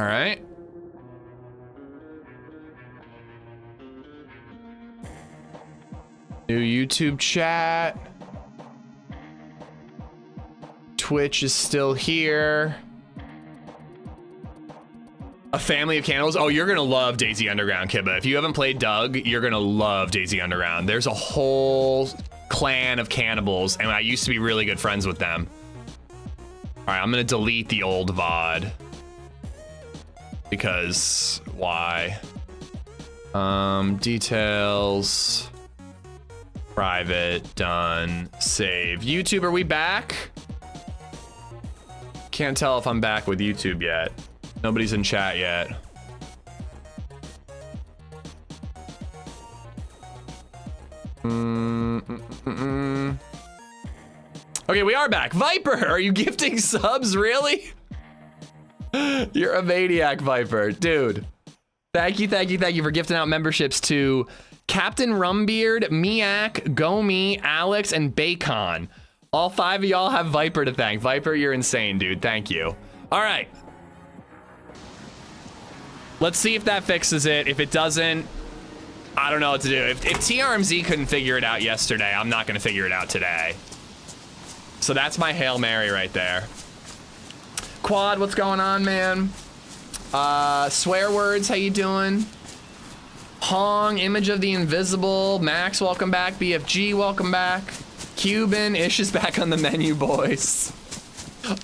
All right. New YouTube chat. Twitch is still here. A family of cannibals. Oh, you're gonna love DayZ Underground, Kibba. If you haven't played Doug, you're gonna love DayZ Underground. There's a whole clan of cannibals, and I used to be really good friends with them. All right, I'm gonna delete the old VOD because why? Details, private, done, save. YouTube, are we back? Can't tell if I'm back with YouTube yet. Nobody's in chat yet. Okay, we are back. Viper, are you gifting subs, really? You're a maniac, Viper. Dude, thank you for gifting out memberships to Captain Rumbeard, Miak, Gomi, Alex, and Bacon. All 5 of y'all have Viper to thank. Viper, you're insane, dude. Thank you. All right. Let's see if that fixes it. If it doesn't, I don't know what to do. If TRMZ couldn't figure it out yesterday, I'm not gonna figure it out today. So that's my Hail Mary right there. Quad, what's going on, man? Swear words, how you doing? Hong, Image of the Invisible, Max, welcome back. BFG, welcome back. Cuban, Ish is back on the menu, boys.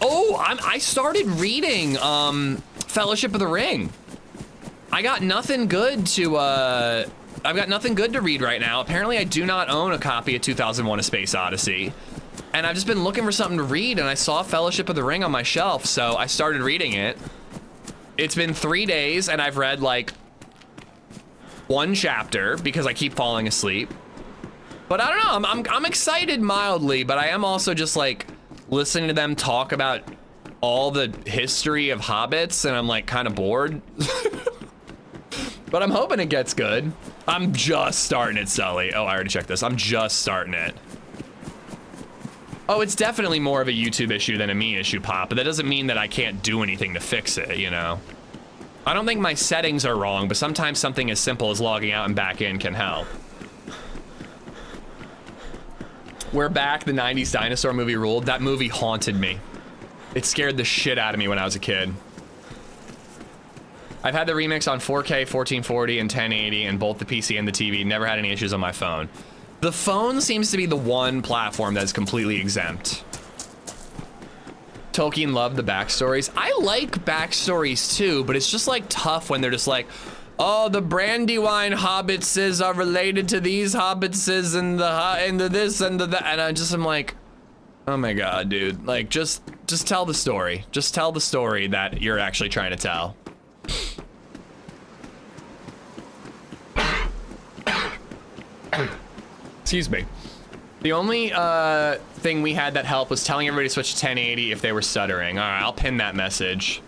Oh, I started reading Fellowship of the Ring. I got nothing good to I've got nothing good to read right now. Apparently I do not own a copy of 2001: A Space Odyssey. And I've just been looking for something to read, and I saw Fellowship of the Ring on my shelf, so I started reading it. It's been 3 days, and I've read like 1 chapter because I keep falling asleep. But I don't know, I'm excited mildly, but I am also just like listening to them talk about all the history of hobbits, and I'm like kind of bored. But I'm hoping it gets good. I'm just starting it, Sully. Oh, I already checked this. I'm just starting it. Oh, it's definitely more of a YouTube issue than a me issue, Pop, but that doesn't mean that I can't do anything to fix it, you know? I don't think my settings are wrong, but sometimes something as simple as logging out and back in can help. We're back. The 90s dinosaur movie ruled. That movie haunted me. It scared the shit out of me when I was a kid. I've had the remix on 4K, 1440, and 1080, and both the PC and the TV. Never had any issues on my phone. The phone seems to be the one platform that's completely exempt. Tolkien loved the backstories. I like backstories too, but it's just like tough when they're just like, oh, the Brandywine hobbitses are related to these hobbitses and the this and the that, and I'm like, oh my god, dude. Like, just tell the story. Just tell the story that you're actually trying to tell. Excuse me. The only thing we had that helped was telling everybody to switch to 1080 if they were stuttering. All right, I'll pin that message.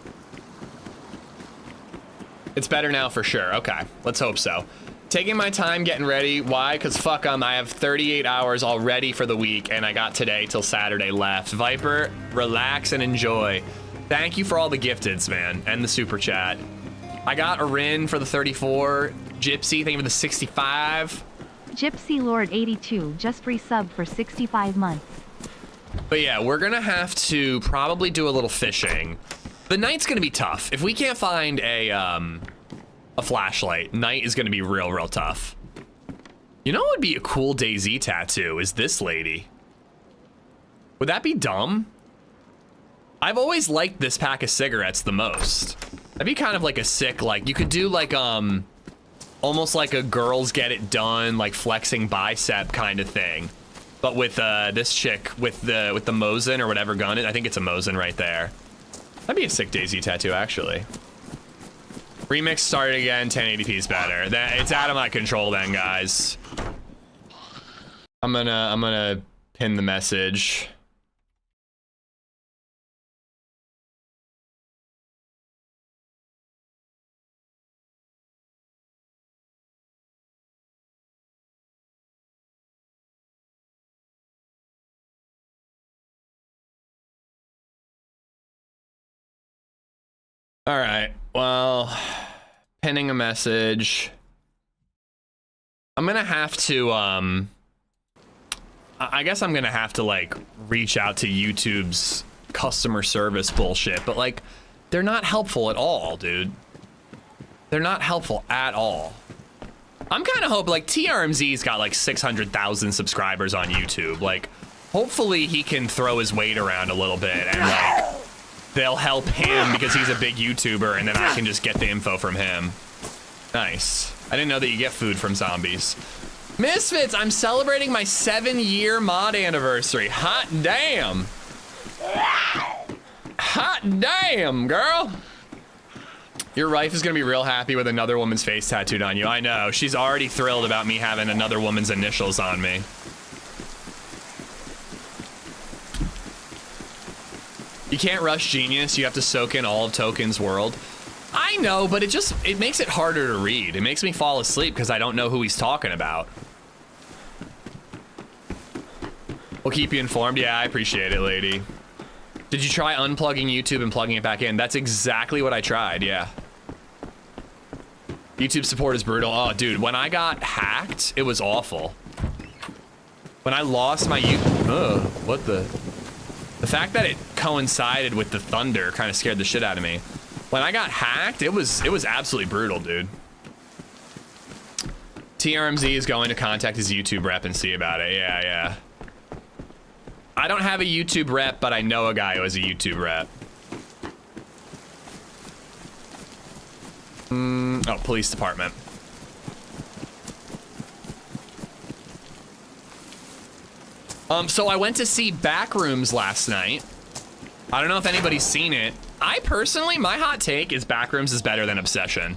It's better now for sure. Okay, let's hope so. Taking my time getting ready. Why? Because fuck 'em. I have 38 hours already for the week, and I got today till Saturday left. Viper, relax and enjoy. Thank you for all the gifteds, man, and the super chat. I got a Rin for the 34. Gypsy, thank you for the 65. Gypsy Lord 82 just resubbed for 65 months. But yeah, we're gonna have to probably do a little fishing. The night's gonna be tough. If we can't find a flashlight, night is gonna be real tough. You know what would be a cool DayZ tattoo is this lady. Would that be dumb? I've always liked this pack of cigarettes the most. That'd be kind of like a sick, like, you could do like, almost like a girls get it done, like flexing bicep kind of thing. But with this chick with the Mosin or whatever gun, I think it's a Mosin right there. That'd be a sick DayZ tattoo, actually. Remix started again, 1080p is better. It's out of my control then, guys. I'm gonna pin the message. All right, well, pinning a message. I'm gonna have to, I guess I'm gonna have to like reach out to YouTube's customer service bullshit, but like, they're not helpful at all, dude. They're not helpful at all. I'm kind of hoping, like, TRMZ's got like 600,000 subscribers on YouTube. Like, hopefully he can throw his weight around a little bit and like, they'll help him because he's a big YouTuber and then I can just get the info from him. Nice. I didn't know that you get food from zombies. Misfits, I'm celebrating my 7-year mod anniversary. Hot damn. Hot damn, girl. Your wife is gonna be real happy with another woman's face tattooed on you. I know, she's already thrilled about me having another woman's initials on me. You can't rush genius, you have to soak in all of Token's world. I know, but it makes it harder to read. It makes me fall asleep because I don't know who he's talking about. We'll keep you informed. Yeah, I appreciate it, lady. Did you try unplugging YouTube and plugging it back in? That's exactly what I tried, yeah. YouTube support is brutal. Oh, dude, when I got hacked, it was awful. When I lost my what the? The fact that it coincided with the thunder kind of scared the shit out of me. When I got hacked, it was absolutely brutal, dude. TRMZ is going to contact his YouTube rep and see about it. Yeah, yeah. I don't have a YouTube rep, but I know a guy who has a YouTube rep. Oh, police department. So I went to see Backrooms last night. I don't know if anybody's seen it. I personally, my hot take is Backrooms is better than Obsession.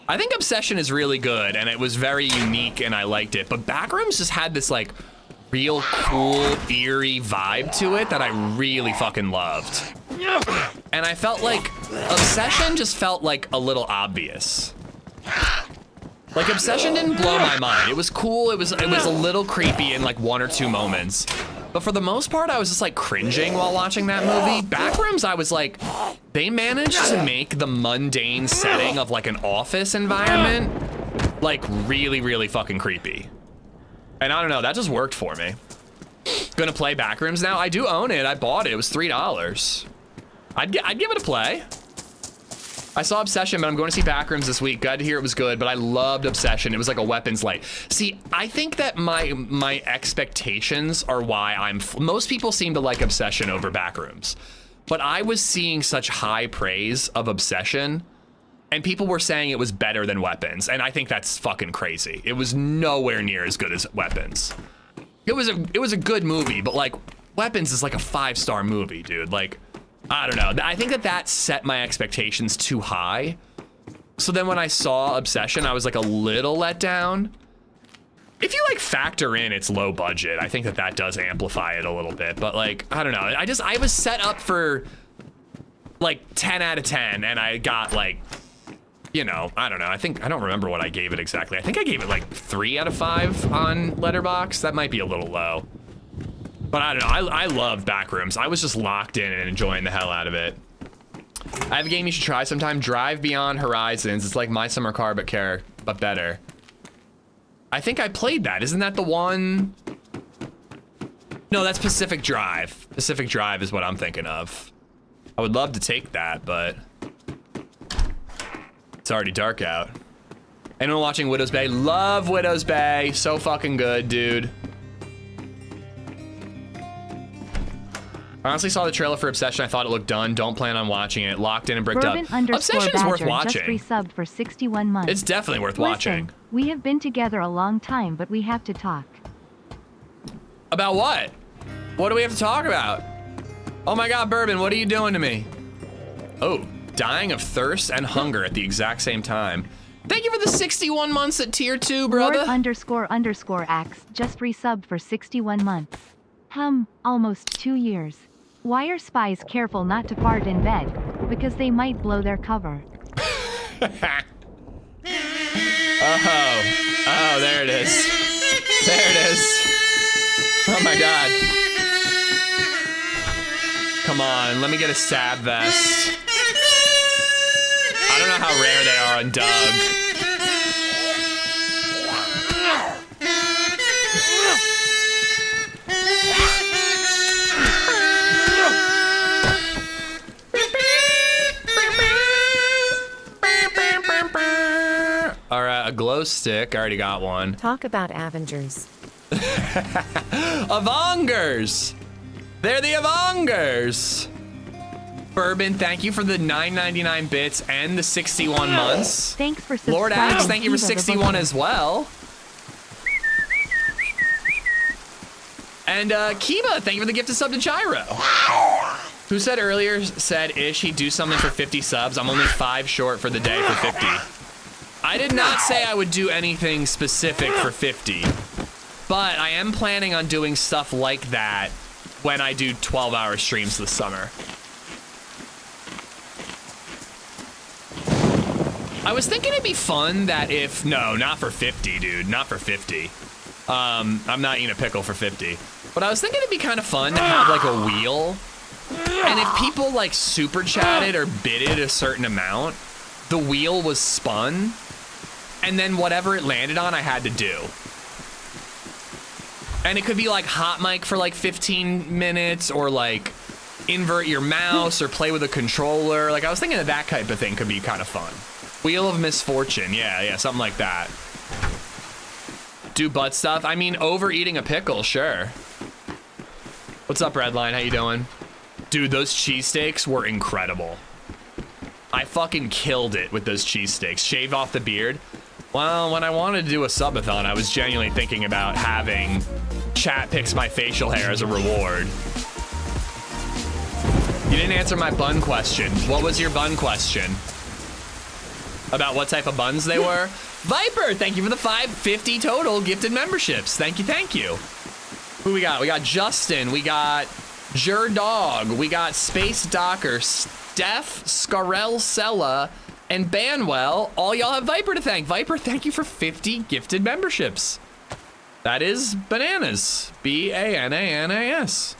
I think Obsession is really good and it was very unique and I liked it, but Backrooms just had this like real cool, eerie vibe to it that I really fucking loved. And I felt like Obsession just felt like a little obvious. Like Obsession didn't blow my mind. It was cool, it was a little creepy in like 1 or 2 moments. But for the most part, I was just like cringing while watching that movie. Backrooms, I was like, they managed to make the mundane setting of like an office environment like really, really fucking creepy. And I don't know, that just worked for me. Gonna play Backrooms now? I do own it, I bought it, it was $3. I'd give it a play. I saw Obsession, but I'm going to see Backrooms this week. Glad to hear it was good, but I loved Obsession. It was like a weapons light. See, I think that my expectations are why most people seem to like Obsession over Backrooms. But I was seeing such high praise of Obsession, and people were saying it was better than Weapons, and I think that's fucking crazy. It was nowhere near as good as Weapons. It was a good movie, but like, Weapons is like a 5-star movie, dude. Like, I don't know. I think that set my expectations too high. So then when I saw Obsession, I was like a little let down. If you like factor in its low budget, I think that does amplify it a little bit. But like, I don't know. I was set up for like 10 out of 10 and I got like, you know, I don't know. I don't remember what I gave it exactly. I think I gave it like 3 out of 5 on Letterboxd. That might be a little low. But I don't know, I love Backrooms. I was just locked in and enjoying the hell out of it. I have a game you should try sometime, Drive Beyond Horizons. It's like My Summer Car, but better. I think I played that. Isn't that the one? No, that's Pacific Drive. Pacific Drive is what I'm thinking of. I would love to take that, but it's already dark out. Anyone watching Widow's Bay? Love Widow's Bay. So fucking good, dude. I honestly saw the trailer for Obsession. I thought it looked done. Don't plan on watching it. Locked in and bricked up. Obsession is worth watching. Just resubbed for 61 months. It's definitely worth watching. We have been together a long time, but we have to talk. About what? What do we have to talk about? Oh my God, Bourbon, what are you doing to me? Oh, dying of thirst and hunger at the exact same time. Thank you for the 61 months at tier 2, brother. Lord__Axe just resubbed for 61 months. Almost 2 years. Why are spies careful not to fart in bed? Because they might blow their cover. Oh, there it is. There it is. Oh my God. Come on, let me get a stab vest. how rare they are on Doug. All right, a glow stick. I already got one. Talk about Avengers. Avongers! They're the Avongers! Bourbon, thank you for the 9.99 bits and the 61 months. Thanks for subscribing. Lord Axe, thank you for Kiva the 61 Booker. as well. And Kiba, thank you for the gift of sub to Gyro. Who said earlier, said Ish, he'd do something for 50 subs. I'm only 5 short for the day for 50. I did not say I would do anything specific for 50, but I am planning on doing stuff like that when I do 12-hour streams this summer. I was thinking it'd be fun that if, no, not for 50, dude, not for 50. I'm not eating a pickle for 50. But I was thinking it'd be kind of fun to have like a wheel. And if people like super chatted or bidded a certain amount, the wheel was spun. And then whatever it landed on, I had to do. And it could be like hot mic for like 15 minutes or like invert your mouse or play with a controller. Like I was thinking that type of thing could be kind of fun. Wheel of Misfortune. Yeah, something like that. Do butt stuff. I mean, overeating a pickle, sure. What's up, Redline? How you doing? Dude, those cheesesteaks were incredible. I fucking killed it with those cheesesteaks. Shave off the beard. Well, when I wanted to do a subathon, I was genuinely thinking about having chat picks my facial hair as a reward. You didn't answer my bun question. What was your bun question? About what type of buns they were? Viper, thank you for the 550 total gifted memberships. Thank you. Who we got? We got Justin. We got Jur Dog. We got Space Docker, Steph, Scarell Sella, and Banwell. All y'all have Viper to thank. Viper, thank you for 50 gifted memberships. That is bananas. B-A-N-A-N-A-S.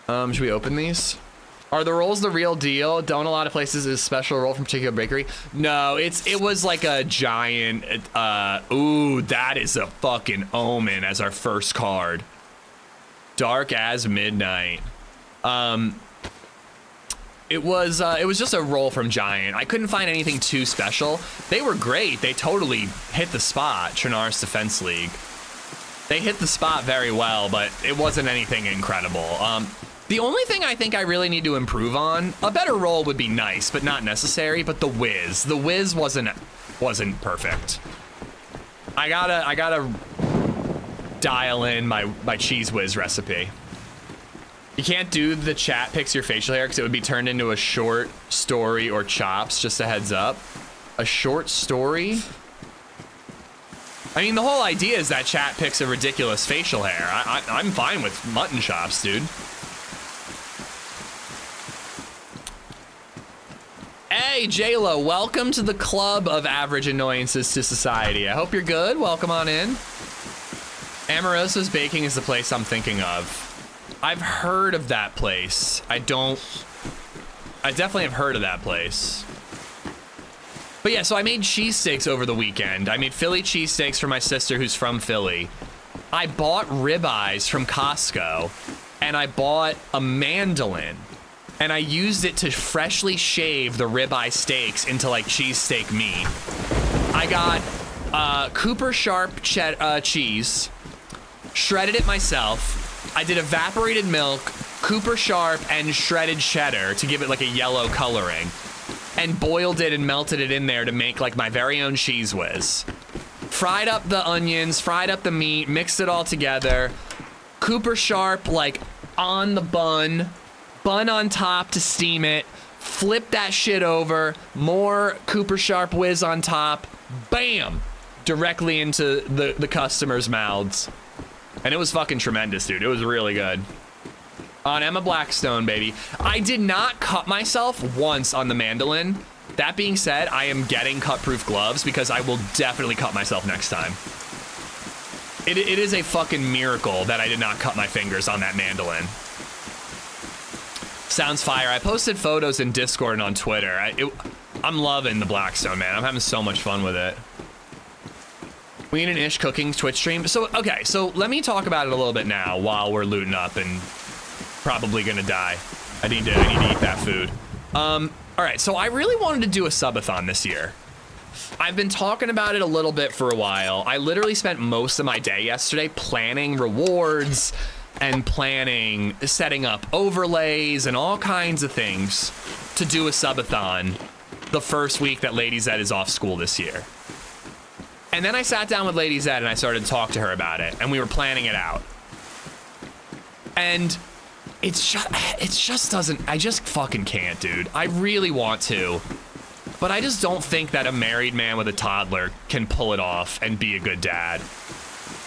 Should we open these? Are the rolls the real deal? Don't a lot of places is special roll from particular bakery? No, it was like a giant, ooh, that is a fucking omen as our first card. Dark as midnight. It was just a roll from Giant. I couldn't find anything too special. They were great. They totally hit the spot, Trinar's Defense League. They hit the spot very well, but it wasn't anything incredible. The only thing I think I really need to improve on, a better roll would be nice, but not necessary, but the whiz wasn't perfect. I gotta dial in my cheese whiz recipe. You can't do the chat picks your facial hair because it would be turned into a short story or chops, just a heads up. A short story? I mean, the whole idea is that chat picks a ridiculous facial hair. I'm fine with mutton chops, dude. Hey, J-Lo, welcome to the club of average annoyances to society. I hope you're good. Welcome on in. Amoroso's Baking is the place I'm thinking of. I've heard of that place. I definitely have heard of that place. But yeah, so I made cheesesteaks over the weekend. I made Philly cheesesteaks for my sister who's from Philly. I bought ribeyes from Costco, and I bought a mandolin, and I used it to freshly shave the ribeye steaks into like cheesesteak meat. I got Cooper Sharp cheese, shredded it myself. I did evaporated milk, Cooper Sharp, and shredded cheddar to give it like a yellow coloring, and boiled it and melted it in there to make like my very own cheese whiz. Fried up the onions, fried up the meat, mixed it all together. Cooper Sharp like on the bun on top to steam it, flip that shit over, more Cooper Sharp whiz on top, bam, directly into the customers' mouths. And it was fucking tremendous, dude. It was really good. On Emma Blackstone, baby. I did not cut myself once on the mandolin. That being said, I am getting cut-proof gloves because I will definitely cut myself next time. It is a fucking miracle that I did not cut my fingers on that mandolin. Sounds fire. I posted photos in Discord and on Twitter. I'm loving the Blackstone, man. I'm having so much fun with it. We need an Ish cooking Twitch stream. So, okay, so let me talk about it a little bit now while we're looting up and probably gonna die. I need to eat that food. All right, so I really wanted to do a subathon this year. I've been talking about it a little bit for a while. I literally spent most of my day yesterday planning rewards and setting up overlays and all kinds of things to do a subathon the first week that LadyZed is off school this year. And then I sat down with LadyZed and I started to talk to her about it, and we were planning it out. And it just doesn't, I just fucking can't, dude. I really want to, but I just don't think that a married man with a toddler can pull it off and be a good dad.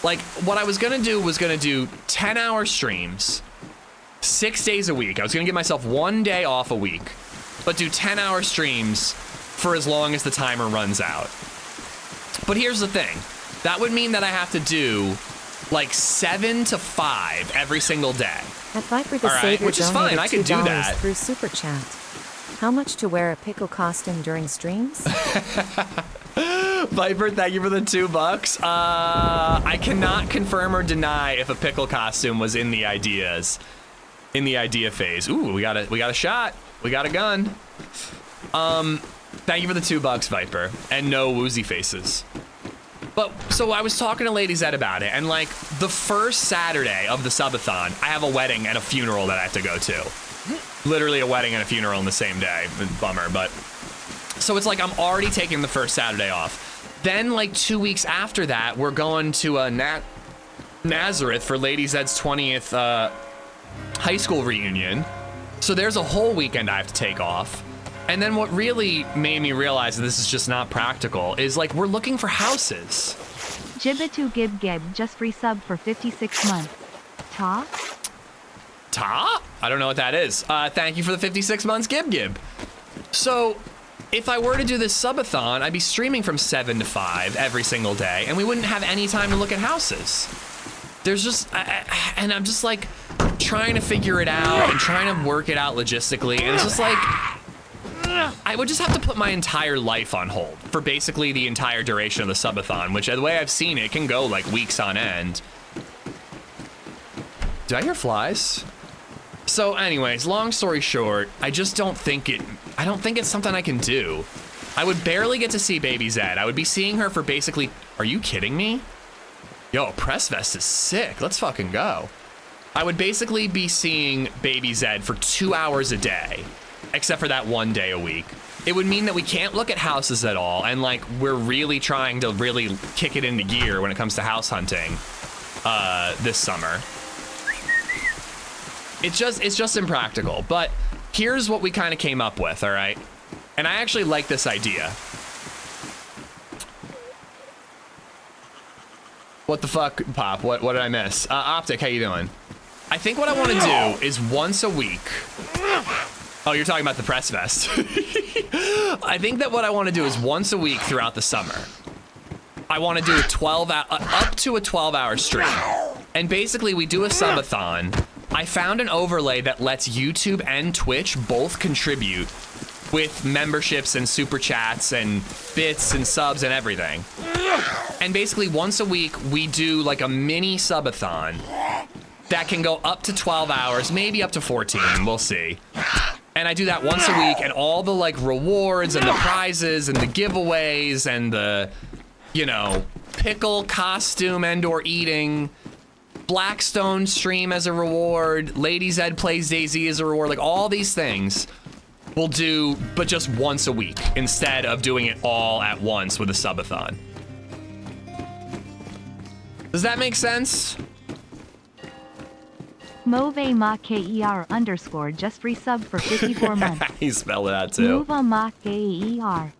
Like, what I was gonna do was 10-hour streams, 6 days a week. I was gonna give myself 1 day off a week, but do 10-hour streams for as long as the timer runs out. But here's the thing. That would mean that I have to do like 7 to 5 every single day. At Viper the All right, Savior which is fine. I could do $2 that. Through Super Chat. How much to wear a pickle costume during streams? Viper, thank you for the $2. I cannot confirm or deny if a pickle costume was in the idea phase. Ooh, we got a shot. We got a gun. Thank you for the $2, Viper, and no woozy faces. But so I was talking to LadyZed about it, and like the first Saturday of the subathon, I have a wedding and a funeral that I have to go to. Literally a wedding and a funeral in the same day. Bummer, but so it's like I'm already taking the first Saturday off. Then like 2 weeks after that, we're going to Nazareth for LadyZed's 20th high school reunion. So there's a whole weekend I have to take off. And then what really made me realize that this is just not practical is like we're looking for houses. Jibitu Gib Gib just resub for 56 months. Ta? Ta? I don't know what that is. Thank you for the 56 months, Gib Gib. So if I were to do this subathon, I'd be streaming from 7 to 5 every single day, and we wouldn't have any time to look at houses. There's just, and I'm just like trying to figure it out and trying to work it out logistically, and it's just like, I would just have to put my entire life on hold for basically the entire duration of the subathon, which the way I've seen it can go like weeks on end. Did I hear flies? So anyways, long story short, I just don't think it's something I can do. I would barely get to see BabyZed. I would be seeing her for basically, are you kidding me? Yo, press vest is sick. Let's fucking go. I would basically be seeing BabyZed for 2 hours a day, except for that 1 day a week. It would mean that we can't look at houses at all, and like we're really trying to really kick it into gear when it comes to house hunting this summer. It's just impractical, but here's what we kind of came up with, all right? And I actually like this idea. What the fuck, Pop? What did I miss? Optic, how you doing? I think what I want to do is once a week. Oh, you're talking about the press vest. I think that what I want to do is once a week throughout the summer, I want to do up to a 12-hour stream. And basically we do a subathon. I found an overlay that lets YouTube and Twitch both contribute with memberships and super chats and bits and subs and everything. And basically once a week we do like a mini subathon that can go up to 12 hours, maybe up to 14, we'll see. And I do that once a week, and all the like rewards and the prizes and the giveaways and the, you know, pickle costume and or eating, Blackstone stream as a reward, LadyZed plays DayZ as a reward, like all these things we'll do, but just once a week instead of doing it all at once with a subathon. Does that make sense? Move Ma KER _ just resub for 54 months. He spelled it out too. Move Ma KER.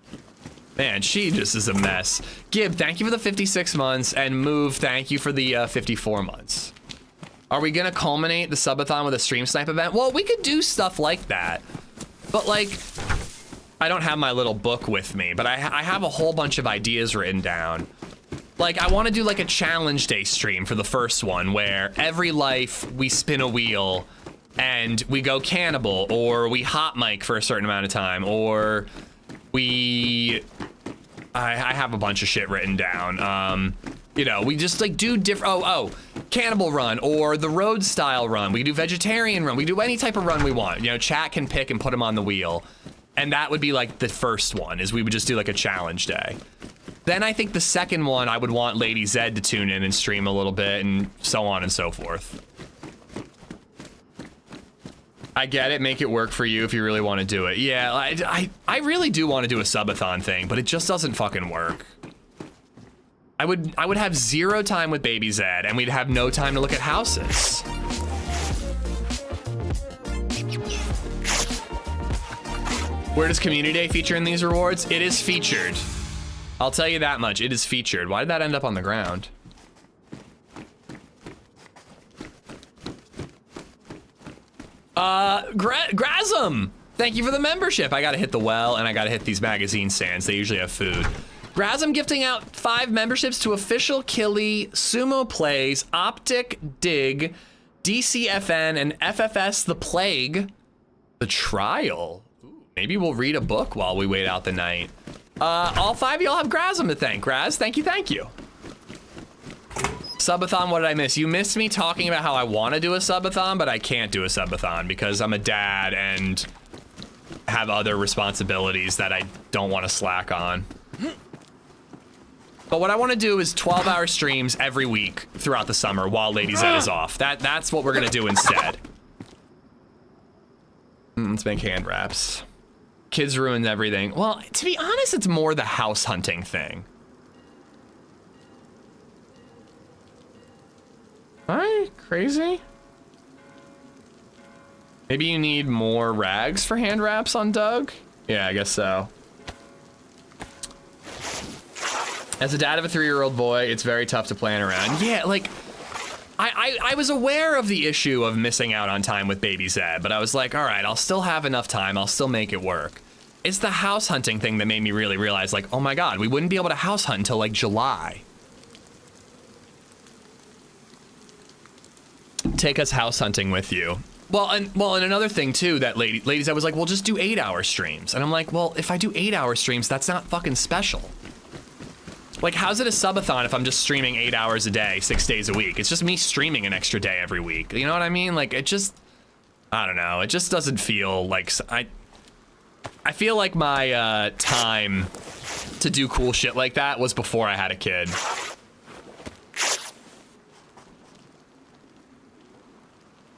Man, she just is a mess. Gib, thank you for the 56 months, and Move, thank you for the 54 months. Are we gonna culminate the subathon with a stream snipe event? Well, we could do stuff like that, but like, I don't have my little book with me, but I have a whole bunch of ideas written down. Like, I want to do like a challenge day stream for the first one, where every life we spin a wheel and we go cannibal, or we hot mic for a certain amount of time, or I have a bunch of shit written down. You know, we just like do different, cannibal run, or the road style run. We do vegetarian run. We do any type of run we want. You know, chat can pick and put them on the wheel. And that would be like the first one, is we would just do like a challenge day. Then I think the second one, I would want LadyZed to tune in and stream a little bit, and so on and so forth. I get it, make it work for you if you really want to do it. Yeah, I really do want to do a subathon thing, but it just doesn't fucking work. I would have 0 time with BabyZed, and we'd have no time to look at houses. Where does Community Day feature in these rewards? It is featured. I'll tell you that much, it is featured. Why did that end up on the ground? Grasm! Thank you for the membership. I gotta hit the well, and I gotta hit these magazine stands. They usually have food. Grasm gifting out 5 memberships to Official Killy, Sumo Plays, Optic Dig, DCFN, and FFS The Plague. The Trial. Ooh, maybe we'll read a book while we wait out the night. All 5 of y'all have Grasm to thank. Graz, thank you, thank you. Subathon, what did I miss? You missed me talking about how I want to do a subathon, but I can't do a subathon because I'm a dad and have other responsibilities that I don't want to slack on. But what I want to do is 12-hour streams every week throughout the summer while LadyZed is off. That's what we're gonna do instead. Let's make hand wraps. Kids ruined everything. Well, to be honest, it's more the house hunting thing. Am I crazy? Maybe you need more rags for hand wraps on Doug? Yeah, I guess so. As a dad of a 3-year-old boy, it's very tough to plan around. Yeah, like, I was aware of the issue of missing out on time with BabyZed, but I was like, all right, I'll still have enough time. I'll still make it work. It's the house hunting thing that made me really realize, like, oh my God, we wouldn't be able to house hunt until like July. Take us house hunting with you. Well, and another thing too, that LadyZed was like, well, just do 8-hour streams. And I'm like, well, if I do 8-hour streams, that's not fucking special. Like, how's it a subathon if I'm just streaming 8 hours a day, 6 days a week? It's just me streaming an extra day every week. You know what I mean? Like, it just, I don't know. It just doesn't feel like, I feel like my time to do cool shit like that was before I had a kid.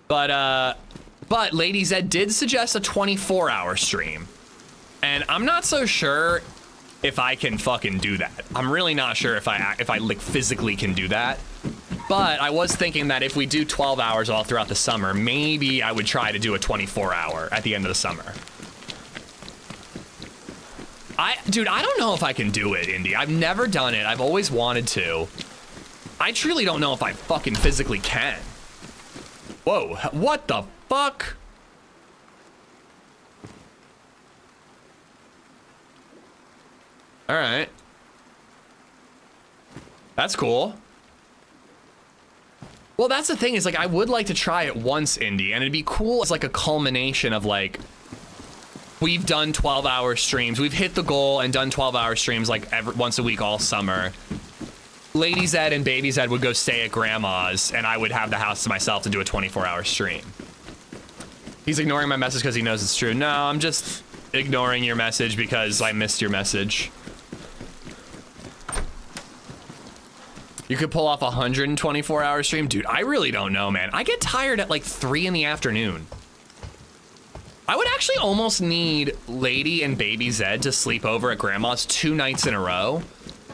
But LadyZed did suggest a 24-hour stream. And I'm not so sure if I can fucking do that. I'm really not sure if I like physically can do that. But I was thinking that if we do 12 hours all throughout the summer, maybe I would try to do a 24-hour at the end of the summer. Dude, I don't know if I can do it, Indy. I've never done it. I've always wanted to. I truly don't know if I fucking physically can. Whoa, what the fuck? All right. That's cool. Well, that's the thing is, like, I would like to try it once, Indy, and it'd be cool as like a culmination of like, we've done 12-hour streams. We've hit the goal and done 12-hour streams like once a week all summer. LadyZed and BabyZed would go stay at grandma's, and I would have the house to myself to do a 24-hour stream. He's ignoring my message because he knows it's true. No, I'm just ignoring your message because I missed your message. You could pull off a 124-hour stream? Dude, I really don't know, man. I get tired at like 3 in the afternoon. I would actually almost need Lady and BabyZed to sleep over at grandma's 2 nights in a row,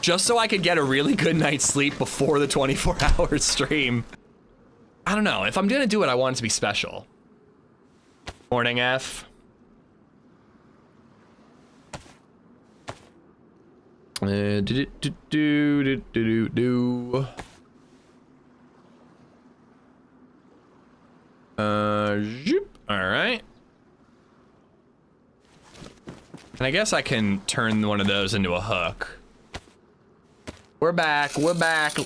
just so I could get a really good night's sleep before the 24-hour stream. I don't know. If I'm gonna do it, I want it to be special. Morning, F. All right. And I guess I can turn one of those into a hook. We're back, we're back.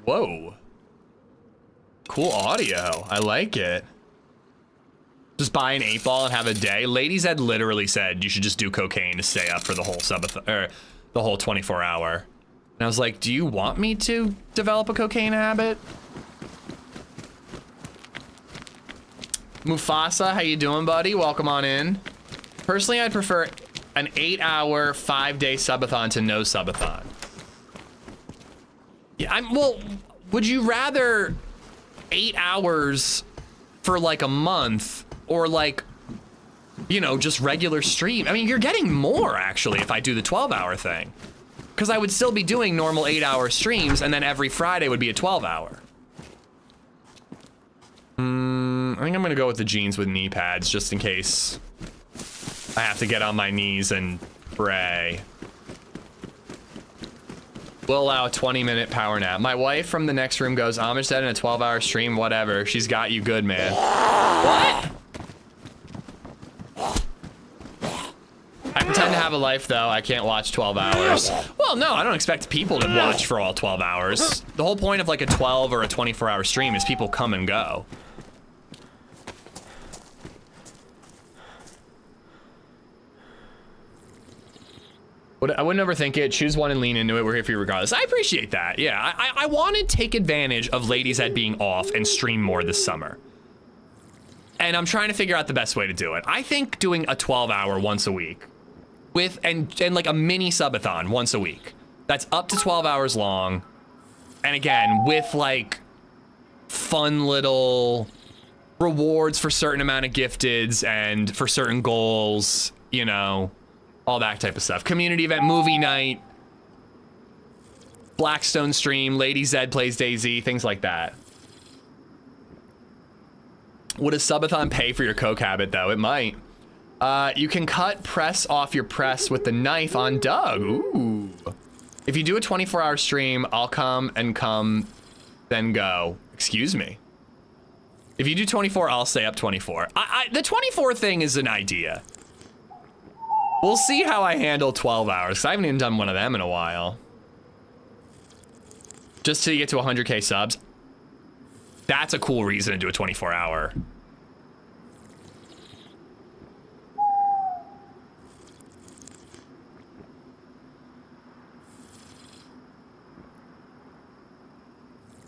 Whoa. Cool audio, I like it. Just buy an 8-ball and have a day. LadyZed literally said you should just do cocaine to stay up for the whole the whole 24-hour. And I was like, do you want me to develop a cocaine habit? Mufasa, how you doing, buddy? Welcome on in. Personally, I'd prefer an 8-hour, 5-day subathon to no subathon. Yeah, well, would you rather 8 hours for like a month or like, you know, just regular stream? I mean, you're getting more actually if I do the 12-hour thing, because I would still be doing normal 8-hour streams and then every Friday would be a 12-hour. I think I'm gonna go with the jeans with knee pads just in case I have to get on my knees and pray. We'll allow a 20-minute power nap. My wife from the next room goes, AmishZed in a 12-hour stream, whatever. She's got you good, man. What? I pretend to have a life, though. I can't watch 12 hours. Well, no, I don't expect people to watch for all 12 hours. The whole point of like a 12 or a 24-hour stream is people come and go. I wouldn't overthink it. Choose one and lean into it. We're here for you regardless. I appreciate that. Yeah, I want to take advantage of LadyZed being off and stream more this summer. And I'm trying to figure out the best way to do it. I think doing a 12-hour once a week with and like a mini subathon once a week. That's up to 12 hours long. And again, with like fun little rewards for certain amount of gifteds and for certain goals, you know, all that type of stuff. Community event, movie night, Blackstone stream, LadyZed plays DayZ, things like that. Would a subathon pay for your coke habit though? It might. You can cut press off your press with the knife on Doug. Ooh. If you do a 24-hour stream, I'll come, then go. Excuse me. If you do 24, I'll stay up 24. The 24 thing is an idea. We'll see how I handle 12 hours, 'cause I haven't even done one of them in a while. Just till you get to 100K subs. That's a cool reason to do a 24-hour.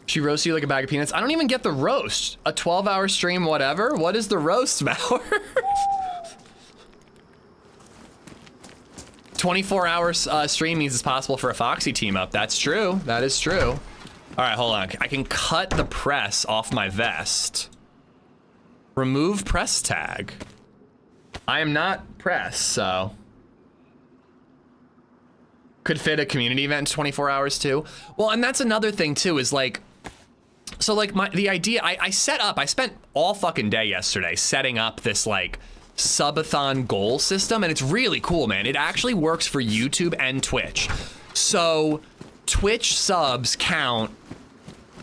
She roasts you like a bag of peanuts. I don't even get the roast. A 12-hour stream, whatever. What is the roast, Mauer? 24-hour stream means it's possible for a Foxy team up. That's true. That is true. All right, hold on. I can cut the press off my vest. Remove press tag. I am not press, so. Could fit a community event in 24 hours too. Well, and that's another thing too, is like, so like the idea, I spent all fucking day yesterday setting up this like subathon goal system, and it's really cool, man. It actually works for YouTube and Twitch. So Twitch subs count.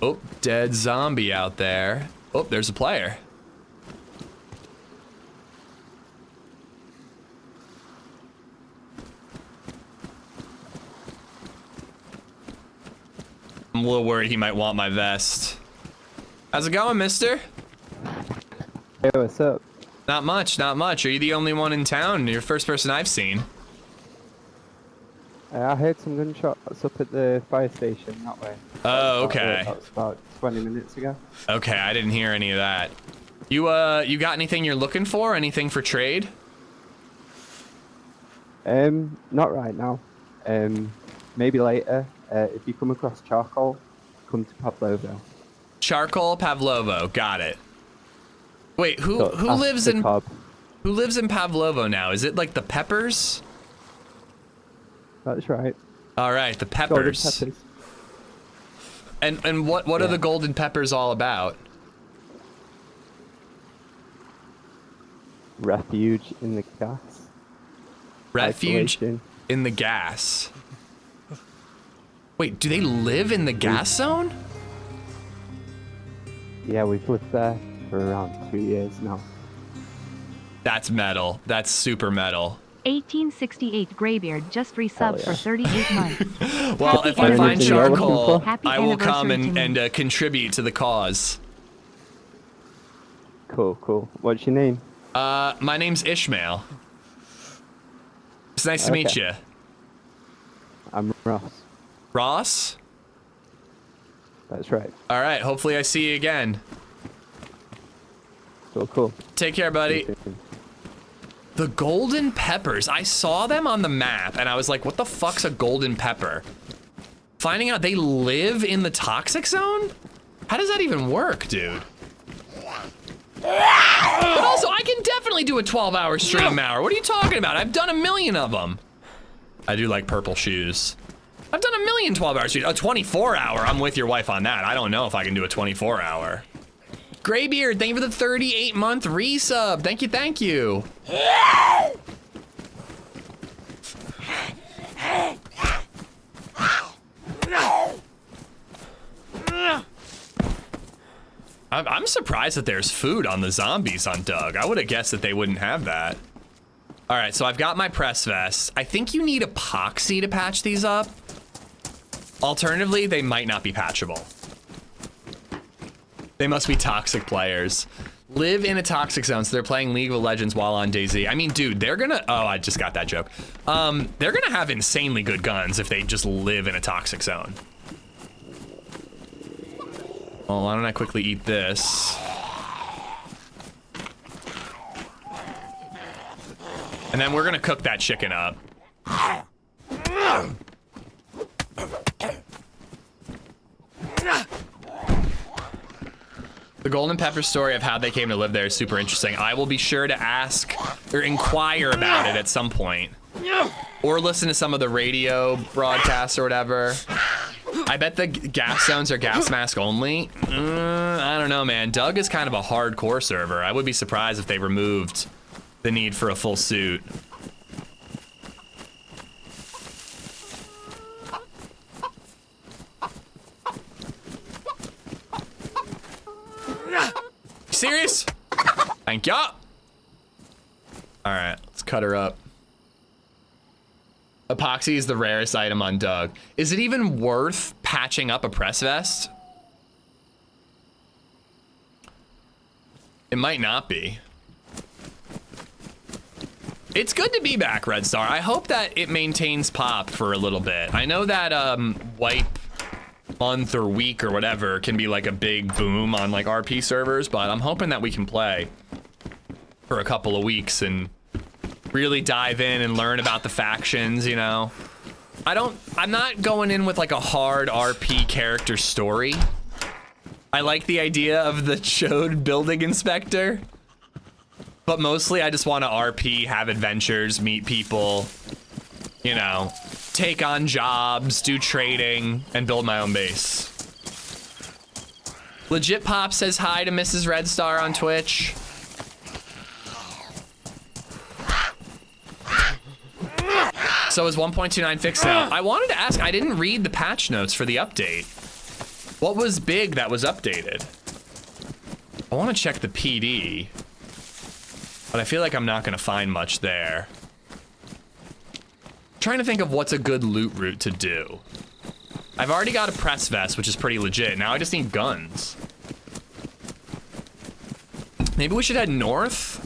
Oh, dead zombie out there. Oh, there's a player. I'm a little worried he might want my vest. How's it going, mister? Hey, what's up? Not much, not much. Are you the only one in town? You're the first person I've seen. I heard some gunshots up at the fire station that way. Oh, okay. That was about 20 minutes ago. Okay, I didn't hear any of that. You got anything you're looking for? Anything for trade? Not right now. Maybe later. If you come across charcoal, come to Pavlovo. Charcoal, Pavlovo. Got it. Wait, who lives in Pavlovo now? Is it like the Peppers? That's right. All right, the Peppers. Golden Peppers. And what are the Golden Peppers all about? Refuge in the gas. Refuge Isolation. in the gas. Wait, do they live in the gas zone? Yeah, we've lived there for around 2 years now. That's metal. That's super metal. 1868 Graybeard just resubbed for 38 months. Well, Happy if I find anniversary. charcoal, Happy I will come anniversary to me. and contribute to the cause. Cool. What's your name? My name's Ishmael. It's nice to meet you. I'm Ross. Ross? That's right. All right, hopefully I see you again. Cool. Take care, buddy. The golden peppers. I saw them on the map and I was like, what the fuck's a golden pepper? Finding out they live in the toxic zone? How does that even work, dude? But also, I can definitely do a 12-hour stream hour. What are you talking about? I've done a million of them. I do like purple shoes. I've done a million 12-hour streams. A 24-hour, I'm with your wife on that. I don't know if I can do a 24-hour. Graybeard, thank you for the 38-month resub. Thank you, thank you. I'm surprised that there's food on the zombies on Doug. I would have guessed that they wouldn't have that. All right, so I've got my press vest. I think you need epoxy to patch these up. Alternatively, they might not be patchable. They must be toxic players. Live in a toxic zone, so they're playing League of Legends while on DayZ. I mean, dude, they're gonna, oh, I just got that joke. They're gonna have insanely good guns if they just live in a toxic zone. Well, why don't I quickly eat this? And then we're gonna cook that chicken up. The golden pepper story of how they came to live there is super interesting. I will be sure to ask or inquire about it at some point. Or listen to some of the radio broadcasts or whatever. I bet the gas zones are gas mask only. I don't know, man. Doug is kind of a hardcore server. I would be surprised if they removed the need for a full suit. Serious? Thank ya. All right, let's cut her up. Epoxy is the rarest item on Doug. Is it even worth patching up a press vest? It might not be. It's good to be back, Red Star. I hope that it maintains pop for a little bit. I know that wipe month or week or whatever can be like a big boom on like RP servers, but I'm hoping that we can play for a couple of weeks and really dive in and learn about the factions, you know. I'm not going in with like a hard RP character story. I like the idea of the Chode building inspector, but mostly I just want to RP, have adventures, meet people, you know, take on jobs, do trading, and build my own base. Legit Pop says hi to Mrs. Red Star on Twitch. So is 1.29 fixed now? I wanted to ask, I didn't read the patch notes for the update. What was big that was updated? I want to check the PD, but I feel like I'm not going to find much there. Trying to think of what's a good loot route to do. I've already got a press vest, which is pretty legit. Now I just need guns. Maybe we should head north?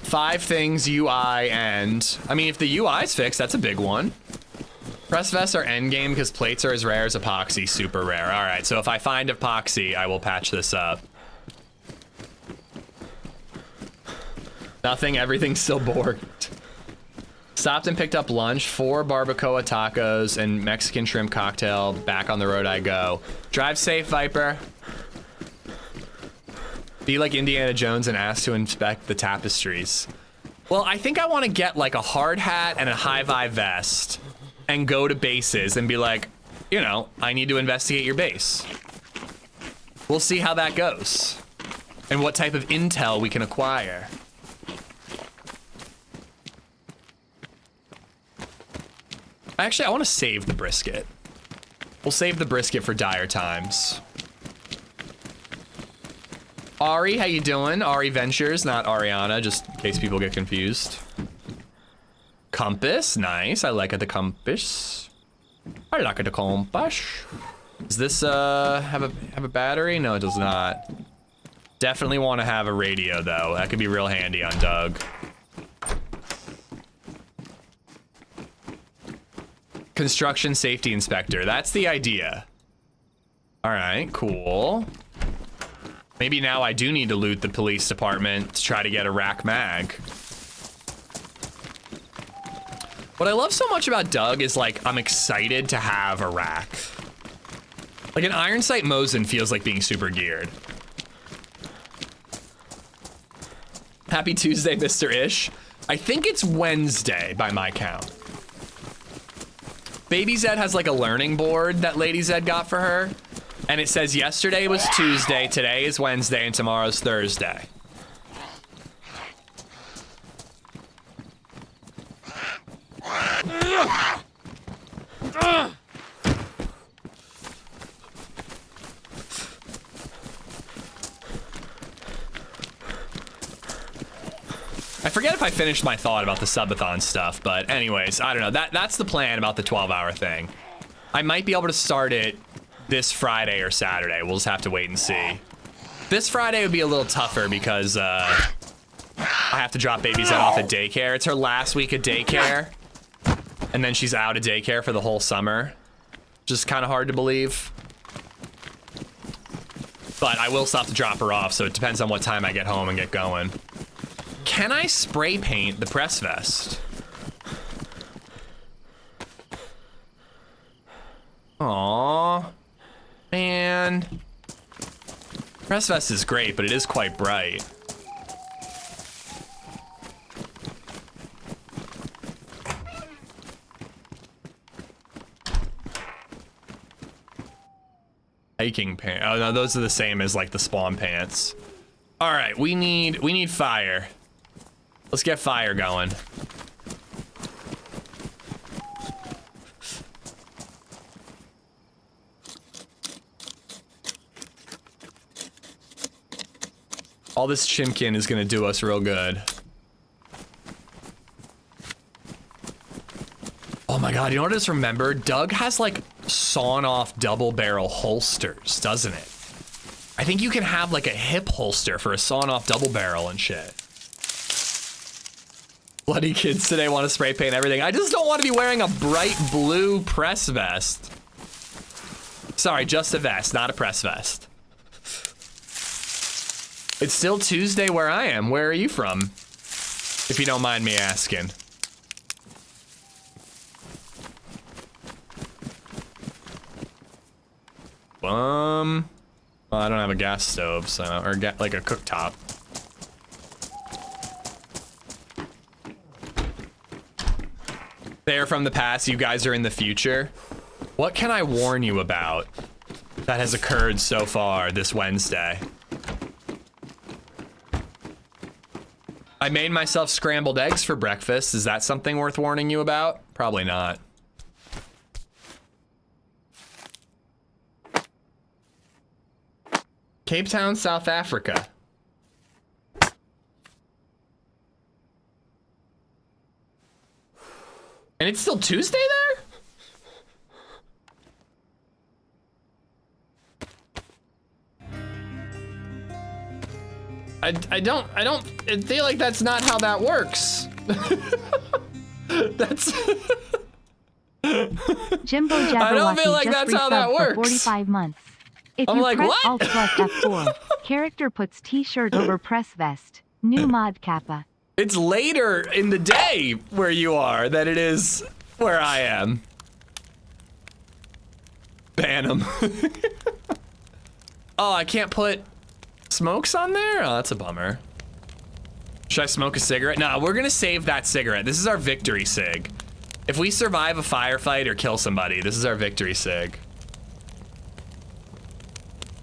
5 things, UI, and... I mean, if the UI's fixed, that's a big one. Press vests are endgame because plates are as rare as epoxy, super rare. All right, so if I find epoxy, I will patch this up. Nothing, everything's still borked. Stopped and picked up lunch, 4 barbacoa tacos and Mexican shrimp cocktail. Back on the road I go. Drive safe, Viper. Be like Indiana Jones and ask to inspect the tapestries. Well, I think I want to get like a hard hat and a high-vibe vest and go to bases and be like, you know, I need to investigate your base. We'll see how that goes and what type of intel we can acquire. Actually, I want to save the brisket. We'll save the brisket for dire times. Ari, how you doing? Ari Ventures, not Ariana, just in case people get confused. Compass, nice. I like the compass. I like the compass. Does this have a battery? No, it does not. Definitely want to have a radio, though. That could be real handy on Doug. Construction safety inspector. That's the idea. All right, cool. Maybe now I do need to loot the police department to try to get a rack mag. What I love so much about Doug is, like, I'm excited to have a rack. Like, an iron sight Mosin feels like being super geared. Happy Tuesday, Mr. Ish. I think it's Wednesday by my count. BabyZed has like a learning board that LadyZed got for her. And it says yesterday was Tuesday, today is Wednesday, and tomorrow's Thursday. I forget if I finished my thought about the subathon stuff, but anyways, I don't know. That's the plan about the 12-hour thing. I might be able to start it this Friday or Saturday. We'll just have to wait and see. This Friday would be a little tougher because I have to drop BabyZed off at daycare. It's her last week of daycare, and then she's out of daycare for the whole summer. Just kind of hard to believe. But I will still have to drop her off, so it depends on what time I get home and get going. Can I spray paint the press vest? Aww. Man. Press vest is great, but it is quite bright. Hiking pants. Oh no, those are the same as like the spawn pants. All right, we need fire. Let's get fire going. All this chimkin is gonna do us real good. Oh my god, you know what I just remembered? Doug has like sawn off double barrel holsters, doesn't it? I think you can have like a hip holster for a sawn off double barrel and shit. Bloody kids today want to spray paint everything. I just don't want to be wearing a bright blue press vest. Sorry, just a vest, not a press vest. It's still Tuesday where I am. Where are you from? If you don't mind me asking. Well, I don't have a gas stove, so, or like a cooktop. They're from the past, you guys are in the future. What can I warn you about that has occurred so far this Wednesday? I made myself scrambled eggs for breakfast. Is that something worth warning you about? Probably not. Cape Town, South Africa. And it's still Tuesday there? I don't feel like that's not how that works. That's Jimbo Jabberwocky I don't feel like just that's how that resubbed for works. 45 months. If I'm you like, press what? Alt plus F4, character puts T-shirt over press vest. New mod kappa. It's later in the day where you are than it is where I am. Ban him. Oh, I can't put smokes on there? Oh, that's a bummer. Should I smoke a cigarette? No, we're gonna save that cigarette. This is our victory cig. If we survive a firefight or kill somebody, this is our victory cig.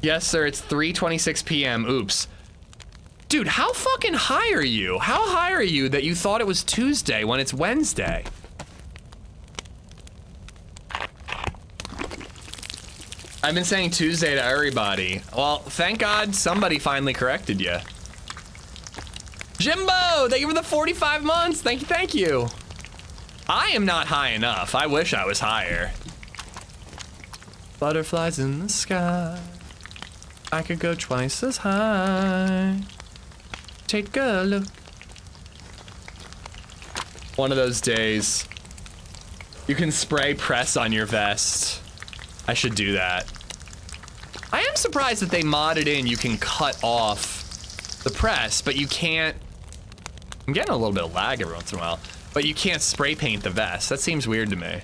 Yes, sir, it's 3:26 p.m. Oops. Dude, how fucking high are you? How high are you that you thought it was Tuesday when it's Wednesday? I've been saying Tuesday to everybody. Well, thank God somebody finally corrected you. Jimbo, thank you for the 45 months. Thank you, thank you. I am not high enough. I wish I was higher. Butterflies in the sky. I could go twice as high. Take a look. One of those days. You can spray press on your vest. I should do that. I am surprised that they modded in you can cut off the press, but you can't. I'm getting a little bit of lag every once in a while, but you can't spray paint the vest. That seems weird to me.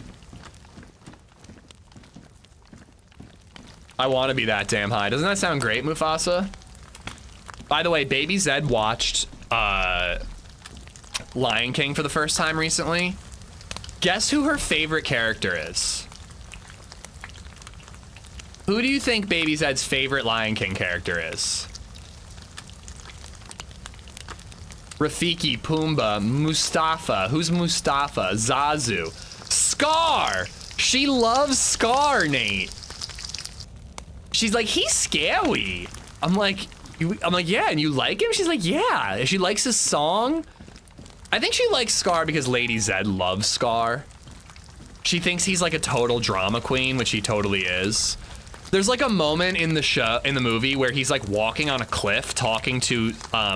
I want to be that damn high. Doesn't that sound great, Mufasa? By the way, BabyZed watched Lion King for the first time recently. Guess who her favorite character is? Who do you think BabyZed's favorite Lion King character is? Rafiki, Pumbaa, Mustafa. Who's Mustafa? Zazu. Scar! She loves Scar, Nate. She's like, he's scary. I'm like, yeah, and you like him? She's like, yeah. She likes his song. I think she likes Scar because LadyZed loves Scar. She thinks he's like a total drama queen, which he totally is. There's like a moment in the movie where he's like walking on a cliff talking to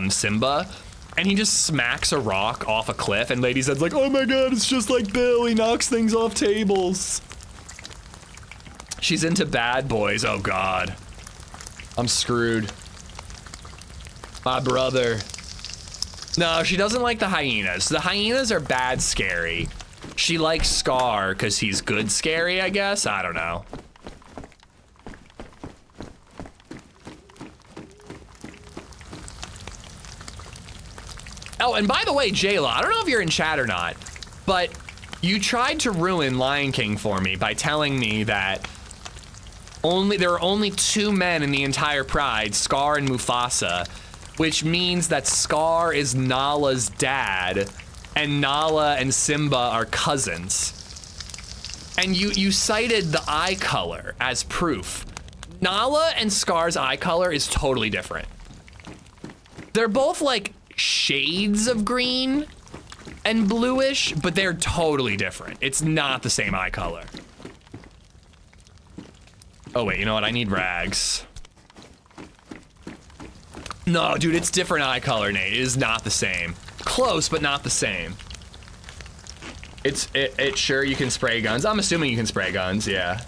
Simba, and he just smacks a rock off a cliff, and LadyZed's like, oh my god, it's just like Bill, he knocks things off tables. She's into bad boys. Oh god. I'm screwed. My brother. No, she doesn't like the hyenas. The hyenas are bad scary. She likes Scar because he's good scary, I guess. I don't know. Oh, and by the way, Jayla, I don't know if you're in chat or not, but you tried to ruin Lion King for me by telling me that there are only 2 men in the entire pride, Scar and Mufasa, which means that Scar is Nala's dad and Nala and Simba are cousins. And you cited the eye color as proof. Nala and Scar's eye color is totally different. They're both like shades of green and bluish, but they're totally different. It's not the same eye color. Oh wait, you know what? I need rags. No, dude, it's different eye color, Nate. It is not the same. Close, but not the same. It's sure you can spray guns. I'm assuming you can spray guns, yeah.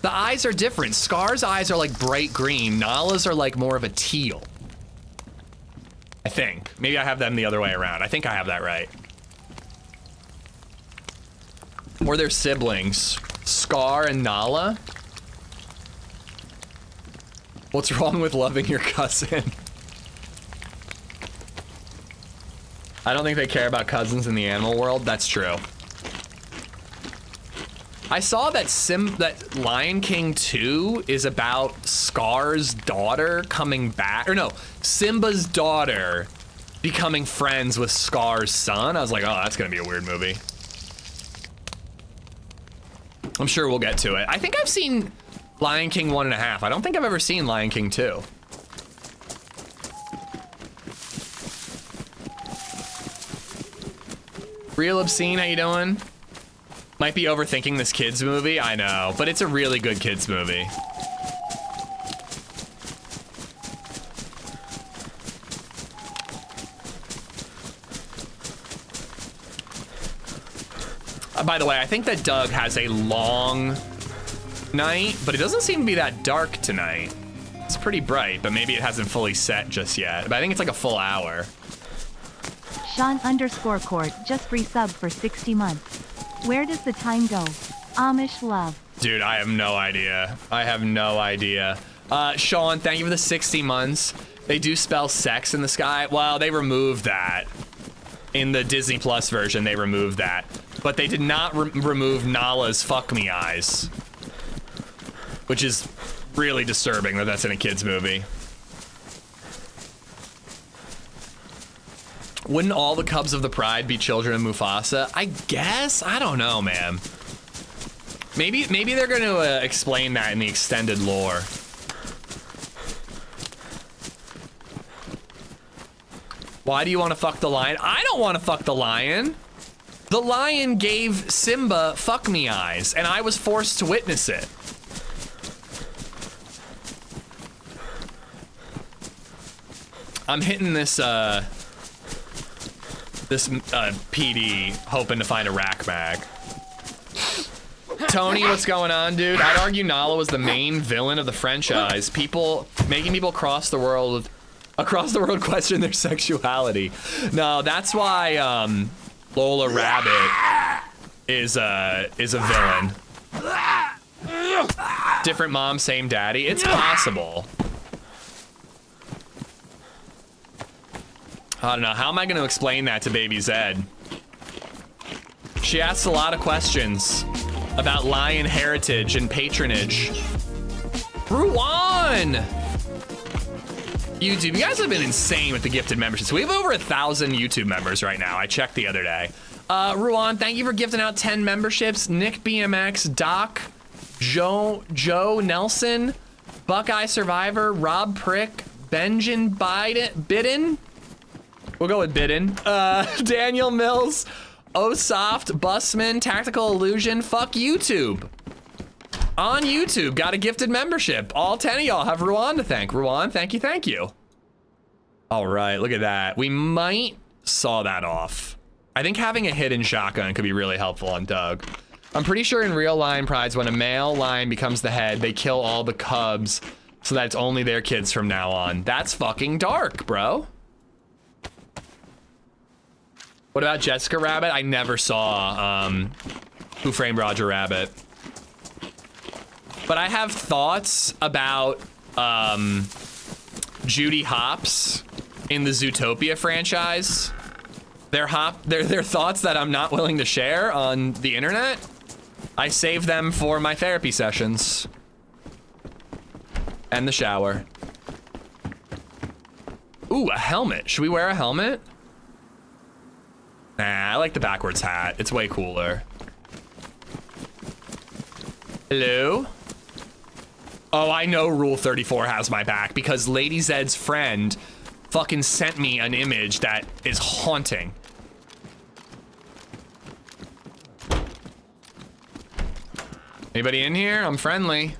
The eyes are different. Scar's eyes are like bright green. Nala's are like more of a teal. I think. Maybe I have them the other way around. I think I have that right. Or they're siblings. Scar and Nala. What's wrong with loving your cousin? I don't think they care about cousins in the animal world. That's true. I saw that Lion King 2 is about Scar's daughter coming back. Or no, Simba's daughter becoming friends with Scar's son. I was like, oh, that's gonna be a weird movie. I'm sure we'll get to it. I think I've seen Lion King 1.5. I don't think I've ever seen Lion King 2. Real Obscene, how you doing? Might be overthinking this kids movie, I know, but it's a really good kids movie. By the way, I think that Doug has a long night, but it doesn't seem to be that dark tonight. It's pretty bright, but maybe it hasn't fully set just yet. But I think it's like a full hour. Sean_Court just resubbed for 60 months. Where does the time go? Amish love. Dude, I have no idea. I have no idea. Sean, thank you for the 60 months. They do spell sex in the sky. Well, they removed that. In the Disney Plus version, they removed that. But they did not remove Nala's fuck me eyes. Which is really disturbing that that's in a kid's movie. Wouldn't all the cubs of the pride be children of Mufasa? I guess. I don't know, man. Maybe they're going to explain that in the extended lore. Why do you want to fuck the lion? I don't want to fuck the lion. The lion gave Simba fuck me eyes, and I was forced to witness it. I'm hitting this PD, hoping to find a rack mag. Tony, what's going on, dude? I'd argue Nala was the main villain of the franchise. Making people across the world question their sexuality. No, that's why Lola Rabbit is a villain. Different mom, same daddy. It's possible. I don't know. How am I going to explain that to BabyZed? She asks a lot of questions about lion heritage and patronage. Ruan! YouTube, you guys have been insane with the gifted memberships. We have over 1,000 YouTube members right now. I checked the other day. Ruan, thank you for gifting out 10 memberships. Nick BMX, Doc, Joe Nelson, Buckeye Survivor, Rob Prick, Benjamin Bidden. We'll go with Bidden. Daniel Mills, Osoft, Busman, Tactical Illusion. Fuck YouTube. On YouTube, got a gifted membership. All 10 of y'all have Ruan to thank. Ruan, thank you, thank you. All right, look at that. We might saw that off. I think having a hidden shotgun could be really helpful on Doug. I'm pretty sure in real lion prides, when a male lion becomes the head, they kill all the cubs so that it's only their kids from now on. That's fucking dark, bro. What about Jessica Rabbit? I never saw Who Framed Roger Rabbit. But I have thoughts about Judy Hopps in the Zootopia franchise. They're thoughts that I'm not willing to share on the internet. I save them for my therapy sessions. And the shower. Ooh, a helmet. Should we wear a helmet? Nah, I like the backwards hat. It's way cooler. Hello? Oh, I know Rule 34 has my back because LadyZed's friend fucking sent me an image that is haunting. Anybody in here? I'm friendly.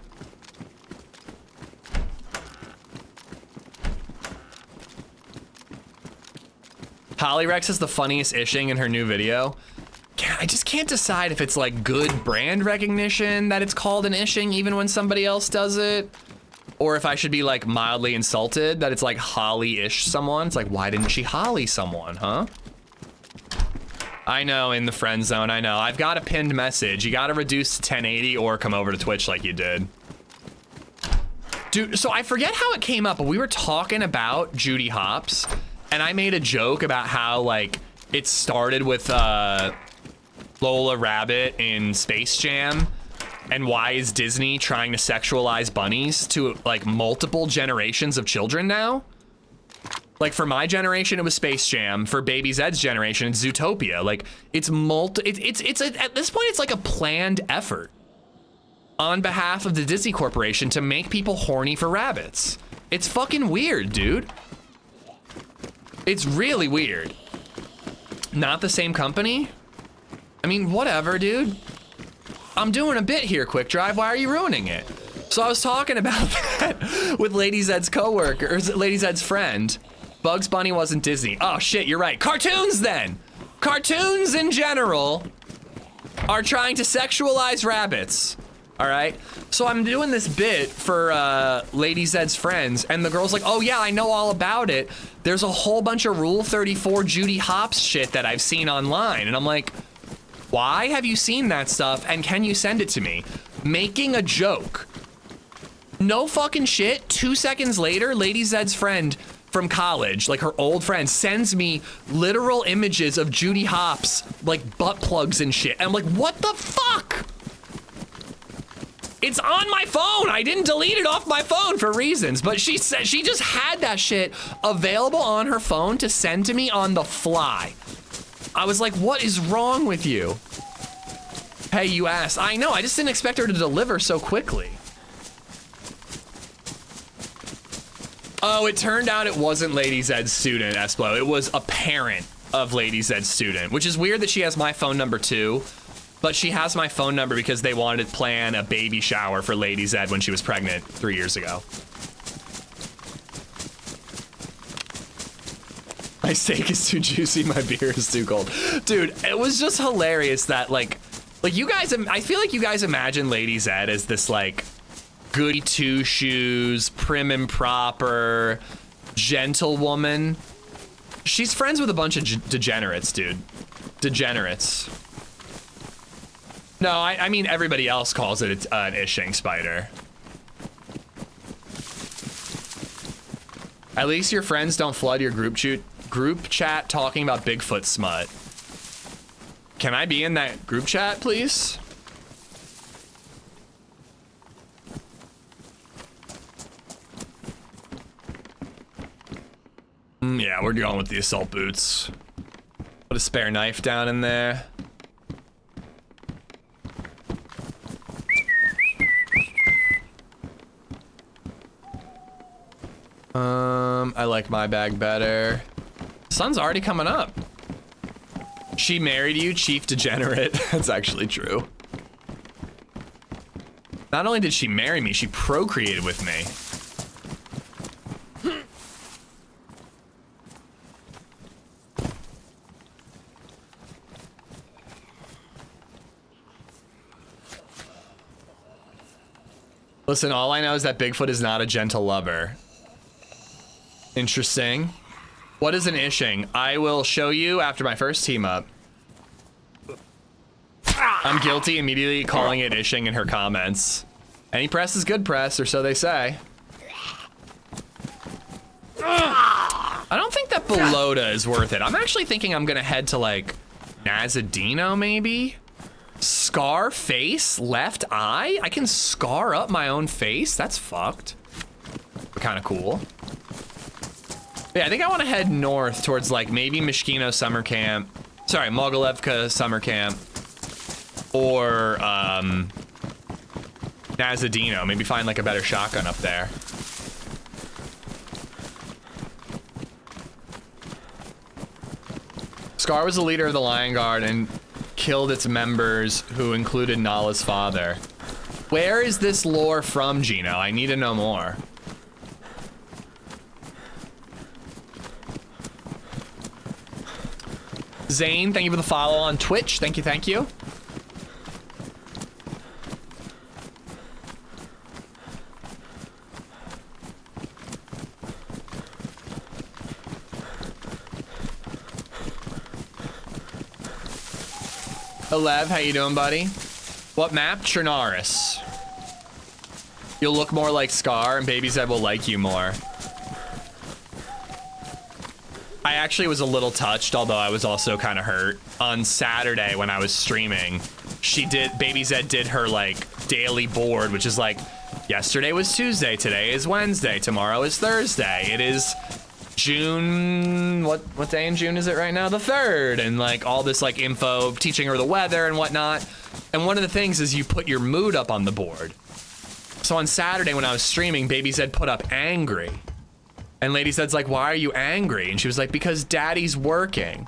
Hollyrex is the funniest ishing in her new video. I just can't decide if it's like good brand recognition that it's called an ishing even when somebody else does it, or if I should be like mildly insulted that it's like Holly-ish someone. It's like, why didn't she Holly someone, huh? I know, in the friend zone, I know. I've got a pinned message. You gotta reduce to 1080 or come over to Twitch like you did. Dude, so I forget how it came up, but we were talking about Judy Hopps, and I made a joke about how like it started with Lola Rabbit in Space Jam, and why is Disney trying to sexualize bunnies to like multiple generations of children now? Like for my generation, it was Space Jam. For BabyZed's generation, it's Zootopia. Like it's at this point, it's like a planned effort on behalf of the Disney Corporation to make people horny for rabbits. It's fucking weird, dude. It's really weird. Not the same company? I mean, whatever, dude. I'm doing a bit here, Quick Drive. Why are you ruining it? So I was talking about that with LadyZed's coworker, or LadyZed's friend. Bugs Bunny wasn't Disney. Oh shit, you're right. Cartoons then. Cartoons in general are trying to sexualize rabbits. All right. So I'm doing this bit for LadyZed's friends, and the girl's like, oh yeah, I know all about it. There's a whole bunch of Rule 34 Judy Hopps shit that I've seen online. And I'm like, why have you seen that stuff, and can you send it to me? Making a joke. No fucking shit. 2 seconds later, LadyZed's friend from college, like her old friend, sends me literal images of Judy Hopps, like butt plugs and shit. And I'm like, what the fuck? It's on my phone. I didn't delete it off my phone for reasons, but she said she just had that shit available on her phone to send to me on the fly. I was like, what is wrong with you? Hey, you asked. I know, I just didn't expect her to deliver so quickly. Oh, it turned out it wasn't LadyZed's student, Esplo. It was a parent of LadyZed's student, which is weird that she has my phone number too, but she has my phone number because they wanted to plan a baby shower for LadyZed when she was pregnant 3 years ago. My steak is too juicy, my beer is too cold. Dude, it was just hilarious that like you guys, I feel like you guys imagine LadyZed as this like goody two shoes, prim and proper, gentle woman. She's friends with a bunch of degenerates, dude. Degenerates. No, I mean everybody else calls it an ishing spider. At least your friends don't flood your group chat talking about Bigfoot smut. Can I be in that group chat, please? Yeah, we're going with the assault boots. Put a spare knife down in there. I like my bag better. Sun's already coming up. She married you, Chief Degenerate. That's actually true. Not only did she marry me, she procreated with me. Listen, all I know is that Bigfoot is not a gentle lover. Interesting. What is an ishing? I will show you after my first team up. I'm guilty immediately calling it ishing in her comments. Any press is good press, or so they say. I don't think that Belota is worth it. I'm actually thinking I'm gonna head to like Nazadino maybe? Scar face, left eye? I can scar up my own face? That's fucked. But kind of cool. Yeah, I think I want to head north towards like maybe Mishkino summer camp. Sorry, Mogilevka summer camp. Or Nazadino. Maybe find like a better shotgun up there. Scar was the leader of the Lion Guard and killed its members, who included Nala's father. Where is this lore from, Gino? I need to know more. Zane, thank you for the follow on Twitch. Thank you, thank you. Lev, how you doing, buddy? What map? Chernaris. You'll look more like Scar, and BabyZed will like you more. I actually was a little touched, although I was also kind of hurt. On Saturday when I was streaming, BabyZed did her like daily board, which is like, yesterday was Tuesday, today is Wednesday, tomorrow is Thursday. It is June, what day in June is it right now? The 3rd, and like all this like info, teaching her the weather and whatnot. And one of the things is you put your mood up on the board. So on Saturday when I was streaming, BabyZed put up angry. And LadyZed's like, why are you angry? And she was like, because daddy's working.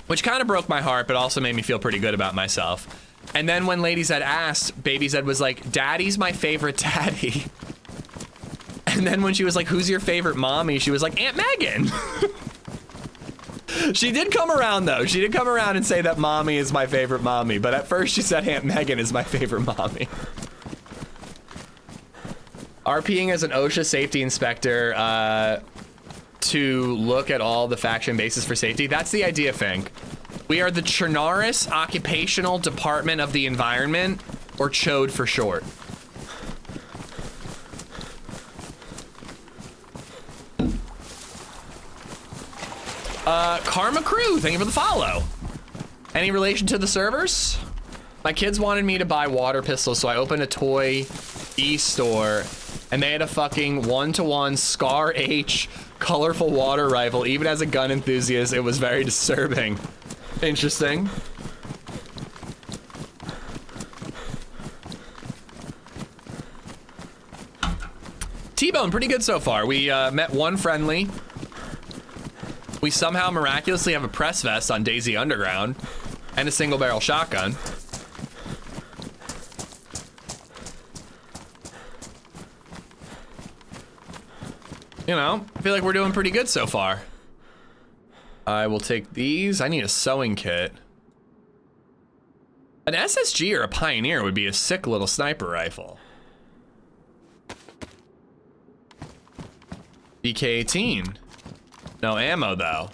Which kind of broke my heart, but also made me feel pretty good about myself. And then when LadyZed asked, BabyZed was like, daddy's my favorite daddy. And then when she was like, who's your favorite mommy? She was like, Aunt Megan. She did come around though. She did come around and say that mommy is my favorite mommy. But at first she said Aunt Megan is my favorite mommy. RPing as an OSHA safety inspector to look at all the faction bases for safety. That's the idea, Fink. We are the Chernaris Occupational Department of the Environment, or CHODE for short. Karma Crew, thank you for the follow. Any relation to the servers? My kids wanted me to buy water pistols, so I opened a toy e-store, and they had a fucking 1-to-1 Scar H colorful water rifle. Even as a gun enthusiast, it was very disturbing. Interesting. T-Bone, pretty good so far. We met one friendly. We somehow miraculously have a press vest on DayZ Underground and a single barrel shotgun. You know, I feel like we're doing pretty good so far. I will take these. I need a sewing kit. An SSG or a Pioneer would be a sick little sniper rifle. BK-18. No ammo though.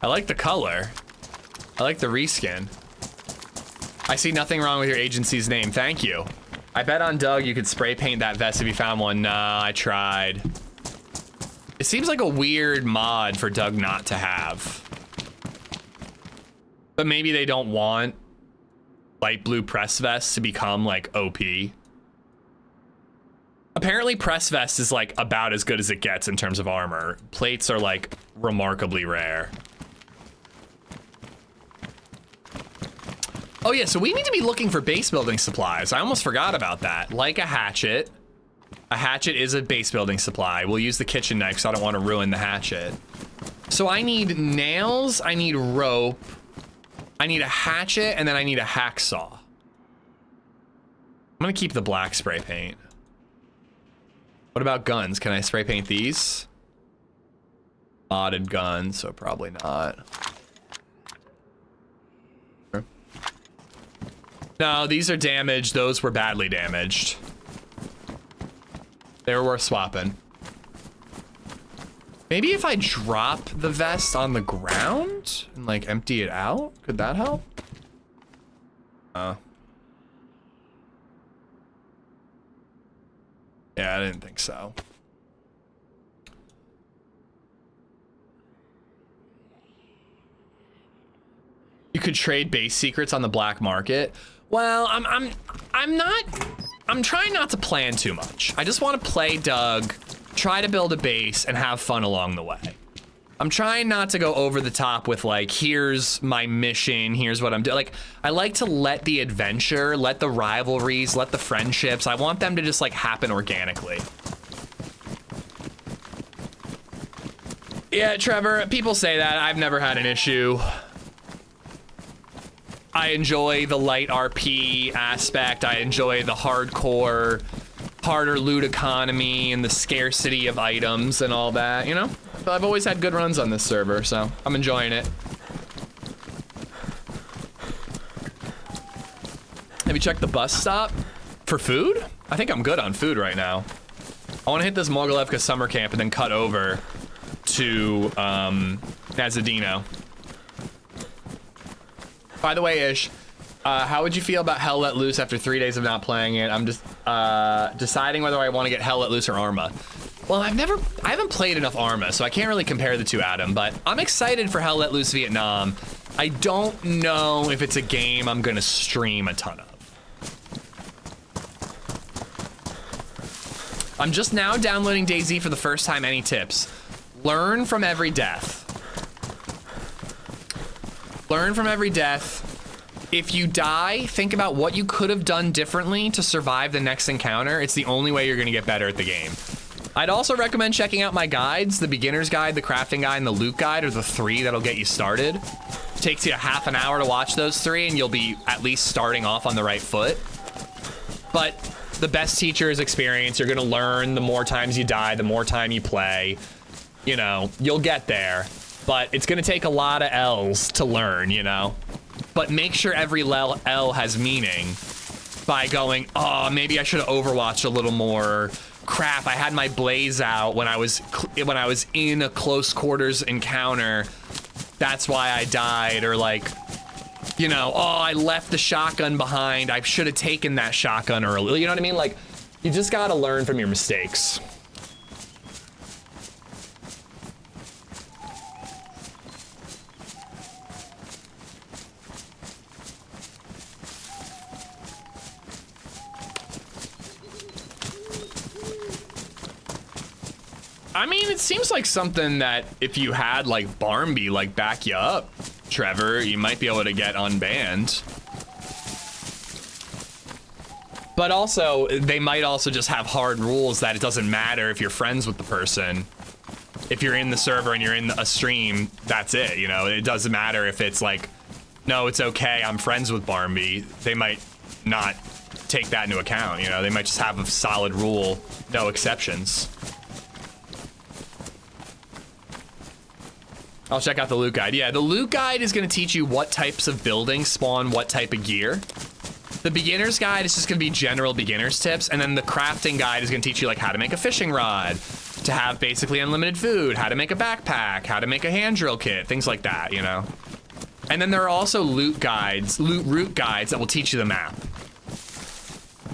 I like the color. I like the reskin. I see nothing wrong with your agency's name. Thank you. I bet on Doug you could spray paint that vest if you found one. Nah, I tried. It seems like a weird mod for Doug not to have. But maybe they don't want light blue press vests to become like OP. Apparently press vest is like about as good as it gets in terms of armor. Plates are like remarkably rare. Oh yeah, so we need to be looking for base building supplies. I almost forgot about that. Like a hatchet. A hatchet is a base building supply. We'll use the kitchen knife because I don't want to ruin the hatchet. So I need nails, I need rope, I need a hatchet, and then I need a hacksaw. I'm gonna keep the black spray paint. What about guns? Can I spray paint these? Modded guns, so probably not. No, these are damaged. Those were badly damaged. They were worth swapping. Maybe if I drop the vest on the ground and like empty it out, could that help? Yeah, I didn't think so. You could trade base secrets on the black market. Well, I'm trying not to plan too much. I just want to play Doug, try to build a base, and have fun along the way. I'm trying not to go over the top with like, here's my mission, here's what I'm doing. Like, I like to let the adventure, let the rivalries, let the friendships, I want them to just like happen organically. Yeah, Trevor, people say that. I've never had an issue. I enjoy the light RP aspect. I enjoy the hardcore, harder loot economy and the scarcity of items and all that, you know? But I've always had good runs on this server, so I'm enjoying it. Have you checked the bus stop for food? I think I'm good on food right now. I want to hit this Mogilevka summer camp and then cut over to Nazadino. By the way, Ish, how would you feel about Hell Let Loose after 3 days of not playing it? I'm just deciding whether I want to get Hell Let Loose or Arma. Well, I haven't played enough Arma, so I can't really compare the two, Adam, but I'm excited for Hell Let Loose Vietnam. I don't know if it's a game I'm gonna stream a ton of. I'm just now downloading DayZ for the first time. Any tips? Learn from every death. Learn from every death. If you die, think about what you could have done differently to survive the next encounter. It's the only way you're gonna get better at the game. I'd also recommend checking out my guides. The beginner's guide, the crafting guide, and the loot guide are the 3 that'll get you started. It takes you half an hour to watch those 3 and you'll be at least starting off on the right foot. But the best teacher is experience. You're gonna learn the more times you die, the more time you play. You know, you'll get there. But it's gonna take a lot of L's to learn, you know? But make sure every L has meaning by going, oh, maybe I should have overwatched a little more. Crap, I had my blaze out when I was in a close quarters encounter. That's why I died. Or like, you know, oh, I left the shotgun behind. I should have taken that shotgun early. You know what I mean? Like, you just gotta learn from your mistakes. I mean, it seems like something that if you had like Barmby like back you up, Trevor, you might be able to get unbanned. But also, they might also just have hard rules that it doesn't matter if you're friends with the person. If you're in the server and you're in a stream, that's it, you know? It doesn't matter if it's like, no, it's okay, I'm friends with Barmby. They might not take that into account, you know? They might just have a solid rule, no exceptions. I'll check out the loot guide. Yeah, the loot guide is gonna teach you what types of buildings spawn what type of gear. The beginner's guide is just gonna be general beginner's tips, and then the crafting guide is gonna teach you like how to make a fishing rod, to have basically unlimited food, how to make a backpack, how to make a hand drill kit, things like that, you know? And then there are also loot route guides that will teach you the map.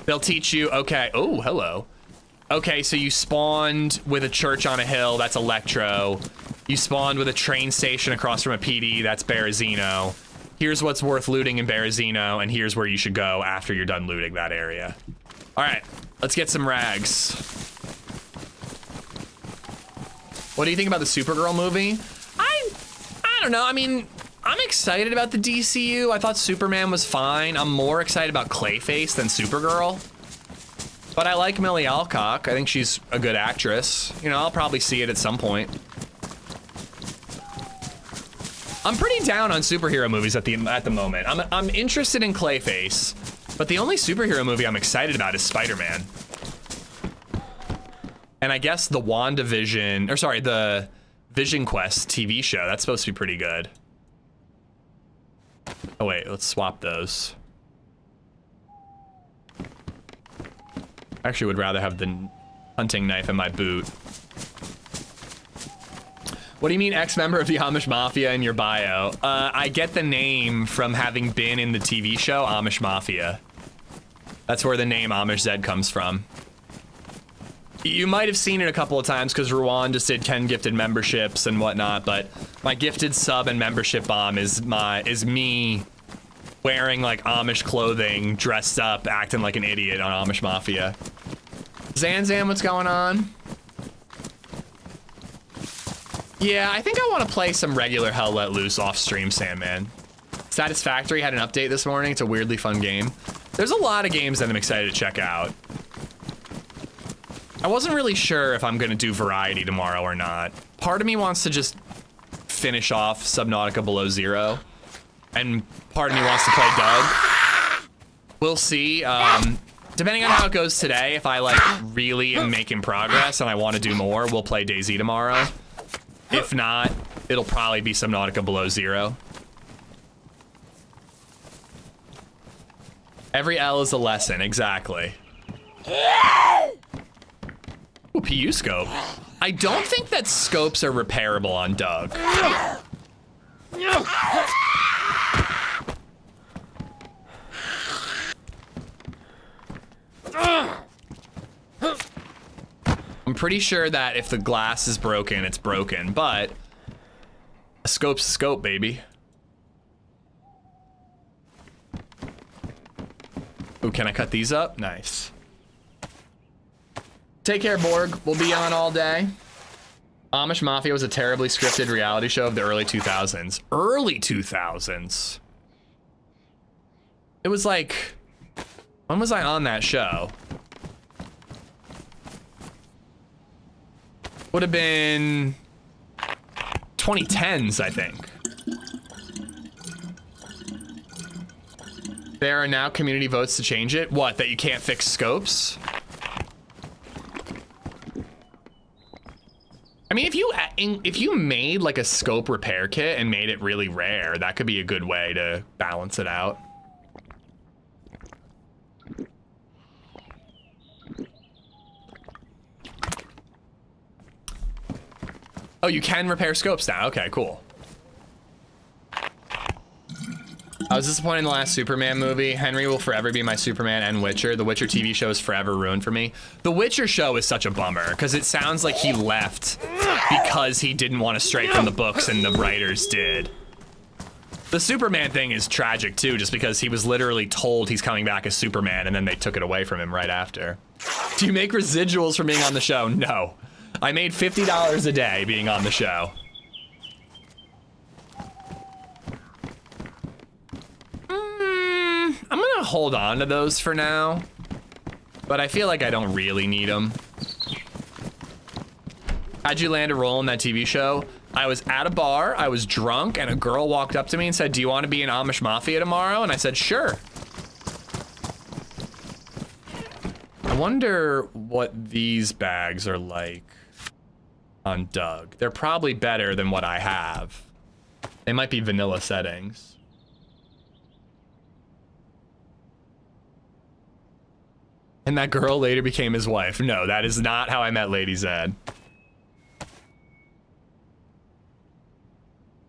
They'll teach you, okay, oh, hello. Okay, so you spawned with a church on a hill, that's Electro. You spawned with a train station across from a PD, that's Berezino. Here's what's worth looting in Berezino, and here's where you should go after you're done looting that area. All right, let's get some rags. What do you think about the Supergirl movie? I don't know, I mean, I'm excited about the DCU. I thought Superman was fine. I'm more excited about Clayface than Supergirl. But I like Millie Alcock. I think she's a good actress. You know, I'll probably see it at some point. I'm pretty down on superhero movies at the moment. I'm interested in Clayface, but the only superhero movie I'm excited about is Spider-Man. And I guess the WandaVision, or sorry, the Vision Quest TV show, that's supposed to be pretty good. Oh wait, let's swap those. I actually would rather have the hunting knife in my boot. What do you mean ex-member of the Amish Mafia in your bio? I get the name from having been in the TV show Amish Mafia. That's where the name AmishZed comes from. You might have seen it a couple of times because Ruan just did 10 gifted memberships and whatnot, but my gifted sub and membership bomb is me wearing like Amish clothing, dressed up, acting like an idiot on Amish Mafia. Zanzan, what's going on? Yeah, I think I want to play some regular Hell Let Loose off stream, Sandman. Satisfactory had an update this morning. It's a weirdly fun game. There's a lot of games that I'm excited to check out. I wasn't really sure if I'm gonna do variety tomorrow or not. Part of me wants to just finish off Subnautica Below Zero, and part of me wants to play Doug. We'll see. Depending on how it goes today, if I like really am making progress and I want to do more, we'll play DayZ tomorrow. If not, it'll probably be Subnautica Below Zero. Every L is a lesson, exactly. Ooh, PU scope. I don't think that scopes are repairable on Doug. I'm pretty sure that if the glass is broken, it's broken, but a scope's a scope, baby. Ooh, can I cut these up? Nice. Take care, Borg. We'll be on all day. Amish Mafia was a terribly scripted reality show of the early 2000s. Early 2000s. It was like, when was I on that show? Would have been 2010s, I think. There are now community votes to change it. What, that you can't fix scopes? I mean, if you made like a scope repair kit and made it really rare, that could be a good way to balance it out. Oh, you can repair scopes now. Okay, cool. I was disappointed in the last Superman movie. Henry will forever be my Superman and Witcher. The Witcher TV show is forever ruined for me. The Witcher show is such a bummer because it sounds like he left because he didn't want to stray from the books and the writers did. The Superman thing is tragic too, just because he was literally told he's coming back as Superman and then they took it away from him right after. Do you make residuals from being on the show? No. I made $50 a day being on the show. I'm gonna hold on to those for now. but I feel like I don't really need them. How'd you land a role in that TV show? I was at a bar, I was drunk, and a girl walked up to me and said, do you want to be in Amish Mafia tomorrow? And I said, sure. I wonder what these bags are like on Doug. They're probably better than what I have. They might be vanilla settings. And that girl later became his wife. No, that is not how I met LadyZed.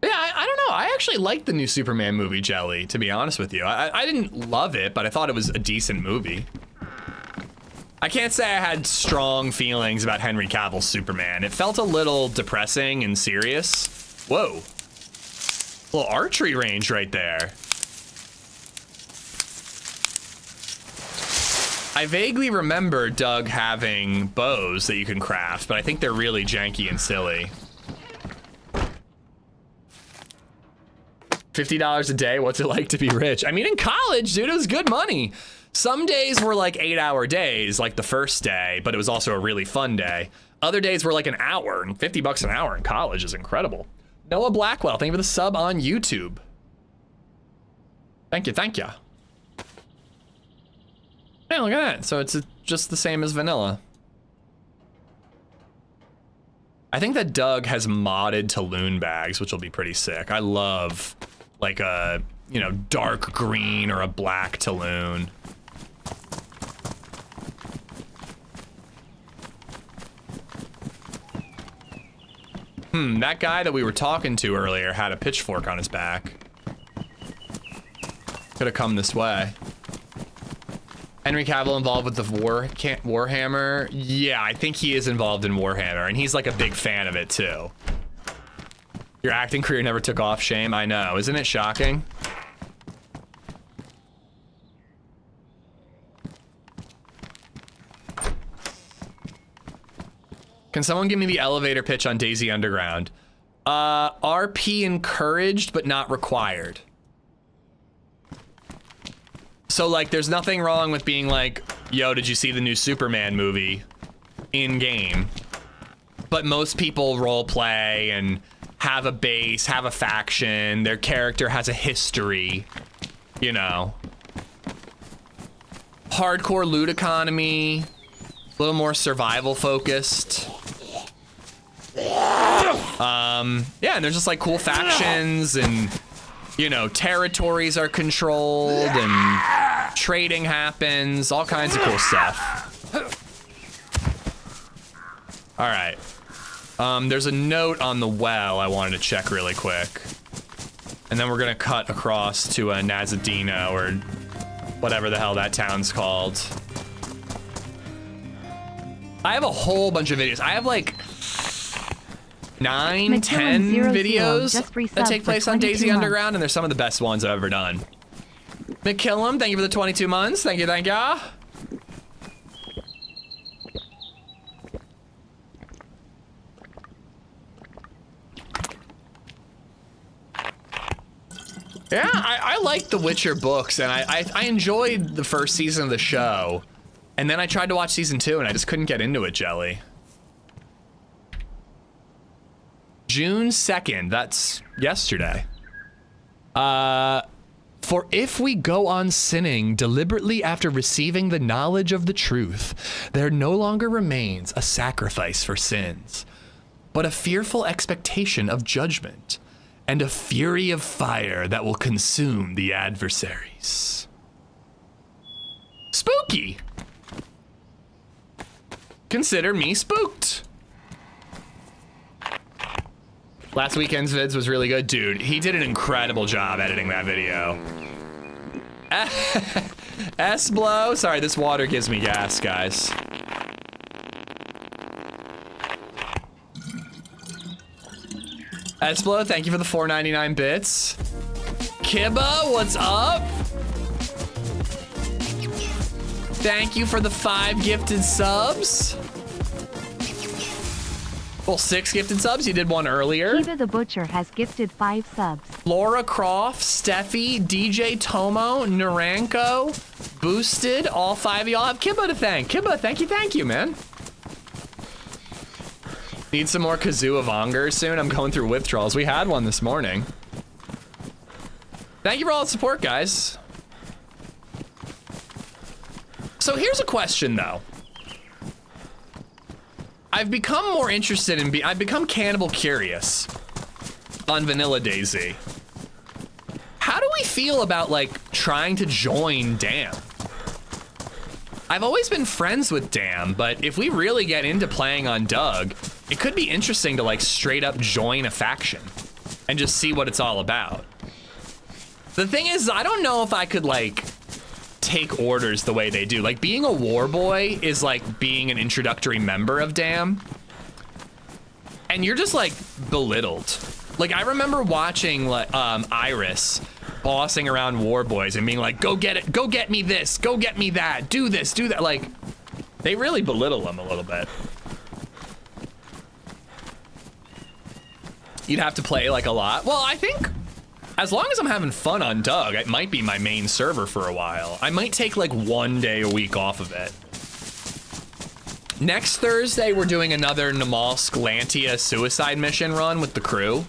Yeah, I don't know. I actually liked the new Superman movie, Jelly, to be honest with you. I didn't love it, but I thought it was a decent movie. I can't say I had strong feelings about Henry Cavill's Superman. It felt a little depressing and serious. Whoa. A little archery range right there. I vaguely remember Doug having bows that you can craft, but I think they're really janky and silly. $50 a day, what's it like to be rich? I mean, in college, dude, it was good money. Some days were like 8-hour days, like the first day, but it was also a really fun day. Other days were like an hour, and $50 an hour in college is incredible. Noah Blackwell, thank you for the sub on YouTube. Thank you, thank you. Hey, look at that. So it's just the same as vanilla. I think that Doug has modded Talon bags, which will be pretty sick. I love like a, you know, dark green or a black Talon. That guy that we were talking to earlier had a pitchfork on his back. Could have come this way. Henry Cavill involved with the Warhammer? Yeah, I think he is involved in Warhammer, and he's like a big fan of it too. Your acting career never took off, shame. I know, isn't it shocking? Can someone give me the elevator pitch on DayZ Underground? RP encouraged, but not required. So like, there's nothing wrong with being like, yo, did you see the new Superman movie in game? But most people role play and have a base, have a faction, their character has a history, you know. Hardcore loot economy, a little more survival focused. Yeah, and there's just like cool factions and, you know, territories are controlled and trading happens, all kinds of cool stuff. All right. There's a note on the well I wanted to check really quick. And then we're gonna cut across to Nazadina or whatever the hell that town's called. I have a whole bunch of videos. I have like 9, 10 videos that take place on DayZ Underground, and they're some of the best ones I've ever done. McKillum, thank you for the 22 months. Thank you, thank ya. Yeah, I like the Witcher books, and I enjoyed the first season of the show. And then I tried to watch season 2, and I just couldn't get into it, Jelly. June 2nd, that's yesterday. For if we go on sinning deliberately after receiving the knowledge of the truth, there no longer remains a sacrifice for sins, but a fearful expectation of judgment and a fury of fire that will consume the adversaries. Spooky! Consider me spooked. Last weekend's vids was really good. Dude, he did an incredible job editing that video. S-Blow. Sorry, this water gives me gas, guys. S-Blow, thank you for the 4.99 bits. Kibba, what's up? Thank you for the 5 gifted subs. Well, 6 gifted subs. You did one earlier. Kiba the Butcher has gifted 5 subs. Laura Croft, Steffi, DJ Tomo, Naranko, boosted. All 5 of y'all have Kibba to thank. Kibba, thank you, man. Need some more Kazoo of Onger soon. I'm going through withdrawals. We had one this morning. Thank you for all the support, guys. So here's a question, though. I've become more interested in I've become cannibal curious on vanilla DayZ. How do we feel about like trying to join Damn? I've always been friends with Damn, but if we really get into playing on Doug, it could be interesting to like straight up join a faction and just see what it's all about. The thing is, I don't know if I could like take orders the way they do. Like being a war boy is like being an introductory member of Damn, and you're just like belittled. Like I remember watching like Iris bossing around war boys and being like, go get it, go get me this, go get me that, do this, do that. Like they really belittle them a little bit. You'd have to play like a lot. Well, I think as long as I'm having fun on Doug, it might be my main server for a while. I might take like 1 day a week off of it. Next Thursday, we're doing another Namalsk Lantia suicide mission run with the crew.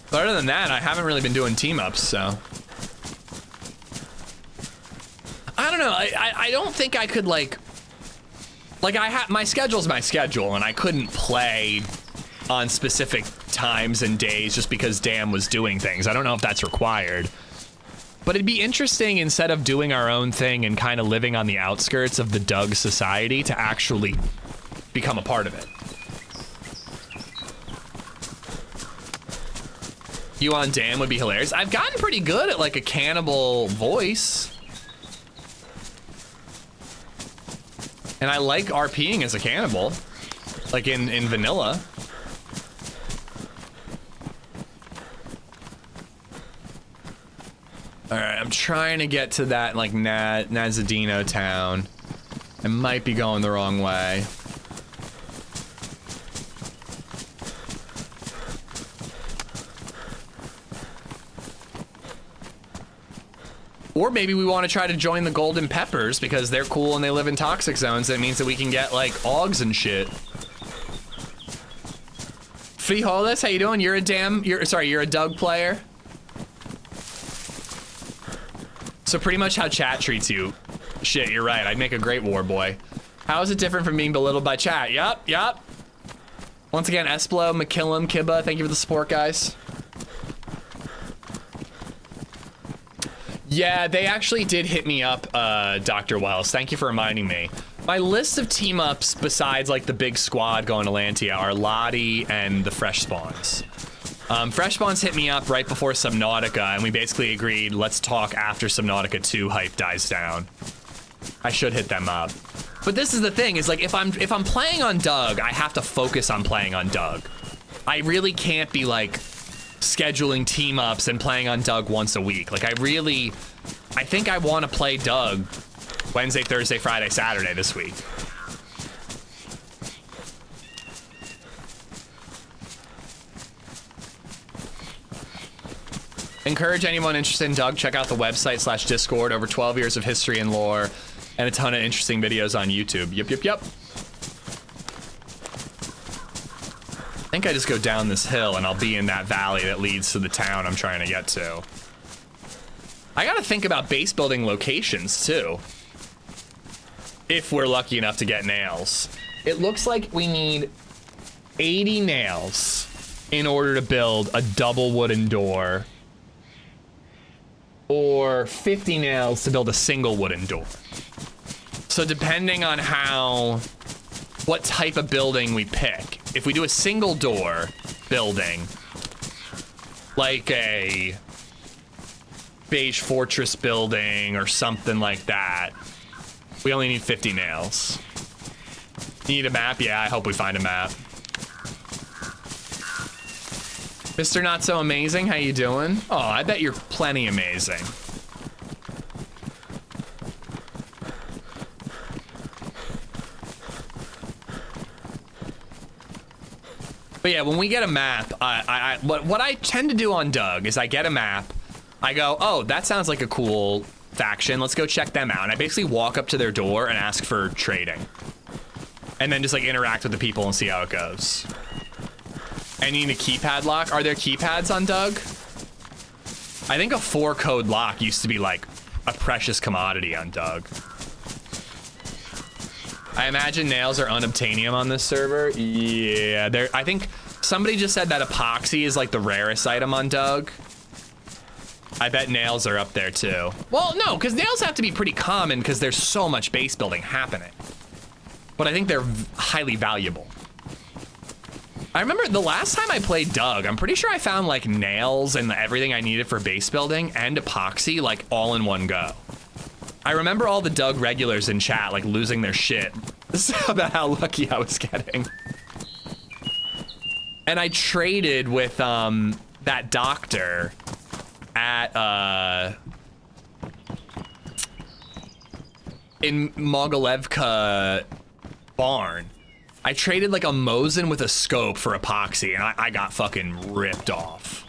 But other than that, I haven't really been doing team ups, so. I don't know, I don't think I could like my schedule's my schedule, and I couldn't play on specific times and days just because Damn was doing things. I don't know if that's required. But it'd be interesting, instead of doing our own thing and kind of living on the outskirts of the Doug society, to actually become a part of it. You on Damn would be hilarious. I've gotten pretty good at like a cannibal voice. And I like RPing as a cannibal, like in vanilla. All right, I'm trying to get to that like Nazadino town. I might be going the wrong way. Or maybe we want to try to join the Golden Peppers because they're cool and they live in toxic zones. That means that we can get like augs and shit. Frijoles, how you doing? You're a Doug player? So pretty much how chat treats you. Shit, you're right. I'd make a great war boy. How is it different from being belittled by chat? Yup. Once again, Esplo, McKillum, Kibba, thank you for the support, guys. Yeah, they actually did hit me up, Dr. Wells. Thank you for reminding me. My list of team ups besides like the big squad going to Lantia are Lottie and the Fresh Spawns. Fresh Spawns hit me up right before Subnautica, and we basically agreed, let's talk after Subnautica 2 hype dies down. I should hit them up. But this is the thing, is like if I'm playing on Doug, I have to focus on playing on Doug. I really can't be like scheduling team ups and playing on Doug once a week. Like I think I want to play Doug Wednesday, Thursday, Friday, Saturday this week. Encourage anyone interested in Doug, check out the website /Discord. Over 12 years of history and lore, and a ton of interesting videos on YouTube. Yep. I think I just go down this hill and I'll be in that valley that leads to the town I'm trying to get to. I gotta think about base building locations too, if we're lucky enough to get nails. It looks like we need 80 nails in order to build a double wooden door, or 50 nails to build a single wooden door. So depending on what type of building we pick, if we do a single door building, like a beige fortress building or something like that, we only need 50 nails. You need a map? Yeah, I hope we find a map. Mr. Not So Amazing, how you doing? Oh, I bet you're plenty amazing. But yeah, when we get a map, what I tend to do on Doug is I get a map, I go, oh, that sounds like a cool faction. Let's go check them out. And I basically walk up to their door and ask for trading. And then just like interact with the people and see how it goes. I need a keypad lock. Are there keypads on Doug? I think a 4-code lock used to be like a precious commodity on Doug. I imagine nails are unobtainium on this server. Yeah, I think somebody just said that epoxy is like the rarest item on Doug. I bet nails are up there too. Well, no, because nails have to be pretty common because there's so much base building happening. But I think they're highly valuable. I remember the last time I played Doug, I'm pretty sure I found like nails and everything I needed for base building and epoxy like all in one go. I remember all the Doug regulars in chat like losing their shit about how lucky I was getting. And I traded with that doctor at in Mogilevka barn. I traded like a Mosin with a scope for epoxy, and I got fucking ripped off.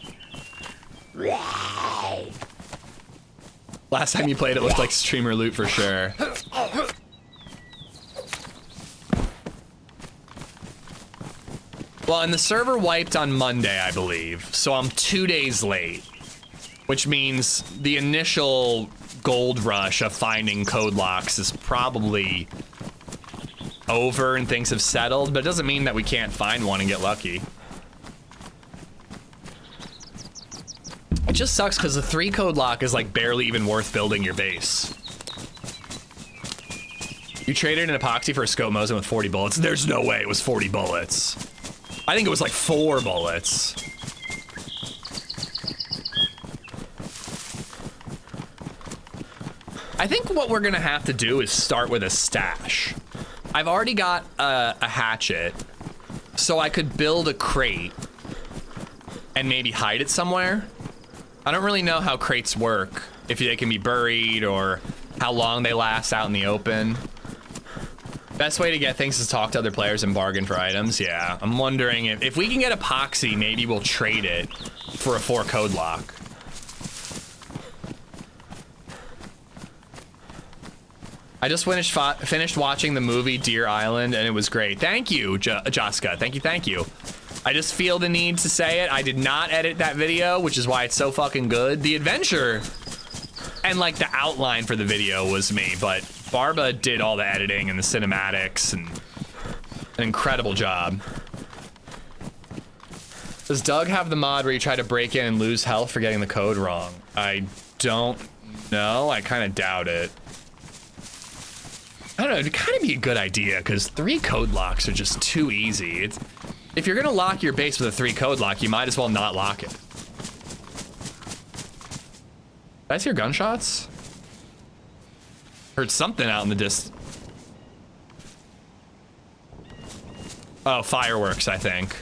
Last time you played it looked like streamer loot for sure. Well, and the server wiped on Monday, I believe, so I'm 2 days late, which means the initial gold rush of finding code locks is probably over and things have settled, but it doesn't mean that we can't find one and get lucky. It just sucks because the 3-code lock is like barely even worth building your base. You traded an epoxy for a scope Mosin with 40 bullets. There's no way it was 40 bullets. I think it was like 4 bullets. I think what we're gonna have to do is start with a stash. I've already got a hatchet, so I could build a crate and maybe hide it somewhere. I don't really know how crates work, if they can be buried or how long they last out in the open. Best way to get things is to talk to other players and bargain for items. Yeah, I'm wondering if we can get epoxy, maybe we'll trade it for a 4-code lock. I just finished watching the movie Deer Island and it was great. Thank you, Jaska. Thank you. I just feel the need to say it. I did not edit that video, which is why it's so fucking good. The adventure and like the outline for the video was me, but Barba did all the editing and the cinematics and an incredible job. Does Doug have the mod where you try to break in and lose health for getting the code wrong? I don't know. I kind of doubt it. I don't know, it'd kind of be a good idea because 3 code locks are just too easy. If you're gonna lock your base with a 3 code lock, you might as well not lock it. Did I hear gunshots? Heard something out in the distance. Oh, fireworks, I think.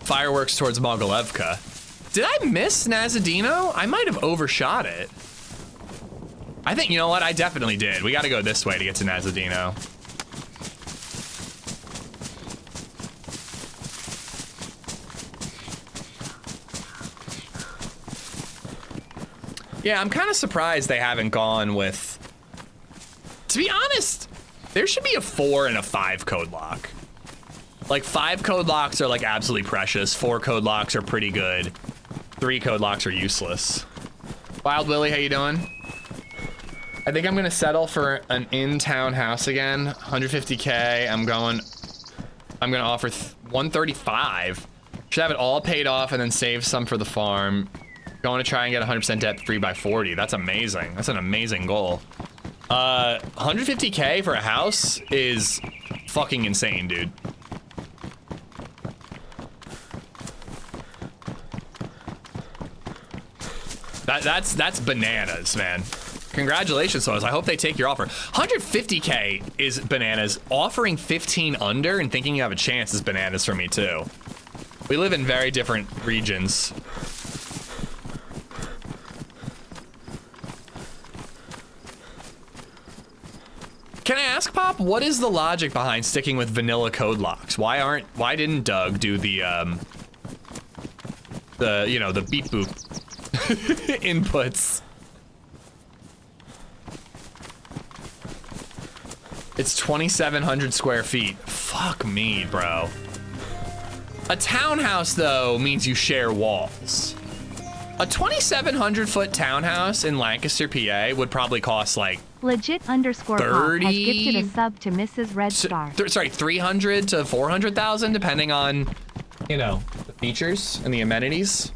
Fireworks towards Mogilevka. Did I miss Nazadino? I might have overshot it. I think, you know what? I definitely did. We gotta go this way to get to Nazadino. Yeah, I'm kind of surprised they haven't gone with... To be honest, there should be a 4 and a 5 code lock. Like 5 code locks are like absolutely precious. 4 code locks are pretty good. 3 code locks are useless. Wild Willie, how you doing? I think I'm gonna settle for an in-town house again. 150K. I'm gonna offer 135. Should have it all paid off and then save some for the farm. Going to try and get 100% debt free by 40. That's amazing. That's an amazing goal. 150K for a house is fucking insane, dude. That's bananas, man. Congratulations, Soz. I hope they take your offer. 150K is bananas. Offering 15 under and thinking you have a chance is bananas for me too. We live in very different regions. Can I ask, Pop, what is the logic behind sticking with vanilla code locks? Why didn't Doug do the beep boop? Inputs. It's 2,700 square feet. Fuck me, bro. A townhouse, though, means you share walls. A 2,700 foot townhouse in Lancaster, PA would probably cost like Legit underscore pop 30 has gifted a sub to Mrs. Red Star. Sorry, 300 to 400,000, depending on, you know, the features and the amenities.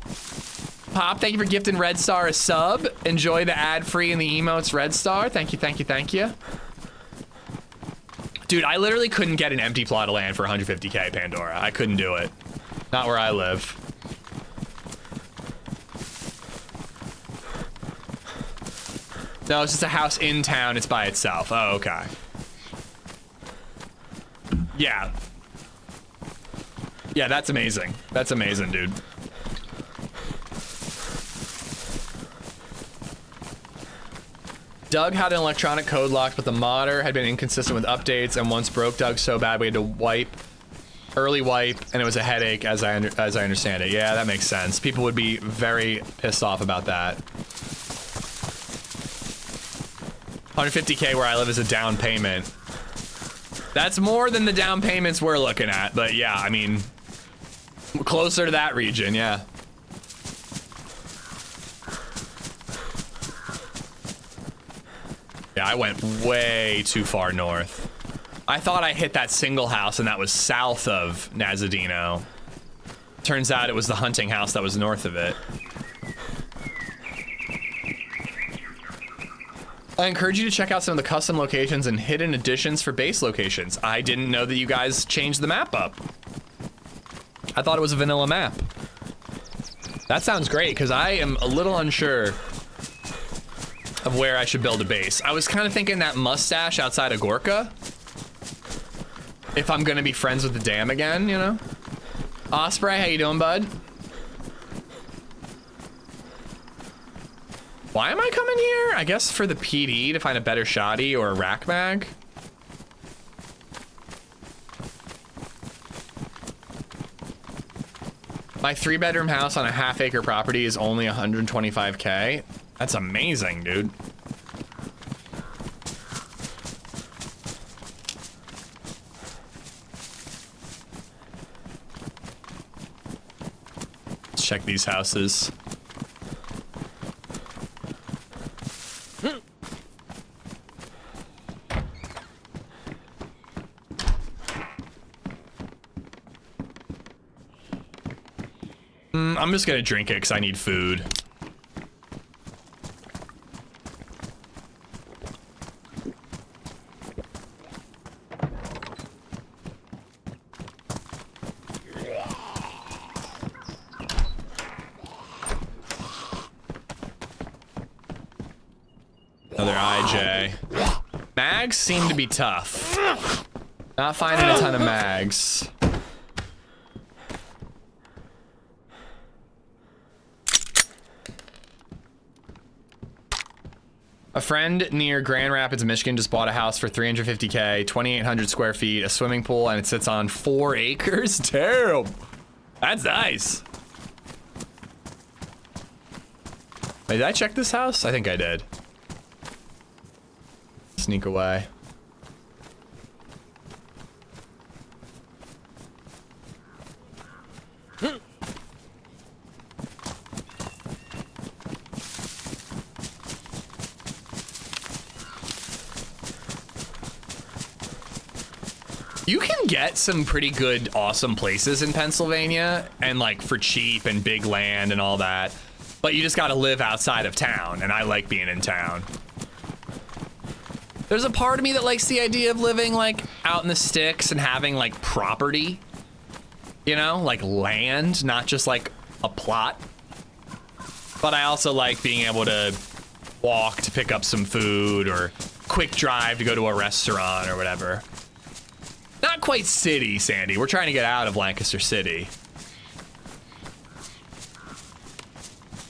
Pop, thank you for gifting Red Star a sub. Enjoy the ad free and the emotes, Red Star. Thank you, thank you, thank you. Dude, I literally couldn't get an empty plot of land for 150K, Pandora. I couldn't do it. Not where I live. No, it's just a house in town. It's by itself. Oh, okay. Yeah. Yeah, that's amazing. That's amazing, dude. Doug had an electronic code locked, but the modder had been inconsistent with updates, and once broke Doug so bad we had to early wipe, and it was a headache, as I understand it. Yeah, that makes sense. People would be very pissed off about that. 150K where I live is a down payment. That's more than the down payments we're looking at, but yeah, I mean, closer to that region, yeah. Yeah, I went way too far north. I thought I hit that single house and that was south of Nazadino. Turns out it was the hunting house that was north of it. I encourage you to check out some of the custom locations and hidden additions for base locations. I didn't know that you guys changed the map up. I thought it was a vanilla map. That sounds great, because I am a little unsure of where I should build a base. I was kind of thinking that mustache outside of Gorka. If I'm gonna be friends with the dam again, you know? Osprey, how you doing, bud? Why am I coming here? I guess for the PD to find a better shoddy or a rack mag. My 3-bedroom house on a half-acre property is only 125K. That's amazing, dude. Let's check these houses. I'm just gonna drink it because I need food. Another IJ. Mags seem to be tough. Not finding a ton of mags. A friend near Grand Rapids, Michigan just bought a house for 350K, 2,800 square feet, a swimming pool, and it sits on 4 acres. Damn. That's nice. Wait, did I check this house? I think I did. Sneak away. You can get some pretty good, awesome places in Pennsylvania, and like for cheap and big land and all that, but you just gotta live outside of town, and I like being in town. There's a part of me that likes the idea of living like out in the sticks and having like property, you know, like land, not just like a plot. But I also like being able to walk to pick up some food or quick drive to go to a restaurant or whatever. Not quite city, Sandy. We're trying to get out of Lancaster City.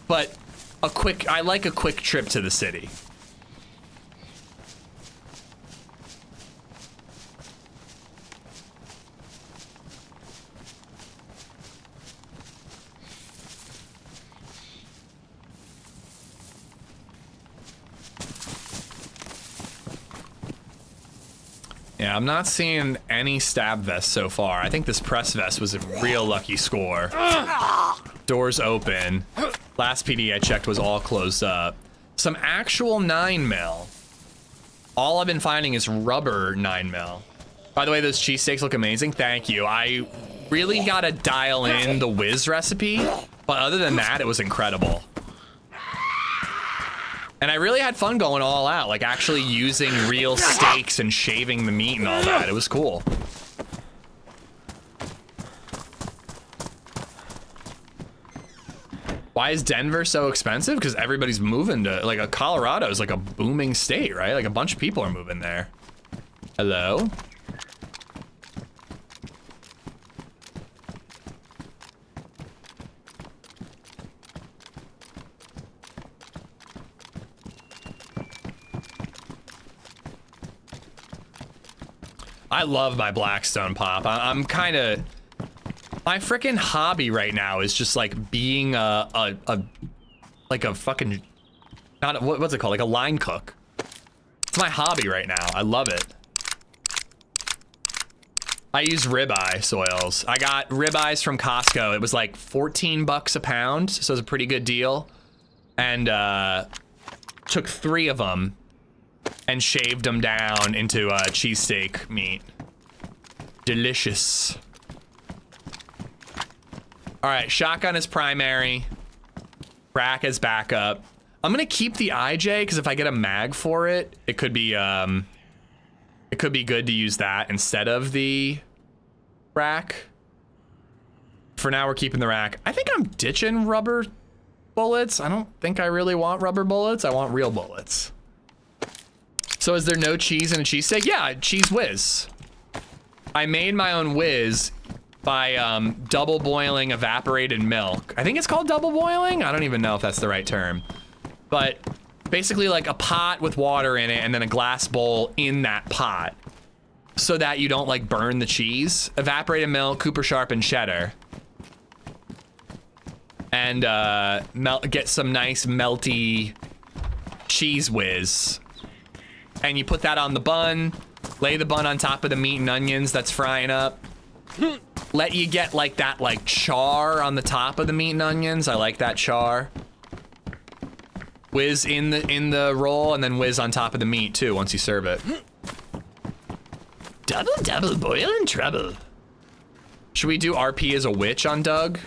But I like a quick trip to the city. Yeah, I'm not seeing any stab vests so far. I think this press vest was a real lucky score. Doors open. Last PD I checked was all closed up. Some actual 9mm. All I've been finding is rubber 9mm. By the way, those cheesesteaks look amazing. Thank you. I really gotta dial in the whiz recipe, but other than that, it was incredible. And I really had fun going all out, like actually using real steaks and shaving the meat and all that. It was cool. Why is Denver so expensive? Because everybody's moving to, like, Colorado is like a booming state, right? Like a bunch of people are moving there. Hello? I love my Blackstone pop. I'm kind of, my freaking hobby right now is just like being like a fucking, not, what's it called? Like a line cook. It's my hobby right now. I love it. I use ribeye soils. I got ribeyes from Costco. It was like 14 bucks a pound, so it's a pretty good deal. And took 3 of them and shaved them down into cheesesteak meat. Delicious. All right, shotgun is primary. Rack is backup. I'm gonna keep the IJ because if I get a mag for it, it could be good to use that instead of the rack. For now, we're keeping the rack. I think I'm ditching rubber bullets. I don't think I really want rubber bullets. I want real bullets. So is there no cheese in a cheesesteak? Yeah, cheese whiz. I made my own whiz by double boiling evaporated milk. I think it's called double boiling. I don't even know if that's the right term. But basically like a pot with water in it and then a glass bowl in that pot so that you don't like burn the cheese. Evaporated milk, Cooper Sharp, and cheddar. And get some nice melty cheese whiz. And you put that on the bun, lay the bun on top of the meat and onions that's frying up. Let you get like that like char on the top of the meat and onions. I like that char. Whiz in the roll and then whiz on top of the meat too once you serve it. Double boil and trouble. Should we do RP as a witch on Doug?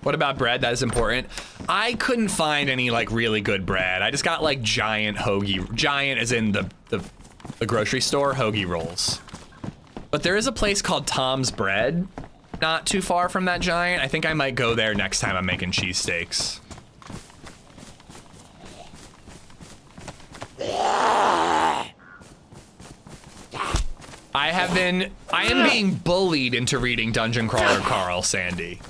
What about bread? That is important. I couldn't find any like really good bread. I just got like giant hoagie, giant as in the grocery store hoagie rolls. But there is a place called Tom's Bread, not too far from that giant. I think I might go there next time I'm making cheesesteaks. I am being bullied into reading Dungeon Crawler Carl, Sandy.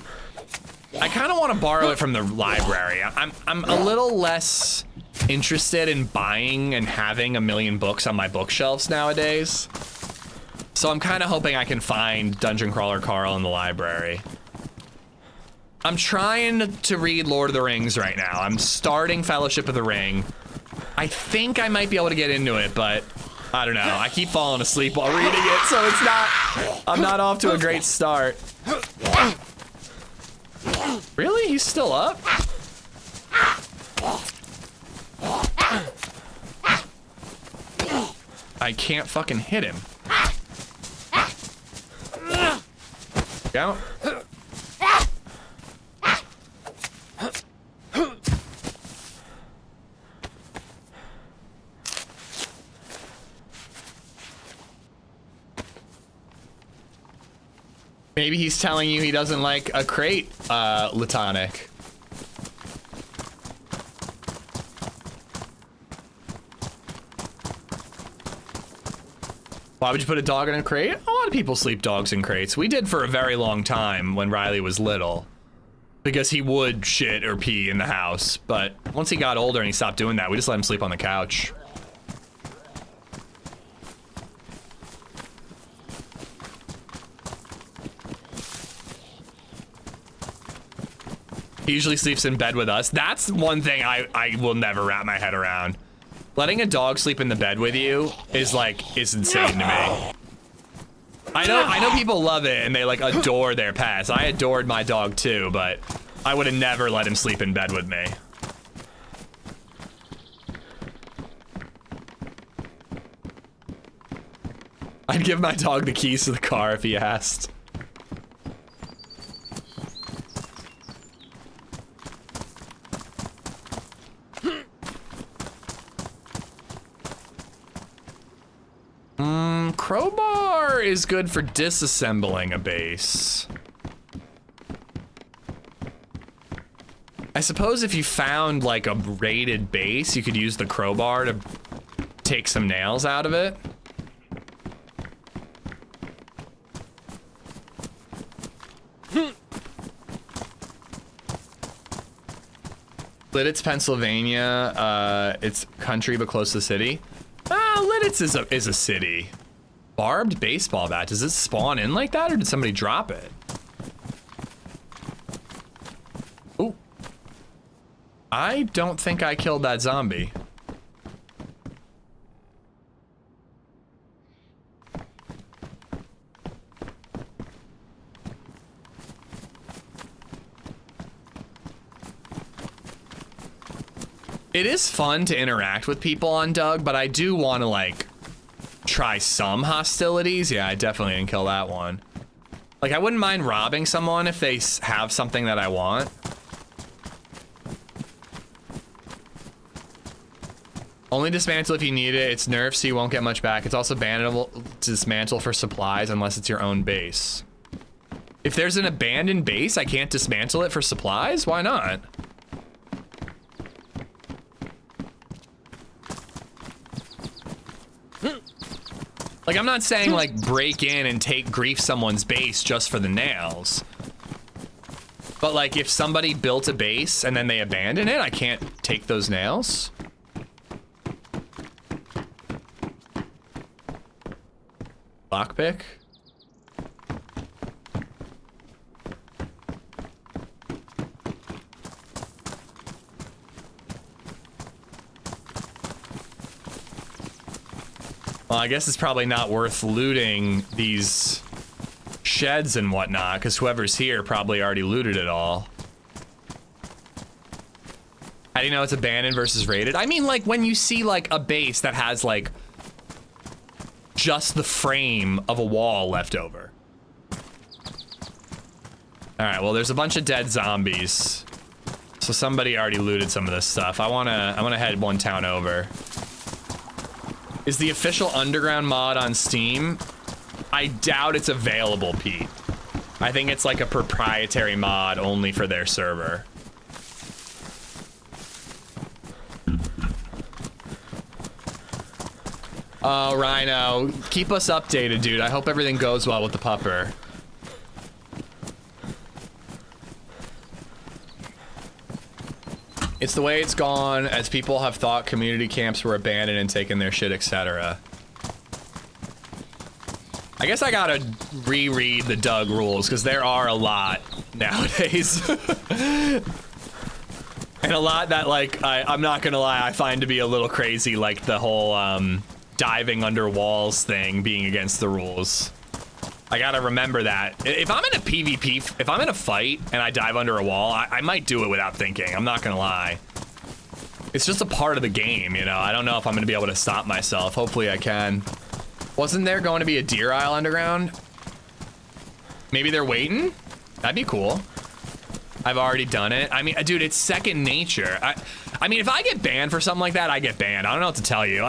I kind of want to borrow it from the library. I'm a little less interested in buying and having a million books on my bookshelves nowadays. So I'm kind of hoping I can find Dungeon Crawler Carl in the library. I'm trying to read Lord of the Rings right now. I'm starting Fellowship of the Ring. I think I might be able to get into it, but I don't know. I keep falling asleep while reading it, so I'm not off to a great start. Really? He's still up? I can't fucking hit him. Go. Maybe he's telling you he doesn't like a crate, Latonic. Why would you put a dog in a crate? A lot of people sleep dogs in crates. We did for a very long time when Riley was little. Because he would shit or pee in the house. But once he got older and he stopped doing that, we just let him sleep on the couch. He usually sleeps in bed with us. That's one thing I will never wrap my head around. Letting a dog sleep in the bed with you is insane to me. I know people love it and they like adore their pets. I adored my dog too, but I would have never let him sleep in bed with me. I'd give my dog the keys to the car if he asked. Crowbar is good for disassembling a base. I suppose if you found like a raided base, you could use the crowbar to take some nails out of it. Lidditz, Pennsylvania. It's country but close to the city. Lidditz is a city. Barbed baseball bat. Does it spawn in like that, or did somebody drop it? Ooh. I don't think I killed that zombie. It is fun to interact with people on Doug, but I do want to like try some hostilities. Yeah, I definitely didn't kill that one. Like, I wouldn't mind robbing someone if they have something that I want. Only dismantle if you need it. It's nerfed, so you won't get much back. It's also bannable to dismantle for supplies unless it's your own base. If there's an abandoned base, I can't dismantle it for supplies? Why not? Like, I'm not saying like break in and take grief someone's base just for the nails. But like if somebody built a base and then they abandon it, I can't take those nails. Lockpick. Well, I guess it's probably not worth looting these sheds and whatnot, because whoever's here probably already looted it all. How do you know it's abandoned versus raided? I mean, like, when you see, like, a base that has, like, just the frame of a wall left over. Alright, well, there's a bunch of dead zombies. So somebody already looted some of this stuff. I wanna head one town over. Is the official Underground mod on Steam? I doubt it's available, Pete. I think it's like a proprietary mod only for their server. Oh, Rhino, keep us updated, dude. I hope everything goes well with the pupper. It's the way it's gone, as people have thought community camps were abandoned and taken their shit, etc. I guess I gotta reread the Doug rules, because there are a lot nowadays. And a lot that, like, I'm not gonna lie, I find to be a little crazy, like the whole diving under walls thing being against the rules. I gotta remember that. If I'm in a PvP, if I'm in a fight and I dive under a wall, I might do it without thinking. I'm not gonna lie. It's just a part of the game, you know? I don't know if I'm gonna be able to stop myself. Hopefully I can. Wasn't there going to be a deer aisle underground? Maybe they're waiting? That'd be cool. I've already done it. I mean, dude, it's second nature. I mean, if I get banned for something like that, I get banned. I don't know what to tell you.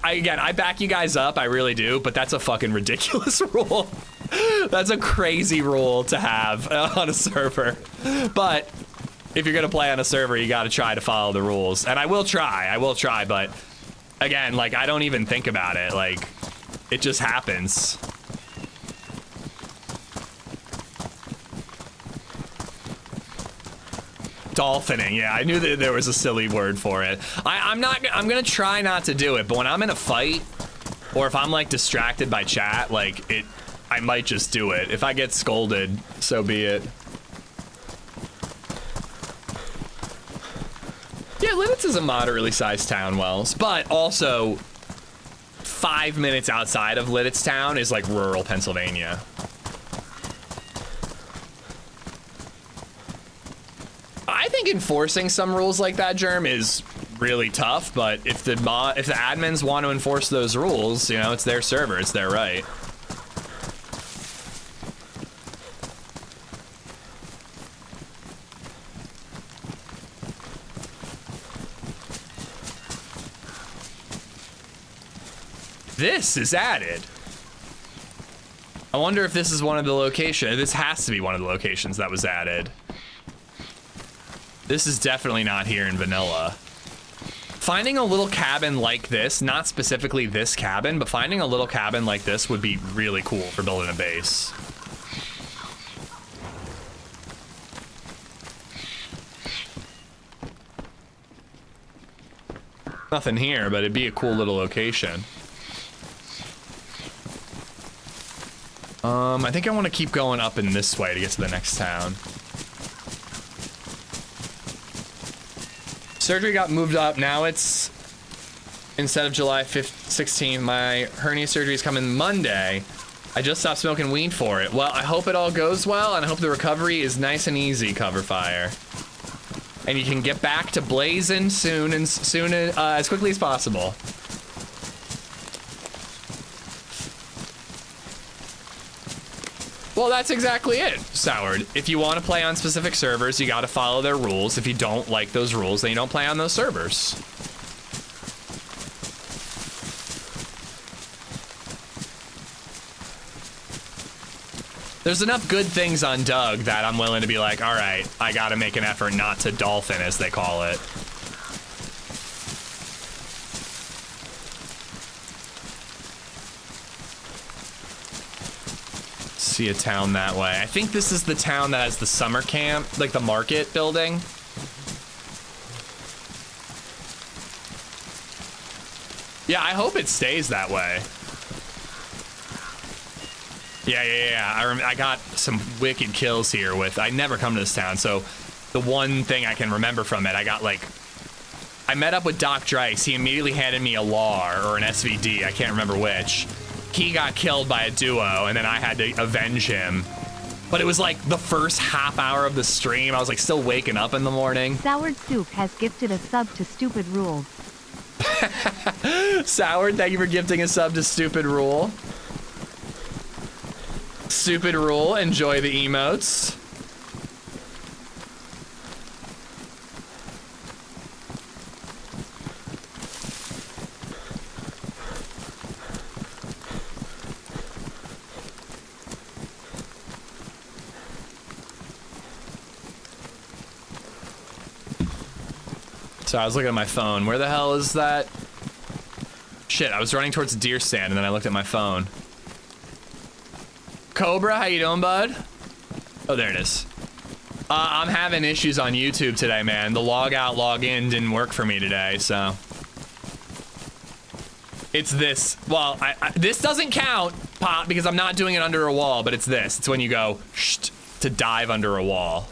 Again, I back you guys up. I really do, but that's a fucking ridiculous rule. That's a crazy rule to have on a server. But if you're gonna play on a server, you gotta try to follow the rules. And I will try, but again, like, I don't even think about it. Like, it just happens. Dolphining, yeah, I knew that there was a silly word for it. I'm gonna try not to do it, but when I'm in a fight, or if I'm like distracted by chat, like I might just do it. If I get scolded, so be it. Yeah, Lidditz is a moderately sized town, Wells, but also 5 minutes outside of Lidditz town is like rural Pennsylvania. I think enforcing some rules like that, Germ, is really tough, but if the admins want to enforce those rules, you know, it's their server, it's their right. This is added. I wonder if this is one of the locations. This has to be one of the locations that was added. This is definitely not here in vanilla. Finding a little cabin like this, not specifically this cabin, but finding a little cabin like this would be really cool for building a base. Nothing here, but it'd be a cool little location. I think I want to keep going up in this way to get to the next town. Surgery got moved up. Now it's, instead of July 5th, 16th, my hernia surgery is coming Monday. I just stopped smoking weed for it. Well, I hope it all goes well, and I hope the recovery is nice and easy, Cover Fire. And you can get back to blazing soon, as quickly as possible. Well, that's exactly it, Sourd. If you want to play on specific servers, you got to follow their rules. If you don't like those rules, then you don't play on those servers. There's enough good things on Doug that I'm willing to be like, all right, I got to make an effort not to dolphin, as they call it. See a town that way. I think this is the town that has the summer camp, like the market building. Yeah, I hope it stays that way. Yeah. I got some wicked kills here with, I never come to this town, so the one thing I can remember from it, I met up with Doc Drice. He immediately handed me a LAR or an SVD, I can't remember which. He got killed by a duo, and then I had to avenge him. But it was like the first half hour of the stream. I was like still waking up in the morning. Soured Soup has gifted a sub to Stupid Rules. Soured, thank you for gifting a sub to Stupid Rule. Stupid Rule, enjoy the emotes. So I was looking at my phone. Where the hell is that? Shit, I was running towards the deer stand and then I looked at my phone. Cobra, how you doing, bud? Oh, there it is. I'm having issues on YouTube today, man. The log out, log in didn't work for me today, so. It's this. Well, this doesn't count, Pop, because I'm not doing it under a wall, but it's this. It's when you go, shh, to dive under a wall.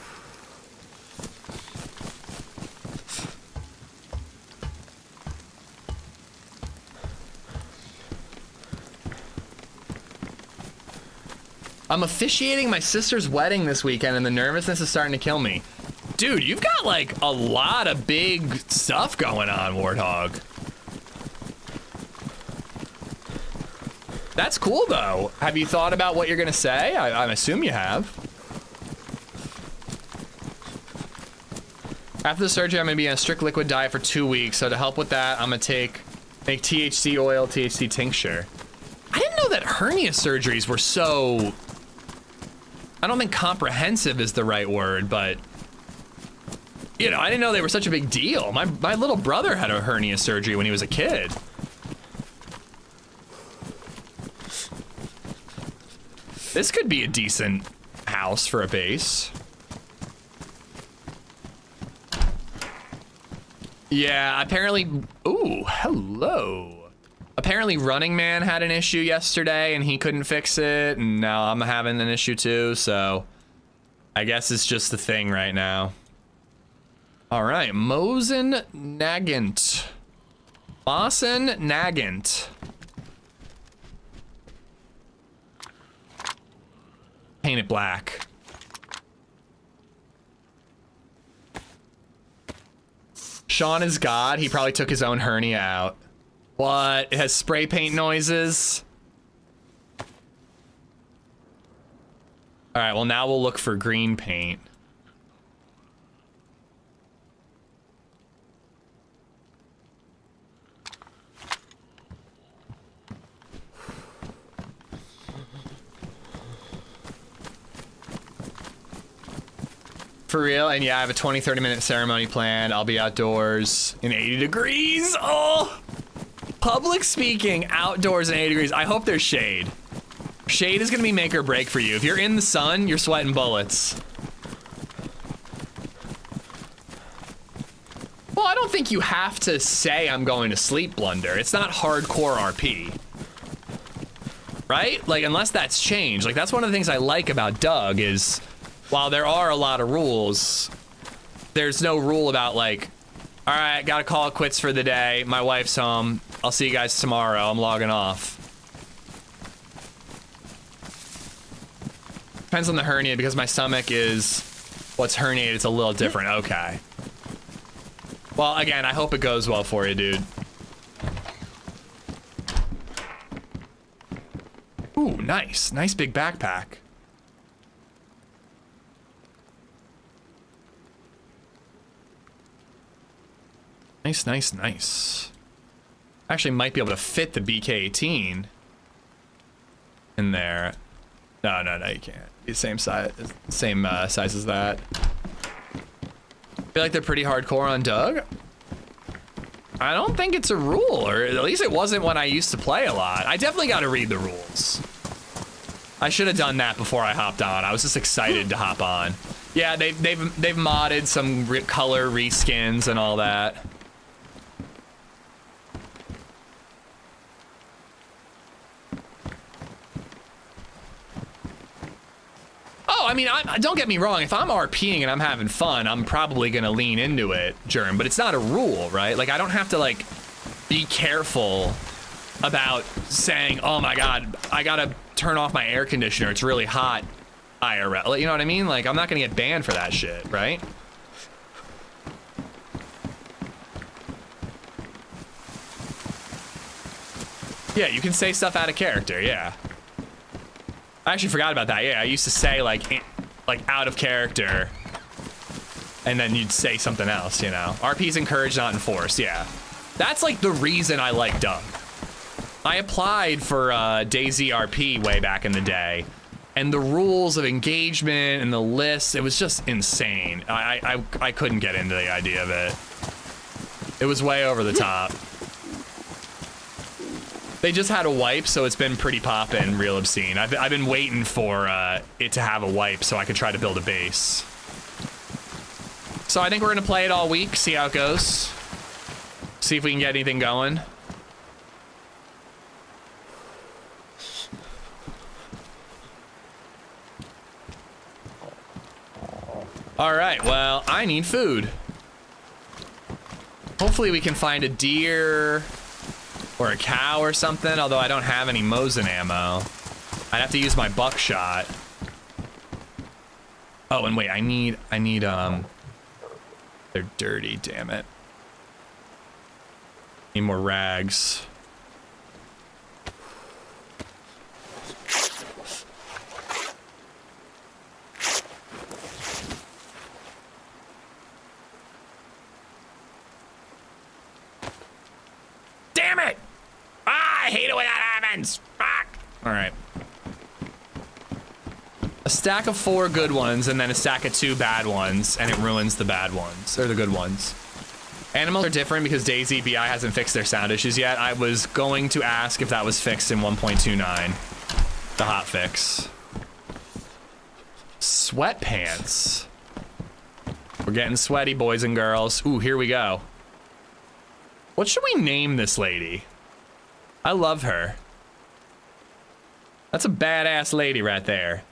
I'm officiating my sister's wedding this weekend and the nervousness is starting to kill me. Dude, you've got like a lot of big stuff going on, Warthog. That's cool though. Have you thought about what you're gonna say? I assume you have. After the surgery, I'm gonna be on a strict liquid diet for 2 weeks. So to help with that, I'm gonna make THC oil, THC tincture. I didn't know that hernia surgeries were so, I don't think comprehensive is the right word, but you know, I didn't know they were such a big deal. My little brother had a hernia surgery when he was a kid. This could be a decent house for a base. Yeah, apparently, ooh, hello. Apparently Running Man had an issue yesterday and he couldn't fix it, and now I'm having an issue too, so I guess it's just the thing right now. All right, Mosen Nagant. Mosen Nagant. Paint it black. Sean is God. He probably took his own hernia out. What? It has spray paint noises. All right, well, now we'll look for green paint. For real? And yeah, I have a 20-30 minute ceremony planned. I'll be outdoors in 80 degrees. Oh, public speaking outdoors in 80 degrees. I hope there's shade. Shade is gonna be make or break for you. If you're in the sun, you're sweating bullets. Well, I don't think you have to say I'm going to sleep, Blunder. It's not hardcore RP. Right? Like, unless that's changed. Like, that's one of the things I like about Doug is, while there are a lot of rules, there's no rule about like, all right, gotta call it quits for the day. My wife's home. I'll see you guys tomorrow. I'm logging off. Depends on the hernia because my stomach is what's herniated. It's a little different. Okay. Well, again, I hope it goes well for you, dude. Ooh, nice. Nice big backpack. Nice, nice, nice. Actually might be able to fit the BK-18 in there. No, no, no, you can't. It's same size as that. I feel like they're pretty hardcore on Doug. I don't think it's a rule, or at least it wasn't when I used to play a lot. I definitely got to read the rules. I should have done that before I hopped on. I was just excited to hop on. Yeah, they've modded some color reskins and all that. Oh, I mean, don't get me wrong. If I'm RPing and I'm having fun, I'm probably gonna lean into it, Germ. But it's not a rule, right? Like, I don't have to like be careful about saying, "Oh my God, I gotta turn off my air conditioner. It's really hot." IRL, you know what I mean? Like, I'm not gonna get banned for that shit, right? Yeah, you can say stuff out of character. Yeah. I actually forgot about that. Yeah, I used to say like out of character, and then you'd say something else, you know? RP's encouraged, not enforced, yeah. That's like the reason I like Doug. I applied for DayZ RP way back in the day, and the rules of engagement and the lists, it was just insane. I couldn't get into the idea of it. It was way over the top. They just had a wipe, so it's been pretty poppin', real obscene. I've been waiting for it to have a wipe so I could try to build a base. So I think we're gonna play it all week, see how it goes. See if we can get anything going. All right, well, I need food. Hopefully we can find a deer or a cow or something, although I don't have any Mosin ammo. I'd have to use my buckshot. Oh, and wait, I need, they're dirty, damn it. Need more rags. Damn it! Ah, I hate it when that happens! Fuck! Alright. A stack of 4 good ones and then a stack of 2 bad ones, and it ruins the bad ones, or the good ones. Animals are different because DayZ BI hasn't fixed their sound issues yet. I was going to ask if that was fixed in 1.29. The hotfix. Sweatpants. We're getting sweaty, boys and girls. Ooh, here we go. What should we name this lady? I love her. That's a badass lady right there.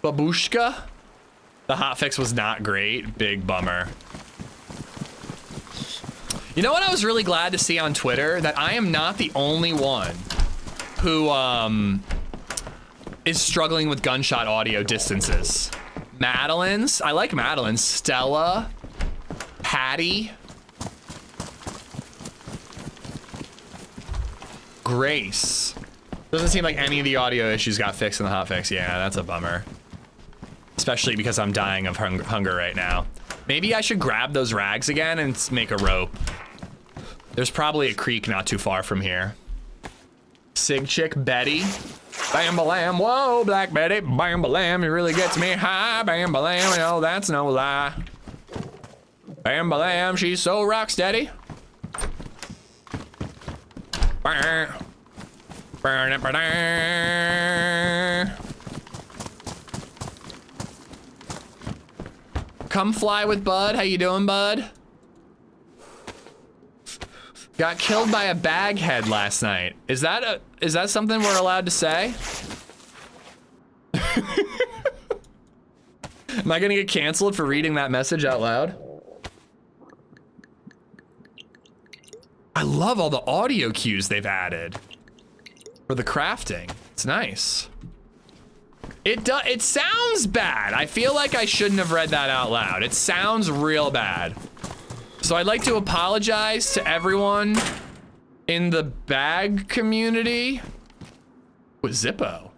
Babushka. The hotfix was not great. Big bummer. You know what I was really glad to see on Twitter? That I am not the only one who is struggling with gunshot audio distances. Madeline's, I like Madeline's. Stella, Patty, Grace. Doesn't seem like any of the audio issues got fixed in the hotfix. Yeah, that's a bummer. Especially because I'm dying of hunger right now. Maybe I should grab those rags again and make a rope. There's probably a creek not too far from here. Sig chick Betty. Bam balam, whoa, Black Betty. Bam balam, it really gets me high. Bam balam, no, that's no lie. Bam balam, she's so rock steady. Burn. Burn it, burn it. Come fly with Bud. How you doing, Bud? Got killed by a baghead last night. Is that something we're allowed to say? Am I gonna get canceled for reading that message out loud? I love all the audio cues they've added for the crafting. It's nice. It sounds bad. I feel like I shouldn't have read that out loud. It sounds real bad. So I'd like to apologize to everyone in the bag community with Zippo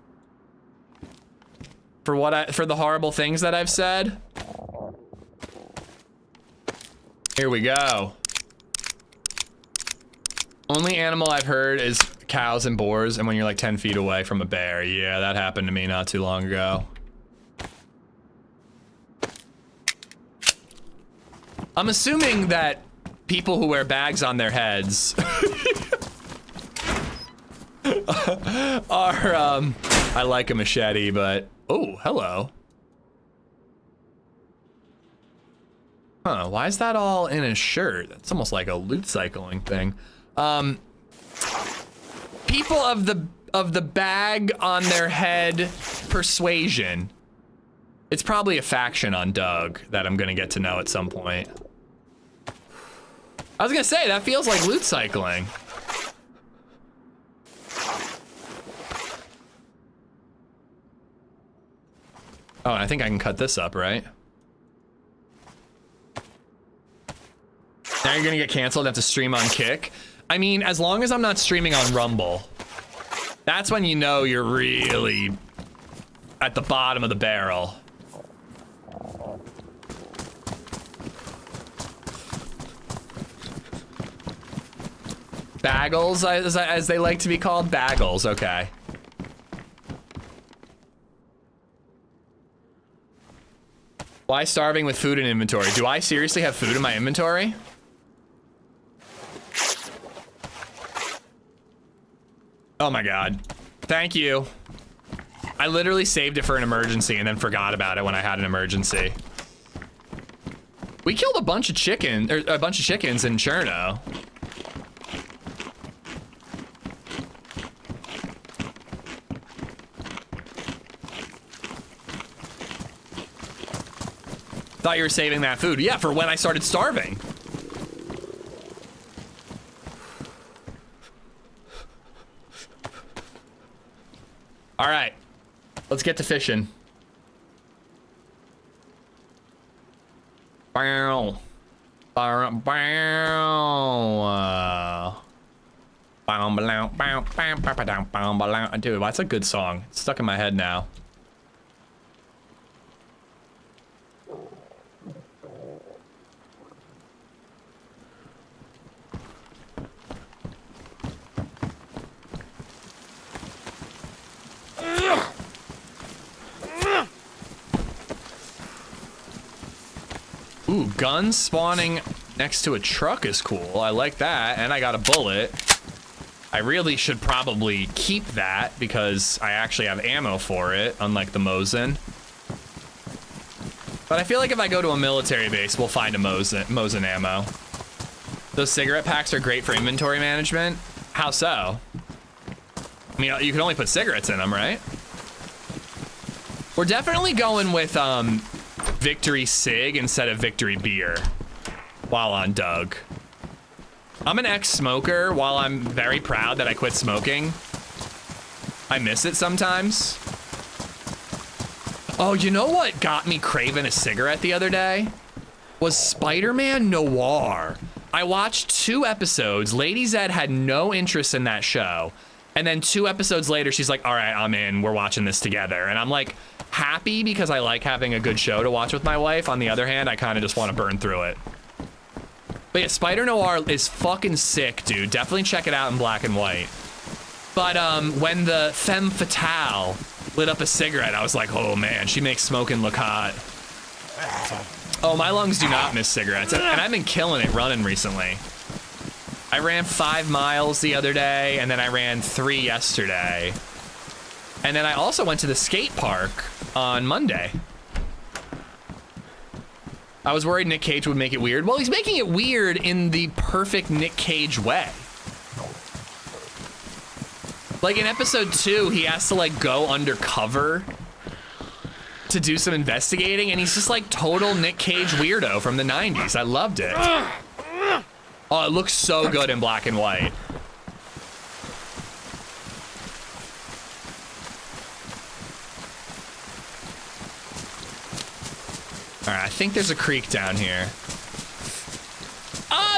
for the horrible things that I've said. Here we go. Only animal I've heard is cows and boars, and when you're like 10 feet away from a bear. Yeah, that happened to me not too long ago. I'm assuming that people who wear bags on their heads are, I like a machete, but, oh, hello. Huh, why is that all in his shirt? It's almost like a loot cycling thing. People of the bag on their head persuasion. It's probably a faction on Doug that I'm gonna get to know at some point. I was gonna say, that feels like loot cycling. Oh, and I think I can cut this up, right? Now you're gonna get canceled, have to stream on Kick. I mean, as long as I'm not streaming on Rumble, that's when you know you're really at the bottom of the barrel. Baggles, as they like to be called? Baggles, okay. Why starving with food in inventory? Do I seriously have food in my inventory? Oh my God. Thank you. I literally saved it for an emergency and then forgot about it when I had an emergency. We killed a bunch of chickens in Cherno. Thought you were saving that food. Yeah, for when I started starving. All right, let's get to fishing. Bow. Bow. Dude, that's a good song. It's stuck in my head now. Ooh, guns spawning next to a truck is cool. I like that, and I got a bullet. I really should probably keep that because I actually have ammo for it, unlike the Mosin. But I feel like if I go to a military base, we'll find a Mosin ammo. Those cigarette packs are great for inventory management. How so? I mean, you can only put cigarettes in them, right? We're definitely going with Victory Sig instead of Victory Beer while on Doug. I'm an ex-smoker. While I'm very proud that I quit smoking, I miss it sometimes. Oh, you know what got me craving a cigarette the other day? Was Spider-Man Noir. I watched 2 episodes. LadyZed had no interest in that show. And then 2 episodes later, she's like, all right, I'm in. We're watching this together. And I'm like happy because I like having a good show to watch with my wife. On the other hand, I kind of just want to burn through it. But yeah, Spider Noir is fucking sick, dude. Definitely check it out in black and white. But when the femme fatale lit up a cigarette, I was like, oh man, she makes smoking look hot. Oh, my lungs do not miss cigarettes. And I've been killing it running recently. I ran 5 miles the other day, and then I ran 3 yesterday. And then I also went to the skate park on Monday. I was worried Nick Cage would make it weird. Well, he's making it weird in the perfect Nick Cage way. Like in episode 2, he has to like go undercover to do some investigating, and he's just like total Nick Cage weirdo from the 90s. I loved it. Oh, it looks so good in black and white. All right, I think there's a creek down here.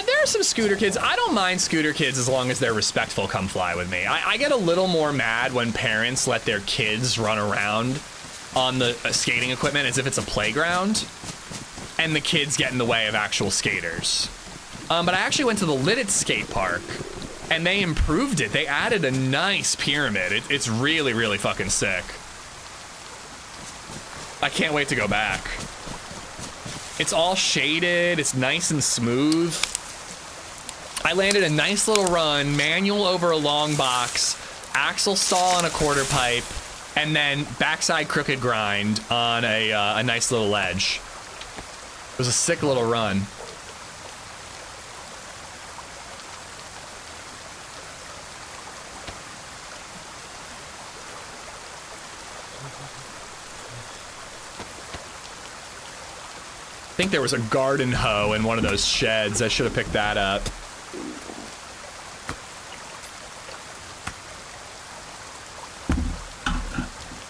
There are some scooter kids. I don't mind scooter kids as long as they're respectful. Come fly with me. I get a little more mad when parents let their kids run around on the skating equipment as if it's a playground, and the kids get in the way of actual skaters. But I actually went to the Lidditz skate park, and they improved it. They added a nice pyramid. It's really, really fucking sick. I can't wait to go back. It's all shaded. It's nice and smooth. I landed a nice little run, manual over a long box, axle stall on a quarter pipe, and then backside crooked grind on a nice little ledge. It was a sick little run. I think there was a garden hoe in one of those sheds. I should have picked that up.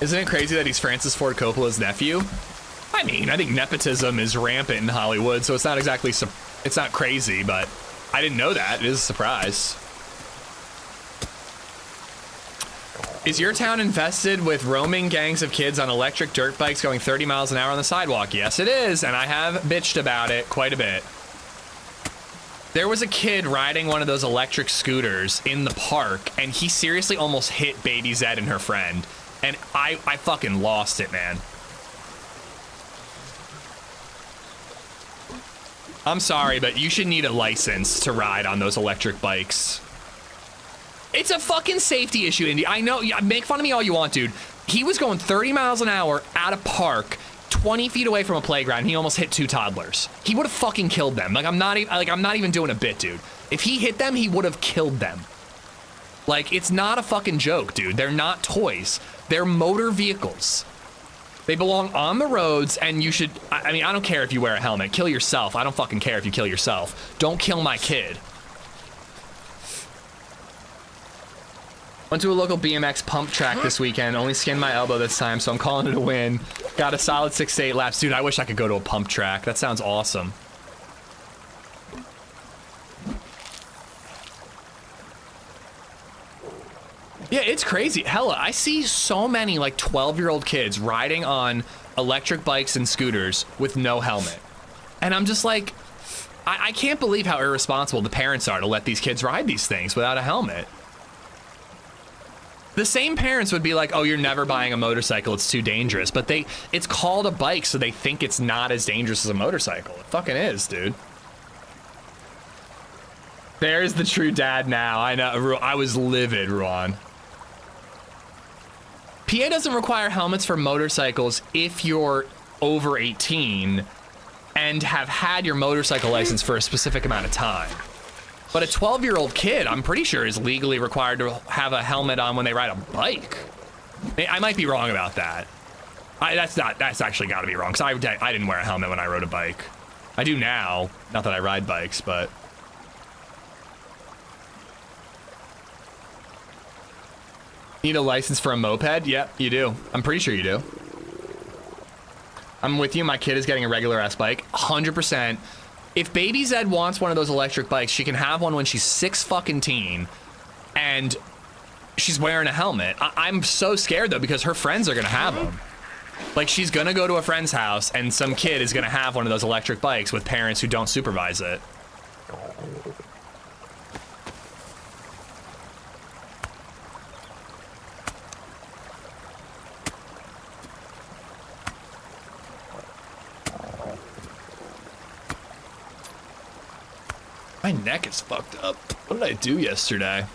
Isn't it crazy that he's Francis Ford Coppola's nephew? I mean, I think nepotism is rampant in Hollywood, so it's not exactly, it's not crazy, but I didn't know that. It is a surprise. Is your town infested with roaming gangs of kids on electric dirt bikes going 30 miles an hour on the sidewalk? Yes, it is, and I have bitched about it quite a bit. There was a kid riding one of those electric scooters in the park, and he seriously almost hit BabyZed and her friend. And I fucking lost it, man. I'm sorry, but you should need a license to ride on those electric bikes. It's a fucking safety issue, Indy. I know, make fun of me all you want, dude. He was going 30 miles an hour at a park, 20 feet away from a playground. He almost hit 2 toddlers. He would have fucking killed them. I'm not even doing a bit, dude. If he hit them, he would have killed them. Like, it's not a fucking joke, dude. They're not toys. They're motor vehicles. They belong on the roads, and you should, I mean, I don't care if you wear a helmet. Kill yourself. I don't fucking care if you kill yourself. Don't kill my kid. Went to a local BMX pump track this weekend. Only skinned my elbow this time, so I'm calling it a win. Got a solid 6 to 8 laps. Dude, I wish I could go to a pump track. That sounds awesome. Yeah, it's crazy. Hella, I see so many like 12-year-old kids riding on electric bikes and scooters with no helmet. And I'm just like, I can't believe how irresponsible the parents are to let these kids ride these things without a helmet. The same parents would be like, oh, you're never buying a motorcycle, it's too dangerous. But it's called a bike, so they think it's not as dangerous as a motorcycle. It fucking is, dude. There's the true dad now. I know, I was livid, Ruan. PA doesn't require helmets for motorcycles if you're over 18 and have had your motorcycle license for a specific amount of time. But a 12-year-old kid, I'm pretty sure, is legally required to have a helmet on when they ride a bike. I might be wrong about that. That's actually got to be wrong, because I didn't wear a helmet when I rode a bike. I do now, not that I ride bikes, but... Need a license for a moped? Yep, you do. I'm pretty sure you do. I'm with you, my kid is getting a regular ass bike, 100%. If BabyZed wants one of those electric bikes, she can have one when she's 6 and she's wearing a helmet. I'm so scared though, because her friends are gonna have them. Like, she's gonna go to a friend's house and some kid is gonna have one of those electric bikes with parents who don't supervise it. My neck is fucked up. What did I do yesterday?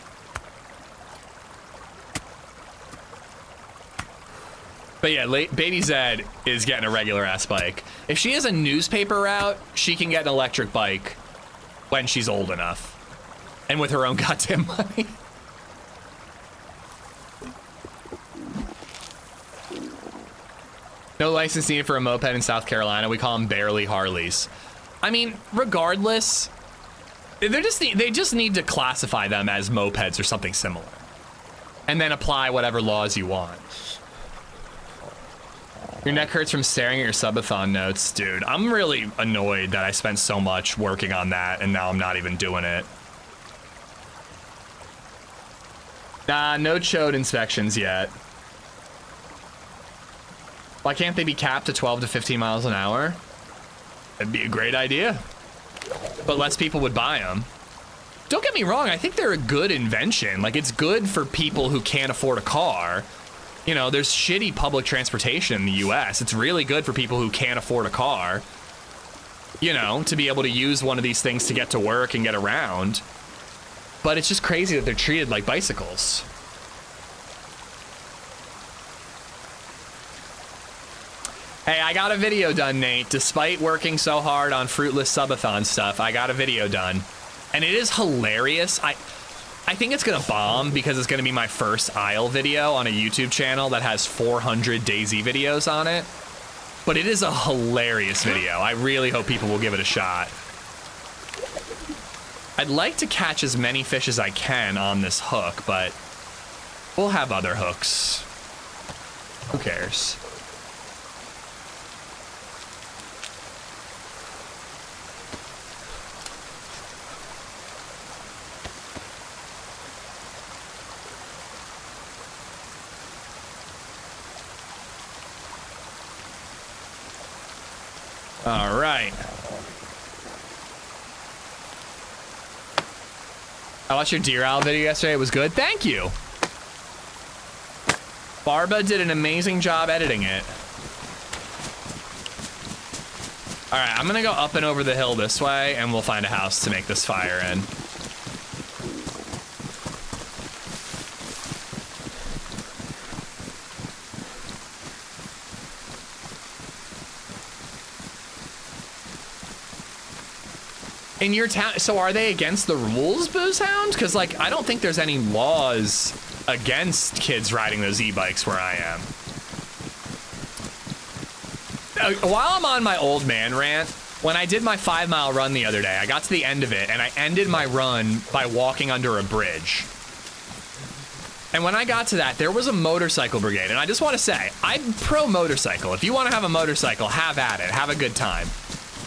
But yeah, BabyZed is getting a regular ass bike. If she has a newspaper route, she can get an electric bike when she's old enough. And with her own goddamn money. No license needed for a moped in South Carolina. We call them barely Harleys. I mean, regardless, they just need to classify them as mopeds or something similar. And then apply whatever laws you want. Your neck hurts from staring at your subathon notes. Dude, I'm really annoyed that I spent so much working on that and now I'm not even doing it. Nah, no chode inspections yet. Why can't they be capped to 12 to 15 miles an hour? That'd be a great idea. But less people would buy them. Don't get me wrong, I think they're a good invention. Like, it's good for people who can't afford a car. You know, there's shitty public transportation in the US. It's really good for people who can't afford a car, you know, to be able to use one of these things to get to work and get around. But it's just crazy that they're treated like bicycles. Hey, I got a video done, Nate. Despite working so hard on fruitless subathon stuff, I got a video done. And it is hilarious. I think it's gonna bomb because it's gonna be my first aisle video on a YouTube channel that has 400 DayZ videos on it. But it is a hilarious video. I really hope people will give it a shot. I'd like to catch as many fish as I can on this hook, but we'll have other hooks. Who cares? All right. I watched your Deer Owl video yesterday. It was good. Thank you. Barba did an amazing job editing it. All right, I'm gonna go up and over the hill this way, and we'll find a house to make this fire in. In your town, so are they against the rules, Booze Hound? Because, like, I don't think there's any laws against kids riding those e-bikes where I am. While I'm on my old man rant, when I did my 5-mile run the other day, I got to the end of it, and I ended my run by walking under a bridge. And when I got to that, there was a motorcycle brigade, and I just want to say, I'm pro motorcycle. If you want to have a motorcycle, have at it. Have a good time.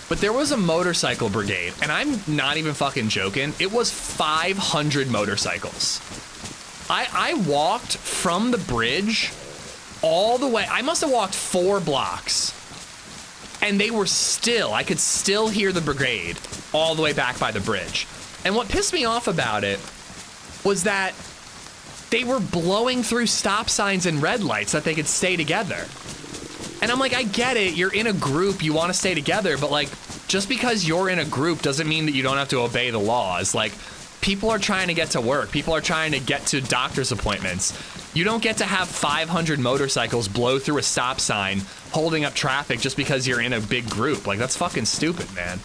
But there was a motorcycle brigade, and I'm not even fucking joking. It was 500 motorcycles. I walked from the bridge all the way. I must have walked 4 blocks. And they were still, I could still hear the brigade all the way back by the bridge. And what pissed me off about it was that they were blowing through stop signs and red lights that they could stay together. And I'm like, I get it, you're in a group, you want to stay together, but like, just because you're in a group doesn't mean that you don't have to obey the laws. Like, people are trying to get to work, people are trying to get to doctor's appointments. You don't get to have 500 motorcycles blow through a stop sign, holding up traffic just because you're in a big group. Like, that's fucking stupid, man.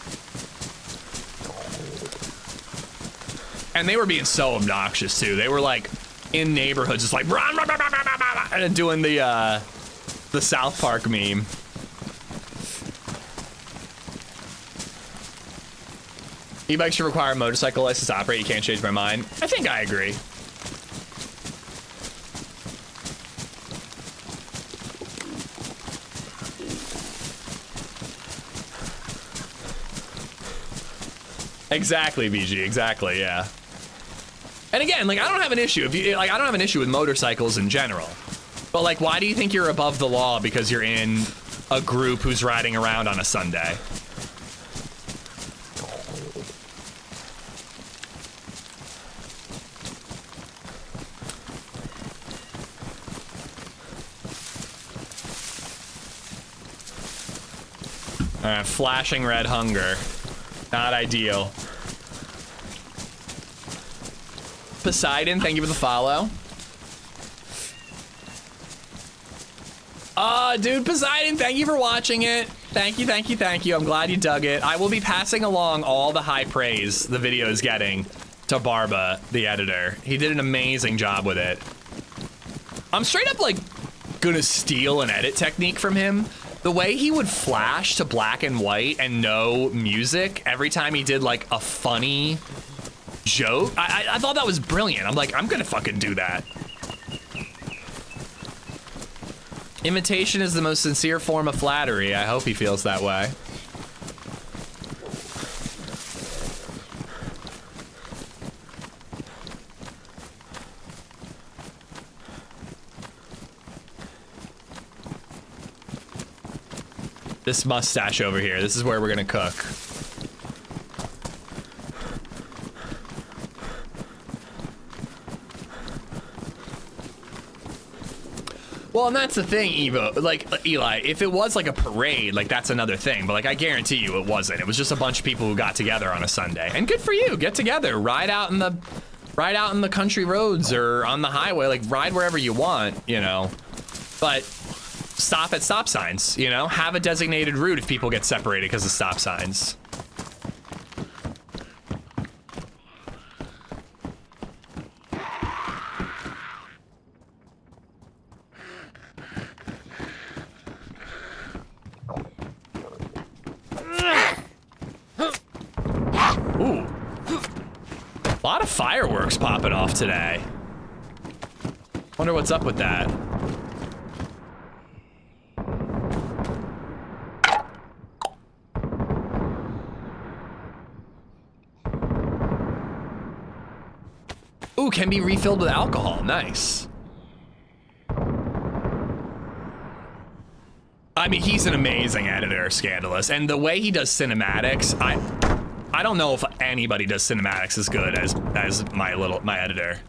And they were being so obnoxious too. They were like in neighborhoods, just like and doing the the South Park meme. E-bikes should require a motorcycle license to operate. You can't change my mind. I think I agree. Exactly, BG. Exactly, yeah. And again, like, I don't have an issue. I don't have an issue with motorcycles in general. But like, why do you think you're above the law because you're in a group who's riding around on a Sunday? Flashing red hunger. Not ideal. Poseidon, thank you for the follow. Dude, Poseidon, thank you for watching it. Thank you, thank you, thank you. I'm glad you dug it. I will be passing along all the high praise the video is getting to Barba, the editor. He did an amazing job with it. I'm straight up, like, gonna steal an edit technique from him. The way he would flash to black and white and no music every time he did, like, a funny joke, I thought that was brilliant. I'm like, I'm gonna fucking do that. Imitation is the most sincere form of flattery. I hope he feels that way. This mustache over here, this is where we're gonna cook. Well, and that's the thing, Evo, like, Eli, if it was like a parade, like, that's another thing, but like, I guarantee you it wasn't. It was just a bunch of people who got together on a Sunday. And good for you, get together, ride out in the country roads or on the highway, like, ride wherever you want, you know, but stop at stop signs, you know, have a designated route if people get separated because of stop signs. Ooh. A lot of fireworks popping off today. Wonder what's up with that. Ooh, can be refilled with alcohol. Nice. I mean, he's an amazing editor, Scandalous, and the way he does cinematics, I don't know if anybody does cinematics as good as my little editor.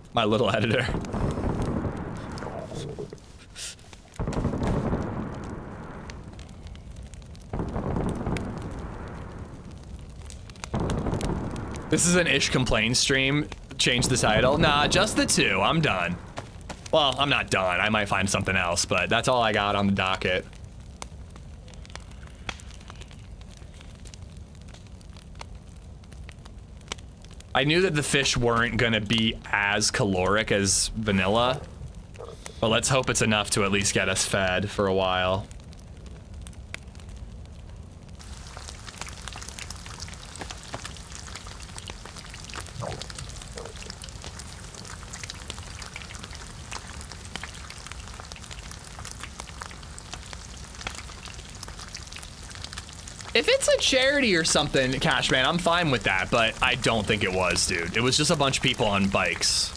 This is an Ish Complain stream. Change the title. Nah, just the two. I'm done. Well, I'm not done. I might find something else, but that's all I got on the docket. I knew that the fish weren't gonna be as caloric as vanilla, but let's hope it's enough to at least get us fed for a while. If it's a charity or something, Cashman, I'm fine with that, but I don't think it was, dude. It was just a bunch of people on bikes.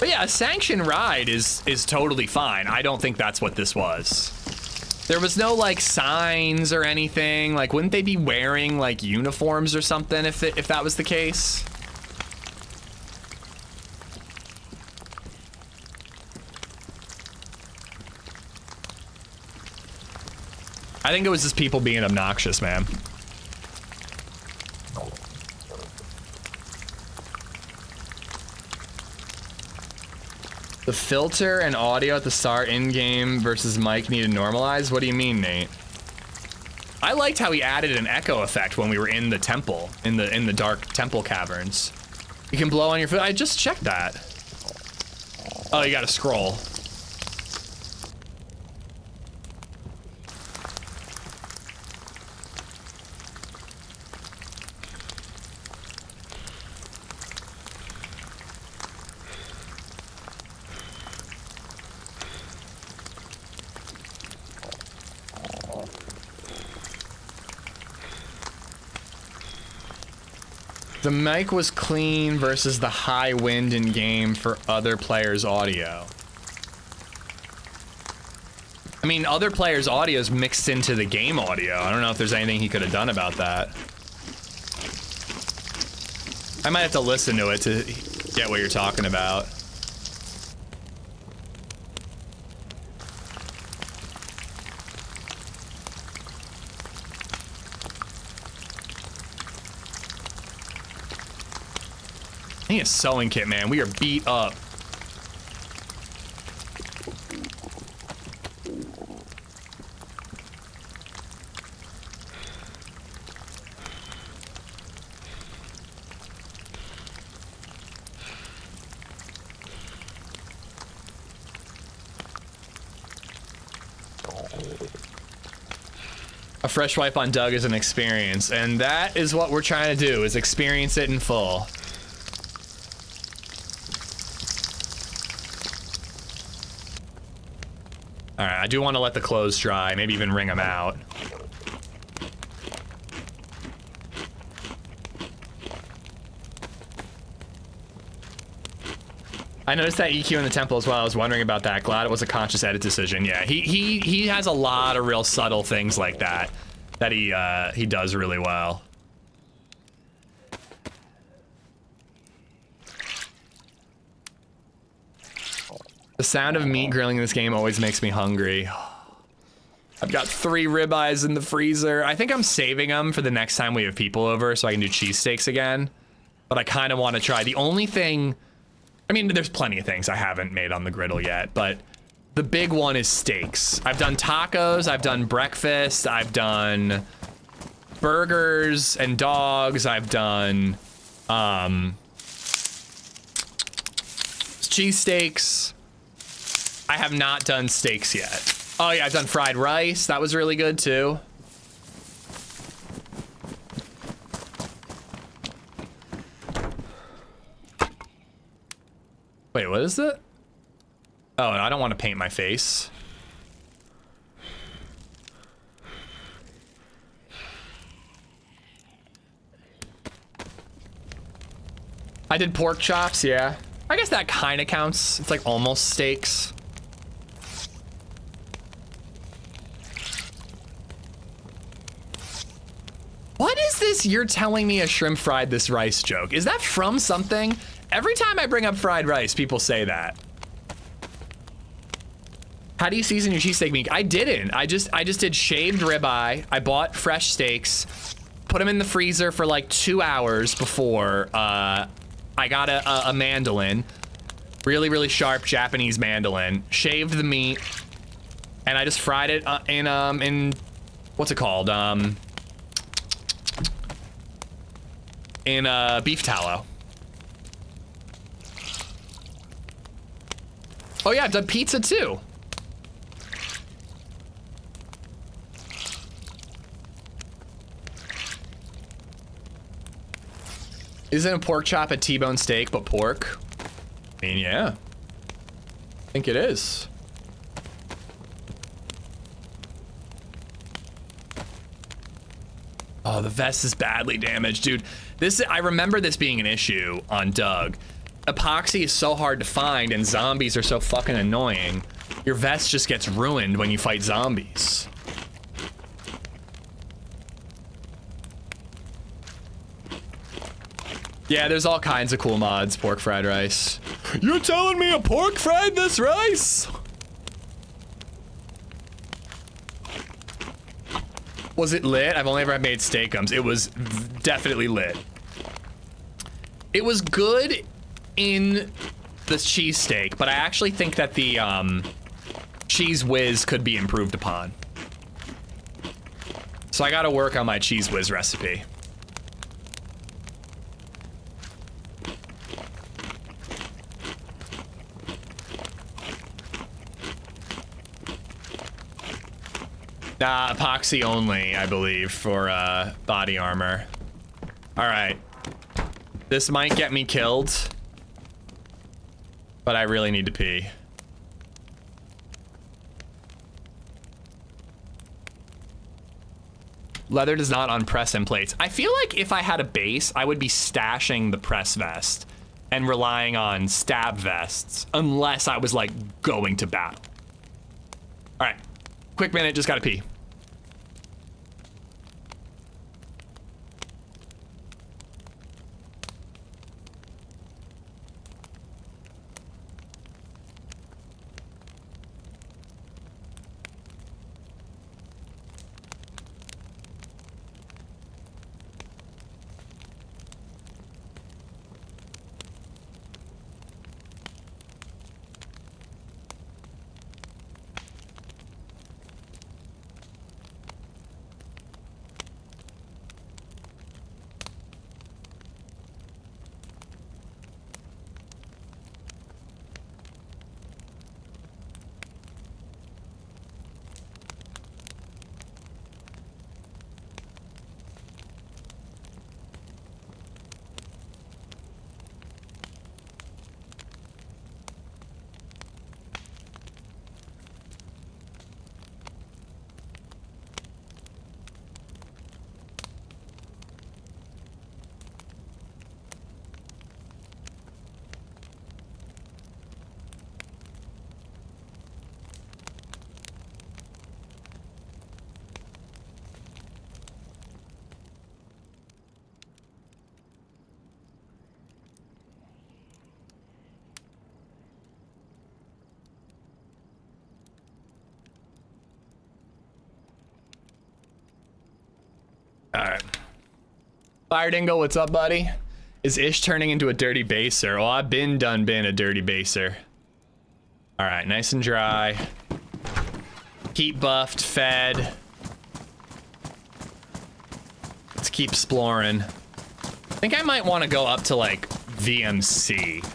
But yeah, a sanctioned ride is totally fine. I don't think that's what this was. There was no, like, signs or anything. Like, wouldn't they be wearing, like, uniforms or something if that was the case? I think it was just people being obnoxious, man. The filter and audio at the start in-game versus mic needed normalized? What do you mean, Nate? I liked how he added an echo effect when we were in the temple, in the dark temple caverns. You can blow on your foot. I just checked that. Oh, you gotta scroll. The mic was clean versus the high wind in game for other players' audio. I mean, other players' audio is mixed into the game audio. I don't know if there's anything he could have done about that. I might have to listen to it to get what you're talking about. I need a sewing kit, man. We are beat up. A fresh wipe on Doug is an experience, and that is what we're trying to do, is experience it in full. All right, I do want to let the clothes dry, maybe even wring them out. I noticed that EQ in the temple as well. I was wondering about that. Glad it was a conscious edit decision. Yeah, he has a lot of real subtle things like that he does really well. The sound of meat grilling in this game always makes me hungry. I've got 3 ribeyes in the freezer. I think I'm saving them for the next time we have people over so I can do cheesesteaks again. But I kind of want to try. The only thing, I mean, there's plenty of things I haven't made on the griddle yet, but the big one is steaks. I've done tacos, I've done breakfast, I've done burgers and dogs, I've done cheesesteaks. I have not done steaks yet. Oh yeah, I've done fried rice. That was really good too. Wait, what is it? Oh, I don't want to paint my face. I did pork chops, yeah. I guess that kind of counts. It's like almost steaks. What is this you're telling me a shrimp fried this rice joke? Is that from something? Every time I bring up fried rice, people say that. How do you season your cheesesteak meat? I didn't. I just did shaved ribeye. I bought fresh steaks, put them in the freezer for like 2 hours before I got a mandolin, really sharp Japanese mandolin, shaved the meat, and I just fried it in what's it called? In beef tallow. Oh yeah, I've done pizza too. Isn't a pork chop a T-bone steak, but pork? I mean, yeah. I think it is. Oh, the vest is badly damaged, dude. I remember this being an issue on Doug. Epoxy is so hard to find and zombies are so fucking annoying. Your vest just gets ruined when you fight zombies. Yeah, there's all kinds of cool mods, pork fried rice. You're telling me a pork fried this rice? Was it lit? I've only ever made steakums. It was definitely lit. It was good in the cheesesteak, but I actually think that the cheese whiz could be improved upon. So I gotta work on my cheese whiz recipe. Epoxy only, I believe, for body armor. All right. This might get me killed, but I really need to pee. Leather does not on press and plates. I feel like if I had a base, I would be stashing the press vest and relying on stab vests unless I was like going to battle. All right, quick minute, just gotta pee. All right. Fire Dingle, what's up, buddy? Is Ish turning into a dirty baser? Oh, I've been a dirty baser. All right, nice and dry. Keep buffed, fed. Let's keep exploring. I think I might want to go up to like VMC.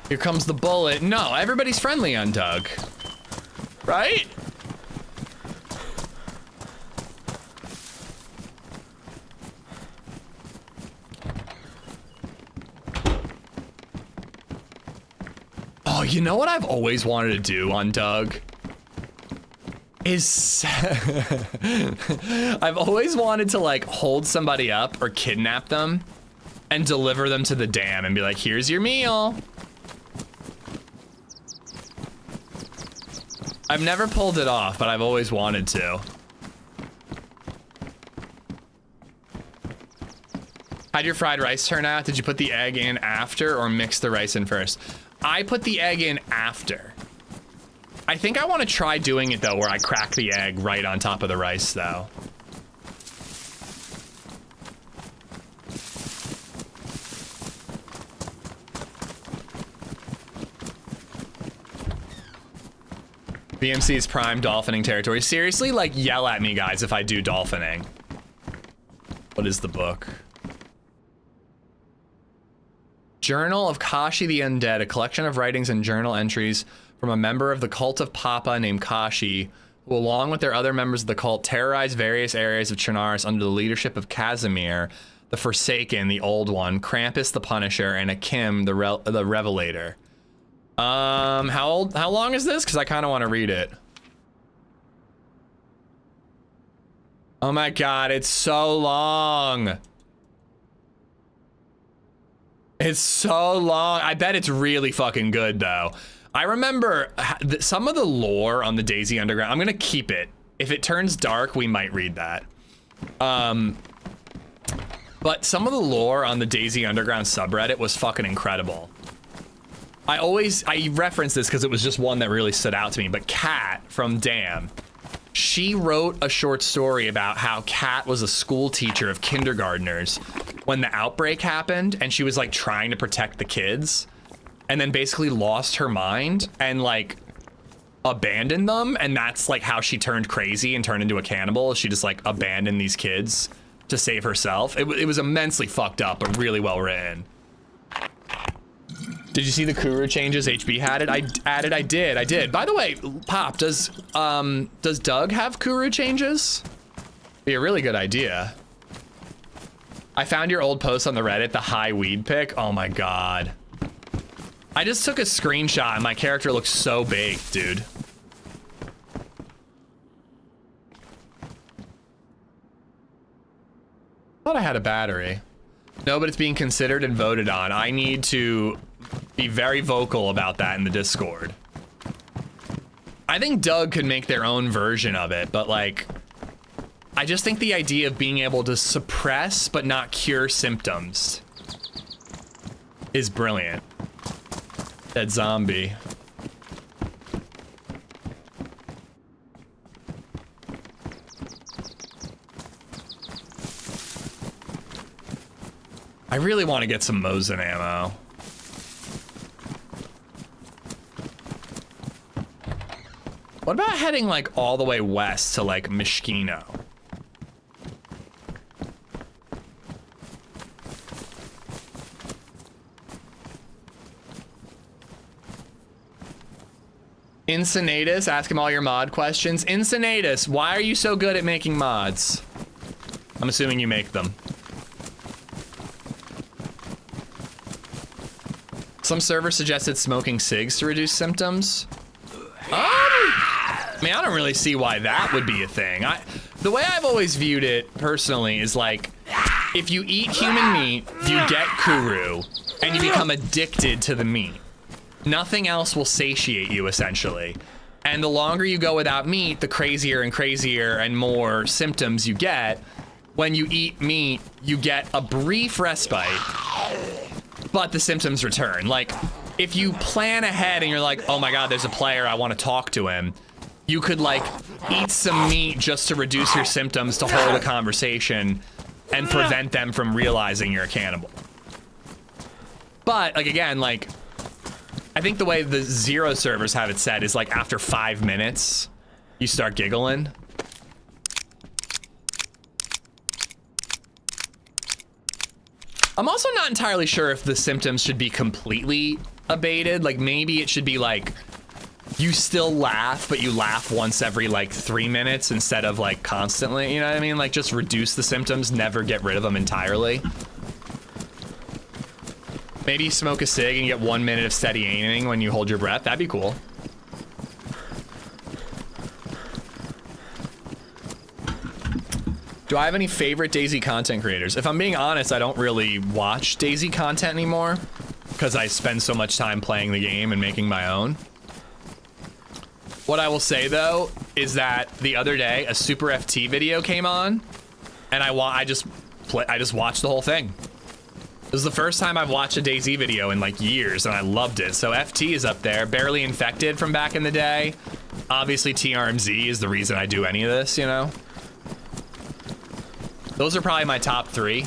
Here comes the bullet. No, everybody's friendly on Doug. Right? Oh, you know what I've always wanted to do on Doug? Is I've always wanted to like hold somebody up or kidnap them and deliver them to the dam and be like, here's your meal. I've never pulled it off, but I've always wanted to. How'd your fried rice turn out? Did you put the egg in after or mix the rice in first? I put the egg in after. I think I want to try doing it though, where I crack the egg right on top of the rice though. BMC's prime dolphining territory. Seriously, like, yell at me, guys, if I do dolphining. What is the book? Journal of Kashi the Undead, a collection of writings and journal entries from a member of the cult of Papa named Kashi, who, along with their other members of the cult, terrorized various areas of Chernarus under the leadership of Casimir, the Forsaken, the Old One, Krampus the Punisher, and Akim the Revelator. How long is this? Because I kind of want to read it. Oh my god, it's so long. It's so long. I bet it's really fucking good though. I remember some of the lore on the DayZ Underground. I'm gonna keep it. If it turns dark, we might read that. But some of the lore on the DayZ Underground subreddit was fucking incredible. I reference this because it was just one that really stood out to me, but Kat from Damn, she wrote a short story about how Kat was a school teacher of kindergartners when the outbreak happened, and she was like trying to protect the kids, and then basically lost her mind and like abandoned them, and that's like how she turned crazy and turned into a cannibal. She just like abandoned these kids to save herself. It was immensely fucked up, but really well written. Did you see the Kuru changes HB had it? I did. By the way, Pop, does Doug have Kuru changes? Be a really good idea. I found your old post on the Reddit, the high weed pic. Oh my god. I just took a screenshot and my character looks so baked, dude. Thought I had a battery. No, but it's being considered and voted on. I need to be very vocal about that in the Discord. I think Doug could make their own version of it, but like, I just think the idea of being able to suppress but not cure symptoms is brilliant. Dead zombie. I really want to get some Mosin ammo. What about heading like all the way west to like Mishkino? Incinnatus, ask him all your mod questions. Incinnatus, why are you so good at making mods? I'm assuming you make them. Some servers suggested smoking cigs to reduce symptoms. I mean, I don't really see why that would be a thing. The way I've always viewed it personally is like, if you eat human meat, you get Kuru, and you become addicted to the meat. Nothing else will satiate you, essentially. And the longer you go without meat, the crazier and crazier and more symptoms you get. When you eat meat, you get a brief respite, but the symptoms return. Like, if you plan ahead and you're like, oh my god, there's a player, I want to talk to him, you could like eat some meat just to reduce your symptoms, to hold a conversation and prevent them from realizing you're a cannibal. But like, again, like, I think the way the Zero servers have it set is like after 5 minutes, you start giggling. I'm also not entirely sure if the symptoms should be completely abated. Like maybe it should be like, you still laugh, but you laugh once every like 3 minutes instead of like constantly, you know what I mean? Like just reduce the symptoms, never get rid of them entirely. Maybe you smoke a cig and get 1 minute of steady aiming when you hold your breath. That'd be cool. Do I have any favorite DayZ content creators? If I'm being honest, I don't really watch DayZ content anymore because I spend so much time playing the game and making my own. What I will say though is that the other day a Super FT video came on, and I just watched the whole thing. This is the first time I've watched a DayZ video in like years, and I loved it. So FT is up there. Barely Infected from back in the day. Obviously TRMZ is the reason I do any of this, you know? Those are probably my top 3.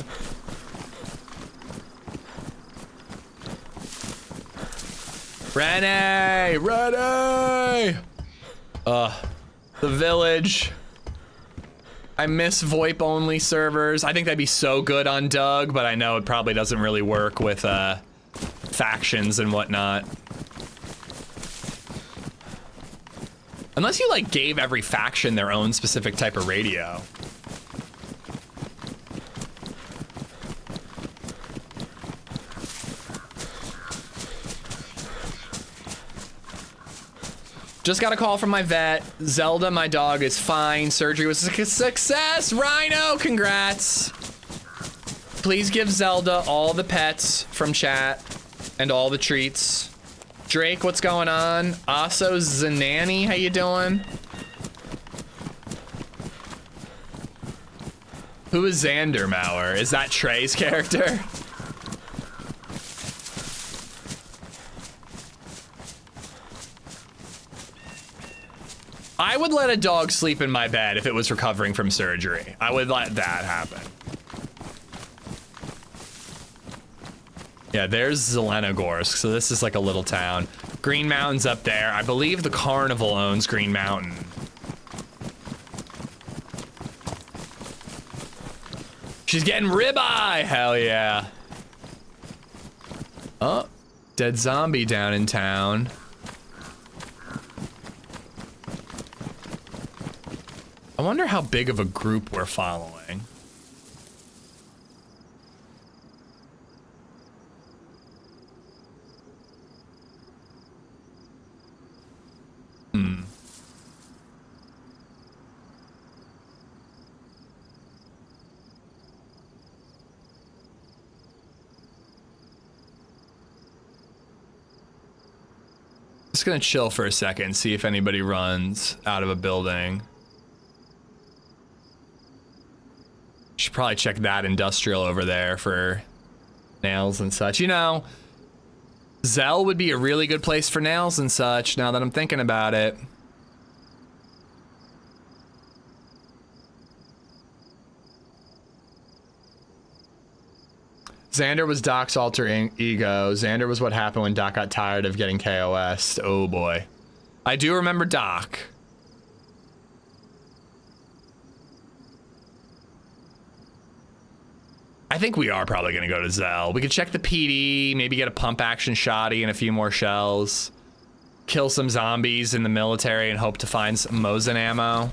Renee! Renee! The village. I miss VoIP only servers. I think that'd be so good on Doug, but I know it probably doesn't really work with factions and whatnot. Unless you like gave every faction their own specific type of radio. Just got a call from my vet. Zelda, my dog, is fine. Surgery was a success. Rhino, congrats. Please give Zelda all the pets from chat and all the treats. Drake, what's going on? Aso Zanani, how you doing? Who is Xander Mauer? Is that Trey's character? I would let a dog sleep in my bed if it was recovering from surgery. I would let that happen. Yeah, there's Zelenogorsk, so this is like a little town. Green Mountain's up there. I believe the Carnival owns Green Mountain. She's getting ribeye! Hell yeah. Oh, Dead zombie down in town. I wonder how big of a group we're following. Just gonna chill for a second, see if anybody runs out of a building. Should probably check that industrial over there for nails and such. You know, Zell would be a really good place for nails and such, now that I'm thinking about it. Xander was Doc's alter ego. Xander was what happened when Doc got tired of getting KOS'd. Oh boy. I do remember Doc. I think we are probably gonna go to Zell. We could check the PD, maybe get a pump action shotty and a few more shells. Kill some zombies in the military and hope to find some Mosin ammo.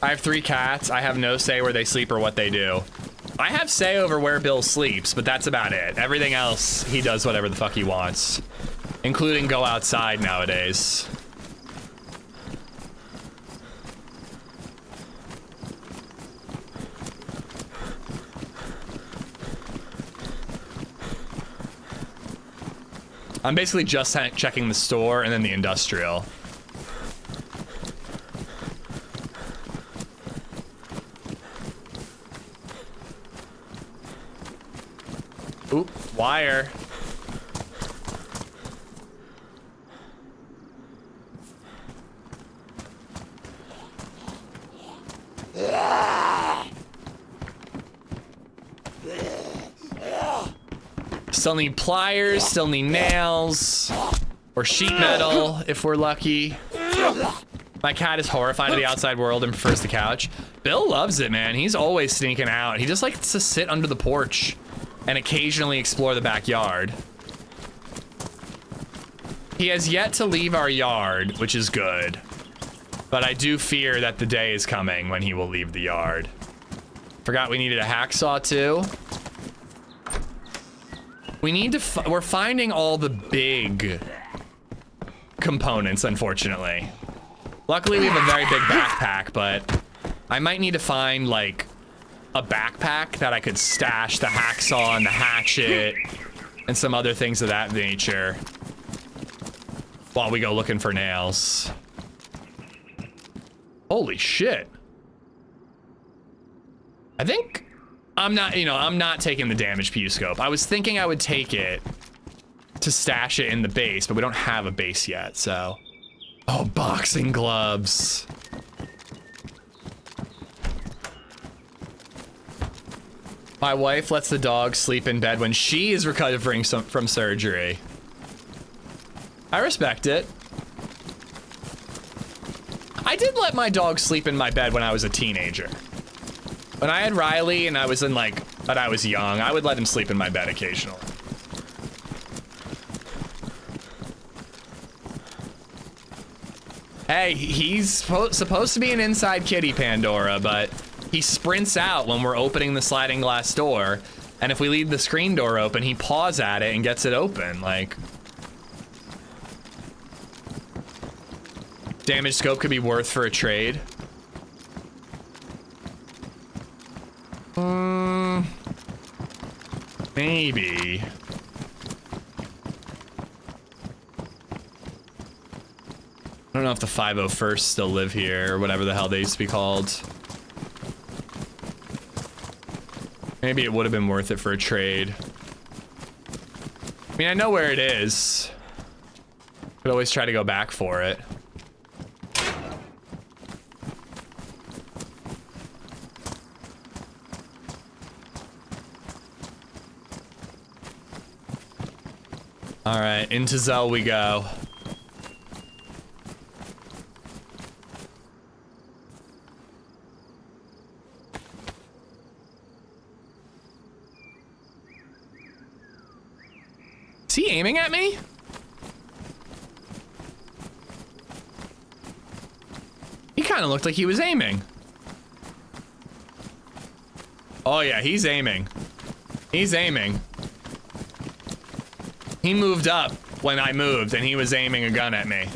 I have 3 cats. I have no say where they sleep or what they do. I have say over where Bill sleeps, but that's about it. Everything else, he does whatever the fuck he wants. Including go outside nowadays. I'm basically just checking the store and then the industrial. Oop, wire. Still need pliers, still need nails, or sheet metal if we're lucky. My cat is horrified of the outside world and prefers the couch. Bill loves it, man. He's always sneaking out. He just likes to sit under the porch and occasionally explore the backyard. He has yet to leave our yard, which is good. But I do fear that the day is coming when he will leave the yard. Forgot we needed a hacksaw too. We need to, we're finding all the big components, unfortunately. Luckily we have a very big backpack, but I might need to find like a backpack that I could stash the hacksaw and the hatchet and some other things of that nature while we go looking for nails. Holy shit. I think I'm not, I'm not taking the damage PU scope. I was thinking I would take it to stash it in the base, but we don't have a base yet, so. Oh, boxing gloves. My wife lets the dog sleep in bed when she is recovering from surgery. I respect it. I did let my dog sleep in my bed when I was a teenager. When I had Riley and I was but I was young, I would let him sleep in my bed occasionally. Hey, he's supposed to be an inside kitty, Pandora, but he sprints out when we're opening the sliding glass door, and if we leave the screen door open, he paws at it and gets it open, like. Damage scope could be worth for a trade. Maybe. I don't know if the 501st still live here or whatever the hell they used to be called. Maybe it would have been worth it for a trade. I mean, I know where it is. Could always try to go back for it. All right, into Zell we go. he aiming at me? He kind of looked like he was aiming. Oh yeah, he's aiming. He's aiming. He moved up when I moved and he was aiming a gun at me.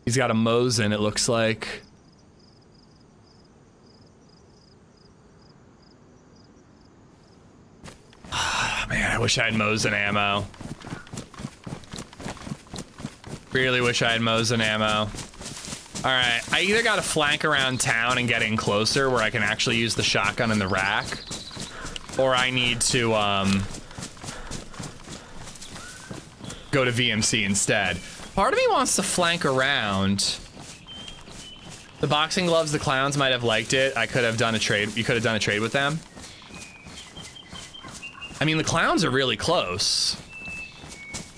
He's got a Mosin, it looks like. Man, I wish I had Mosin ammo. Really wish I had Mosin ammo. Alright, I either gotta flank around town and get in closer where I can actually use the shotgun in the rack, or I need to, go to VMC instead. Part of me wants to flank around. The boxing gloves, the clowns might have liked it. I could have done a trade. You could have done a trade with them. I mean, the clowns are really close.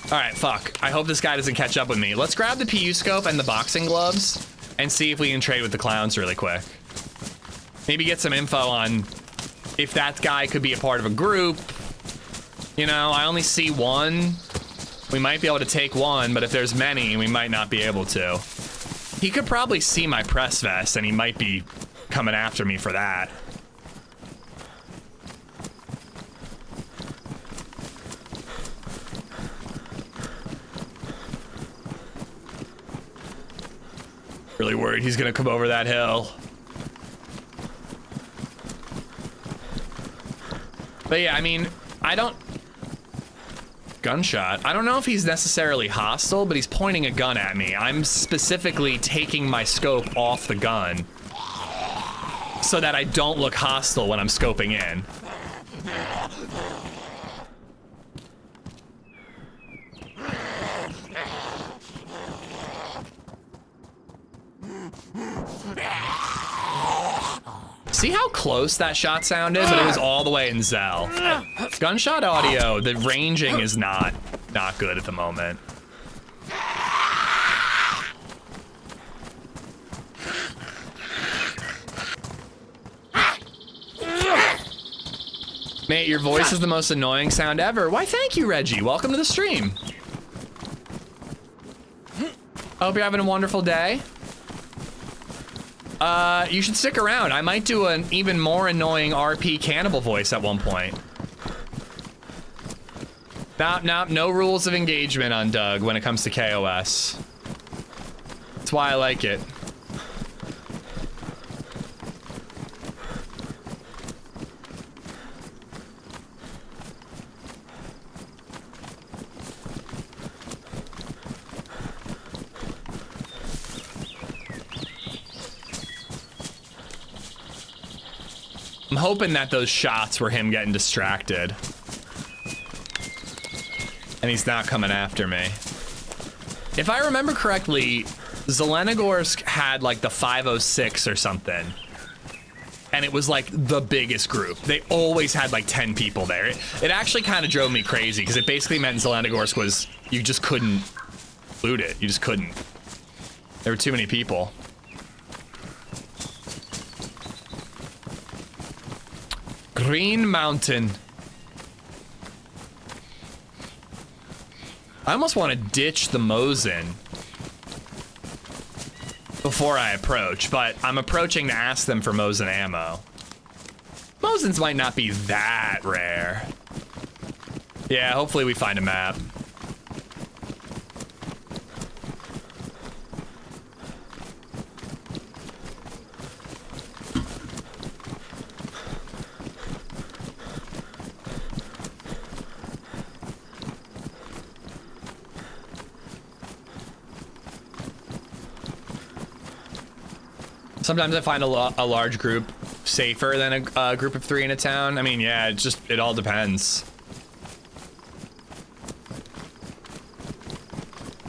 All right, fuck. I hope this guy doesn't catch up with me. Let's grab the PU scope and the boxing gloves and see if we can trade with the clowns really quick. Maybe get some info on if that guy could be a part of a group. You know, I only see one. We might be able to take one, but if there's many, we might not be able to. He could probably see my press vest, and he might be coming after me for that. Really worried he's gonna come over that hill. But yeah, I mean, I don't... Gunshot. I don't know if he's necessarily hostile, but he's pointing a gun at me. I'm specifically taking my scope off the gun so that I don't look hostile when I'm scoping in. See how close that shot sounded? But it was all the way in Zell. Gunshot audio, the ranging is not good at the moment. Mate, your voice is the most annoying sound ever. Why, thank you, Reggie. Welcome to the stream. I hope you're having a wonderful day. You should stick around. I might do an even more annoying RP cannibal voice at one point. No rules of engagement on Doug when it comes to KOS. That's why I like it. I'm hoping that those shots were him getting distracted. And he's not coming after me. If I remember correctly, Zelenogorsk had like the 506 or something. And it was like the biggest group. They always had like 10 people there. It actually kind of drove me crazy because it basically meant Zelenogorsk was, you just couldn't loot it. You just couldn't. There were too many people. Green Mountain. I almost want to ditch the Mosin before I approach, but I'm approaching to ask them for Mosin ammo. Mosins might not be that rare. Yeah, hopefully we find a map. Sometimes I find a large group safer than a group of 3 in a town. I mean, yeah, it all depends.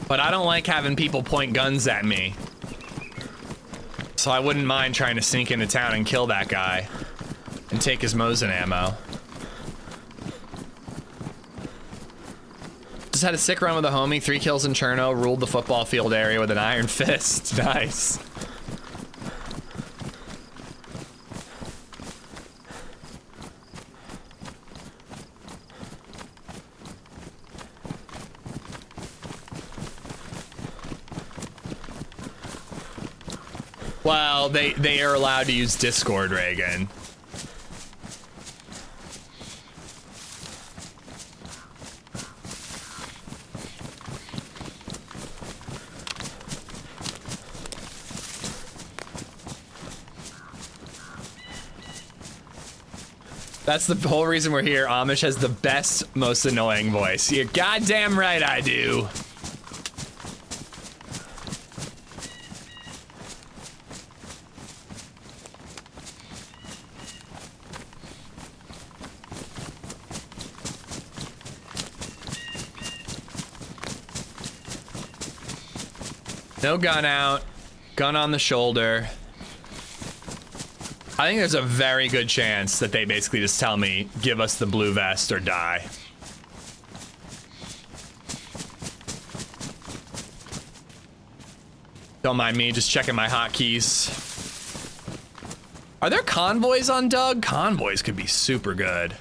But I don't like having people point guns at me So I wouldn't mind trying to sneak into town and kill that guy and take his Mosin ammo. Just had a sick run with a homie, 3 kills in Cherno, ruled the football field area with an iron fist. Nice. Well, they are allowed to use Discord, Reagan. That's the whole reason we're here. Amish has the best, most annoying voice. You're goddamn right I do. No gun out, gun on the shoulder. I think there's a very good chance that they basically just tell me, give us the blue vest or die. Don't mind me, just checking my hotkeys. Are there convoys on Doug? Convoys could be super good.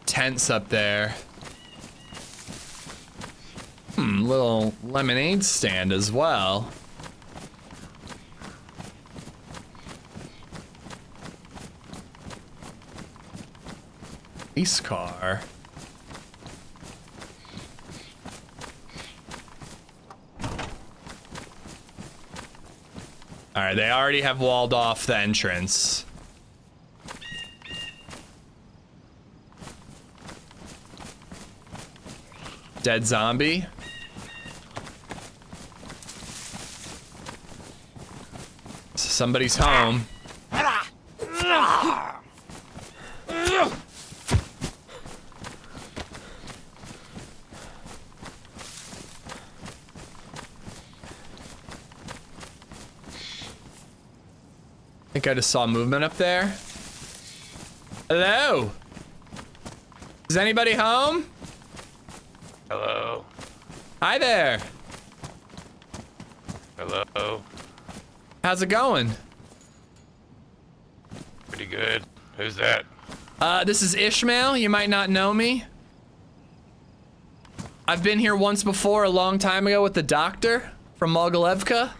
Tents up there. Little lemonade stand as well. Police car. All right, they already have walled off the entrance. Dead zombie. Somebody's home. I think I just saw movement up there. Hello? Is anybody home? Hello. Hi there. Hello. How's it going? Pretty good. Who's that? This is Ishmael. You might not know me. I've been here once before a long time ago with the doctor from Mogilevka.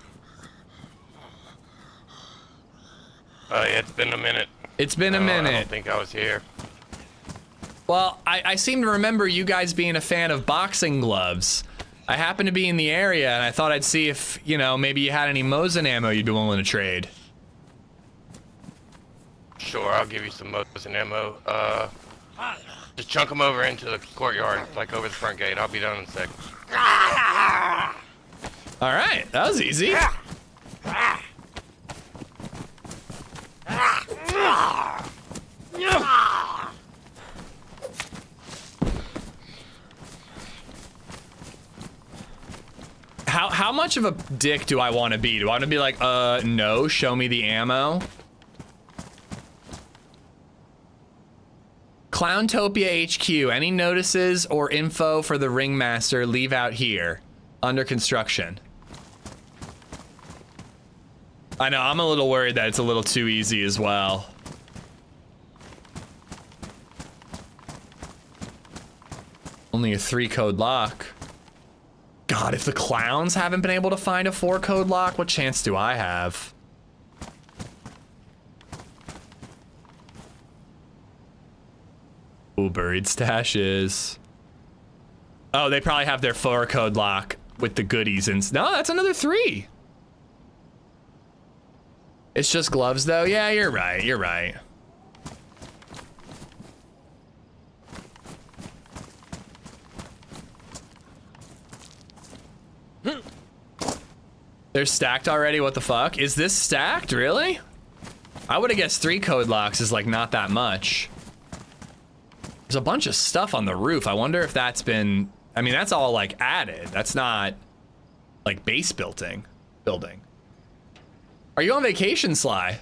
Yeah, it's been a minute. It's been a minute. I don't think I was here. Well, I seem to remember you guys being a fan of boxing gloves. I happened to be in the area and I thought I'd see if, you know, maybe you had any Mosin ammo you'd be willing to trade. Sure, I'll give you some Mosin ammo. Just chunk them over into the courtyard, like over the front gate. I'll be done in a sec. All right, that was easy. How much of a dick do I want to be? Do I want to be like, no, show me the ammo? Clowntopia HQ, any notices or info for the ringmaster, leave out here. Under construction. I know, I'm a little worried that it's a little too easy as well. Only a 3-code lock. God, if the clowns haven't been able to find a 4-code lock, what chance do I have? Ooh, buried stashes. Oh, they probably have their 4-code lock with the goodies and no, that's another 3. It's just gloves though. Yeah, you're right. You're right. They're stacked already? What the fuck? Is this stacked? Really? I would have guessed 3 code locks is like not that much. There's a bunch of stuff on the roof. I wonder if that's been, I mean, that's all like added. That's not like base building. Are you on vacation, Sly?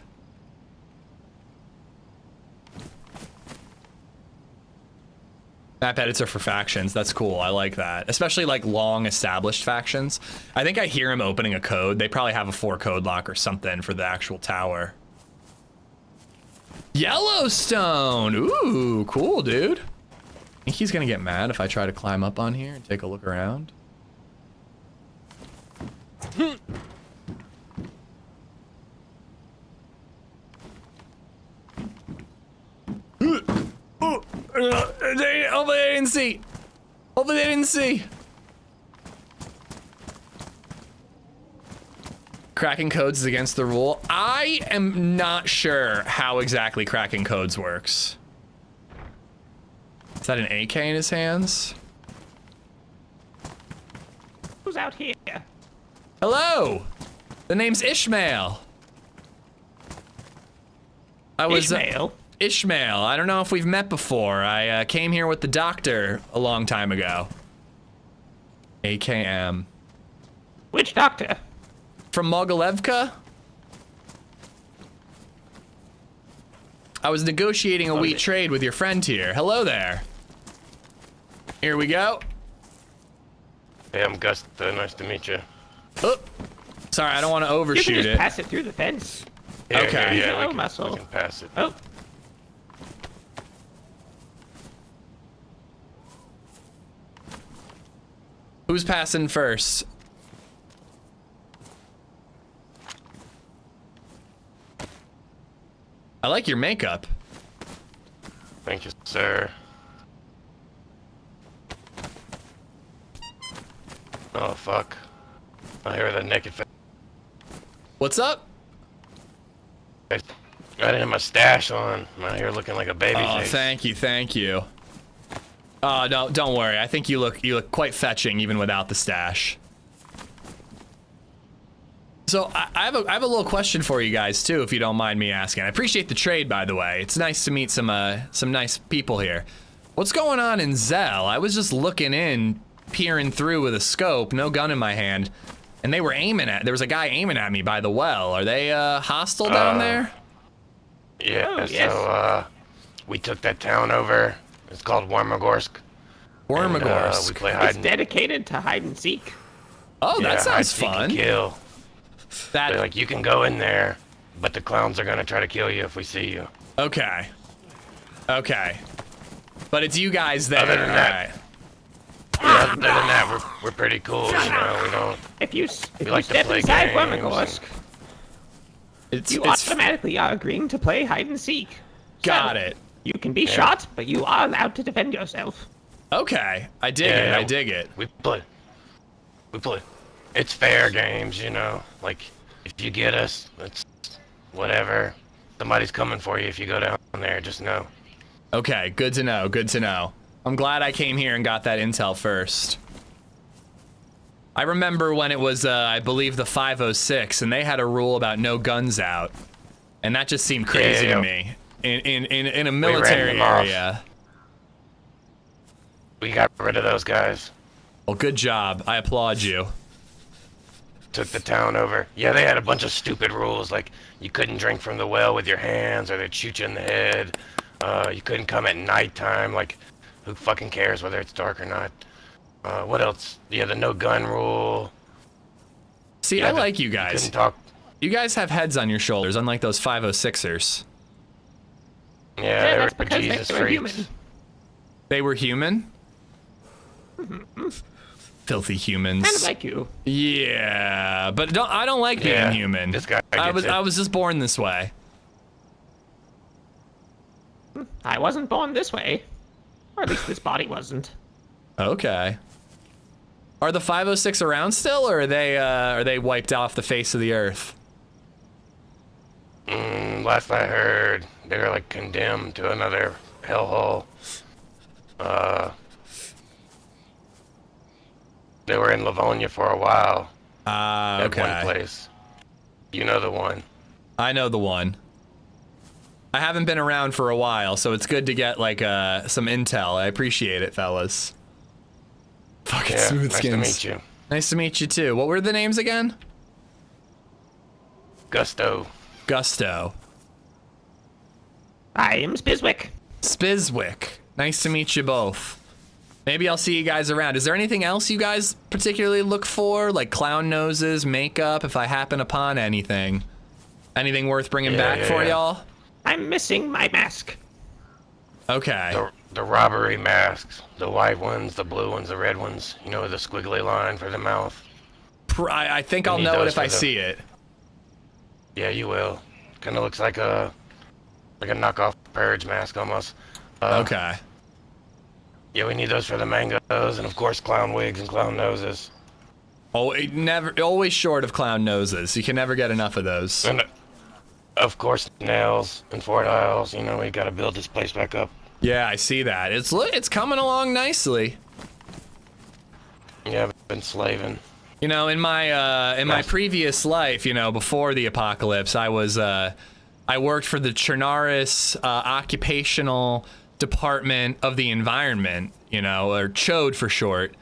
Map editor for factions. That's cool. I like that. Especially like long established factions. I think I hear him opening a code. They probably have a 4 code lock or something for the actual tower. Yellowstone. Ooh, cool, dude. I think he's gonna get mad if I try to climb up on here and take a look around. Hopefully they didn't see. Hopefully they didn't see. Cracking codes is against the rule. I am not sure how exactly cracking codes works. Is that an AK in his hands? Who's out here? Hello. The name's Ishmael. Ishmael? Ishmael. I don't know if we've met before. I came here with the doctor a long time ago. AKM. Which doctor? From Mogilevka? I was negotiating a wheat trade with your friend here. Hello there. Here we go. Hey, I'm Gus. Nice to meet you. Oh, sorry, I don't want to You overshoot can just it. pass it through the fence. Yeah, Okay. Yeah, Oh, we muscle. can pass it. Oh, Who's passing first? I like your makeup. Thank you, sir. Oh, fuck. I hear that naked face. What's up? I didn't have my stash on. I'm out here looking like a baby Oh, face. thank you, thank you. No, don't worry. I think you look quite fetching even without the stash. So I have a little question for you guys too, if you don't mind me asking. I appreciate the trade, by the way. It's nice to meet some nice people here. What's going on in Zell? I was just looking in, peering through with a scope, no gun in my hand, and they were there was a guy aiming at me by the well. Are they hostile down there? Yeah, Oh, yes. so we took that town over. It's called Wormagorsk. Wormagorsk. We play hide it's and dedicated to hide and seek. Oh, yeah, that hide, sounds seek, and fun. kill. That They're like, you can go in there, but the clowns are gonna try to kill you if we see you. Okay. Okay. But it's you guys there. Other than that- Alright. Yeah, other than that, we're pretty cool, you know. We don't. If you like to step play inside games Wormagorsk, It's you automatically are agreeing to play hide and seek. got So, it. You can be shot, but you are allowed to defend yourself. Okay. I dig it. Yeah, I dig it. We play. It's fair games, you know. Like, if you get us, it's whatever. Somebody's coming for you if you go down there. Just know. Okay, good to know. Good to know. I'm glad I came here and got that intel first. I remember when it was, I believe, the 506, and they had a rule about no guns out, and that just seemed crazy to me. In a military them off. area. We got rid of those guys. Well, good job. I applaud you. Took the town over. Yeah, they had a bunch of stupid rules, like you couldn't drink from the well with your hands, or they'd shoot you in the head. You couldn't come at nighttime. Like, who fucking cares whether it's dark or not? What else? Yeah, the no gun rule. See, Yeah, I like you guys. Couldn't talk. You guys have heads on your shoulders, unlike those 506ers. Yeah, they that's were because Jesus they were freaks. human. They were human? Filthy humans. Kind of like you. Yeah, but I don't like being Yeah, human. this guy I gets it. was just born this way. I wasn't born this way. Or at least this body wasn't. Okay. Are the 506 around still, or are they wiped off the face of the earth? Last I heard, they were like condemned to another hellhole. They were in Livonia for a while. At Okay. one place. You know the one. I know the one. I haven't been around for a while, so it's good to get like some intel. I appreciate it, fellas. Fucking Yeah, smooth nice skins. to meet you. Nice to meet you too. What were the names again? Gusto. Gusto. I am Spizwick. Spizwick. Nice to meet you both. Maybe I'll see you guys around. Is there anything else you guys particularly look for? Like clown noses, makeup, if I happen upon anything? Anything worth bringing back for y'all? I'm missing my mask. Okay. The robbery masks. The white ones, the blue ones, the red ones. You know, the squiggly line for the mouth. I think I'll know it if I see it. Yeah, you will. Kind of looks like a knockoff Purge mask almost. Okay. Yeah, we need those for the mangoes, and of course clown wigs and clown noses. Oh, always short of clown noses. You can never get enough of those. And of course nails and Fort Isles. You know, we gotta build this place back up. Yeah, I see that. It's coming along nicely. Yeah, I've been slaving. You know, in my previous life, you know, before the apocalypse, I worked for the Chernaris Occupational Department of the Environment, you know, or CHODE for short.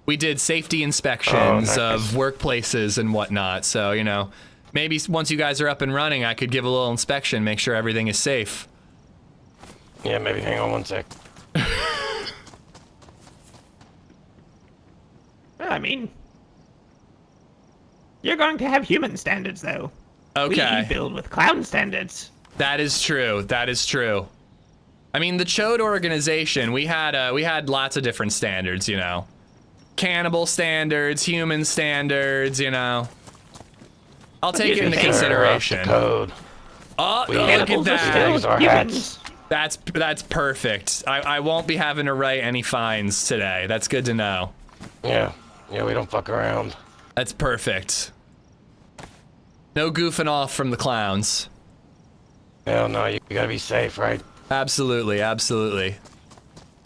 We did safety inspections of workplaces and whatnot. So, you know, maybe once you guys are up and running, I could give a little inspection, make sure everything is safe. Yeah, maybe hang on one sec. Well, I mean, you're going to have human standards, though. Okay. We build with clown standards. That is true. That is true. I mean, the CHODE organization, we had lots of different standards, you know. Cannibal standards, human standards, you know. I'll take it into consideration. Code. Oh, look at that. That's perfect. I won't be having to write any fines today. That's good to know. Yeah, we don't fuck around. That's perfect. No goofing off from the clowns. Hell no, you gotta be safe, right? Absolutely, absolutely.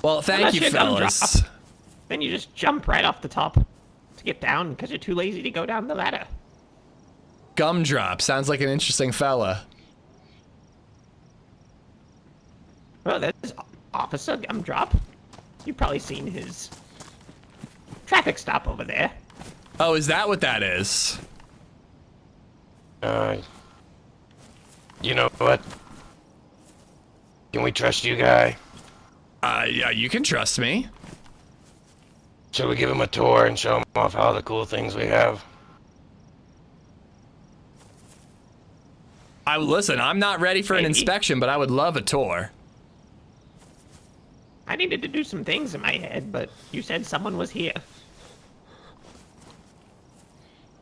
Well, thank you, fellas. Then you just jump right off the top to get down because you're too lazy to go down the ladder. Gumdrop sounds like an interesting fella. Well, there's Officer Gumdrop. You've probably seen his traffic stop over there. Oh, is that what that is? You know what? Can we trust you, guy? Yeah, you can trust me. Should we give him a tour and show him off all the cool things we have? Listen, I'm not ready for an inspection, but I would love a tour. I needed to do some things in my head, but you said someone was here.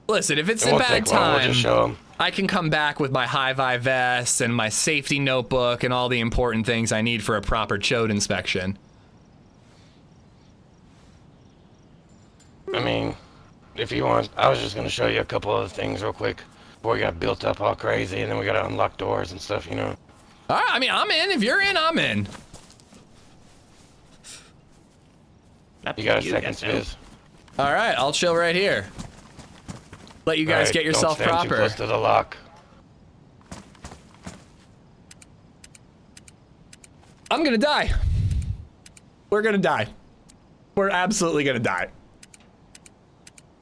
Listen, if it's It a won't bad take long, we'll time, just show him. I can come back with my high-vi vest and my safety notebook and all the important things I need for a proper CHODE inspection. I mean, if you want, I was just gonna show you a couple other things real quick before we got built up all crazy, and then we gotta unlock doors and stuff, you know. All right, I mean, I'm in. If you're in, I'm in. You got a second, Spiz? All right, I'll chill right here. Let you guys get yourself don't stand proper. Too close to the lock. I'm gonna die. We're gonna die. We're absolutely gonna die.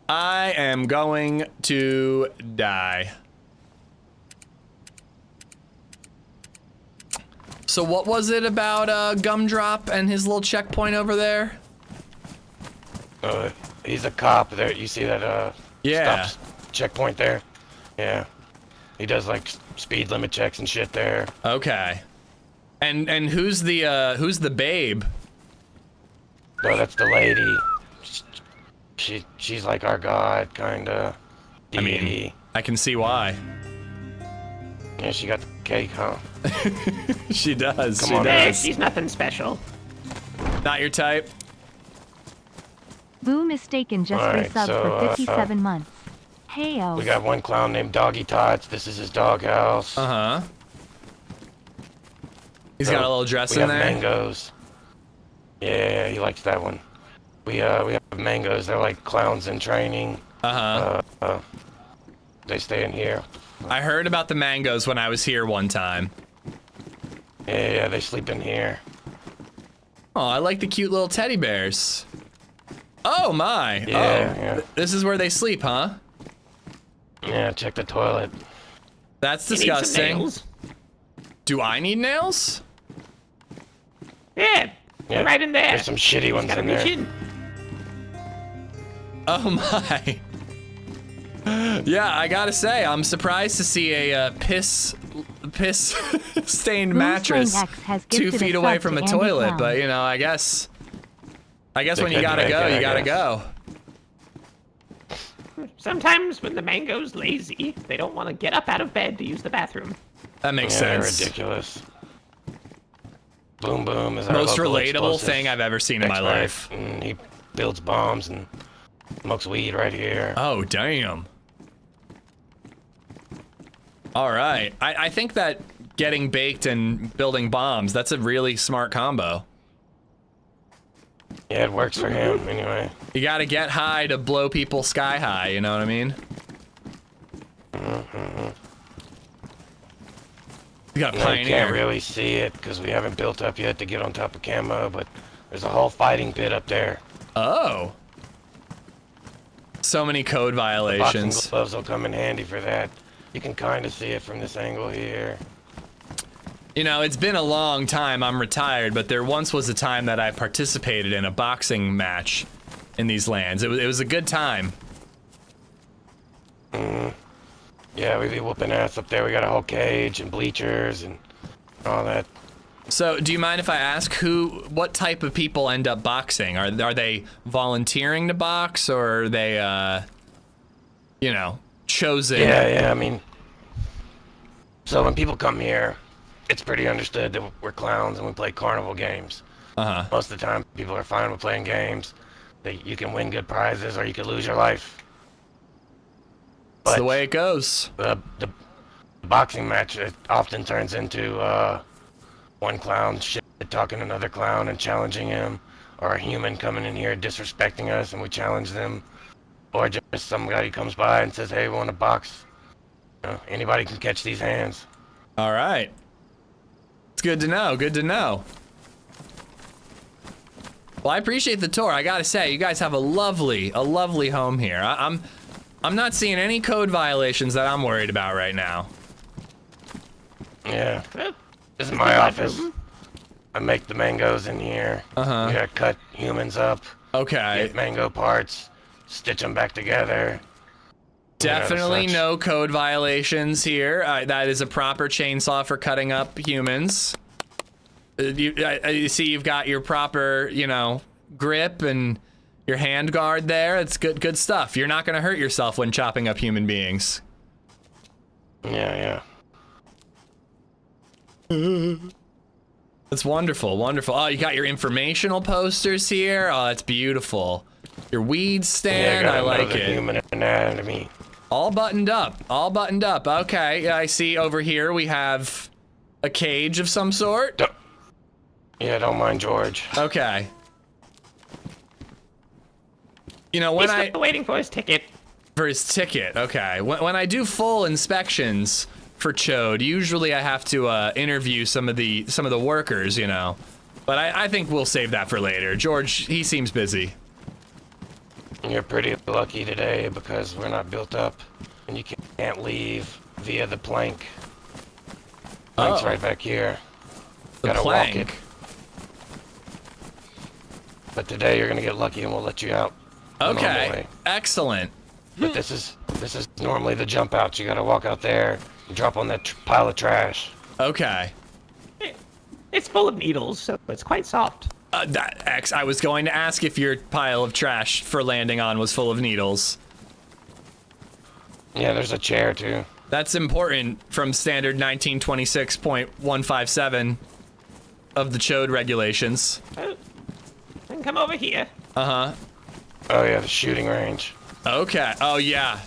I am going to die. So what was it about Gumdrop and his little checkpoint over there? He's a cop there. You see that Yeah. stops checkpoint there? Yeah. He does like speed limit checks and shit there. Okay. And who's the babe? No, that's the lady. She's like our god, kinda. I mean, I can see why. Yeah, she got the cake, huh? She does. Come She on, does. She's nothing special. Not your type. Boo mistaken just Alright, resubbed so, for 57 months. Heyo. We got one clown named Doggy Tots. This is his doghouse. Uh-huh. He's got a little dress we in have there. mangoes. Yeah, he likes that one. We have mangoes. They're like clowns in training. Uh-huh. They stay in here. I heard about the mangoes when I was here one time. Yeah, they sleep in here. Oh, I like the cute little teddy bears. Oh my. Yeah. This is where they sleep, huh? Yeah, check the toilet. That's You need some disgusting. nails. Do I need nails? Yeah, Yeah, right in there. There's some shitty ones Gotta in reach there. in. Oh my. Yeah, I gotta say, I'm surprised to see a piss stained mattress X has 2 gifted feet a away sub from to a Andy toilet, Clown. but you know, I guess when you couldn't gotta make go, it, you I gotta guess. go. Sometimes when the mango's lazy, they don't want to get up out of bed to use the bathroom. That makes Yeah, they're sense. ridiculous. Boom Boom is our Most local relatable explosives thing I've ever seen in my expert, life. And he builds bombs and smokes weed right here. Oh, damn. All right. I think that getting baked and building bombs, that's a really smart combo. Yeah, it works for him anyway. You gotta get high to blow people sky high, you know what I mean? You got You can't Pioneer. really see it because we haven't built up yet to get on top of camo, but there's a whole fighting pit up there. Oh. So many code Boxing violations. gloves will come in handy for that. You can kind of see it from this angle here. You know, it's been a long time. I'm retired, but there once was a time that I participated in a boxing match in these lands. It was a good time. Yeah, we be whooping ass up there. We got a whole cage and bleachers and all that. So, do you mind if I ask what type of people end up boxing? Are they volunteering to box, or are they, you know, chosen? Yeah, I mean, so when people come here, it's pretty understood that we're clowns and we play carnival games. Uh-huh. Most of the time, people are fine with playing games. You can win good prizes or you could lose your life. That's the But way it goes. the boxing match, it often turns into one clown shit talking another clown and challenging him, or a human coming in here disrespecting us and we challenge them, or just somebody comes by and says, hey, we want to box. You know, anybody can catch these hands. All right. It's good to know. Good to know. Well, I appreciate the tour. I gotta say, you guys have a lovely home here. I'm not seeing any code violations that I'm worried about right now. Yeah. This is my office. I make the mangoes in here. Uh-huh. We gotta cut humans up, Okay. get mango parts, stitch them back together. Definitely such. no code violations here. That is a proper chainsaw for cutting up humans. You see, you've got your proper, you know, grip and your hand guard there. It's good stuff. You're not gonna hurt yourself when chopping up human beings. Yeah. That's wonderful, wonderful. Oh, you got your informational posters here. Oh, that's beautiful. Your weed stand, Yeah, I like the it. human anatomy. All buttoned up, all buttoned up. Okay, I see over here we have a cage of some sort. Don't mind George. Okay. You know, He's when still waiting for his ticket. for his ticket, okay. When I do full inspections for Chode, usually I have to interview some of the workers, you know. But I think we'll save that for later. George, he seems busy. You're pretty lucky today because we're not built up and you can't leave via the plank. Plank's Oh. right back here. The Gotta plank. walk it. But today you're gonna get lucky and we'll let you out. the normal Okay, way. excellent. But this is normally the jump out. You gotta walk out there and drop on that pile of trash. Okay. It's full of needles, so it's quite soft. I was going to ask if your pile of trash for landing on was full of needles. Yeah, there's a chair too. That's important from standard 1926.157 of the Chode regulations. Then come over here. Uh-huh. Oh yeah, the shooting range. Okay. Oh, yeah.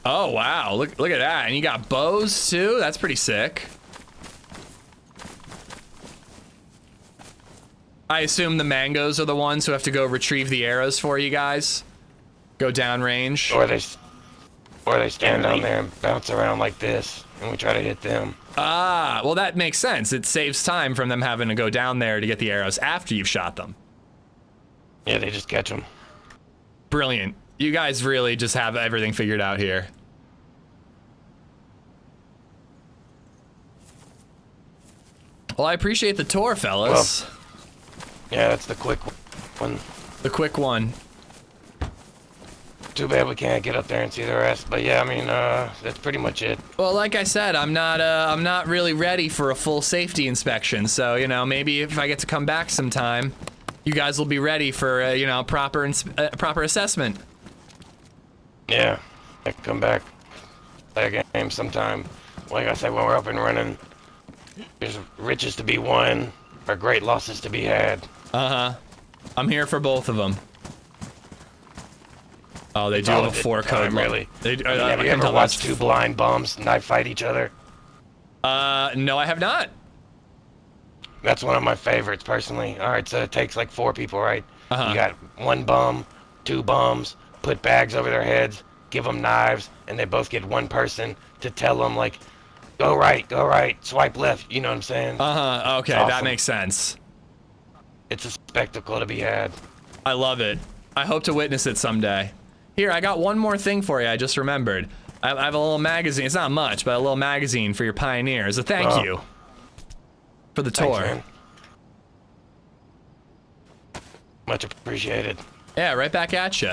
Oh, wow. Look at that. And you got bows, too? That's pretty sick. I assume the mangoes are the ones who have to go retrieve the arrows for you guys? Go downrange? Or they stand down there and bounce around like this, and we try to hit them. Ah, well, that makes sense. It saves time from them having to go down there to get the arrows after you've shot them. Yeah, they just catch them. Brilliant. You guys really just have everything figured out here. Well, I appreciate the tour, fellas. Well, yeah, that's the quick one. The quick one. Too bad we can't get up there and see the rest, but yeah, I mean, that's pretty much it. Well, like I said, I'm not really ready for a full safety inspection. So, you know, maybe if I get to come back sometime, you guys will be ready for, you know, proper assessment. Yeah, I can come back, play a game sometime. Like I said, when we're up and running, there's riches to be won, or great losses to be had. Uh-huh. I'm here for both of them. Oh, they do have a 4-code. Really. Have you ever watched two blind bums knife fight each other? No, I have not. That's one of my favorites, personally. All right, so it takes like 4 people, right? Uh-huh. You got 1 bum, 2 bums, put bags over their heads, give them knives, and they both get 1 person to tell them, like, go right, swipe left, you know what I'm saying? Uh-huh, okay, Awesome. that makes sense. It's a spectacle to be had. I love it. I hope to witness it someday. Here, I got one more thing for you, I just remembered. I have a little magazine, it's not much, but a little magazine for your pioneers. A thank you for the tour. Thanks, man. Much appreciated. Yeah, right back at you.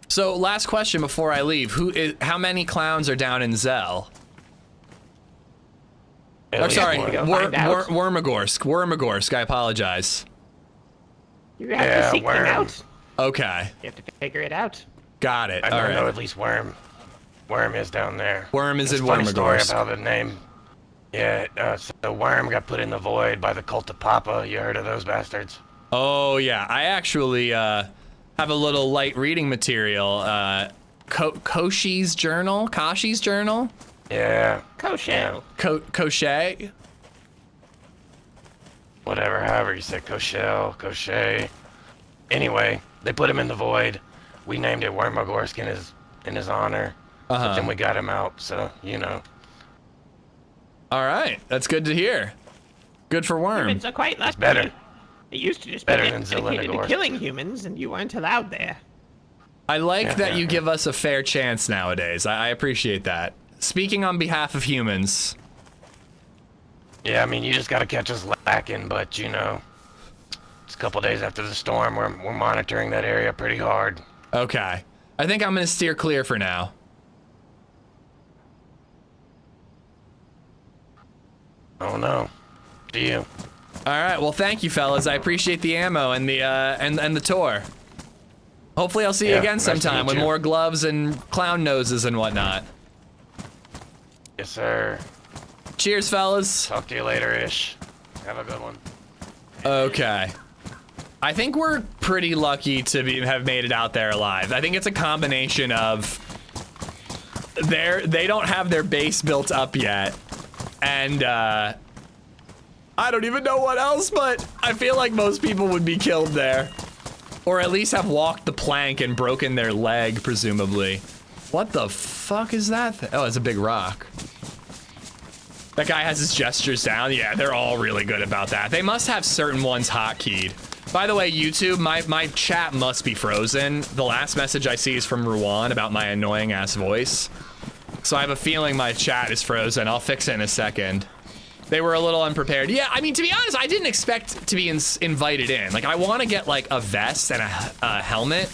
So, last question before I leave. How many clowns are down in Zell? Hell Oh, sorry, yeah, Wormagorsk, I apologize. You have to seek them Worm. out. Okay, You have to figure it out. got it. I All don't know, right. at least Worm is down there. Worm is It's in a funny story Wormagorsk. about the name. Yeah, so Worm got put in the void by the cult of Papa. You heard of those bastards? Oh, yeah. I actually have a little light reading material. Koshi's journal? Kashi's journal? Yeah. Kosher. Koshe? Whatever, however you said, Koshe. Anyway, they put him in the void. We named it Wormagorsk in his honor. But then we got him out, so, you know. All right. That's good to hear. Good for Worm. Humans are quite lucky. It's better. It used to just Better be than dedicated to Zelenogorsk. killing humans, and you weren't allowed there. I like that you yeah. give us a fair chance nowadays. I appreciate that. Speaking on behalf of humans. Yeah, I mean, you just gotta catch us lacking, but, you know, it's a couple days after the storm. We're monitoring that area pretty hard. Okay. I think I'm going to steer clear for now. Oh, no. Do you? All right. Well, thank you, fellas. I appreciate the ammo and the and the tour. Hopefully, I'll see you Yeah, again nice to sometime meet with you. more gloves and clown noses and whatnot. Yes, sir. Cheers, fellas. Talk to you later-ish. Have a good one. Okay. I think we're pretty lucky to have made it out there alive. I think it's a combination of they don't have their base built up yet, and I don't even know what else, but I feel like most people would be killed there. Or at least have walked the plank and broken their leg, presumably. What the fuck is that? Oh, it's a big rock. That guy has his gestures down. Yeah, they're all really good about that. They must have certain ones hotkeyed. By the way, YouTube, my chat must be frozen. The last message I see is from Ruan about my annoying ass voice. So I have a feeling my chat is frozen. I'll fix it in a second. They were a little unprepared. Yeah, I mean, to be honest, I didn't expect to be invited in. Like, I want to get, like, a vest and a helmet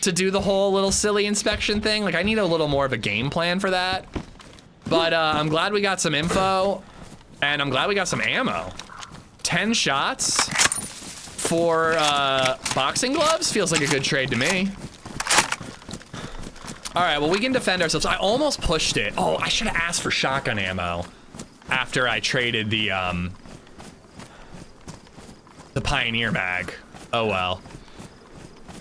to do the whole little silly inspection thing. Like, I need a little more of a game plan for that. But I'm glad we got some info, and I'm glad we got some ammo. 10 shots for boxing gloves feels like a good trade to me. All right, well, we can defend ourselves. I almost pushed it. Oh, I should have asked for shotgun ammo after I traded the Pioneer mag. Oh, well.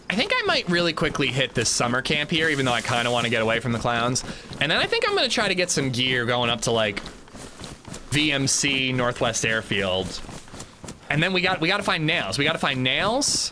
I think I might really quickly hit this summer camp here, even though I kind of want to get away from the clowns. And then I think I'm going to try to get some gear going up to, like, VMC Northwest Airfield. And then we got to find nails. We got to find nails.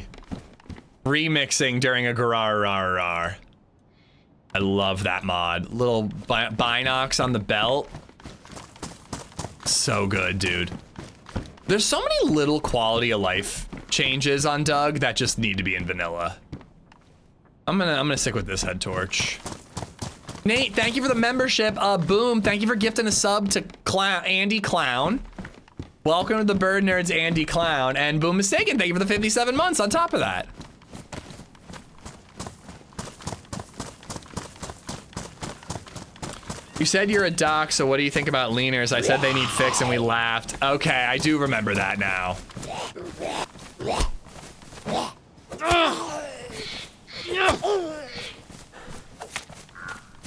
Shelly remixing during a garar. I love that mod. Little binocs on the belt. So good, dude. There's so many little quality of life changes on Doug that just need to be in vanilla. I'm gonna stick with this head torch. Nate, thank you for the membership. Boom, thank you for gifting a sub to Andy Clown. Welcome to the Bird Nerds, Andy Clown. And Boom Mistaken, thank you for the 57 months on top of that. You said you're a doc, so what do you think about leaners? I said they need fix and we laughed. Okay, I do remember that now.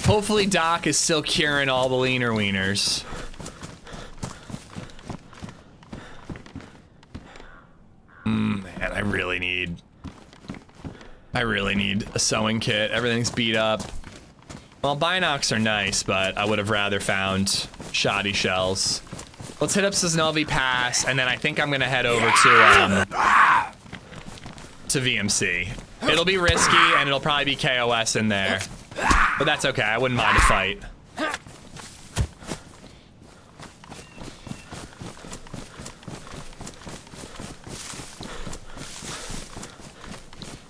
Hopefully Doc is still curing all the leaner wieners. Man, I really need a sewing kit. Everything's beat up. Well, binocs are nice, but I would have rather found shoddy shells. Let's hit up Sosnovi Pass, and then I think I'm gonna head over to VMC. It'll be risky, and it'll probably be KOS in there. But that's okay, I wouldn't mind a fight.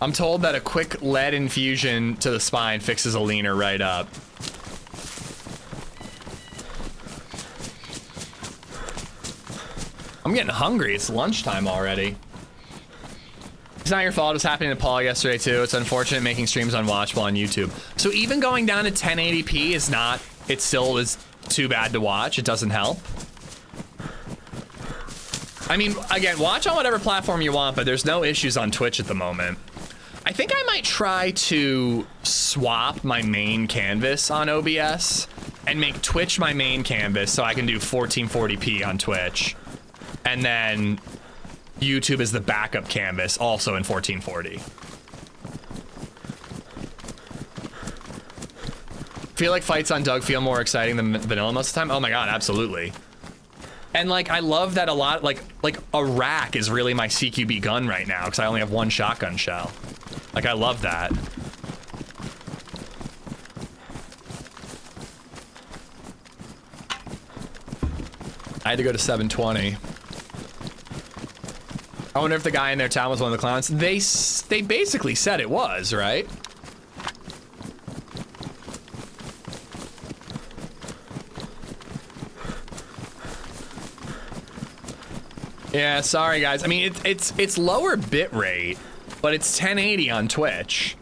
I'm told that a quick lead infusion to the spine fixes a leaner right up. I'm getting hungry, it's lunchtime already. It's not your fault, it was happening to Paul yesterday too. It's unfortunate making streams unwatchable on YouTube. So even going down to 1080p is not, it still is too bad to watch, it doesn't help. I mean, again, watch on whatever platform you want, but there's no issues on Twitch at the moment. I think I might try to swap my main canvas on OBS and make Twitch my main canvas so I can do 1440p on Twitch. And then YouTube is the backup canvas, also in 1440. Feel like fights on Doug feel more exciting than vanilla most of the time? Oh my god, absolutely. And like, I love that a lot, like a rack is really my CQB gun right now because I only have one shotgun shell. Like, I love that. I had to go to 720. I wonder if the guy in their town was one of the clowns. They basically said it was, right? Yeah, sorry guys. I mean, it's lower bit rate, but it's 1080 on Twitch.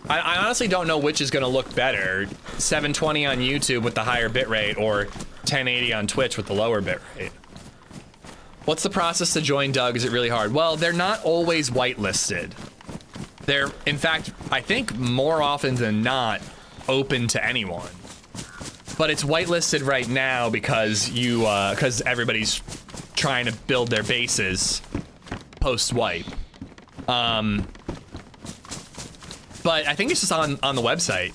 I honestly don't know which is gonna look better, 720 on YouTube with the higher bit rate or 1080 on Twitch with the lower bit rate. What's the process to join Doug? Is it really hard? Well, they're not always whitelisted. They're, in fact, I think more often than not, open to anyone. But it's whitelisted right now because because everybody's trying to build their bases post-wipe. But I think it's just on the website.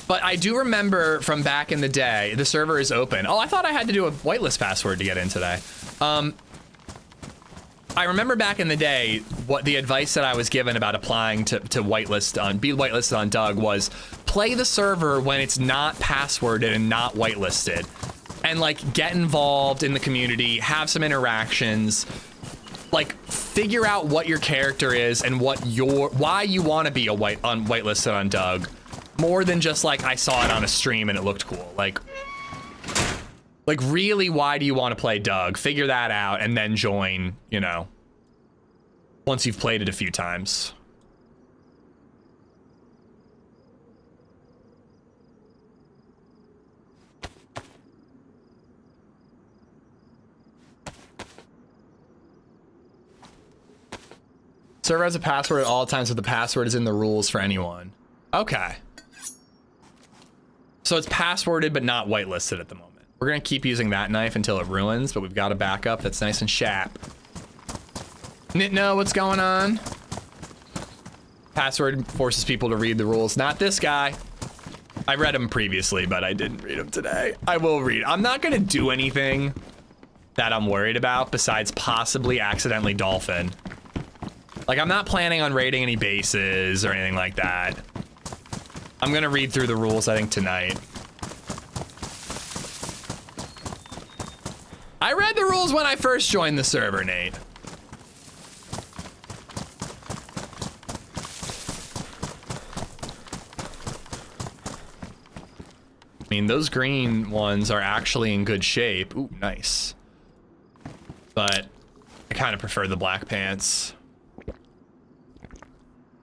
But I do remember from back in the day, the server is open. Oh, I thought I had to do a whitelist password to get in today. I remember back in the day, what the advice that I was given about applying to whitelist on, be whitelisted on Doug was play the server when it's not passworded and not whitelisted. And like get involved in the community, have some interactions, like figure out what your character is and why you want to be whitelisted on Doug, more than just like I saw it on a stream and it looked cool. Like really, why do you want to play Doug? Figure that out and then join, you know, once you've played it a few times. Server has a password at all times, but the password is in the rules for anyone. Okay. So it's passworded, but not whitelisted at the moment. We're gonna keep using that knife until it ruins, but we've got a backup that's nice and sharp. Nitno, what's going on? Password forces people to read the rules. Not this guy. I read them previously, but I didn't read them today. I will read. I'm not gonna do anything that I'm worried about besides possibly accidentally dolphin. Like, I'm not planning on raiding any bases or anything like that. I'm gonna read through the rules, I think, tonight. I read the rules when I first joined the server, Nate. I mean, those green ones are actually in good shape. Ooh, nice. But I kind of prefer the black pants.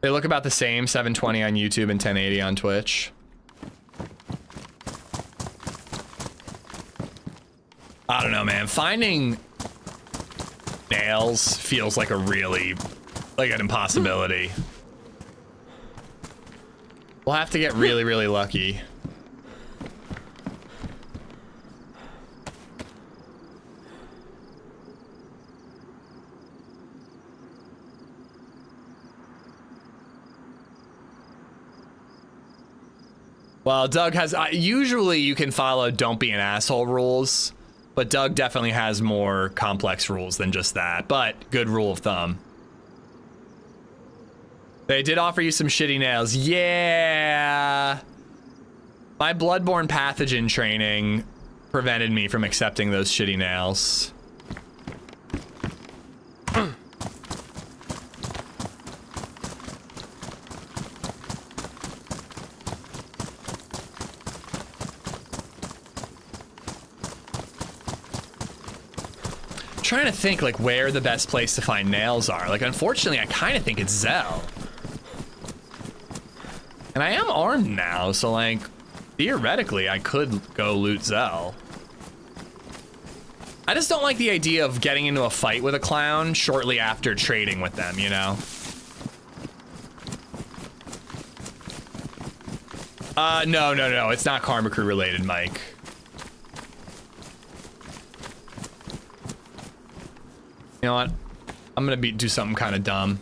They look about the same, 720 on YouTube and 1080 on Twitch. I don't know, man. Finding nails feels like like an impossibility. We'll have to get really, really lucky. Well, Doug has, usually you can follow don't be an asshole rules, but Doug definitely has more complex rules than just that, but good rule of thumb. They did offer you some shitty nails. Yeah. My bloodborne pathogen training prevented me from accepting those shitty nails. Trying to think like where the best place to find nails are. Like, unfortunately, I kind of think it's Zell. And I am armed now, so like theoretically I could go loot Zell. I just don't like the idea of getting into a fight with a clown shortly after trading with them, you know? No. It's not Karma Crew related, Mike. You know what? I'm gonna do something kind of dumb.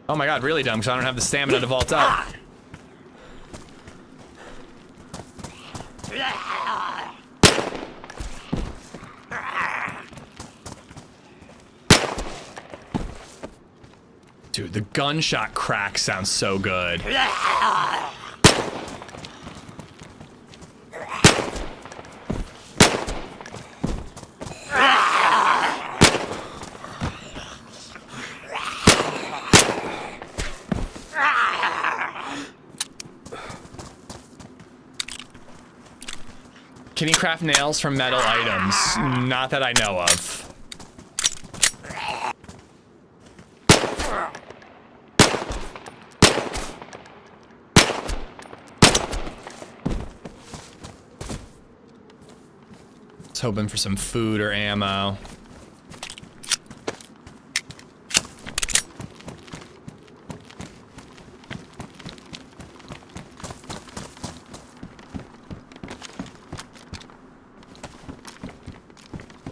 Oh my god, really dumb, because I don't have the stamina to vault up. Dude, the gunshot crack sounds so good. Can you craft nails from metal items? Not that I know of. Just hoping for some food or ammo.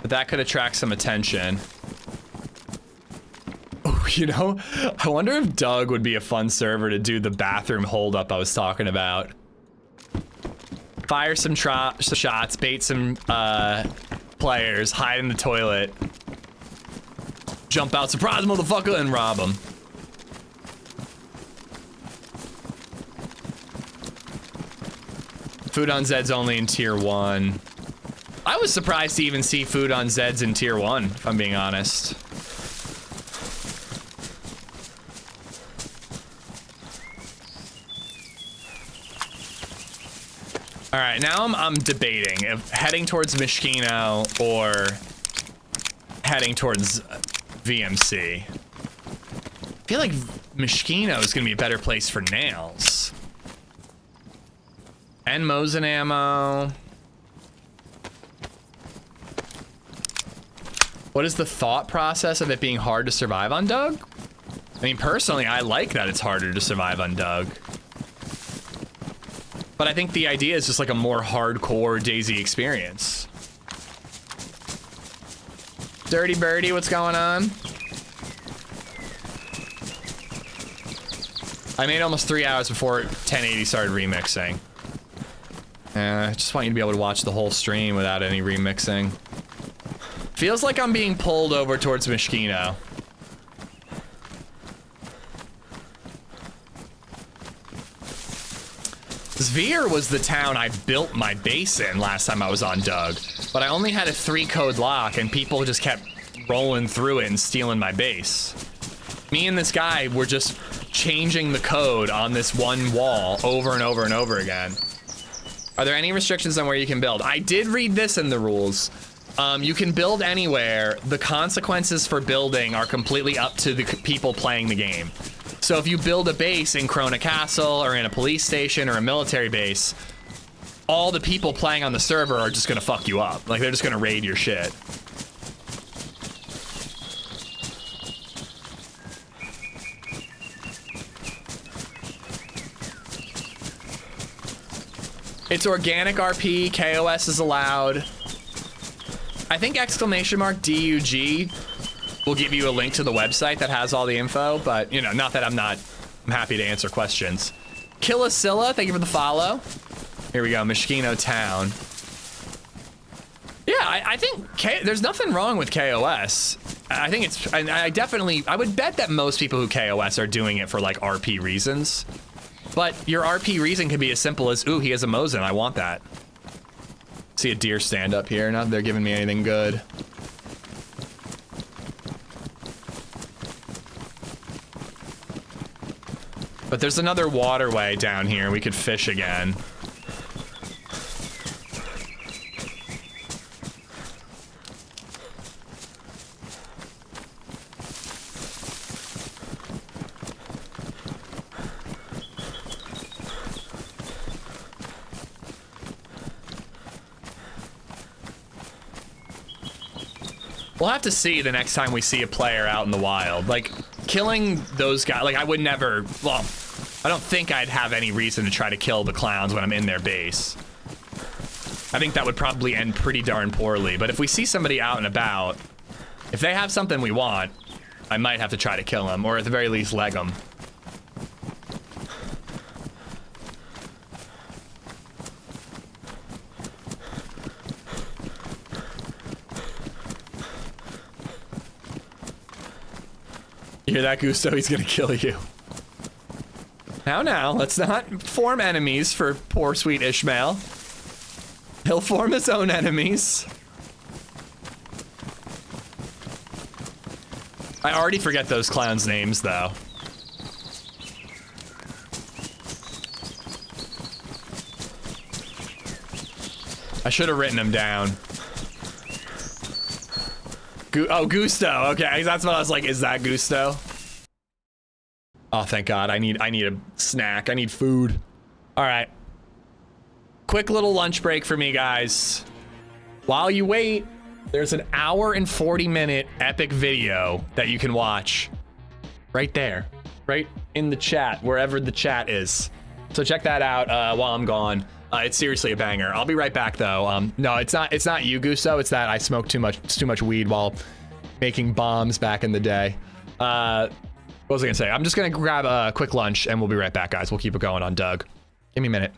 But that could attract some attention. Oh, you know, I wonder if Doug would be a fun server to do the bathroom holdup I was talking about. Fire some shots, bait some players, hide in the toilet, jump out, surprise motherfucker, and rob them. Food on Zed's only in tier 1. I was surprised to even see food on Zed's in tier 1, if I'm being honest. All right, now I'm debating if heading towards Mishkino or heading towards VMC. I feel like Mishkino is gonna be a better place for nails. And Mosin ammo. What is the thought process of it being hard to survive on Doug? I mean, personally, I like that it's harder to survive on Doug. But I think the idea is just like a more hardcore DayZ experience. Dirty Birdie, what's going on? I made almost 3 hours before 1080 started remixing. I just want you to be able to watch the whole stream without any remixing. Feels like I'm being pulled over towards Mishkino. Zveer was the town I built my base in last time I was on Doug, but I only had a 3-code lock and people just kept rolling through it and stealing my base. Me and this guy were just changing the code on this one wall over and over and over again. Are there any restrictions on where you can build? I did read this in the rules. You can build anywhere. The consequences for building are completely up to the people playing the game. So if you build a base in Krona Castle or in a police station or a military base, all the people playing on the server are just gonna fuck you up. Like, they're just gonna raid your shit. It's organic RP, KOS is allowed. I think !DUG will give you a link to the website that has all the info, but, you know, not that I'm happy to answer questions. Killasilla, thank you for the follow. Here we go, Mishkino Town. Yeah, I think there's nothing wrong with KOS. I think it's, I would bet that most people who KOS are doing it for, like, RP reasons. But your RP reason can be as simple as, ooh, he has a Mosin, I want that. See a deer stand up here, not that they're giving me anything good. But there's another waterway down here. We could fish again. We'll have to see the next time we see a player out in the wild. Like, killing those guys, like I would never, well, I don't think I'd have any reason to try to kill the clowns when I'm in their base. I think that would probably end pretty darn poorly, but if we see somebody out and about, if they have something we want, I might have to try to kill them, or at the very least leg them. You hear that, Gusto? He's gonna kill you. Now, let's not form enemies for poor sweet Ishmael. He'll form his own enemies. I already forget those clowns' names, though. I should have written them down. Oh, Gusto. Okay, that's what I was like. Is that Gusto? Oh, thank God. I need a snack. I need food. All right. Quick little lunch break for me, guys. While you wait, there's an hour and 40-minute epic video that you can watch right there, right in the chat, wherever the chat is. So check that out while I'm gone. It's seriously a banger. I'll be right back though. No, it's not you, Gusto. It's that I smoked too much weed while making bombs back in the day. What was I gonna say? I'm just gonna grab a quick lunch and we'll be right back, guys. We'll keep it going on Doug. Give me a minute.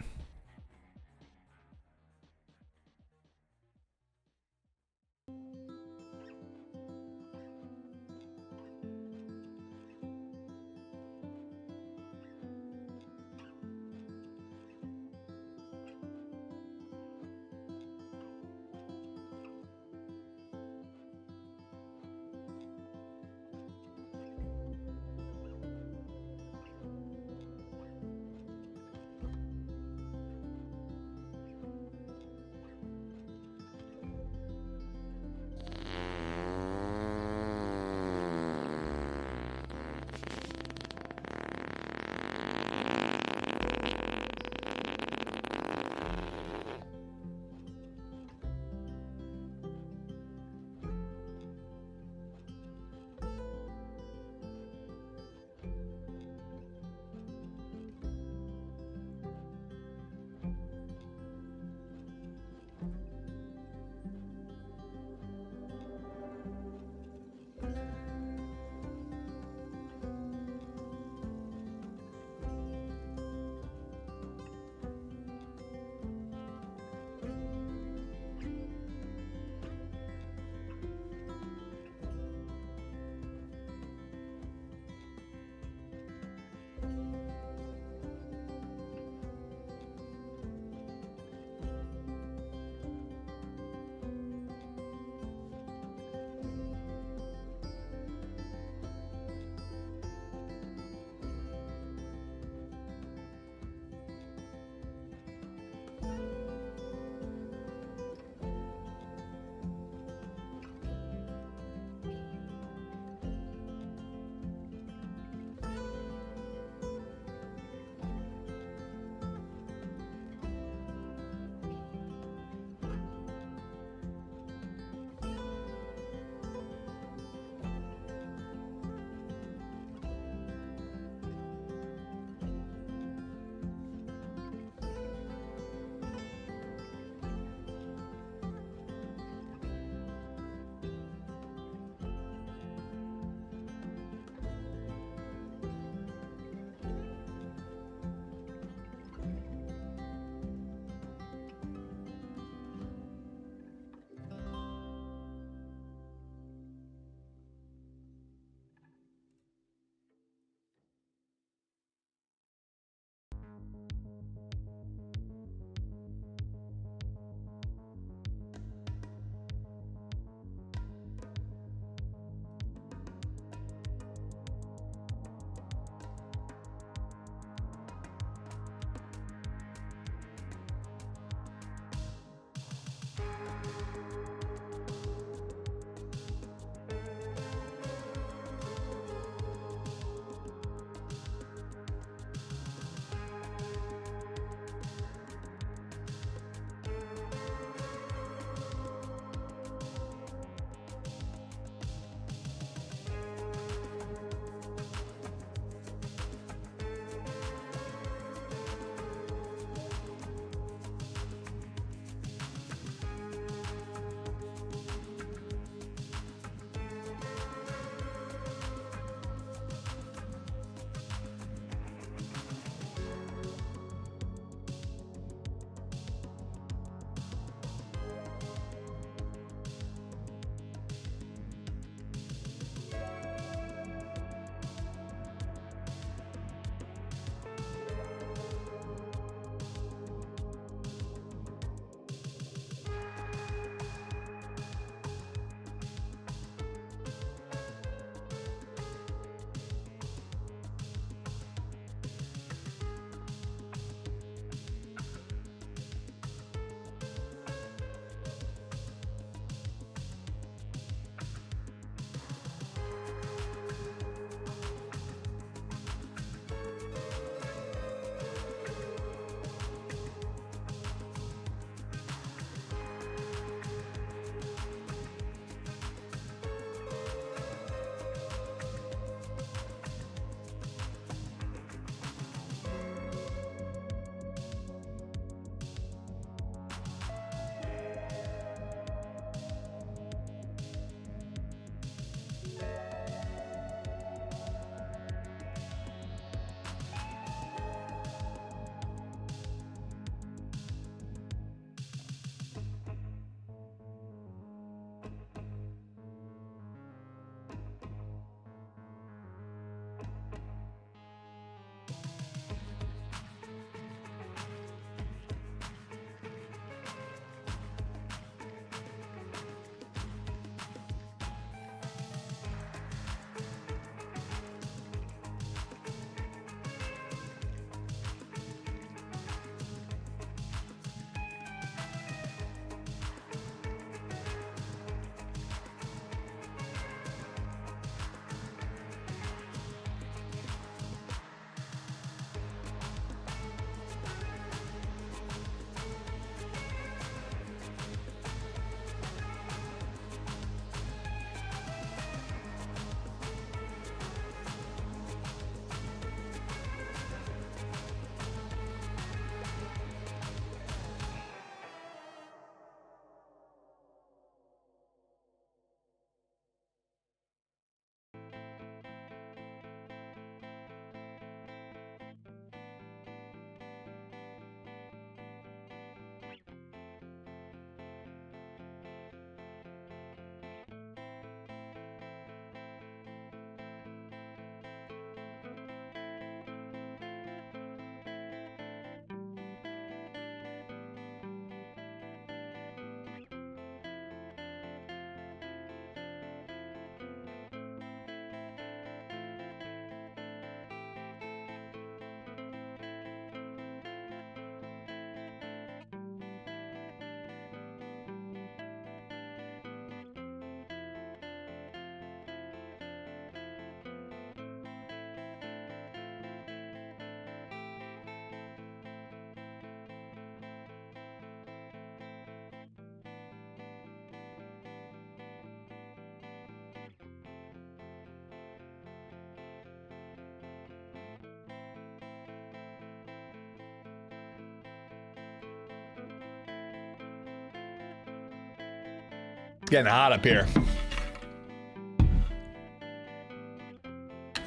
It's getting hot up here.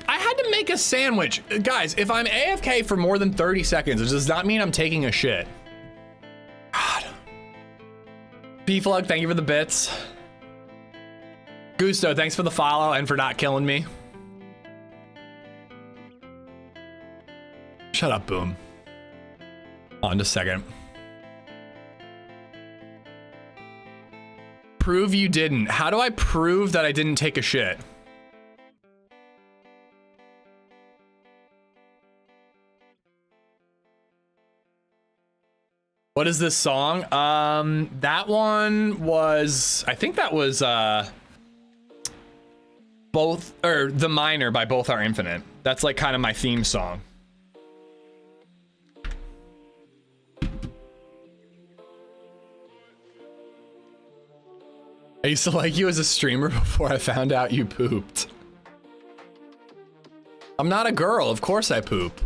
I had to make a sandwich. Guys, if I'm AFK for more than 30 seconds, it does not mean I'm taking a shit. God. P-Flug, thank you for the bits. Gusto, thanks for the follow and for not killing me. Shut up, Boom. On just a second. Prove you didn't. How do I prove that I didn't take a shit? What is this song? That one was, I think that was both, or The Minor by Both Are Infinite. That's like kind of my theme song. I used to like you as a streamer before I found out you pooped. I'm not a girl, of course I poop.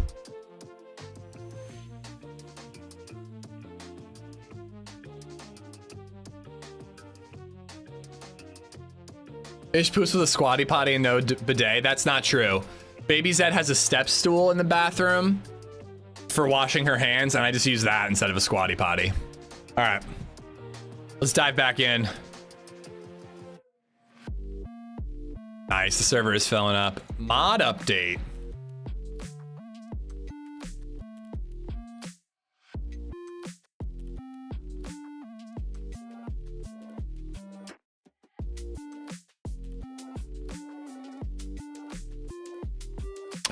Ish poops with a squatty potty and no bidet. That's not true. BabyZed has a step stool in the bathroom for washing her hands, and I just use that instead of a squatty potty. All right, let's dive back in. Nice, the server is filling up. Mod update.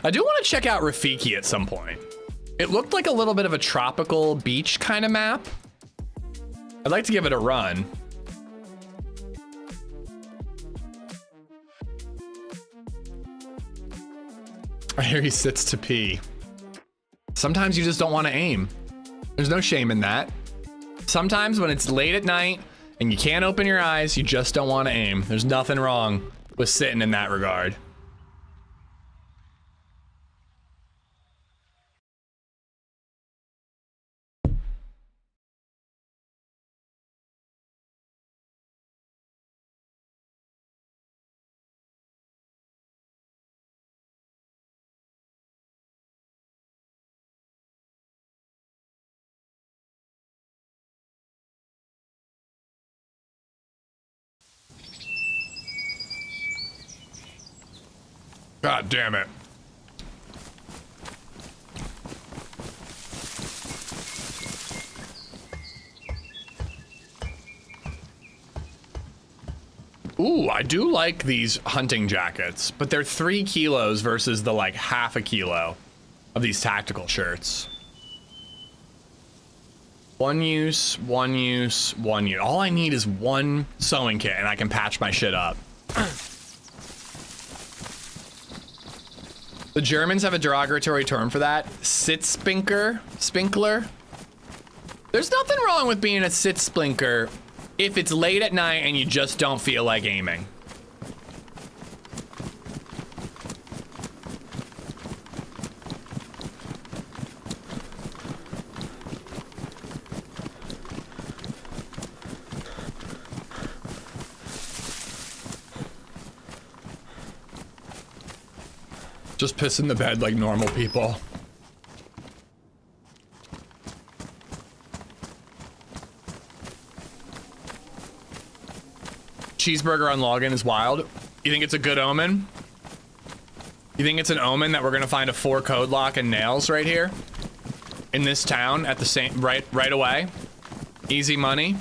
I do want to check out Rafiki at some point. It looked like a little bit of a tropical beach kind of map. I'd like to give it a run. I hear he sits to pee. Sometimes you just don't want to aim. There's no shame in that. Sometimes when it's late at night and you can't open your eyes, you just don't want to aim. There's nothing wrong with sitting in that regard. God damn it. Ooh, I do like these hunting jackets, but they're 3 kilos versus the like half a kilo of these tactical shirts. One use, one use, one use. All I need is one sewing kit and I can patch my shit up. The Germans have a derogatory term for that. Spinkler. There's nothing wrong with being a Sitzsplinker if it's late at night and you just don't feel like aiming. Just piss in the bed like normal people. Cheeseburger on login is wild. You think it's a good omen? You think it's an omen that we're gonna find a 4 code lock and nails right here? In this town at the same, right away? Easy money.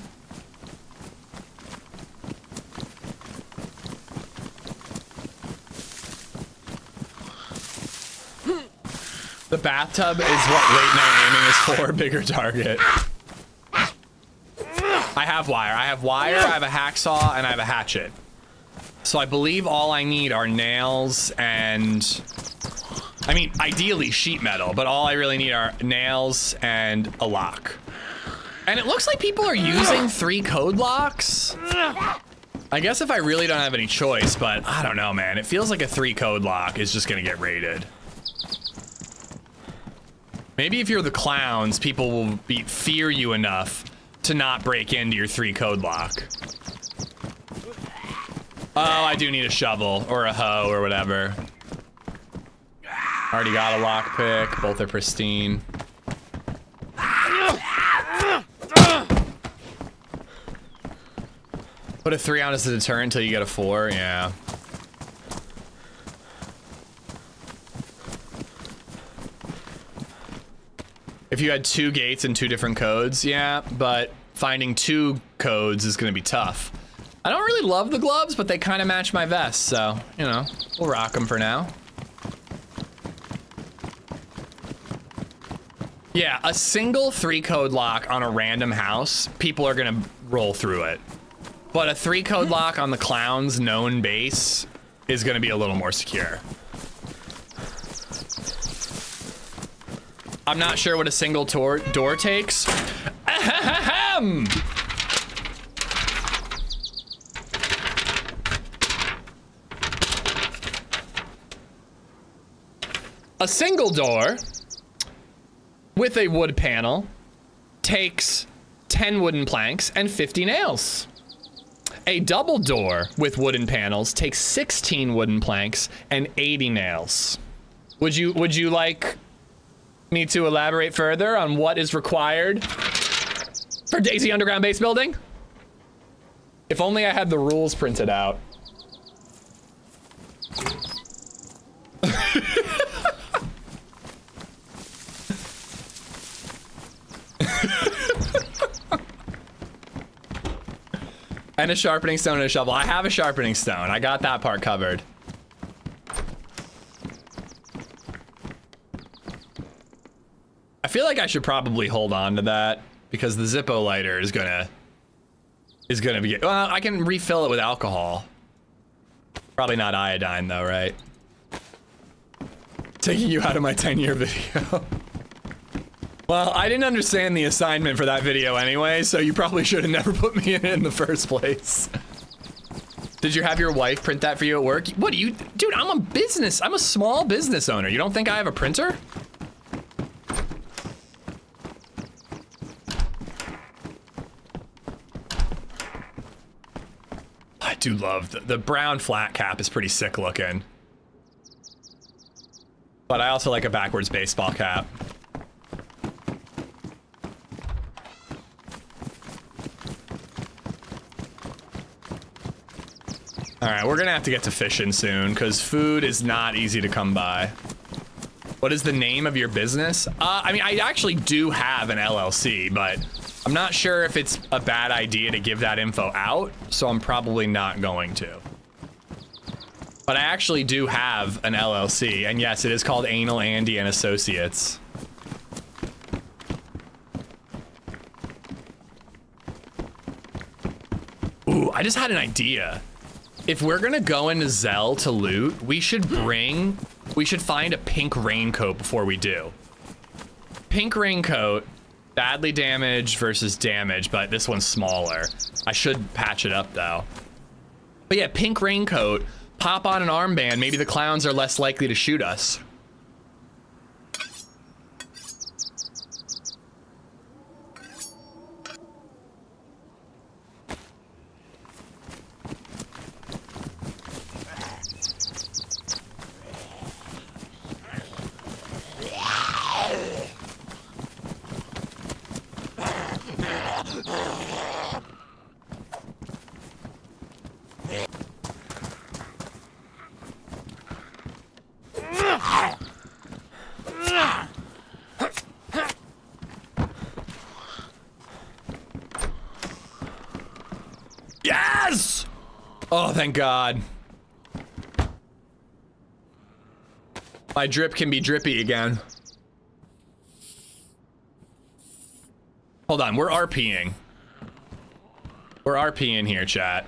The bathtub is what late night aiming is for, bigger target. I have wire, I have a hacksaw, and I have a hatchet. So I believe all I need are nails and, I mean, ideally sheet metal, but all I really need are nails and a lock. And it looks like people are using 3 code locks. I guess if I really don't have any choice, but I don't know, man. It feels like a 3 code lock is just gonna get raided. Maybe if you're the clowns, people will fear you enough to not break into your 3 code lock. Oh, I do need a shovel or a hoe or whatever. Already got a lockpick. Both are pristine. Put a 3 on as a deterrent until you get a 4. Yeah. If you had 2 gates and 2 different codes, yeah, but finding 2 codes is gonna be tough. I don't really love the gloves, but they kind of match my vest, so, you know, we'll rock them for now. Yeah, a single 3-code lock on a random house, people are gonna roll through it. But a 3-code lock on the clown's known base is gonna be a little more secure. I'm not sure what a single door takes. Ahem! A single door with a wood panel takes 10 wooden planks and 50 nails. A double door with wooden panels takes 16 wooden planks and 80 nails. Would you like me to elaborate further on what is required for DayZ Underground base building? If only I had the rules printed out. And a sharpening stone and a shovel. I have a sharpening stone. I got that part covered. I feel like I should probably hold on to that because the Zippo lighter is gonna be, well, I can refill it with alcohol. Probably not iodine though, right? Taking you out of my 10-year video. Well, I didn't understand the assignment for that video anyway, so you probably should have never put me in it in the first place. Did you have your wife print that for you at work? What do you, dude, I'm a small business owner. You don't think I have a printer? I do love the brown flat cap is pretty sick looking. But I also like a backwards baseball cap. All right, we're gonna have to get to fishing soon because food is not easy to come by. What is the name of your business? I mean, I actually do have an LLC, but I'm not sure if it's a bad idea to give that info out, so I'm probably not going to. But I actually do have an LLC, and yes, it is called Anal Andy and Associates. Ooh, I just had an idea. If we're gonna go into Zell to loot, we should find a pink raincoat before we do. Pink raincoat, badly damaged versus damaged, but this one's smaller. I should patch it up though. But yeah, pink raincoat, pop on an armband, maybe the clowns are less likely to shoot us. Yes! Oh, thank God. My drip can be drippy again. Hold on, we're RPing. We're RPing here, chat.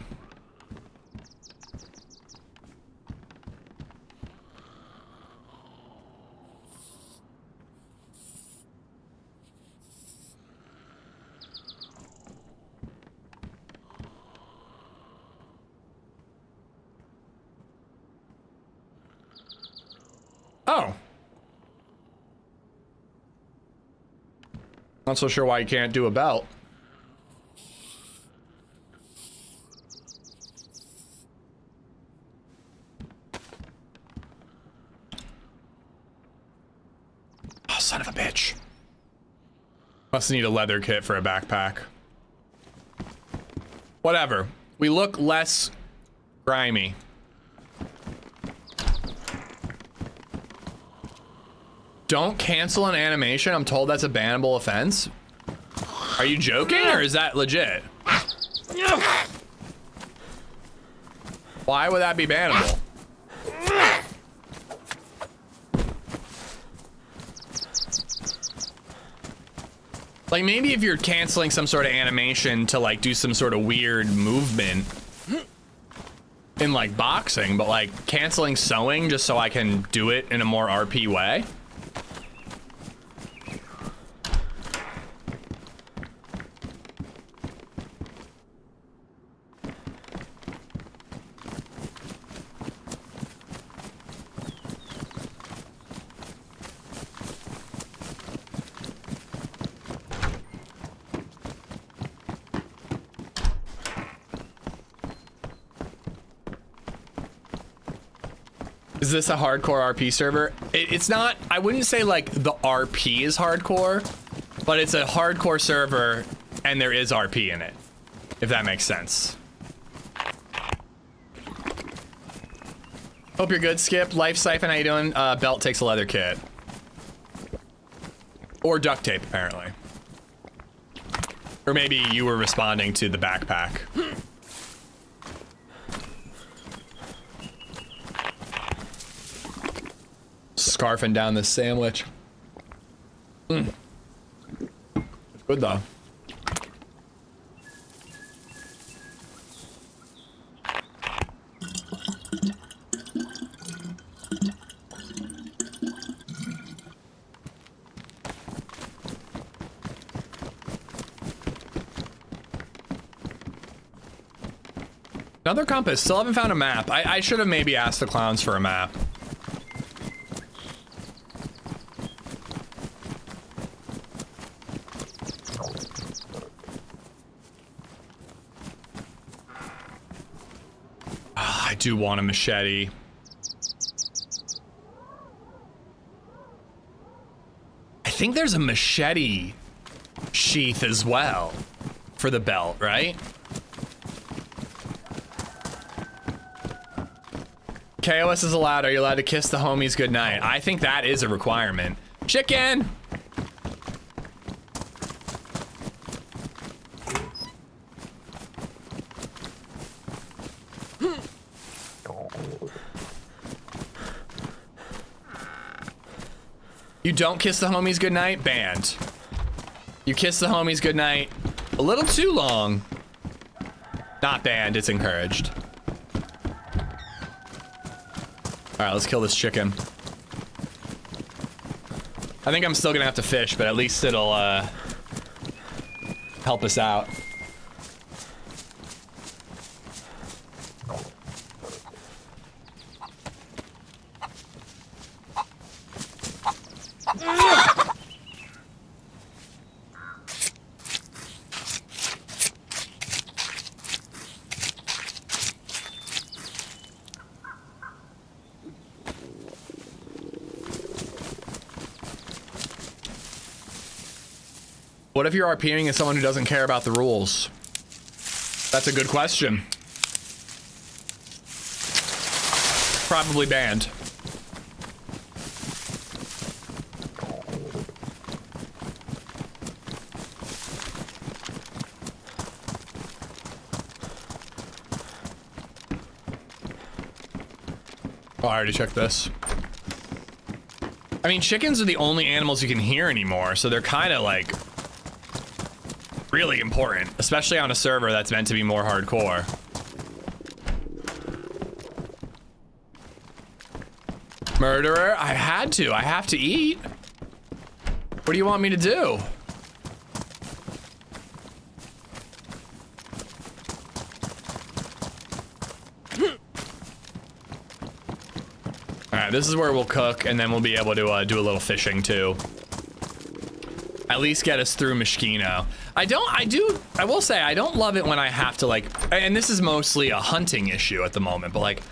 Oh. Not so sure why you can't do a belt. son of a bitch. Must need a leather kit for a backpack. Whatever. We look less grimy. Don't cancel an animation. I'm told that's a bannable offense. Are you joking or is that legit? Why would that be bannable? Like maybe if you're canceling some sort of animation to like do some sort of weird movement in like boxing, but like canceling sewing just so I can do it in a more RP way. Is this a hardcore RP server? It's not, I wouldn't say like the RP is hardcore, but it's a hardcore server and there is RP in it, if that makes sense. Hope you're good, Skip. Life Siphon, how you doing? Belt takes a leather kit. Or duct tape, apparently. Or maybe you were responding to the backpack. Scarfing down this sandwich. It's good though. Another compass. Still haven't found a map. I should have maybe asked the clowns for a map. I do want a machete. I think there's a machete sheath as well for the belt, right? KOS is allowed. Are you allowed to kiss the homies goodnight? I think that is a requirement. Chicken! You don't kiss the homies goodnight? Banned. You kiss the homies goodnight a little too long. Not banned, it's encouraged. All right, let's kill this chicken. I think I'm still gonna have to fish, but at least it'll help us out. What if you're RPing as someone who doesn't care about the rules? That's a good question. Probably banned. Oh, I already checked this. I mean, chickens are the only animals you can hear anymore, so they're kind of like really important, especially on a server that's meant to be more hardcore. Murderer, I have to eat. What do you want me to do? All right, this is where we'll cook and then we'll be able to do a little fishing too. At least get us through Mishkino. I will say, I don't love it when I have to like, and this is mostly a hunting issue at the moment, but like,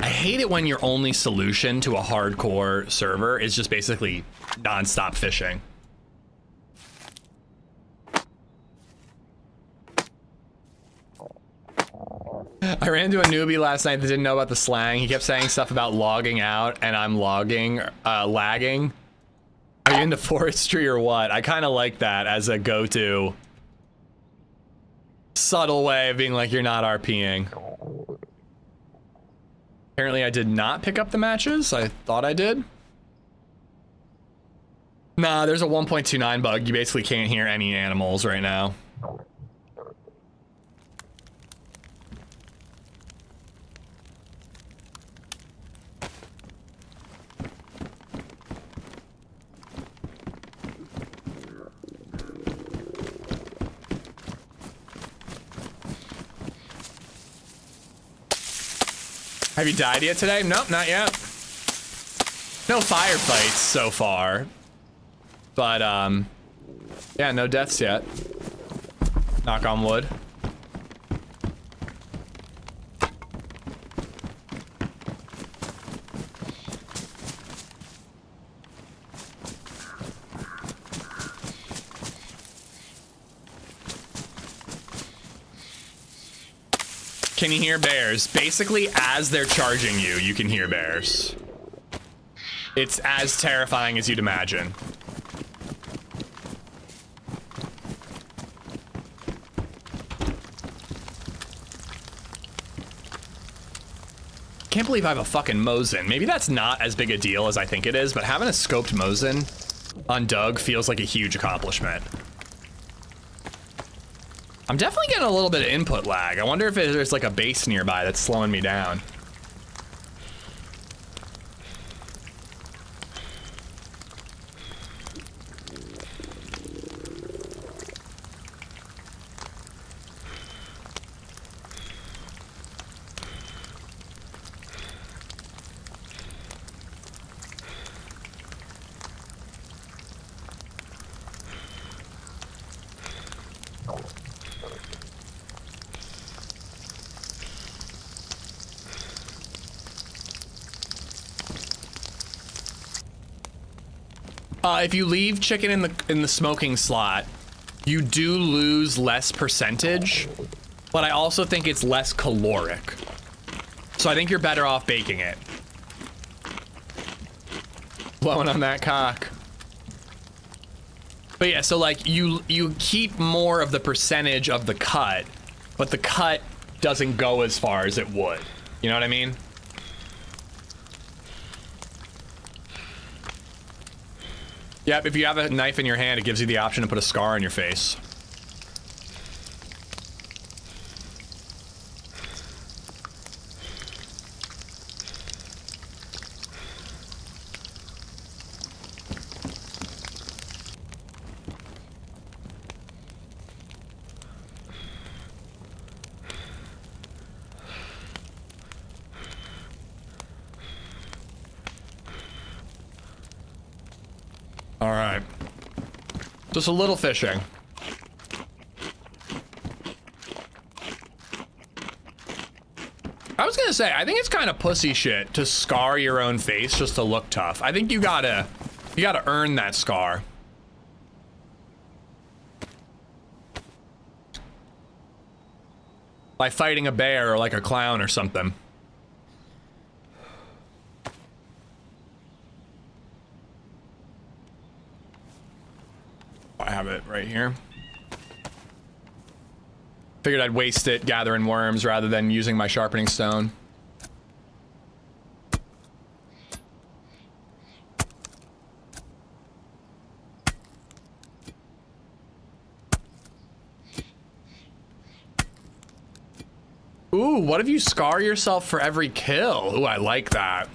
I hate it when your only solution to a hardcore server is just basically non-stop fishing. I ran into a newbie last night that didn't know about the slang. He kept saying stuff about logging out, and I'm lagging. Are you into forestry or what? I kind of like that as a go-to subtle way of being like, you're not RPing. Apparently I did not pick up the matches. I thought I did. Nah, there's a 1.29 bug. You basically can't hear any animals right now. Have you died yet today? Nope, not yet. No firefights so far. But, yeah, no deaths yet. Knock on wood. Can you hear bears? Basically, as they're charging you, you can hear bears. It's as terrifying as you'd imagine. Can't believe I have a fucking Mosin. Maybe that's not as big a deal as I think it is, but having a scoped Mosin on Doug feels like a huge accomplishment. I'm definitely getting a little bit of input lag. I wonder if there's like a base nearby that's slowing me down. If you leave chicken in the smoking slot, you do lose less percentage, but I also think it's less caloric. So I think you're better off baking it. Blowing on that cock. But yeah, so like you keep more of the percentage of the cut, but the cut doesn't go as far as it would. You know what I mean? Yep, if you have a knife in your hand, it gives you the option to put a scar on your face. All right. Just a little fishing. I was gonna say, I think it's kind of pussy shit to scar your own face just to look tough. I think you gotta earn that scar. By fighting a bear or like a clown or something. I have it right here. Figured I'd waste it gathering worms rather than using my sharpening stone. Ooh, what if you scar yourself for every kill? Ooh, I like that.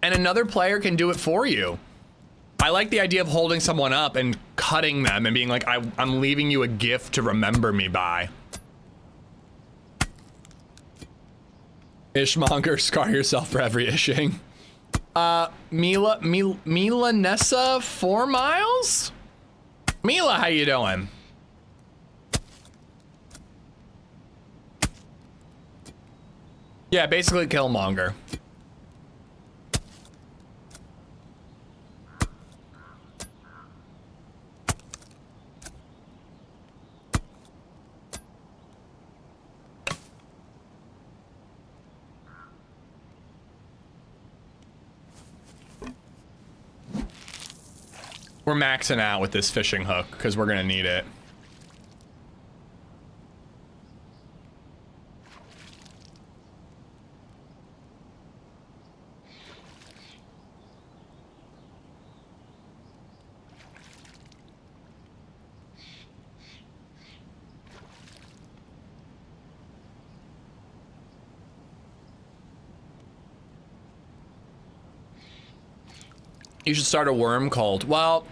And another player can do it for you. I like the idea of holding someone up and cutting them and being like, I'm leaving you a gift to remember me by. Ishmonger, scar yourself for every ishing. Mila Nessa 4 miles? Mila, how you doing? Yeah, basically Killmonger. We're maxing out with this fishing hook because we're gonna need it. You should start a worm cult. Well,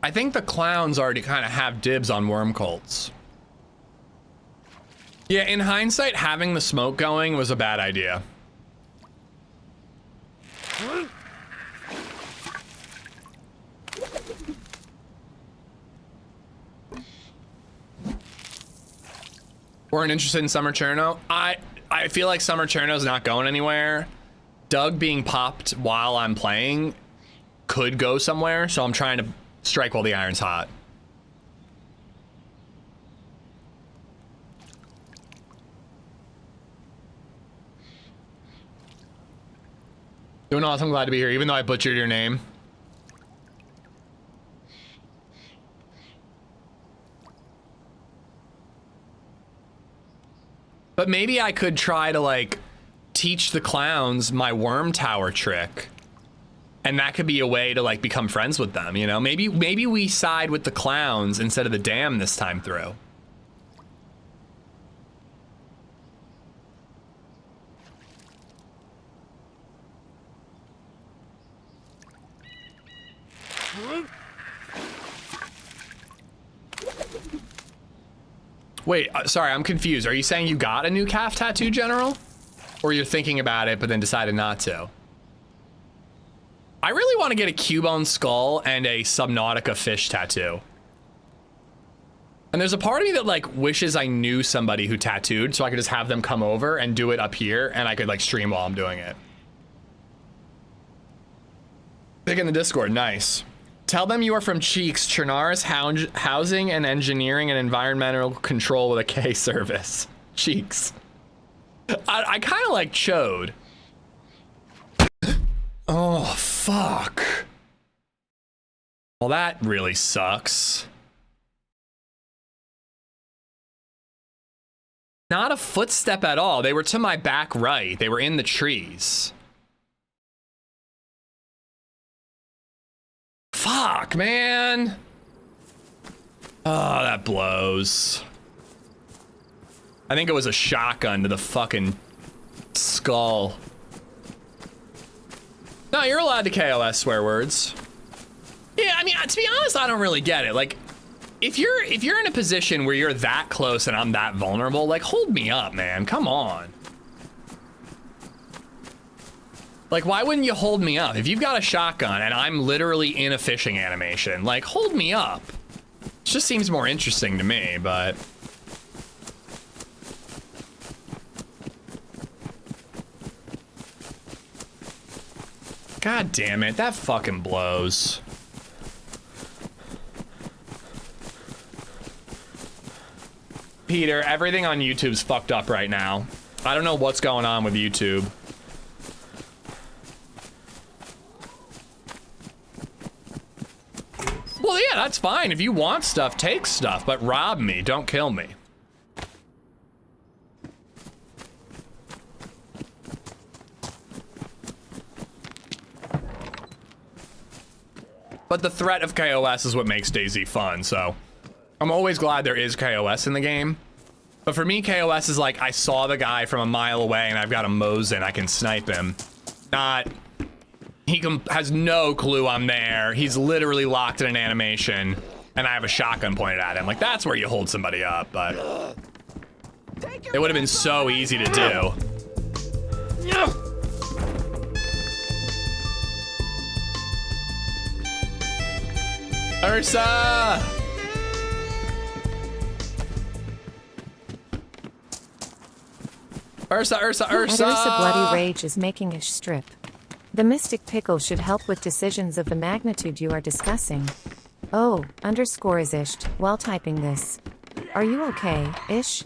I think the clowns already kind of have dibs on worm cults. Yeah, in hindsight, having the smoke going was a bad idea. Weren't interested in Summer Cherno. I feel like Summer Cherno's not going anywhere. Doug being popped while I'm playing could go somewhere, so I'm trying to strike while the iron's hot. Doing awesome, glad to be here, even though I butchered your name. But maybe I could try to like teach the clowns my worm tower trick. And that could be a way to like become friends with them, you know? Maybe we side with the clowns instead of the dam this time through. Wait, sorry, I'm confused. Are you saying you got a new calf tattoo, General? Or you're thinking about it but then decided not to? I really want to get a Cubone skull and a Subnautica fish tattoo. And there's a part of me that like wishes I knew somebody who tattooed so I could just have them come over and do it up here and I could like stream while I'm doing it. Pick in the Discord, nice. Tell them you are from Cheeks, Chernar's Housing and Engineering and Environmental Control with a K service. Cheeks. I kind of like Chode. Oh, fuck. Well, that really sucks. Not a footstep at all. They were to my back right. They were in the trees. Fuck, man. Oh, that blows. I think it was a shotgun to the fucking skull. No, you're allowed to KOS swear words. Yeah, I mean, to be honest, I don't really get it. Like, if you're in a position where you're that close and I'm that vulnerable, like, hold me up, man. Come on. Like, why wouldn't you hold me up? If you've got a shotgun and I'm literally in a fishing animation, like, hold me up. It just seems more interesting to me, but... God damn it, that fucking blows. Peter, everything on YouTube's fucked up right now. I don't know what's going on with YouTube. Well, yeah, that's fine. If you want stuff, take stuff, but rob me, don't kill me. But the threat of KOS is what makes DayZ fun, so I'm always glad there is KOS in the game. But for me, KOS is like, I saw the guy from a mile away and I've got a Mosin, I can snipe him. Not, he has no clue I'm there, he's literally locked in an animation, and I have a shotgun pointed at him. Like, that's where you hold somebody up, but it would have been so easy to do. Ursa! Ursa, Ursa, Ursa! Ursa Bloody Rage is making ish strip. The Mystic Pickle should help with decisions of the magnitude you are discussing. Oh, underscore is ished while typing this. Are you okay, ish?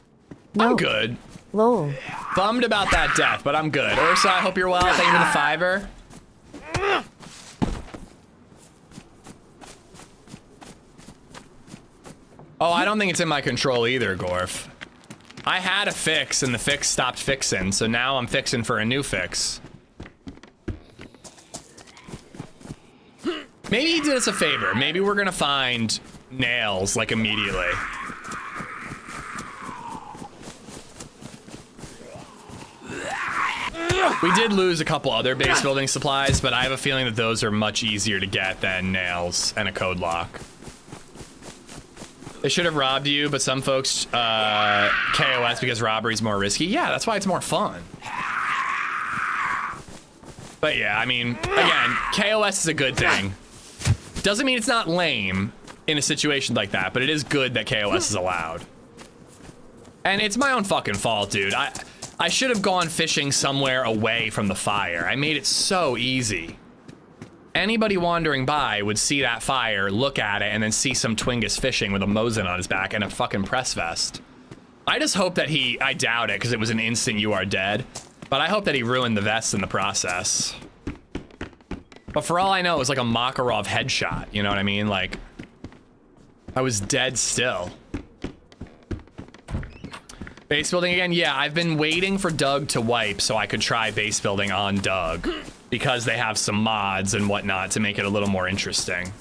No. I'm good. Lol. Bummed about that death, but I'm good. Ursa, I hope you're well. Thank you for the fiver. Oh, I don't think it's in my control either, Gorf. I had a fix and the fix stopped fixing, so now I'm fixing for a new fix. Maybe he did us a favor. Maybe we're gonna find nails like immediately. We did lose a couple other base building supplies, but I have a feeling that those are much easier to get than nails and a code lock. They should have robbed you, but some folks KOS because robbery's more risky. Yeah, that's why it's more fun. But yeah, I mean, again, KOS is a good thing. Doesn't mean it's not lame in a situation like that, but it is good that KOS is allowed. And it's my own fucking fault, dude. I should have gone fishing somewhere away from the fire. I made it so easy. Anybody wandering by would see that fire, look at it, and then see some Twingus fishing with a Mosin on his back and a fucking press vest. I just hope that I doubt it, because it was an instant you are dead, but I hope that he ruined the vest in the process. But for all I know, it was like a Makarov headshot, you know what I mean? Like, I was dead still. Base building again? Yeah, I've been waiting for Doug to wipe so I could try base building on Doug, because they have some mods and whatnot to make it a little more interesting.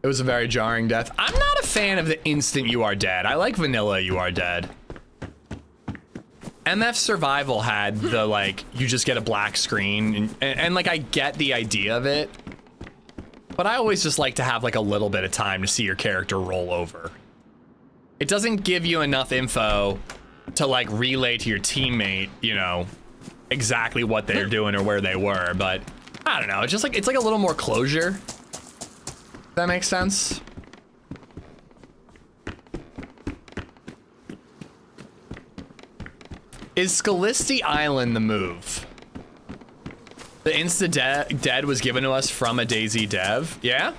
It was a very jarring death. I'm not a fan of the instant you are dead. I like vanilla you are dead. MF Survival had the, like, you just get a black screen, and like, I get the idea of it, but I always just like to have, like, a little bit of time to see your character roll over. It doesn't give you enough info to, like, relay to your teammate, you know, exactly what they're doing or where they were, but I don't know, it's just like, it's like a little more closure. If that makes sense? Is Scalisti Island the move? The insta-dead was given to us from a DayZ dev. Yeah?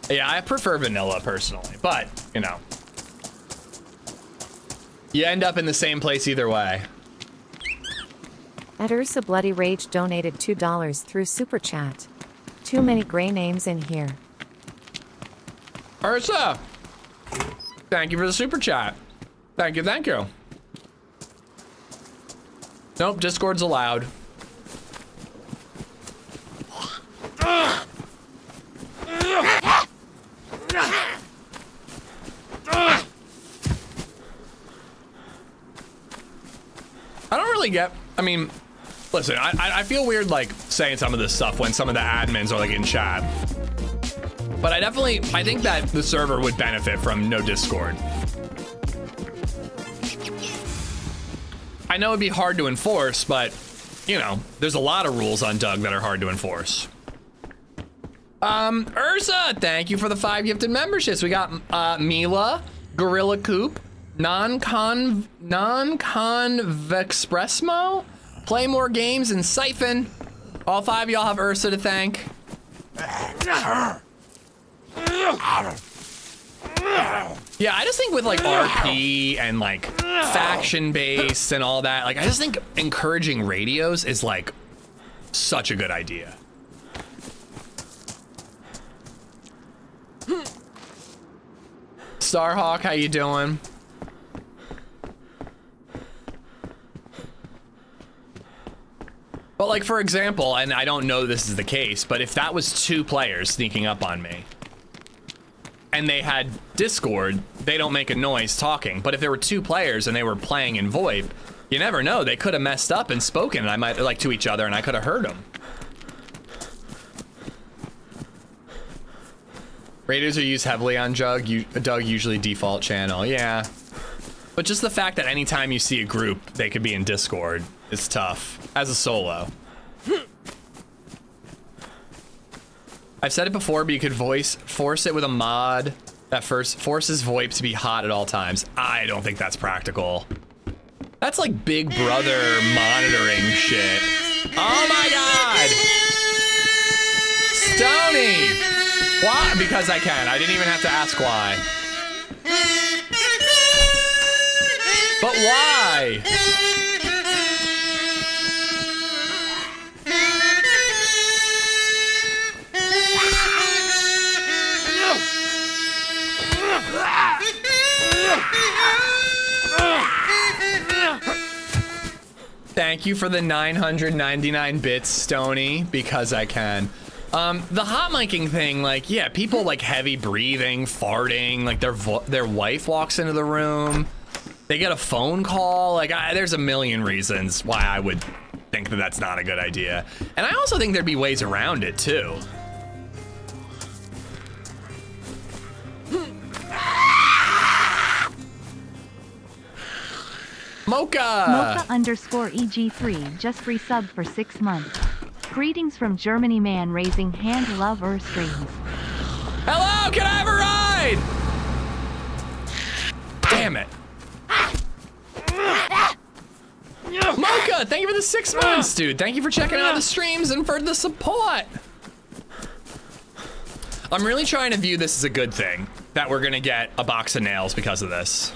Yeah, I prefer vanilla personally, but, you know. You end up in the same place either way. At Ursa Bloody Rage donated $2 through Super Chat. Too many gray names in here. Ursa! Thank you for the super chat. Thank you, thank you. Nope, Discord's allowed. I don't really get, I mean, listen, I feel weird like saying some of this stuff when some of the admins are like in chat. But I think that the server would benefit from no Discord. I know it'd be hard to enforce, but, you know, there's a lot of rules on Doug that are hard to enforce. Ursa, thank you for the 5 gifted memberships. We got Mila, Gorilla Coop, Non-Convexpressmo, Play More Games, and Siphon. All 5 of y'all have Ursa to thank. Yeah, I just think with like RP and like faction based and all that, like I just think encouraging radios is like such a good idea. Starhawk, how you doing? But like, for example, and I don't know this is the case, but if that was 2 players sneaking up on me and they had Discord, they don't make a noise talking. But if there were 2 players and they were playing in VoIP, you never know. They could have messed up and spoken, and I might like to each other, and I could have heard them. Radios are used heavily on Doug usually default channel, yeah. But just the fact that anytime you see a group, they could be in Discord, is tough as a solo. I've said it before, but you could force it with a mod that forces VoIP to be hot at all times. I don't think that's practical. That's like Big Brother monitoring shit. Oh my God! Stony! Why? Because I can. I didn't even have to ask why. But why? Thank you for the 999 bits, Stony, because I can. The hot miking thing, like, yeah, people like heavy breathing, farting, like their wife walks into the room, they get a phone call, like there's a million reasons why I would think that that's not a good idea. And I also think there'd be ways around it too. Mocha! Mocha_EG3 just resubbed for 6 months. Greetings from Germany, man raising hand, love streams. Hello, can I have a ride? Damn it. Mocha, thank you for the 6 months, dude. Thank you for checking out the streams and for the support. I'm really trying to view this as a good thing, that we're gonna get a box of nails because of this.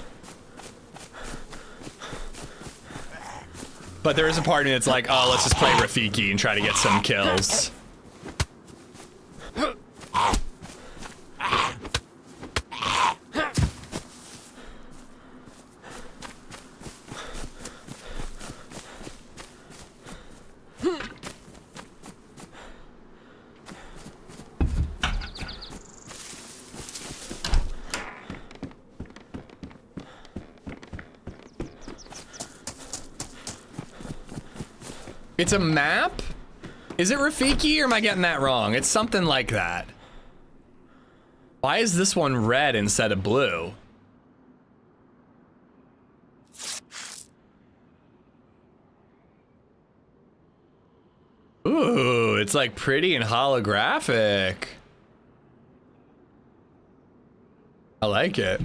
But there is a part in it that's like, oh, let's just play Rafiki and try to get some kills. It's a map? Is it Rafiki or am I getting that wrong? It's something like that. Why is this one red instead of blue? Ooh, it's like pretty and holographic. I like it.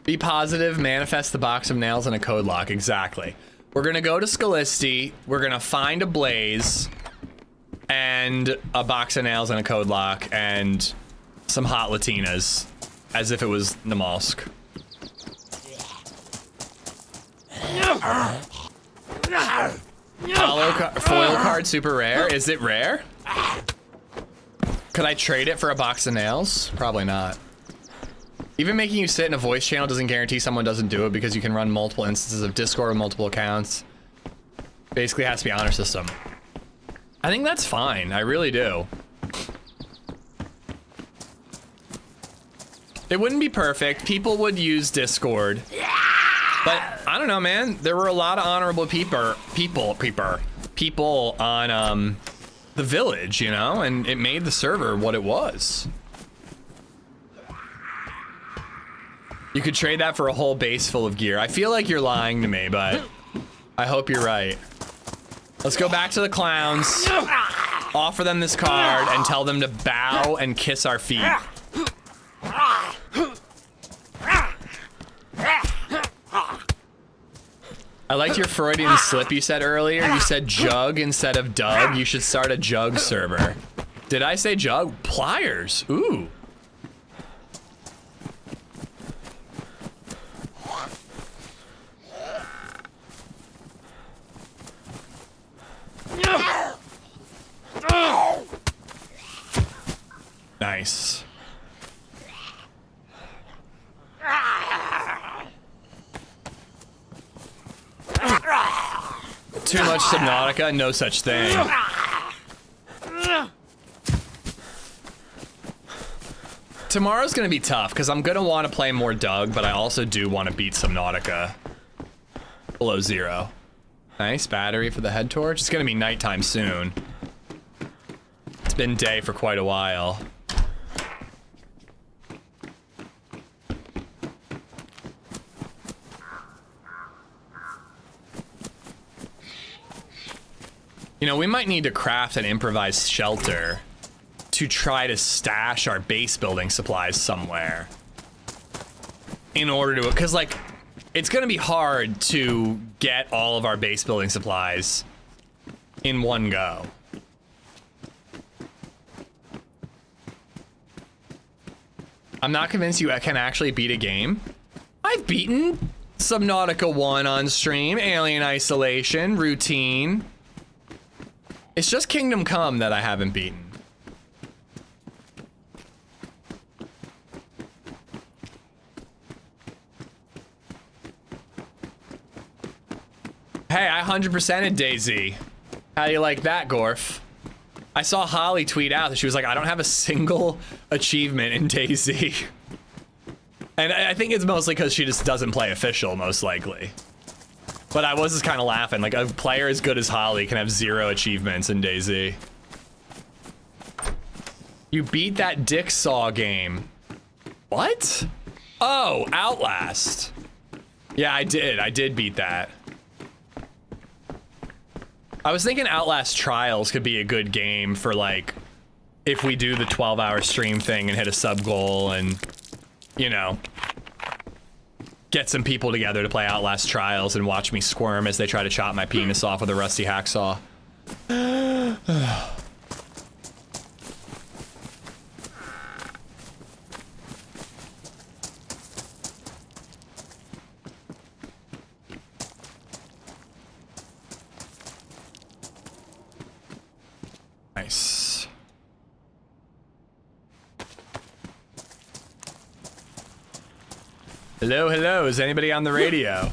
Be positive, manifest the box of nails and a code lock. Exactly. We're gonna go to Scalisti. We're gonna find a blaze and a box of nails and a code lock and some hot Latinas, as if it was Namalsk. Foil card, super rare. Is it rare? Could I trade it for a box of nails? Probably not. Even making you sit in a voice channel doesn't guarantee someone doesn't do it because you can run multiple instances of Discord with multiple accounts. Basically, it has to be honor system. I think that's fine. I really do. It wouldn't be perfect. People would use Discord. But I don't know, man. There were a lot of honorable people on the village, you know, and it made the server what it was. You could trade that for a whole base full of gear. I feel like you're lying to me, but I hope you're right. Let's go back to the clowns, offer them this card, and tell them to bow and kiss our feet. I liked your Freudian slip you said earlier. You said jug instead of Doug. You should start a jug server. Did I say jug? Pliers. Ooh. Nice. Too much Subnautica? No such thing. Tomorrow's gonna be tough because I'm gonna want to play more Doug, but I also do want to beat Subnautica below 0. Nice battery for the head torch. It's gonna be nighttime soon. It's been day for quite a while. You know, we might need to craft an improvised shelter to try to stash our base building supplies somewhere. In order to, because like, it's gonna be hard to get all of our base building supplies in one go. I'm not convinced you can actually beat a game. I've beaten Subnautica 1 on stream, Alien Isolation, Routine. It's just Kingdom Come that I haven't beaten. Hey, I 100%ed DayZ. How do you like that, Gorf? I saw Holly tweet out that she was like, I don't have a single achievement in DayZ. And I think it's mostly because she just doesn't play official, most likely. But I was just kind of laughing, like a player as good as Holly can have 0 achievements in DayZ. You beat that Dick Saw game. What? Oh, Outlast. Yeah, I did beat that. I was thinking Outlast Trials could be a good game for like, if we do the 12-hour stream thing and hit a sub goal and, you know, get some people together to play Outlast Trials and watch me squirm as they try to chop my penis off with a rusty hacksaw. Nice. Hello, hello, is anybody on the radio?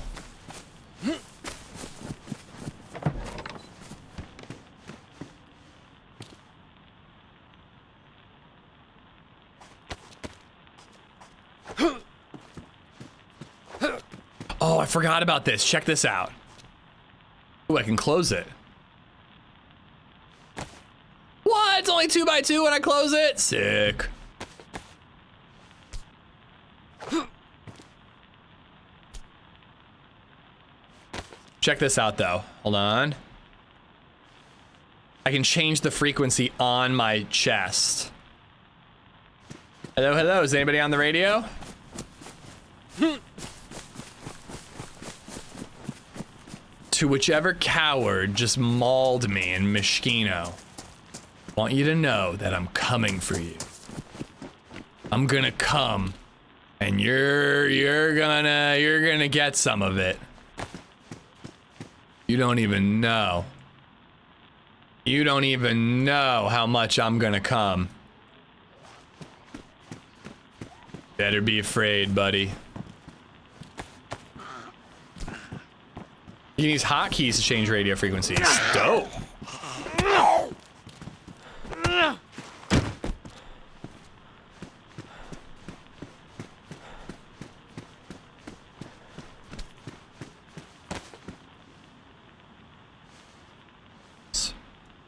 Oh, I forgot about this. Check this out. Ooh, I can close it. What? It's only 2x2 when I close it? Sick. Check this out though. Hold on. I can change the frequency on my chest. Hello, hello. Is anybody on the radio? To whichever coward just mauled me in Mishkino, I want you to know that I'm coming for you. I'm gonna come, and you're gonna get some of it. You don't even know. You don't even know how much I'm gonna come. Better be afraid, buddy. You can use hotkeys to change radio frequencies. Dope.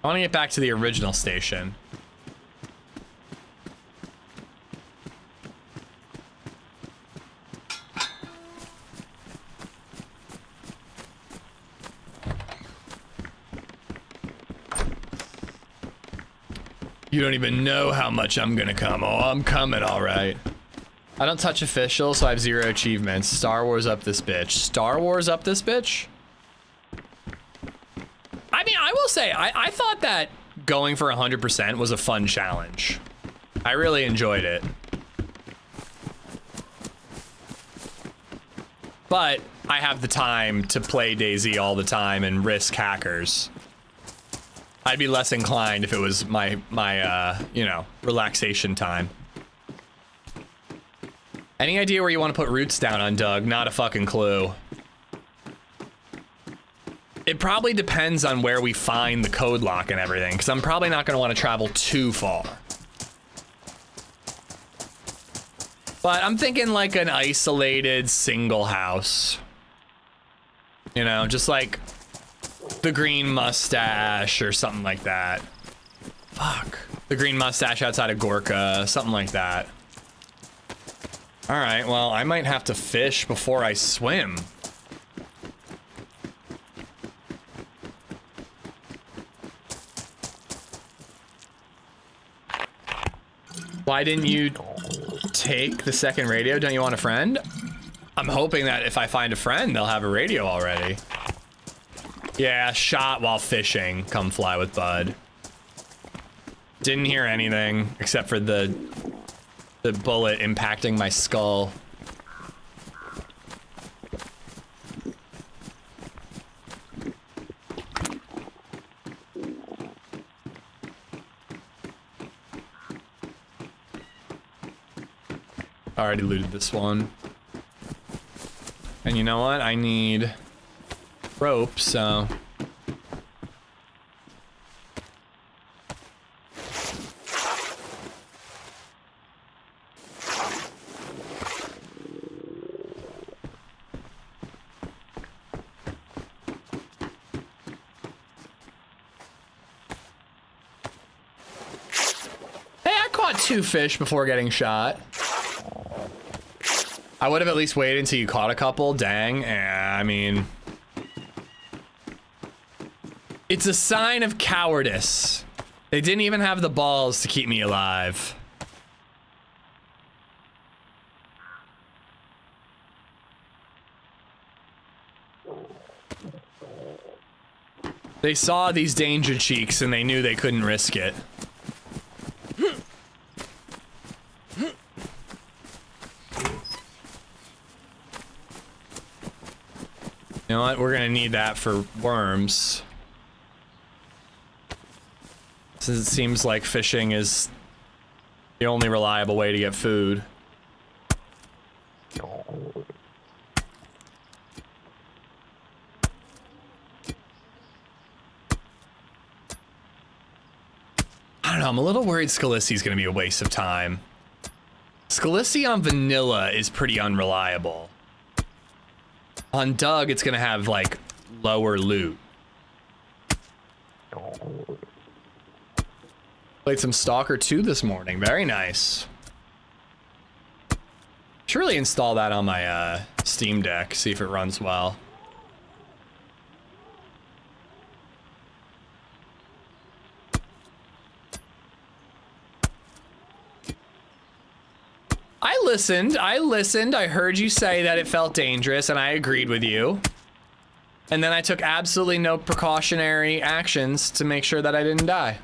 I want to get back to the original station. You don't even know how much I'm gonna come. Oh, I'm coming, all right. I don't touch official, so I have 0 achievements. Star Wars up this bitch. Star Wars up this bitch? I mean, I will say, I thought that going for 100% was a fun challenge. I really enjoyed it. But I have the time to play DayZ all the time and risk hackers. I'd be less inclined if it was my you know, relaxation time. Any idea where you want to put roots down on Doug? Not a fucking clue. It probably depends on where we find the code lock and everything, because I'm probably not going to want to travel too far. But I'm thinking like an isolated single house. You know, just like the Green Mustache or something like that. Fuck. The Green Mustache outside of Gorka, something like that. All right, well, I might have to fish before I swim. Why didn't you take the second radio? Don't you want a friend? I'm hoping that if I find a friend, they'll have a radio already. Yeah, shot while fishing. Come fly with Bud. Didn't hear anything except for the bullet impacting my skull. Already looted this one. And you know what? I need rope, so... Hey, I caught 2 fish before getting shot. I would have at least waited until you caught a couple. Dang. I mean... It's a sign of cowardice. They didn't even have the balls to keep me alive. They saw these danger cheeks and they knew they couldn't risk it. You know what? We're gonna need that for worms. Since it seems like fishing is the only reliable way to get food. I don't know, I'm a little worried Scalisy's gonna be a waste of time. Scalisy on vanilla is pretty unreliable. On Doug, it's gonna have, like, lower loot. Played some Stalker 2 this morning. Very nice. Should really install that on my, Steam Deck, see if it runs well. I listened, I heard you say that it felt dangerous, and I agreed with you. And then I took absolutely no precautionary actions to make sure that I didn't die.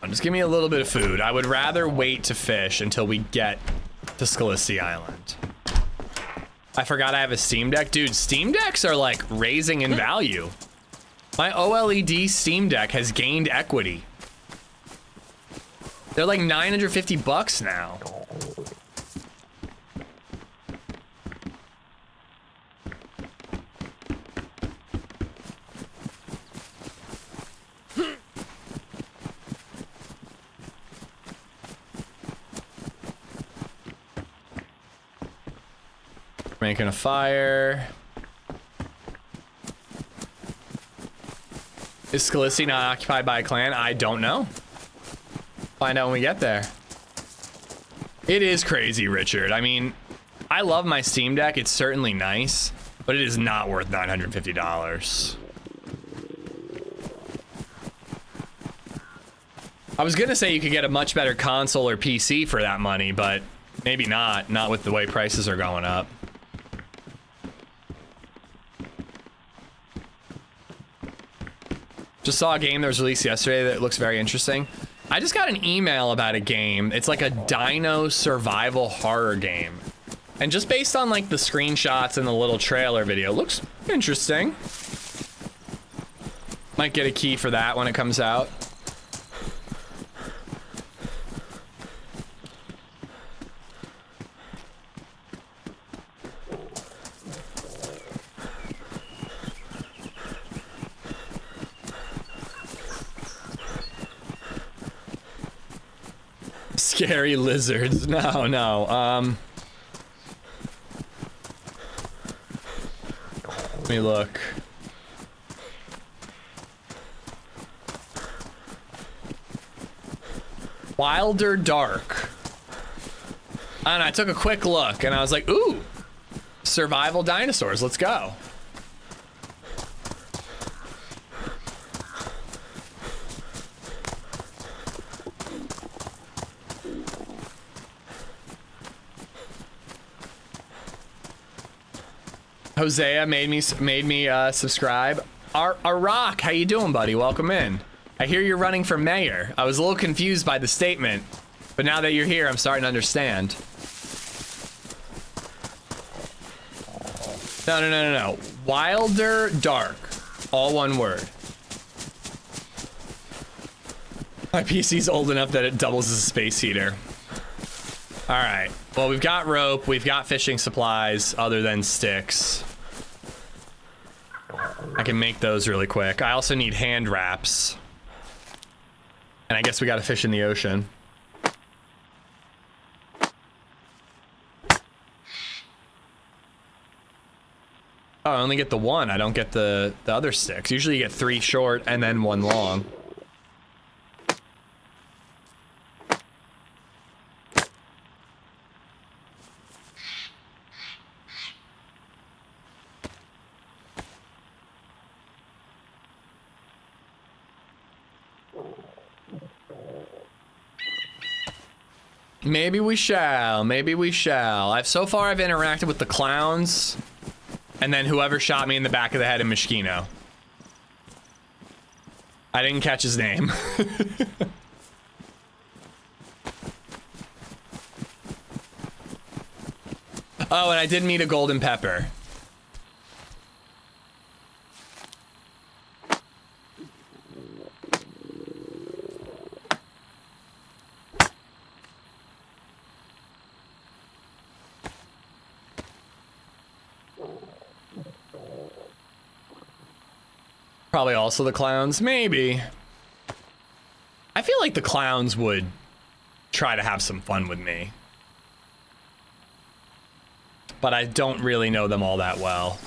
Just give me a little bit of food. I would rather wait to fish until we get to Scalisy Island. I forgot I have a Steam Deck. Dude, Steam Decks are like raising in value. My OLED Steam Deck has gained equity. They're like 950 bucks now. Making a fire. Is Scalisy not occupied by a clan? I don't know. Find out when we get there. It is crazy, Richard. I mean, I love my Steam Deck. It's certainly nice, but it is not worth $950. I was gonna say you could get a much better console or PC for that money, but maybe not. Not with the way prices are going up. Just saw a game that was released yesterday that looks very interesting. I just got an email about a game. It's like a dino survival horror game. And just based on like the screenshots and the little trailer video, it looks interesting. Might get a key for that when it comes out. Scary lizards. No. Let me look. Wilder Dark. I don't know, I took a quick look and I was like, ooh, survival dinosaurs, let's go. Hosea made me subscribe. ARC, how you doing, buddy? Welcome in. I hear you're running for mayor. I was a little confused by the statement, but now that you're here, I'm starting to understand. No. Wilder Dark. All one word. My PC's old enough that it doubles as a space heater. All right. Well, we've got rope. We've got fishing supplies other than sticks. I can make those really quick. I also need hand wraps. And I guess we got to fish in the ocean. Oh, I only get the one. I don't get the other sticks. Usually you get 3 short and then 1 long. Maybe we shall. Maybe we shall. So far I've interacted with the clowns. And then whoever shot me in the back of the head in Moschino. I didn't catch his name. Oh, and I did meet a golden pepper. Probably also the clowns, maybe. I feel like the clowns would try to have some fun with me. But I don't really know them all that well.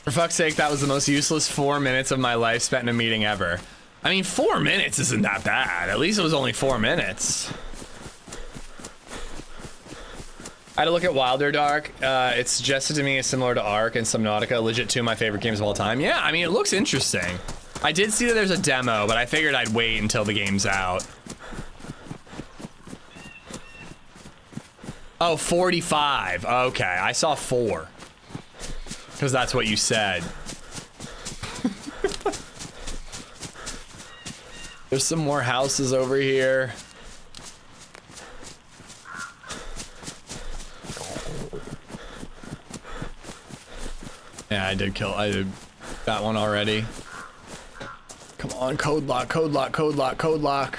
For fuck's sake, that was the most useless 4 minutes of my life spent in a meeting ever. I mean, 4 minutes isn't that bad. At least it was only 4 minutes. I had to look at Wilder Dark. It's suggested to me as similar to ARC and Subnautica. Legit 2 of my favorite games of all time. Yeah, I mean, it looks interesting. I did see that there's a demo, but I figured I'd wait until the game's out. Oh, 45. Okay, I saw 4. Because that's what you said. There's some more houses over here. Yeah, I did that one already. Come on, code lock, code lock, code lock, code lock.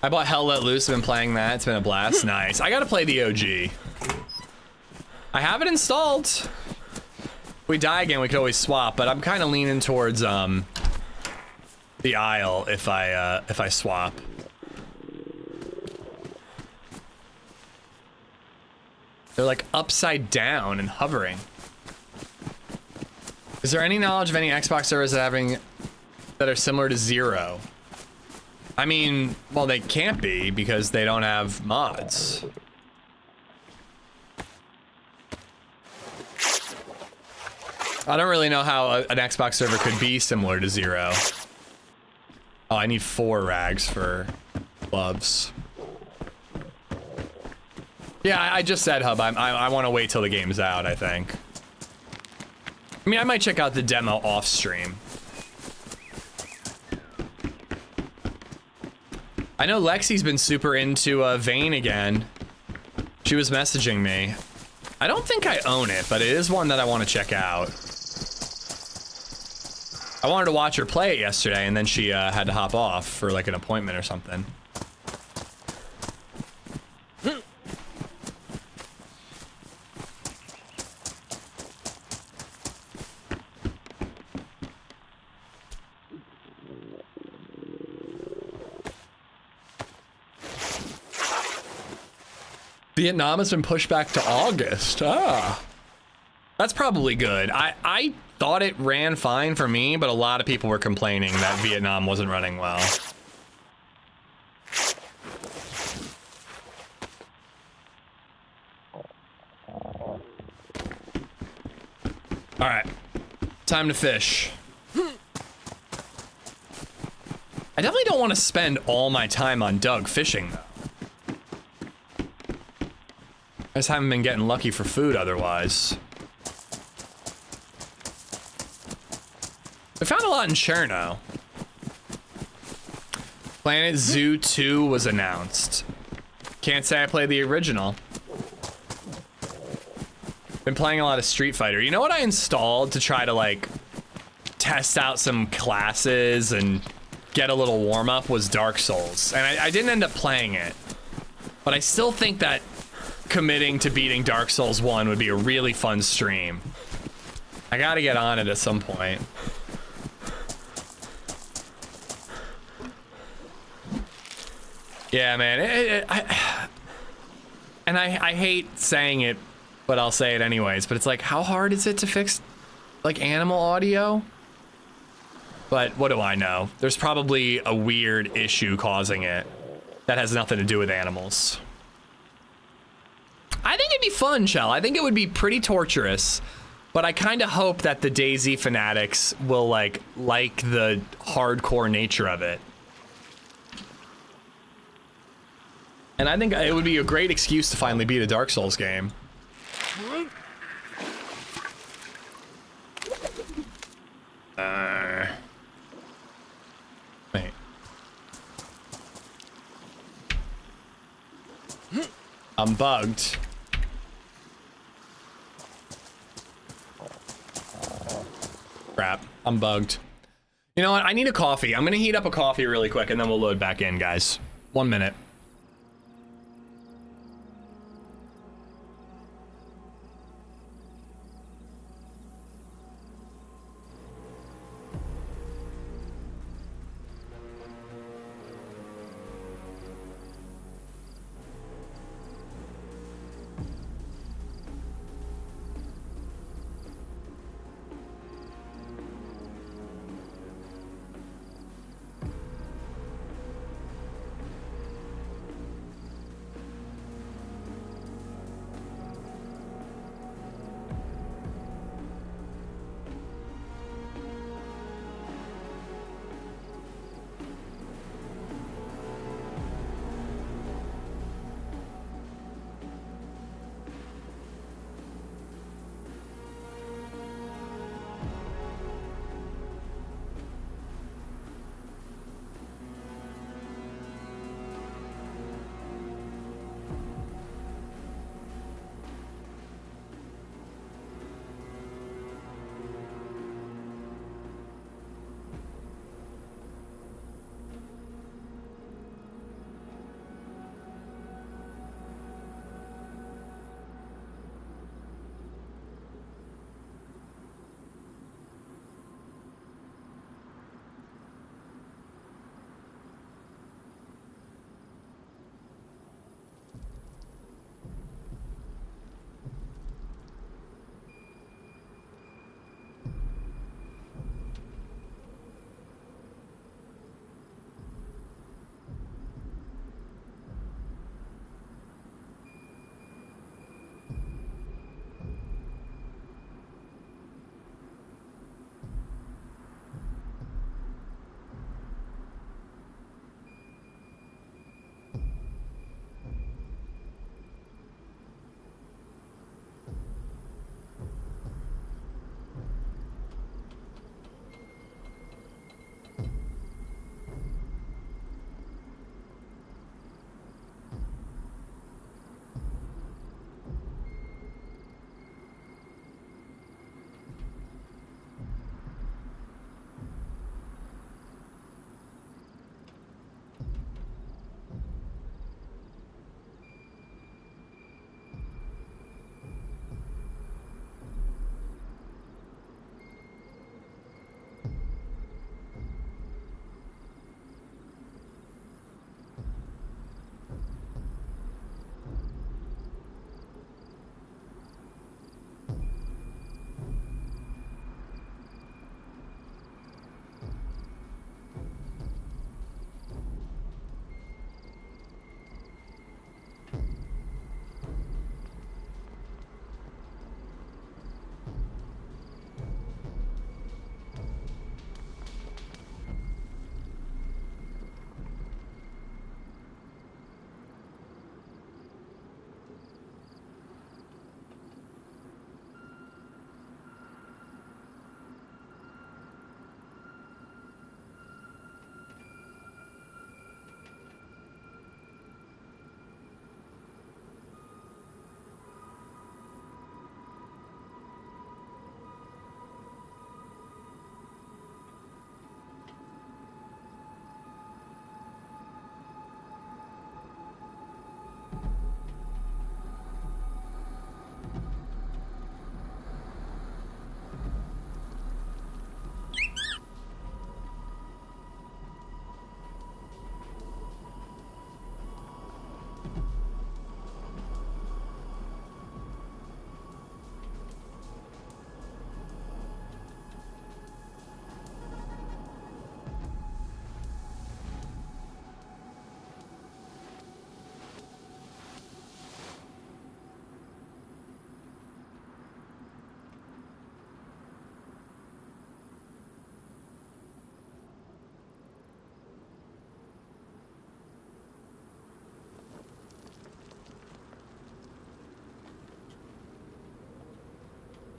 I bought Hell Let Loose, I've been playing that, it's been a blast. Nice, I gotta play the OG. I have it installed. If we die again, we could always swap, but I'm kind of leaning towards the Isle if I swap. They're like upside down and hovering. Is there any knowledge of any Xbox servers that are similar to Zero? I mean, well, they can't be because they don't have mods. I don't really know how an Xbox server could be similar to Zero. Oh, I need 4 rags for gloves. Yeah, I just said, Hub, I want to wait till the game's out, I think. I mean, I might check out the demo off stream. I know Lexi's been super into Vane again. She was messaging me. I don't think I own it, but it is one that I want to check out. I wanted to watch her play it yesterday, and then she had to hop off for like an appointment or something. Vietnam has been pushed back to August. Ah. That's probably good. I thought it ran fine for me, but a lot of people were complaining that Vietnam wasn't running well. All right, time to fish. I definitely don't want to spend all my time on Doug fishing, though. I just haven't been getting lucky for food otherwise. I found a lot in Cherno. Planet Zoo 2 was announced. Can't say I played the original. Been playing a lot of Street Fighter. You know what I installed to try to like test out some classes and get a little warm up was Dark Souls. And I didn't end up playing it. But I still think that committing to beating Dark Souls 1 would be a really fun stream. I gotta get on it at some point. Yeah, man. I hate saying it, but I'll say it anyways. But it's like, how hard is it to fix, like, animal audio? But what do I know? There's probably a weird issue causing it that has nothing to do with animals. I think it'd be fun, Chell. I think it would be pretty torturous, but I kind of hope that the DayZ fanatics will like the hardcore nature of it. And I think it would be a great excuse to finally beat a Dark Souls game. Wait. I'm bugged. Crap, I'm bugged. You know what? I need a coffee. I'm gonna heat up a coffee really quick and then we'll load back in, guys. 1 minute.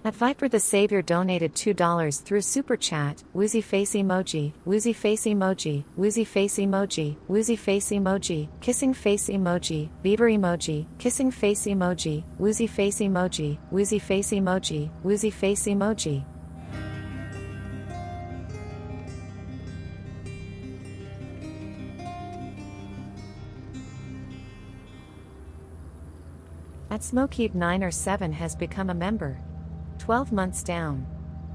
At Viper the Savior donated $2 through Super Chat, woozy face emoji, woozy face emoji, woozy face emoji, woozy face emoji, kissing face emoji, Bieber emoji, kissing face emoji, woozy face emoji, woozy face emoji, woozy face emoji. At Smokeheap 9 or 7 has become a member. 12 months down.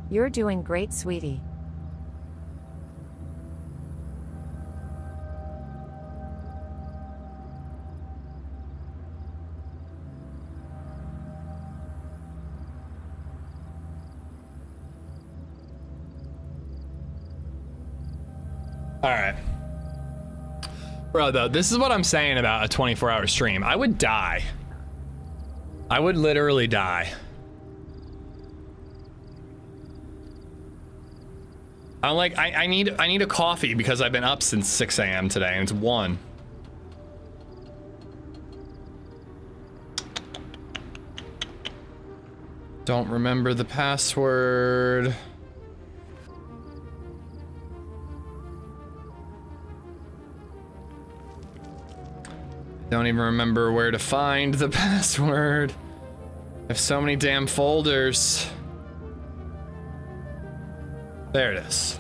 You're doing great, sweetie. All right. Bro, though, this is what I'm saying about a 24-hour stream. I would die. I would literally die. I'm like, I need a coffee because I've been up since 6 a.m. today and it's 1. Don't remember the password. Don't even remember where to find the password. I have so many damn folders. There it is.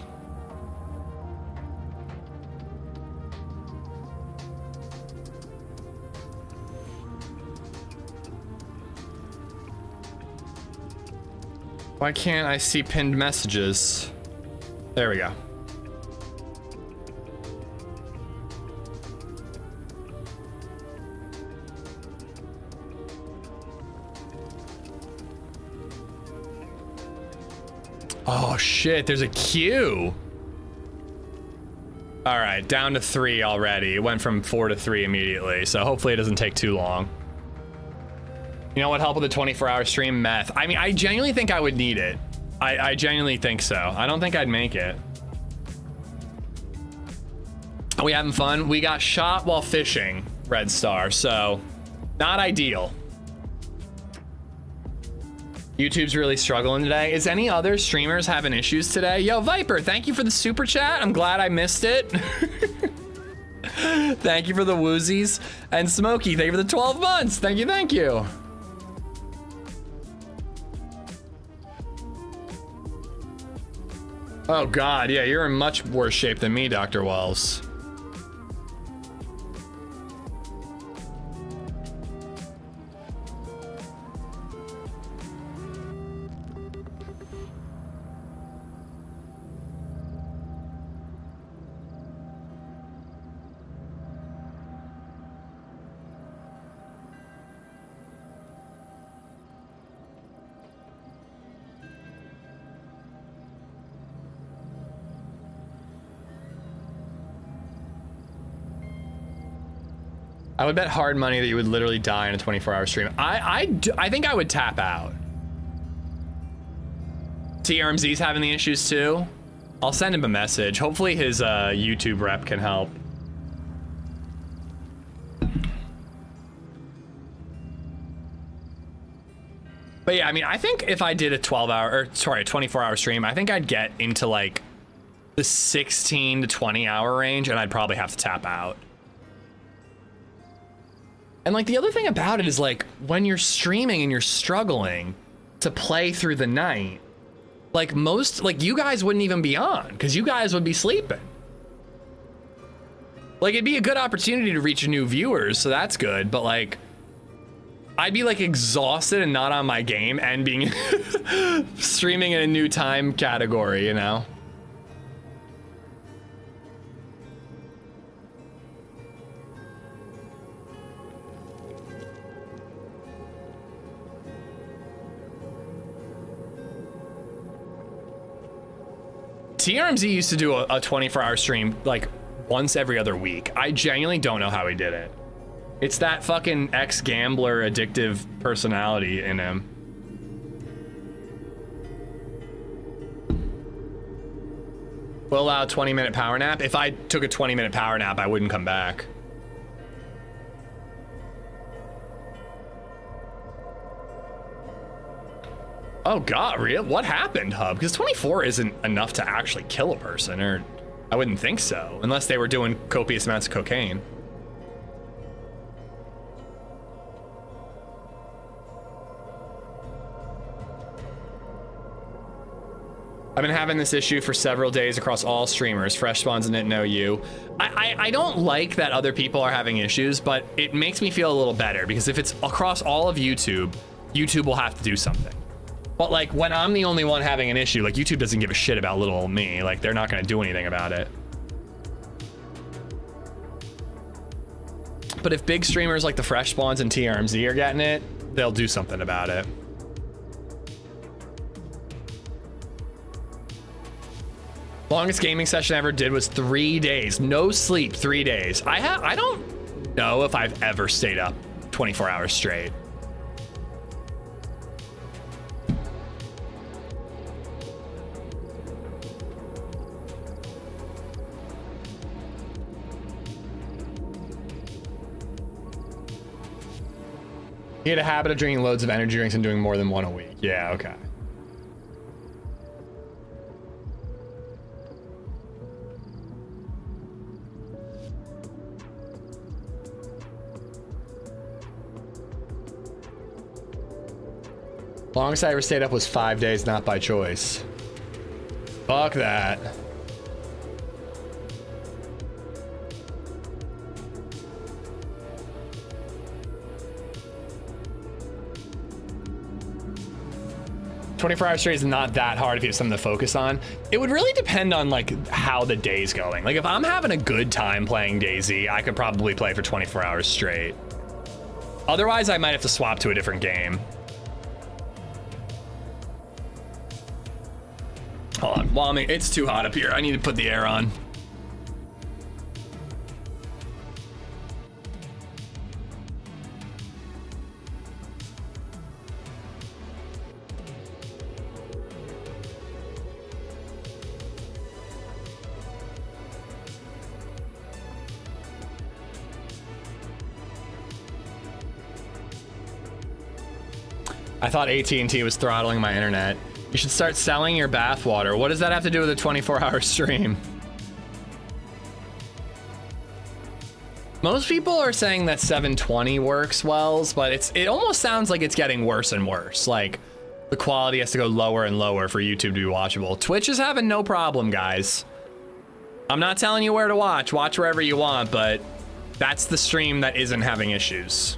Why can't I see pinned messages? There we go. Oh shit, there's a queue. All right, down to 3 already. It went from 4 to 3 immediately, so hopefully it doesn't take too long. You know what help with a 24-hour stream? Meth. I mean, I genuinely think I would need it. I genuinely think so. I don't think I'd make it. Are we having fun? We got shot while fishing, Red Star, so not ideal. YouTube's really struggling today. Is any other streamers having issues today? Yo, Viper, thank you for the super chat. I'm glad I missed it. Thank you for the woozies. And Smokey, thank you for the 12 months. Thank you, thank you. Oh God, yeah, you're in much worse shape than me, Dr. Wells. I would bet hard money that you would literally die in a 24-hour stream. I think I would tap out. TRMZ's having the issues too. I'll send him a message. Hopefully his YouTube rep can help. But yeah, I mean, I think if I did a 24-hour stream, I think I'd get into like the 16 to 20 hour range and I'd probably have to tap out. And like the other thing about it is like when you're streaming and you're struggling to play through the night, like you guys wouldn't even be on because you guys would be sleeping. Like it'd be a good opportunity to reach new viewers, so that's good, but like I'd be like exhausted and not on my game and being streaming in a new time category, you know? TRMZ used to do a 24-hour stream like once every other week. I genuinely don't know how he did it. It's that fucking ex-gambler addictive personality in him. Will allow a 20-minute power nap. If I took a 20-minute power nap, I wouldn't come back. Oh God, real? What happened, Hub? Because 24 isn't enough to actually kill a person, or I wouldn't think so, unless they were doing copious amounts of cocaine. I've been having this issue for several days across all streamers. Fresh spawns and didn't know you. I don't like that other people are having issues, but it makes me feel a little better because if it's across all of YouTube, YouTube will have to do something. But like when I'm the only one having an issue, like YouTube doesn't give a shit about little old me. Like they're not gonna do anything about it. But if big streamers like the Fresh Spawns and TRMZ are getting it, they'll do something about it. Longest gaming session I ever did was 3 days. No sleep, 3 days. I don't know if I've ever stayed up 24 hours straight. He had a habit of drinking loads of energy drinks and doing more than one a week. Yeah, okay. Longest I ever stayed up was 5 days, not by choice. Fuck that. "24 hours straight is not that hard if you have something to focus on." It would really depend on like how the day's going. Like if I'm having a good time playing DayZ, I could probably play for 24 hours straight. Otherwise, I might have to swap to a different game. Hold on, well, I mean, it's too hot up here. I need to put the air on. I thought AT&T was throttling my internet. You should start selling your bathwater. What does that have to do with a 24-hour stream? Most people are saying that 720 works well, but it almost sounds like it's getting worse and worse. Like the quality has to go lower and lower for YouTube to be watchable. Twitch is having no problem, guys. I'm not telling you where to watch. Watch wherever you want, but that's the stream that isn't having issues.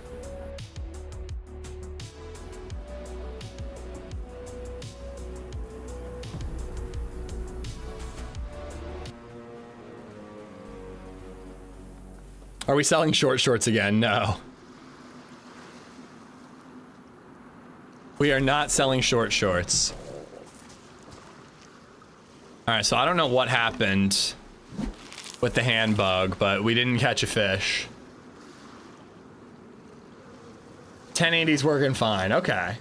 Are we selling short shorts again? No. We are not selling short shorts. All right, so I don't know what happened with the hand bug, but we didn't catch a fish. 1080's working fine, okay.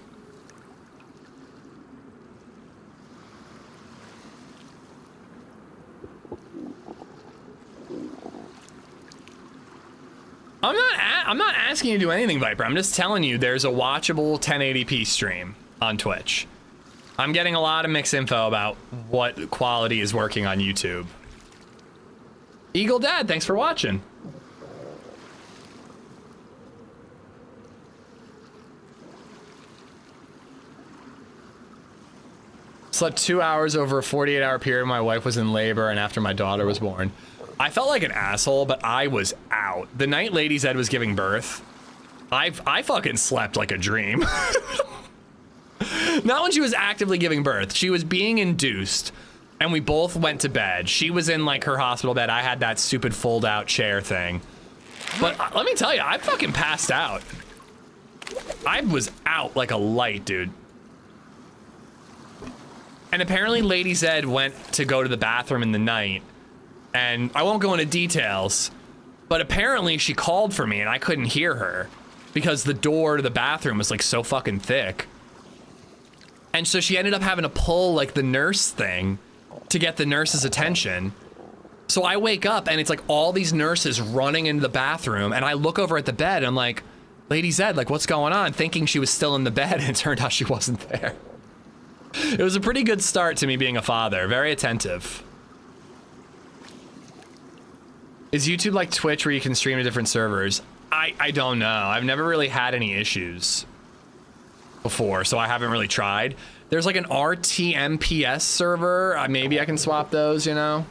I'm not asking you to do anything, Viper. I'm just telling you there's a watchable 1080p stream on Twitch. I'm getting a lot of mixed info about what quality is working on YouTube. Eagle Dad, thanks for watching. Slept 2 hours over a 48-hour period. My wife was in labor and after my daughter was born. I felt like an asshole, but I was out. The night LadyZed was giving birth, I fucking slept like a dream. Not when she was actively giving birth. She was being induced, and we both went to bed. She was in like her hospital bed. I had that stupid fold-out chair thing. But let me tell you, I fucking passed out. I was out like a light, dude. And apparently LadyZed went to go to the bathroom in the night. And I won't go into details, but apparently she called for me and I couldn't hear her because the door to the bathroom was like so fucking thick. And so she ended up having to pull like the nurse thing to get the nurse's attention. So I wake up and it's like all these nurses running into the bathroom and I look over at the bed and I'm like, LadyZed, like what's going on? Thinking she was still in the bed and it turned out she wasn't there. It was a pretty good start to me being a father. Very attentive. Is YouTube like Twitch where you can stream to different servers? I don't know. I've never really had any issues before, so I haven't really tried. There's like an RTMPS server. Maybe I can swap those, you know?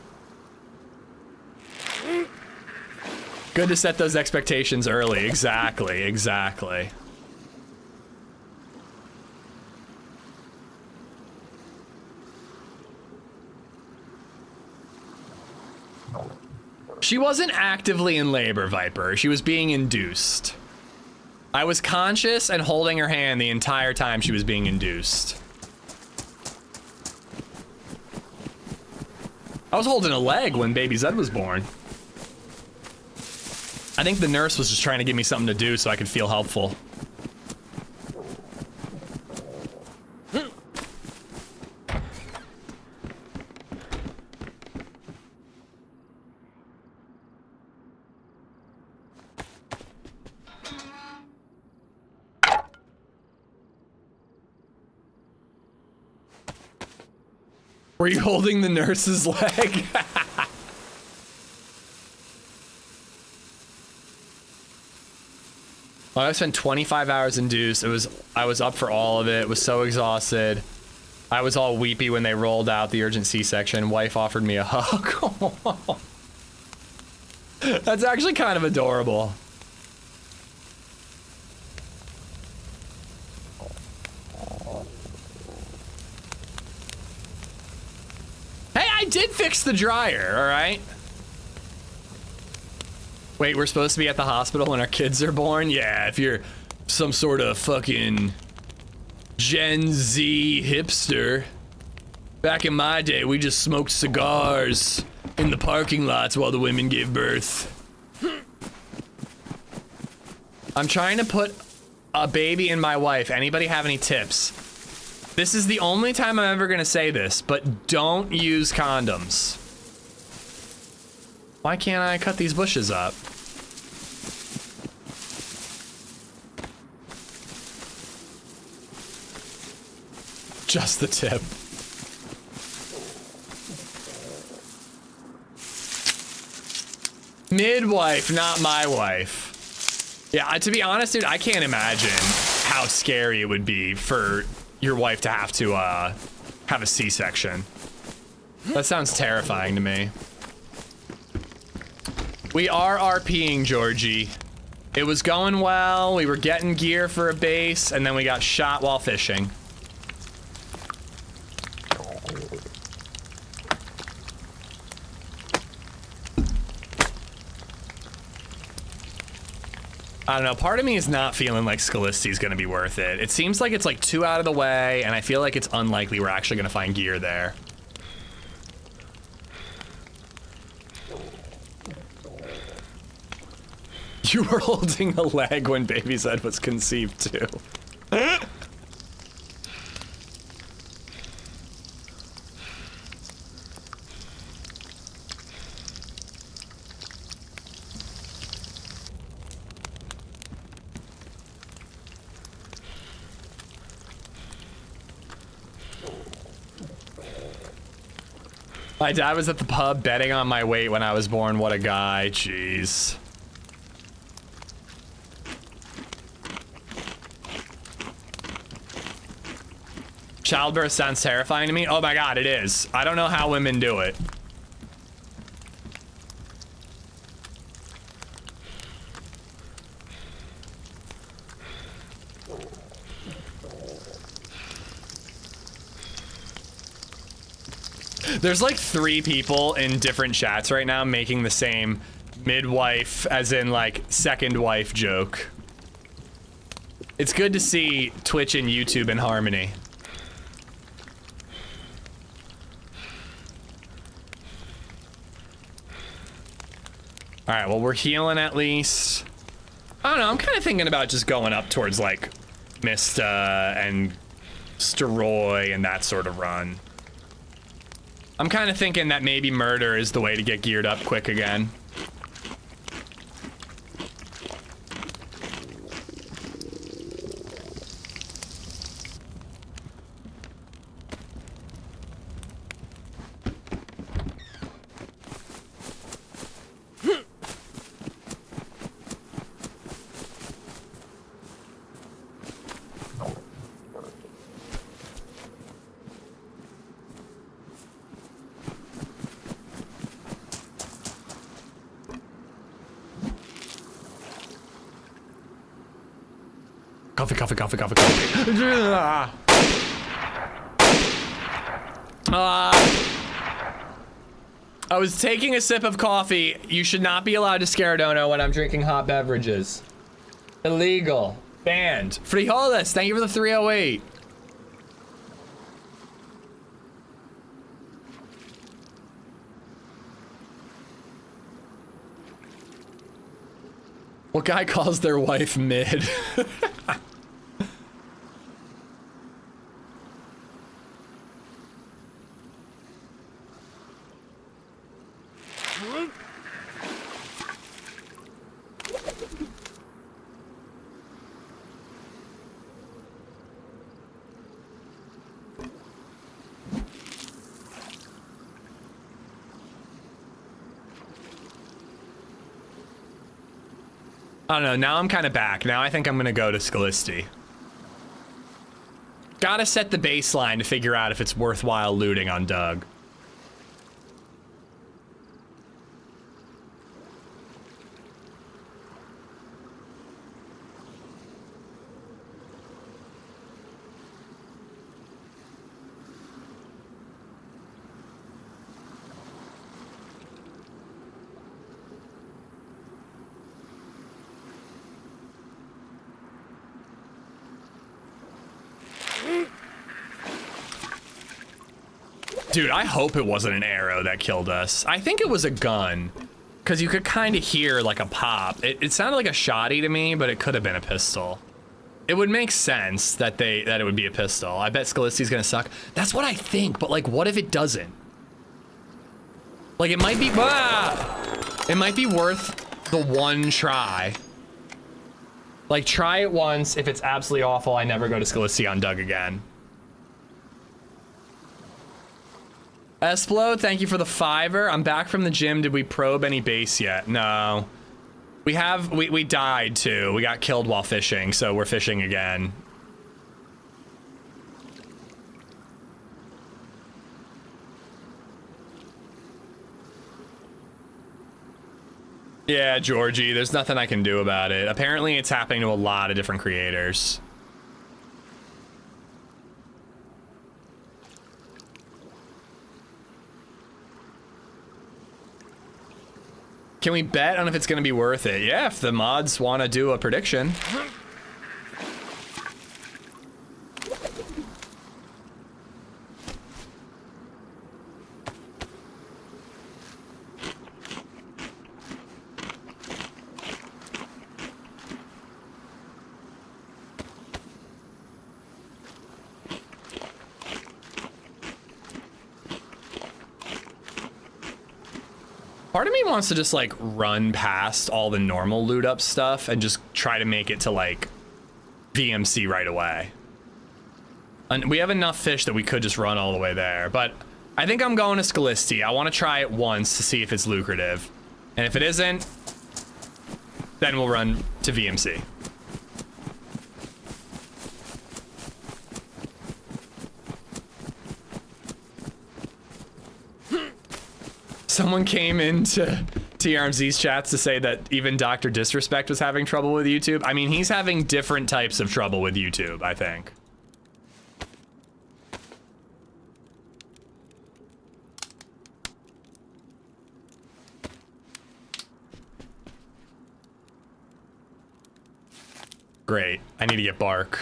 Good to set those expectations early. Exactly, exactly. She wasn't actively in labor, Viper. She was being induced. I was conscious and holding her hand the entire time she was being induced. I was holding a leg when BabyZed was born. I think the nurse was just trying to give me something to do so I could feel helpful. Were you holding the nurse's leg? Well, I spent 25 hours induced. I was up for all of it. Was so exhausted. I was all weepy when they rolled out the urgent C-section. Wife offered me a hug. That's actually kind of adorable. Hey, I did fix the dryer, all right? Wait, we're supposed to be at the hospital when our kids are born? Yeah, if you're some sort of fucking Gen Z hipster. Back in my day, we just smoked cigars in the parking lots while the women gave birth. I'm trying to put a baby in my wife. Anybody have any tips? This is the only time I'm ever gonna say this, but don't use condoms. Why can't I cut these bushes up? Just the tip. Midwife, not my wife. Yeah, to be honest, dude, I can't imagine how scary it would be for your wife to have a C-section. That sounds terrifying to me. We are RPing, Georgie. It was going well. We were getting gear for a base, and then we got shot while fishing. I don't know, part of me is not feeling like Scalisti's gonna be worth it. It seems like it's like too out of the way, and I feel like it's unlikely we're actually gonna find gear there. You were holding a leg when BabyZed was conceived too. My dad was at the pub betting on my weight when I was born. What a guy. Jeez. Childbirth sounds terrifying to me. Oh my god, it is. I don't know how women do it. There's like 3 people in different chats right now making the same midwife, as in like second wife joke. It's good to see Twitch and YouTube in harmony. All right, well, we're healing at least. I don't know, I'm kind of thinking about just going up towards like Mista and Steroy and that sort of run. I'm kind of thinking that maybe murder is the way to get geared up quick again. Coffee, coffee, coffee, coffee, coffee. I was taking a sip of coffee. You should not be allowed to scare Dono when I'm drinking hot beverages. Illegal. Banned. Frijoles, thank you for the 308. What guy calls their wife mid? I don't know, now I'm kind of back. Now I think I'm gonna go to Scalisti. Gotta set the baseline to figure out if it's worthwhile looting on Doug. Dude, I hope it wasn't an arrow that killed us. I think it was a gun, because you could kind of hear like a pop. It sounded like a shotty to me, but it could have been a pistol. It would make sense that it would be a pistol. I bet Scalisti's gonna suck. That's what I think, but like, what if it doesn't? Like, it might be, it might be worth the one try. Like, try it once. If it's absolutely awful, I never go to Scalisti on Doug again. Esplo, thank you for the $5. I'm back from the gym. Did we probe any base yet? No. We died too. We got killed while fishing, so we're fishing again. Yeah, Georgie, there's nothing I can do about it. Apparently it's happening to a lot of different creators. Can we bet on if it's gonna be worth it? Yeah, if the mods want to do a prediction. Part of me wants to just like run past all the normal loot up stuff and just try to make it to like VMC right away. And we have enough fish that we could just run all the way there, but I think I'm going to Scalisti. I want to try it once to see if it's lucrative. And if it isn't, then we'll run to VMC. Someone came into TRMZ's chats to say that even Dr. Disrespect was having trouble with YouTube. I mean, he's having different types of trouble with YouTube, I think. Great. I need to get bark.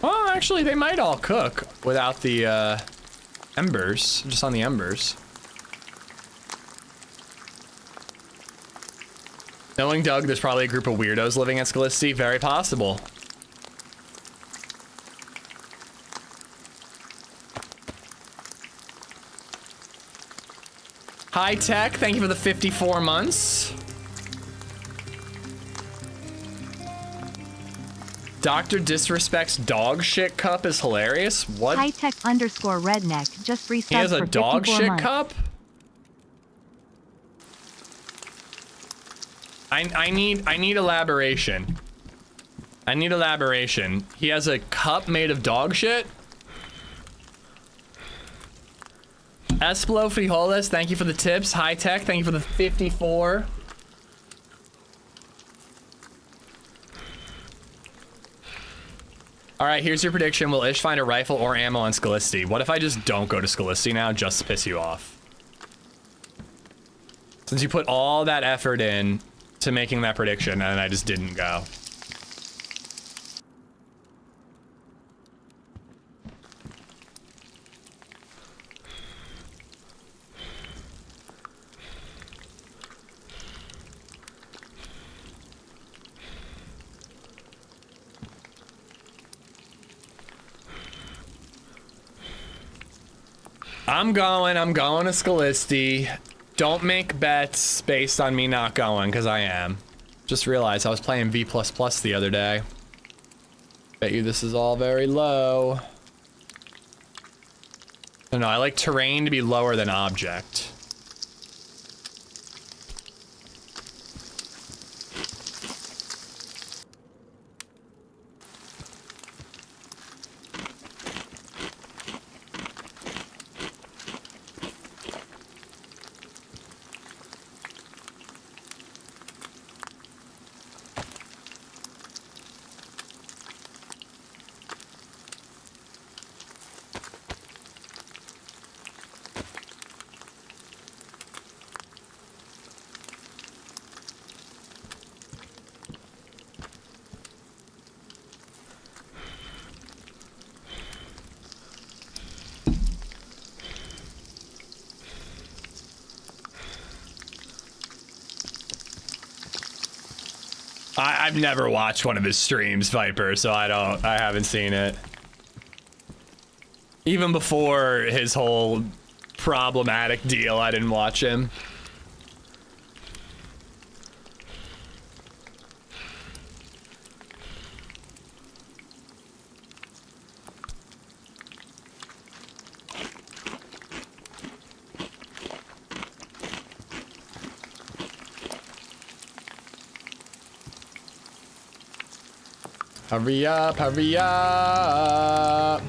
Well, actually, they might all cook without the embers, just on the embers. Knowing Doug, there's probably a group of weirdos living at Scalisti. Very possible. High Tech, thank you for the 54 months. Dr. Disrespect's dog shit cup is hilarious. What? Hightech_redneck just resubbed He has a for dog 54 shit months. cup? I need elaboration. I need elaboration. He has a cup made of dog shit? Esplo Frijoles, thank you for the tips. High Tech, thank you for the 54. All right, here's your prediction. Will Ish find a rifle or ammo on Scalisti? What if I just don't go to Scalisti now just to piss you off? Since you put all that effort in to making that prediction and I just didn't go. I'm going to Scalisti. Don't make bets based on me not going, because I am. Just realized I was playing V++ the other day. Bet you this is all very low. No, I like terrain to be lower than object. I've never watched one of his streams, Viper, so I haven't seen it. Even before his whole problematic deal, I didn't watch him. Hurry up, hurry up.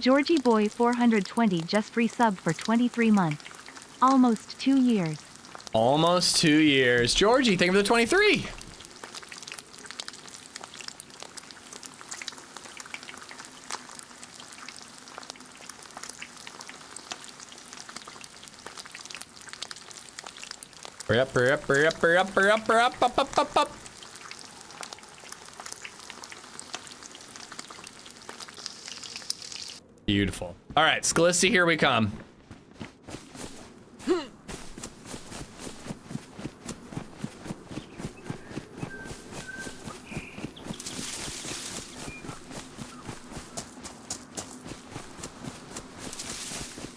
Georgie Boy 420 just resub for 23 months. Almost 2 years. Almost 2 years. Georgie, thank you for the 23. Hurry up, hurry up, hurry up, hurry up, hurry up, hurry up, up. Beautiful. All right, Scalisti, here we come.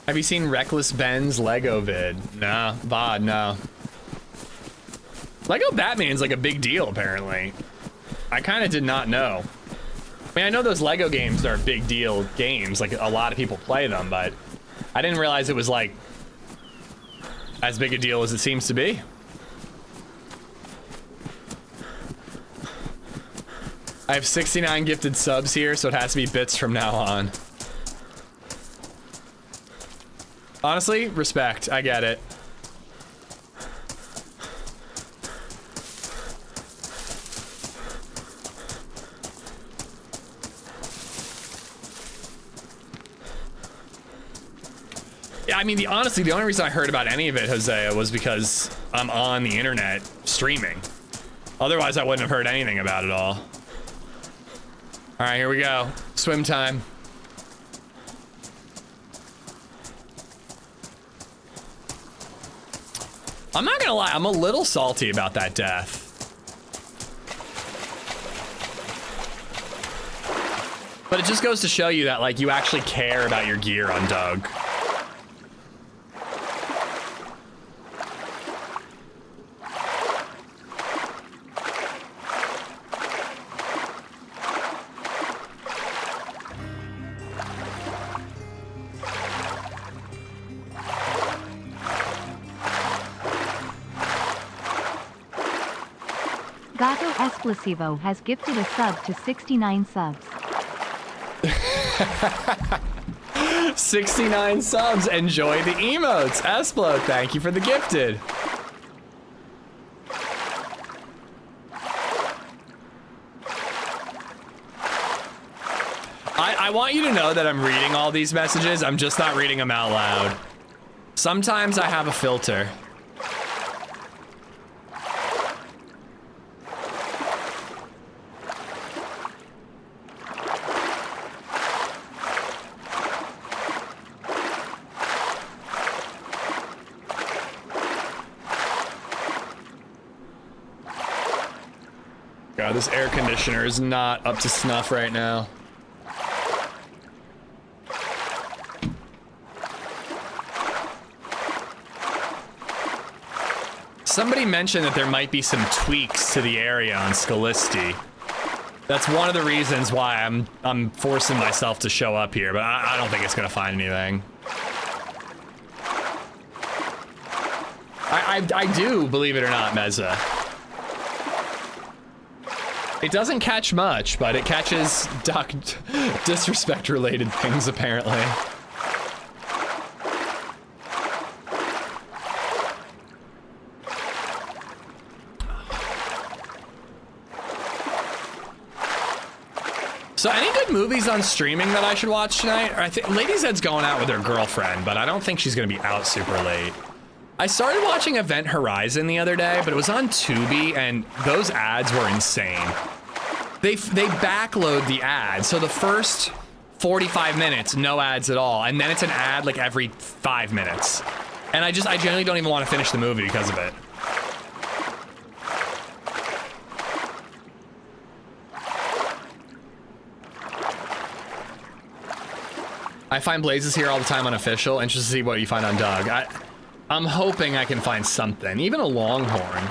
Have you seen Reckless Ben's Lego vid? Nah, VOD, no. Lego Batman's like a big deal, apparently. I kind of did not know. I mean, I know those Lego games are big deal games, like a lot of people play them, but I didn't realize it was like as big a deal as it seems to be. I have 69 gifted subs here, so it has to be bits from now on. Honestly, respect, I get it. I mean, honestly, the only reason I heard about any of it, Hosea, was because I'm on the internet streaming. Otherwise, I wouldn't have heard anything about it all. All right, here we go. Swim time. I'm not gonna lie, I'm a little salty about that death. But it just goes to show you that, like, you actually care about your gear on Doug. Gato Explosivo has gifted a sub to 69 subs. 69 subs. Enjoy the emotes. Esplo, thank you for the gifted. I want you to know that I'm reading all these messages. I'm just not reading them out loud. Sometimes I have a filter. God, this air conditioner is not up to snuff right now. Somebody mentioned that there might be some tweaks to the area on Scalisti. That's one of the reasons why I'm forcing myself to show up here, but I don't think it's gonna find anything. I do, believe it or not, Meza. It doesn't catch much, but it catches disrespect-related things, apparently. So any good movies on streaming that I should watch tonight? I think LadyZed's going out with her girlfriend, but I don't think she's gonna be out super late. I started watching Event Horizon the other day, but it was on Tubi, and those ads were insane. They backload the ads, so the first 45 minutes, no ads at all, and then it's an ad like every 5 minutes. And I generally don't even want to finish the movie because of it. I find Blazes here all the time unofficial. Interested to see what you find on Doug. I'm hoping I can find something, even a Longhorn.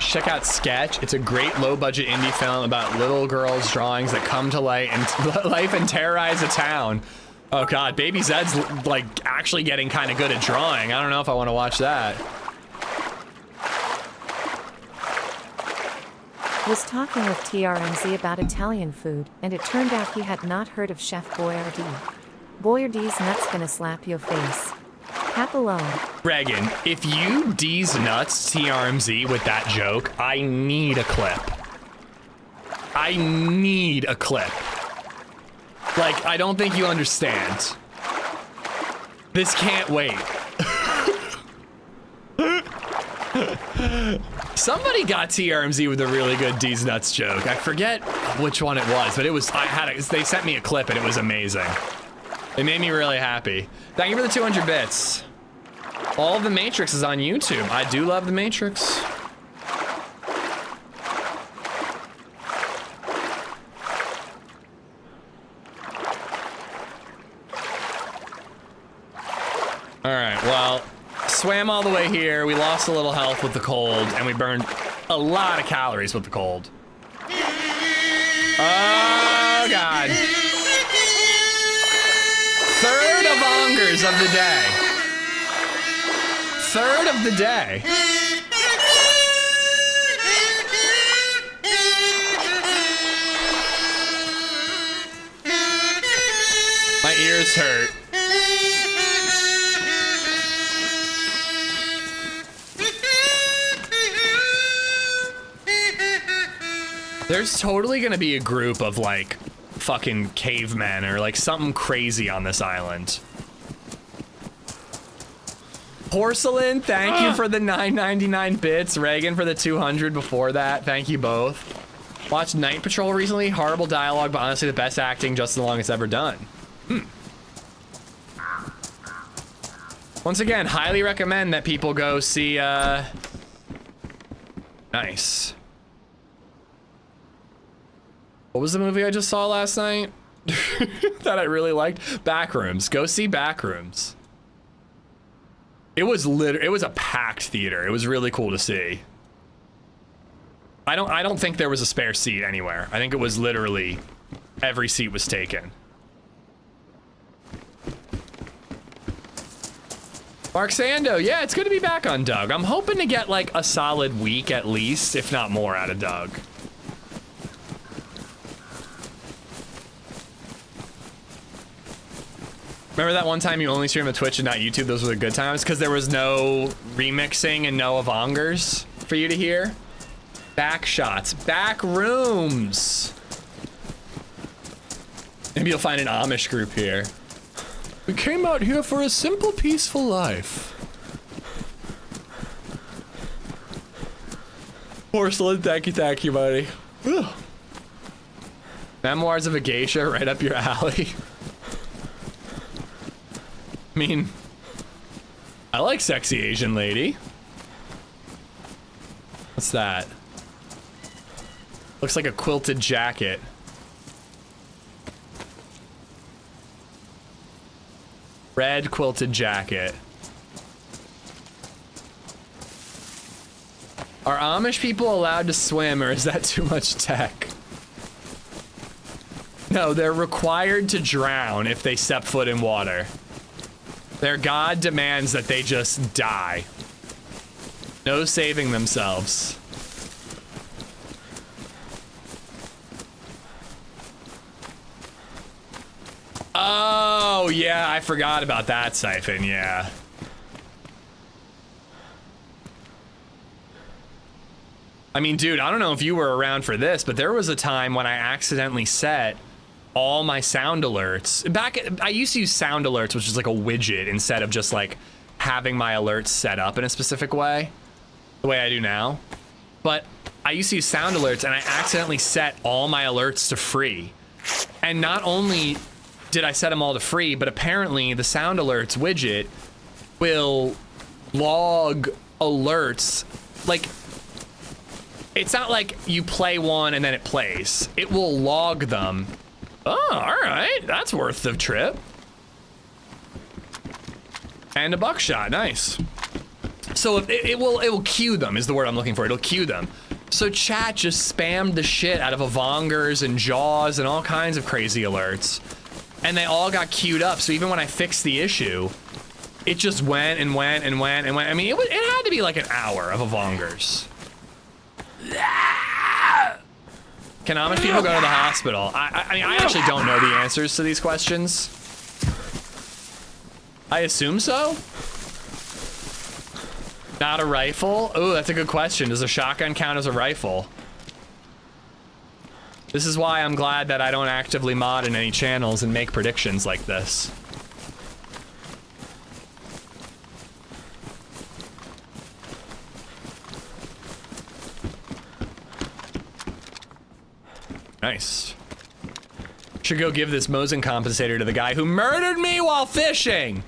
Check out Sketch. It's a great low-budget indie film about little girls' drawings that come to life and terrorize a town. Oh God, BabyZed's like actually getting kind of good at drawing. I don't know if I want to watch that. Was talking with TRMZ about Italian food, and it turned out he had not heard of Chef Boyardee. Boyardee's nuts gonna slap your face. Capelone. Reagan, if you D's nuts TRMZ with that joke, I need a clip. I need a clip. Like, I don't think you understand. This can't wait. Somebody got TRMZ with a really good D's nuts joke. I forget which one it was, but it was, they sent me a clip and it was amazing. It made me really happy. Thank you for the 200 bits. All of The Matrix is on YouTube. I do love The Matrix. All right, well, swam all the way here. We lost a little health with the cold, and we burned a lot of calories with the cold. Oh, God. Third of Ongers of the day. Third of the day. My ears hurt. There's totally gonna be a group of like fucking cavemen or like something crazy on this island. Porcelain, thank you for the 9.99 bits. Reagan for the 200 before that. Thank you both. Watched Night Patrol recently. Horrible dialogue, but honestly the best acting Justin Long has ever done. Once again, highly recommend that people go see, Nice. What was the movie I just saw last night that I really liked? Backrooms. Go see Backrooms. It was a packed theater. It was really cool to see. I don't think there was a spare seat anywhere. I think it was literally every seat was taken. Mark Sando, yeah, it's good to be back on Doug. I'm hoping to get like a solid week at least, if not more, out of Doug. Remember that one time you only streamed on Twitch and not YouTube? Those were the good times because there was no remixing and no Avongers for you to hear. Back shots, back rooms. Maybe you'll find an Amish group here. We came out here for a simple, peaceful life. Porcelain, thank you, buddy. Ugh. Memoirs of a Geisha, right up your alley. I mean, I like sexy Asian lady. What's that? Looks like a quilted jacket. Red quilted jacket. Are Amish people allowed to swim, or is that too much tech? No, they're required to drown if they step foot in water. Their god demands that they just die. No saving themselves. Oh, yeah, I forgot about that siphon, yeah. I mean, dude, I don't know if you were around for this, but there was a time when I accidentally set all my sound alerts. I used to use sound alerts, which is like a widget instead of just like having my alerts set up in a specific way, the way I do now. But I used to use sound alerts and I accidentally set all my alerts to free. And not only did I set them all to free, but apparently the sound alerts widget will log alerts. Like, it's not like you play one and then it plays. It will log them. Oh, all right, that's worth the trip. And a buckshot, nice. So it will queue them is the word I'm looking for. It'll queue them. So chat just spammed the shit out of Avongers and Jaws and all kinds of crazy alerts. And they all got queued up. So even when I fixed the issue, it just went and went and went and went. I mean, it had to be like an hour of Avongers. Can Amish people go to the hospital? I mean, I actually don't know the answers to these questions. I assume so. Not a rifle? Oh, that's a good question. Does a shotgun count as a rifle? This is why I'm glad that I don't actively mod in any channels and make predictions like this. Nice. Should go give this Mosin compensator to the guy who murdered me while fishing.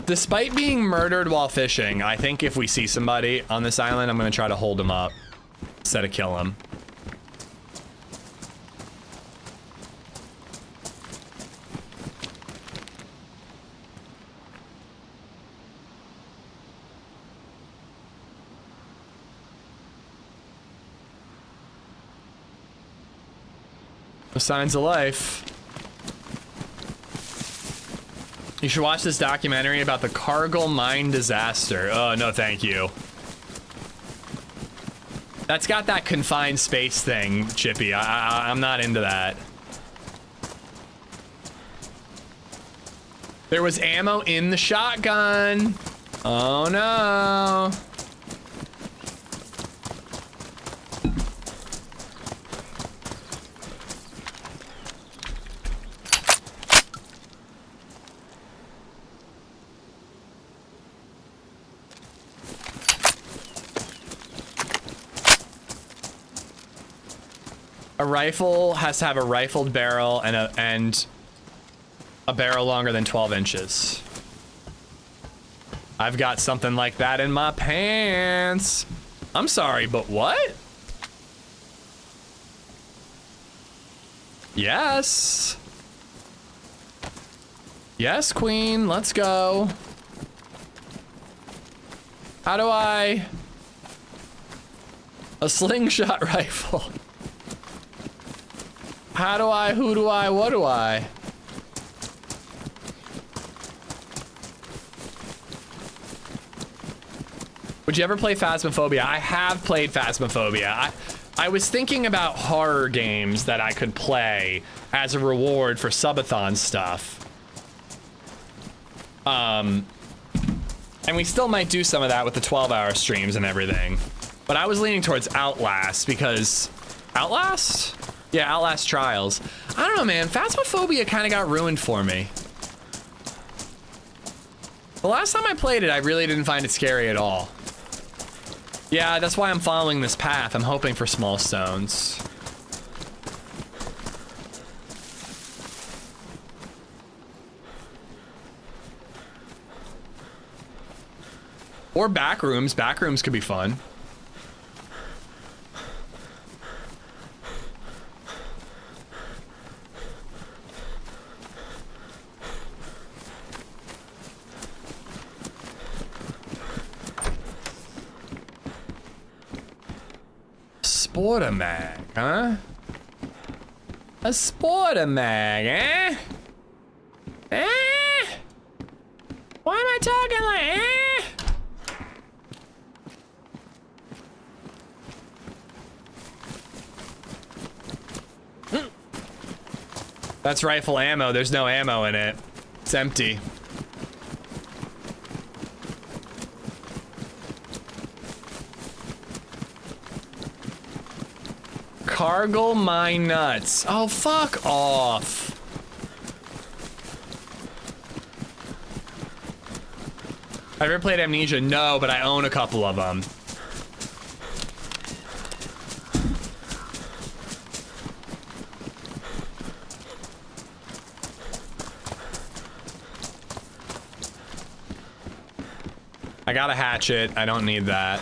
Despite being murdered while fishing, I think if we see somebody on this island, I'm gonna try to hold him up instead of kill him. No signs of life. You should watch this documentary about the Cargill mine disaster. Oh, no, thank you. That's got that confined space thing, Chippy. I'm not into that. There was ammo in the shotgun. Oh, no. A rifle has to have a rifled barrel and a barrel longer than 12 inches. I've got something like that in my pants. I'm sorry, but what? Yes. Yes, queen, let's go. How do I... A slingshot rifle. How do I, who do I, what do I? Would you ever play Phasmophobia? I have played Phasmophobia. I was thinking about horror games that I could play as a reward for subathon stuff. And we still might do some of that with the 12-hour streams and everything. But I was leaning towards Outlast because... Outlast? Yeah, Outlast Trials. I don't know, man. Phasmophobia kind of got ruined for me. The last time I played it, I really didn't find it scary at all. Yeah, that's why I'm following this path. I'm hoping for small stones. Or back rooms. Back rooms could be fun. Sportamag, huh? A Sportamag, eh? Eh? Why am I talking like, eh? That's rifle ammo. There's no ammo in it. It's empty. Cargle my nuts. Oh, fuck off. Have you ever played Amnesia? No, but I own a couple of them. I got a hatchet. I don't need that.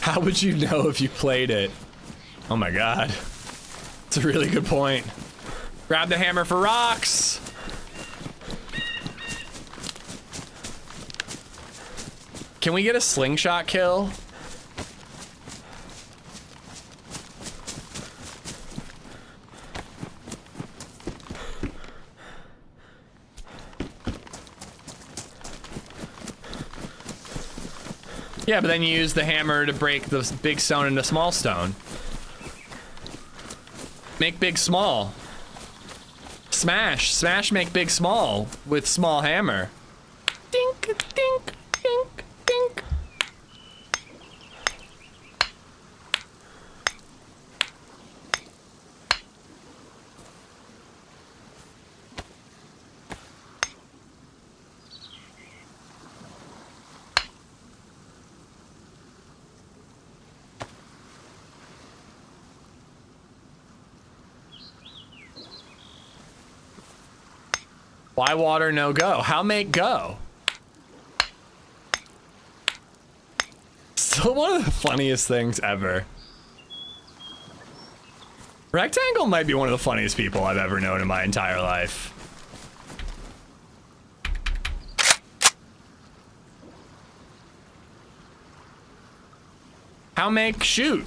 How would you know if you played it? Oh my god. It's a really good point. Grab the hammer for rocks! Can we get a slingshot kill? Yeah, but then you use the hammer to break the big stone into small stone. Make big small. Smash. Smash make big small with small hammer. Dink, dink, dink, dink. Why water, no go? How make go? Still one of the funniest things ever. Rectangle might be one of the funniest people I've ever known in my entire life. How make shoot?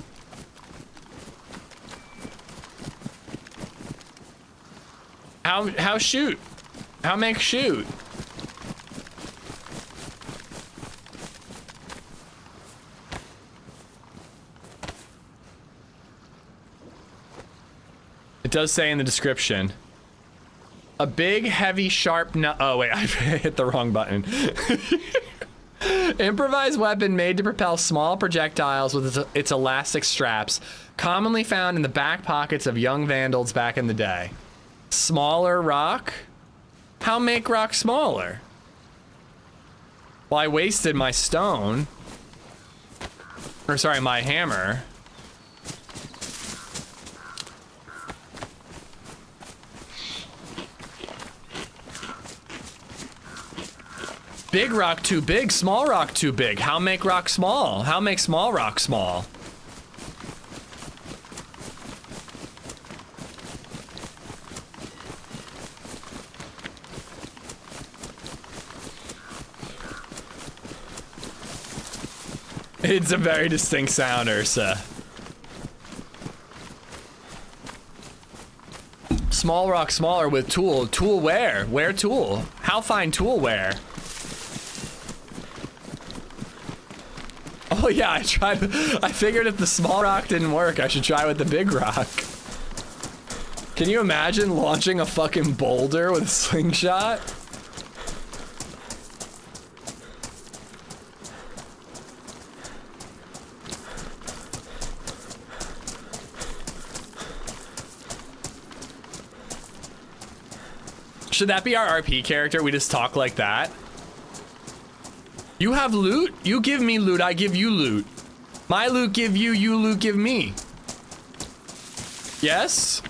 How shoot? How make shoot? It does say in the description. A big, heavy, sharp nut. Oh wait, I hit the wrong button. Improvised weapon made to propel small projectiles with its elastic straps, commonly found in the back pockets of young vandals back in the day. Smaller rock? How make rock smaller? Well, I wasted my stone. Or sorry, my hammer. Big rock too big, small rock too big. How make rock small? How make small rock small? It's a very distinct sound, Ursa. Small rock smaller with tool. Tool where? Where tool? How fine tool where? Oh yeah, I figured if the small rock didn't work, I should try with the big rock. Can you imagine launching a fucking boulder with a slingshot? Should that be our RP character? We just talk like that? You have loot? You give me loot, I give you loot. My loot give you, you loot give me. Yes?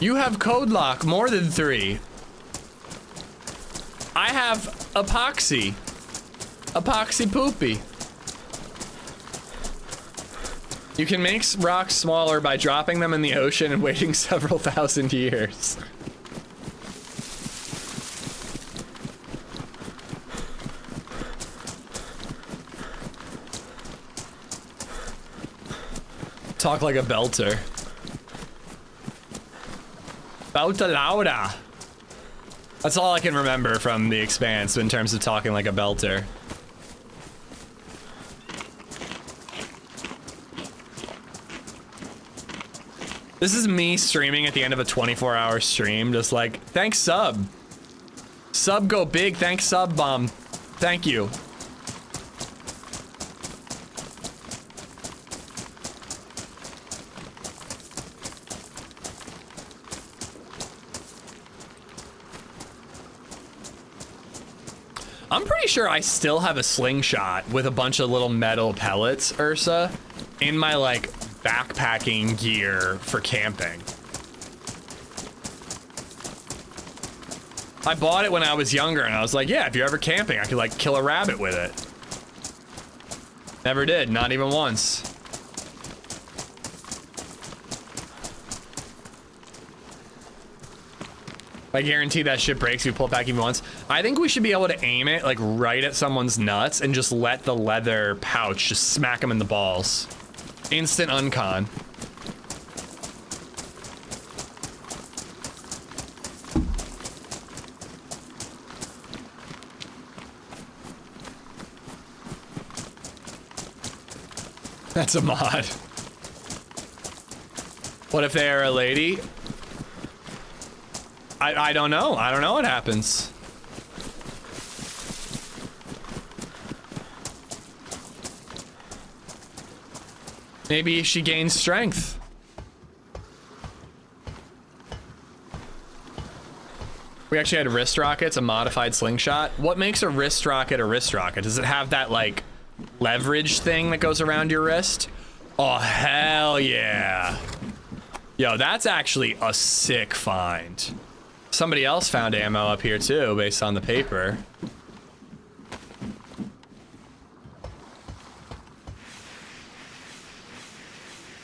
You have code lock, more than 3. I have epoxy. Epoxy poopy. You can make rocks smaller by dropping them in the ocean and waiting several thousand years. Talk like a belter. Belta lauda. That's all I can remember from The Expanse in terms of talking like a belter. This is me streaming at the end of a 24-hour stream, just like, thanks sub. Sub go big, thanks sub bomb. Thank you. I'm pretty sure I still have a slingshot with a bunch of little metal pellets, Ursa, in my like backpacking gear for camping. I bought it when I was younger and I was like, yeah, if you're ever camping, I could like kill a rabbit with it. Never did, not even once. I guarantee that shit breaks if you pull it back even once. I think we should be able to aim it like right at someone's nuts and just let the leather pouch just smack them in the balls. Instant uncon. That's a mod. What if they are a lady? I don't know. I don't know what happens. Maybe she gains strength. We actually had wrist rockets, a modified slingshot. What makes a wrist rocket a wrist rocket? Does it have that like leverage thing that goes around your wrist? Oh, hell yeah. Yo, that's actually a sick find. Somebody else found ammo up here too, based on the paper.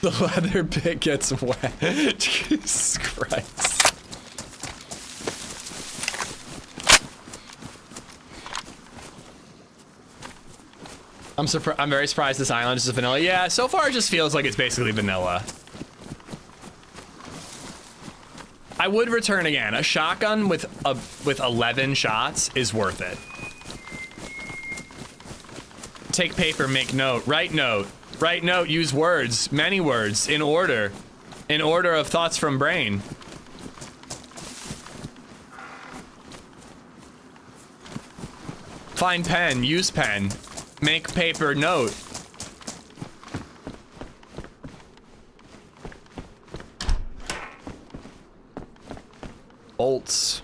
The leather bit gets wet. Jesus Christ. I'm very surprised this island is just vanilla. Yeah, so far it just feels like it's basically vanilla. I would return again. A shotgun with 11 shots is worth it. Take paper, make note, write note. Write note, use words, many words, in order of thoughts from brain. Find pen, use pen, make paper, note. Bolts.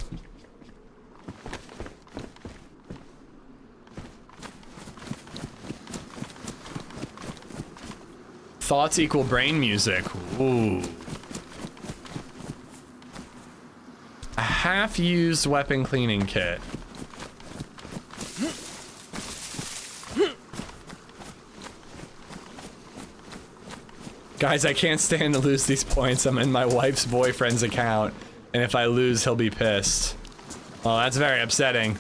Thoughts equal brain music. Ooh. half-used weapon cleaning kit. Guys, I can't stand to lose these points. I'm in my wife's boyfriend's account, and if I lose, he'll be pissed. Well, that's very upsetting.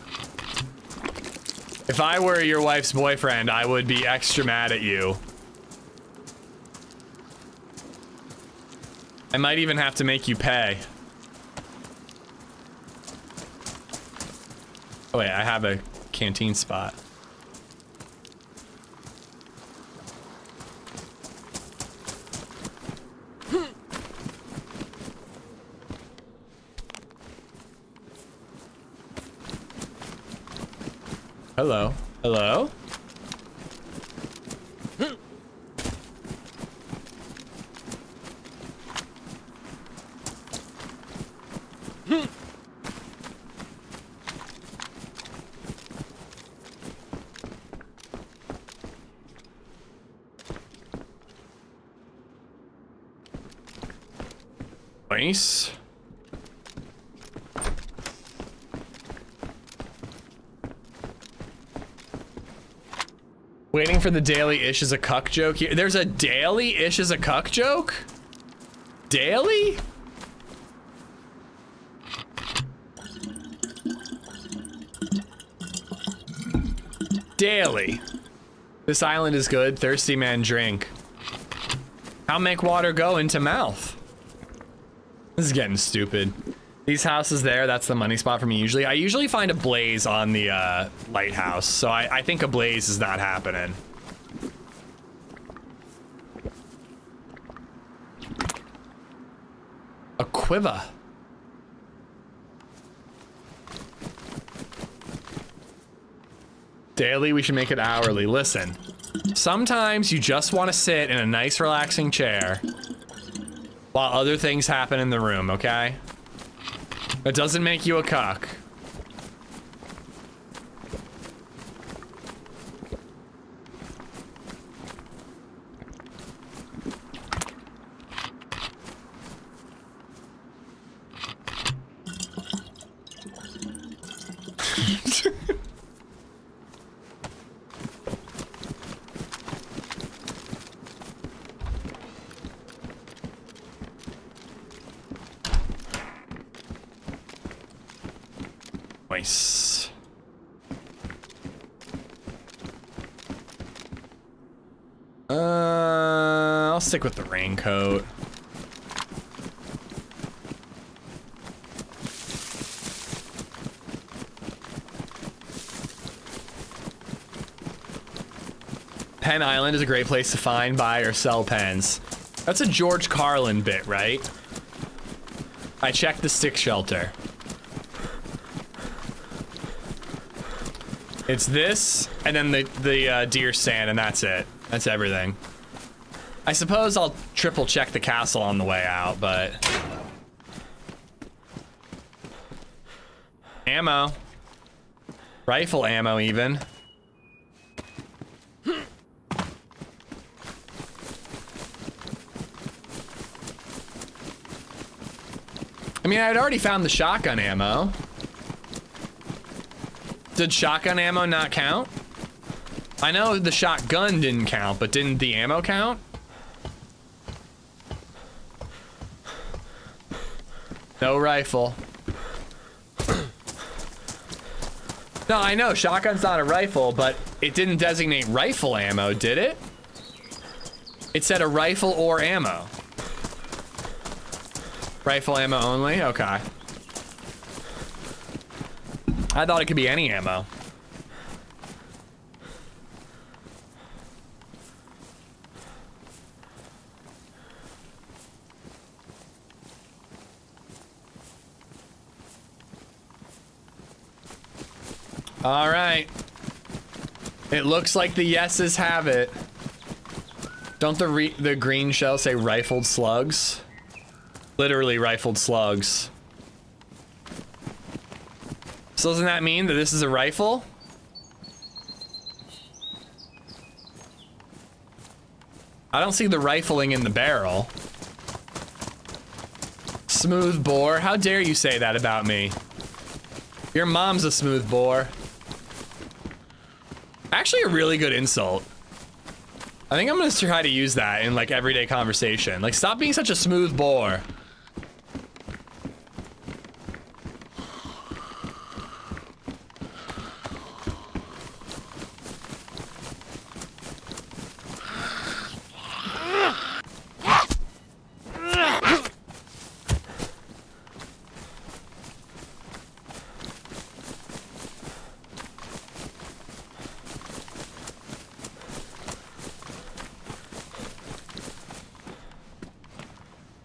If I were your wife's boyfriend, I would be extra mad at you. I might even have to make you pay. Oh wait, I have a canteen spot. Hello. Hello? Nice. Waiting for the daily ish is a cuck joke here. There's a daily ish is a cuck joke? Daily? Daily. This island is good. Thirsty man drink. How make water go into mouth? This is getting stupid. These houses there, that's the money spot for me usually. I usually find a blaze on the lighthouse, so I think a blaze is not happening. A quiver. Daily, we should make it hourly. Listen, sometimes you just want to sit in a nice relaxing chair while other things happen in the room, okay? That doesn't make you a cuck. Nice. I'll stick with the raincoat. Pen Island is a great place to find, buy, or sell pens. That's a George Carlin bit, right? I checked the stick shelter. It's this, and then the deer stand, and that's it. That's everything. I suppose I'll triple check the castle on the way out, but... Ammo. Rifle ammo, even. I mean, I'd already found the shotgun ammo. Did shotgun ammo not count? I know the shotgun didn't count, but didn't the ammo count? No rifle. No, I know shotgun's not a rifle, but it didn't designate rifle ammo, did it? It said a rifle or ammo. Rifle ammo only? Okay. I thought it could be any ammo. All right. It looks like the yeses have it. Don't the green shell say rifled slugs? Literally rifled slugs. So doesn't that mean that this is a rifle? I don't see the rifling in the barrel. Smooth bore? How dare you say that about me? Your mom's a smooth bore. Actually, a really good insult. I think I'm gonna try to use that in like everyday conversation. Like, stop being such a smooth bore.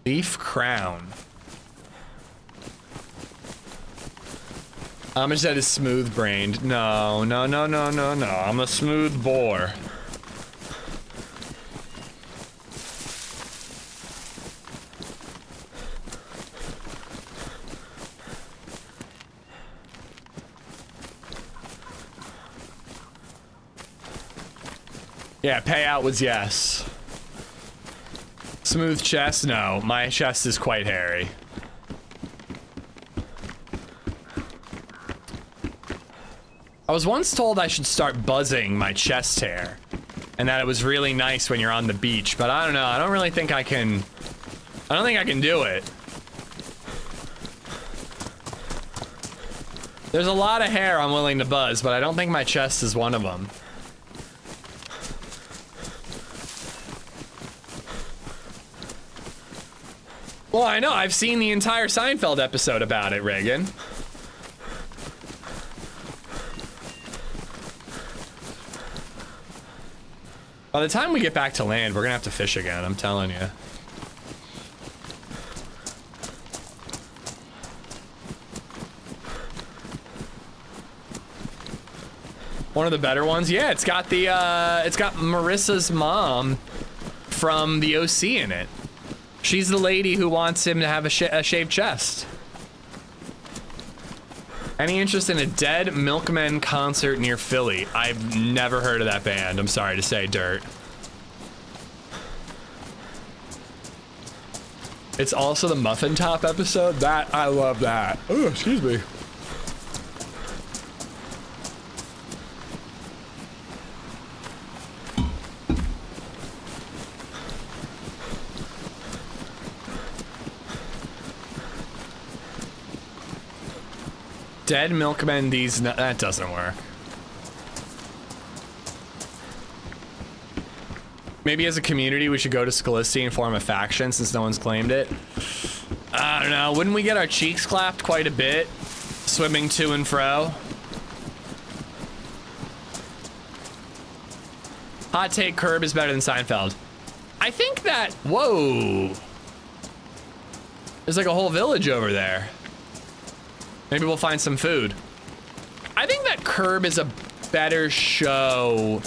Leaf crown. AmishZed is smooth brained. No, no, no, no, no, no. I'm a smooth bore. Yeah, payout was yes. Smooth chest? No, my chest is quite hairy. I was once told I should start buzzing my chest hair, and that it was really nice when you're on the beach, but I don't know, I don't really think I can... I don't think I can do it. There's a lot of hair I'm willing to buzz, but I don't think my chest is one of them. Well, I know, I've seen the entire Seinfeld episode about it, Reagan. By the time we get back to land, we're gonna have to fish again, I'm telling you. One of the better ones? Yeah, it's got the, it's got Marissa's mom from the OC in it. She's the lady who wants him to have a shaved chest. Any interest in a Dead Milkmen concert near Philly? I've never heard of that band. I'm sorry to say, Dirt. It's also the Muffin Top episode. That, I love that. Oh, excuse me. Dead Milkmen, these, that doesn't work. Maybe as a community, we should go to Scalisi and form a faction since no one's claimed it. I don't know, wouldn't we get our cheeks clapped quite a bit? Swimming to and fro. Hot take, Curb is better than Seinfeld. I think that, whoa. There's like a whole village over there. Maybe we'll find some food. I think that Curb is a better show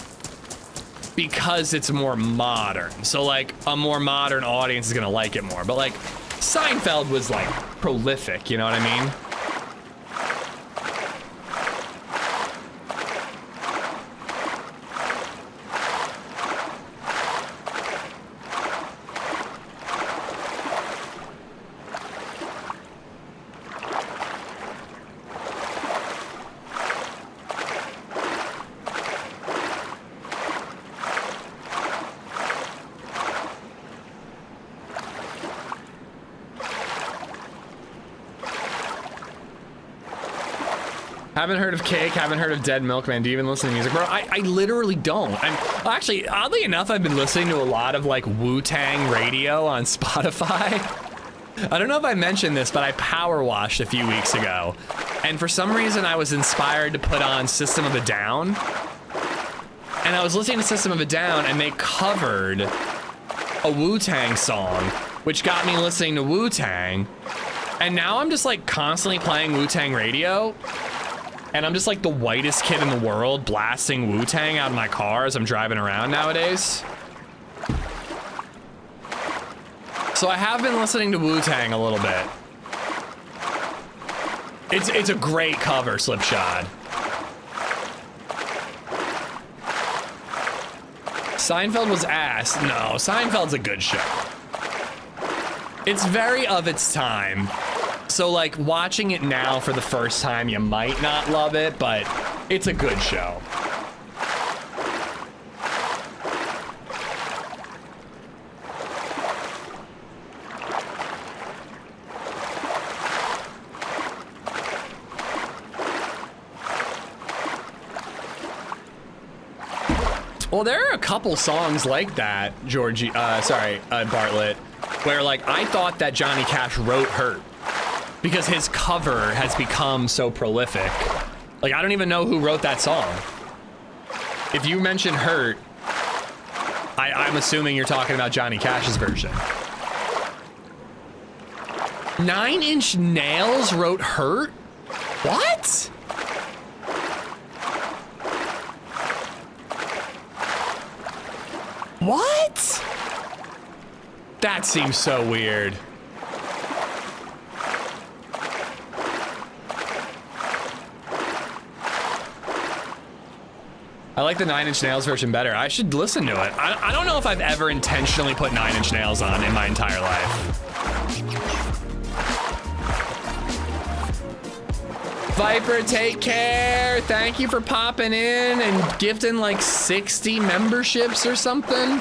because it's more modern. So like a more modern audience is gonna like it more. But like Seinfeld was like prolific, you know what I mean? Haven't heard of Cake, haven't heard of Dead Milkman. Do you even listen to music? Bro, I literally don't. Well, actually, oddly enough, I've been listening to a lot of like Wu-Tang radio on Spotify. I don't know if I mentioned this, but I power washed a few weeks ago. And for some reason, I was inspired to put on System of a Down. And I was listening to System of a Down, and they covered a Wu-Tang song, which got me listening to Wu-Tang. And now I'm just like constantly playing Wu-Tang radio. And I'm just like the whitest kid in the world blasting Wu-Tang out of my car as I'm driving around nowadays. So I have been listening to Wu-Tang a little bit. It's a great cover, Slipshod. Seinfeld was ass. No, Seinfeld's a good show. It's very of its time. So like watching it now for the first time, you might not love it, but it's a good show. Well, there are a couple songs like that, Bartlett, where like I thought that Johnny Cash wrote Hurt because his cover has become so prolific. Like I don't even know who wrote that song. If you mention Hurt, I'm assuming you're talking about Johnny Cash's version. 9 Inch Nails wrote Hurt? What? What? That seems so weird. I like the 9 Inch Nails version better. I should listen to it. I don't know if I've ever intentionally put 9 Inch Nails on in my entire life. Viper, take care. Thank you for popping in and gifting like 60 memberships or something.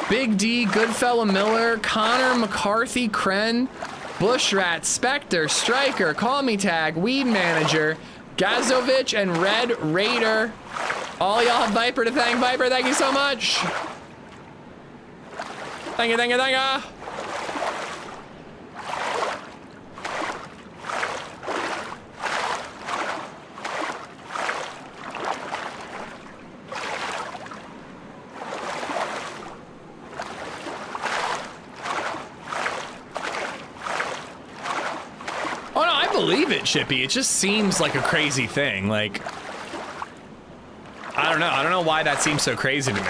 Big D, Goodfella Miller, Connor McCarthy, Kren, Bushrat, Spectre, Striker, Call Me Tag, Weed Manager, Gazovich, and Red Raider. All y'all have Viper to thank. Viper, thank you so much. Thank you, thank you, thank you. Believe it, Chippy. It just seems like a crazy thing. Like, I don't know why that seems so crazy to me.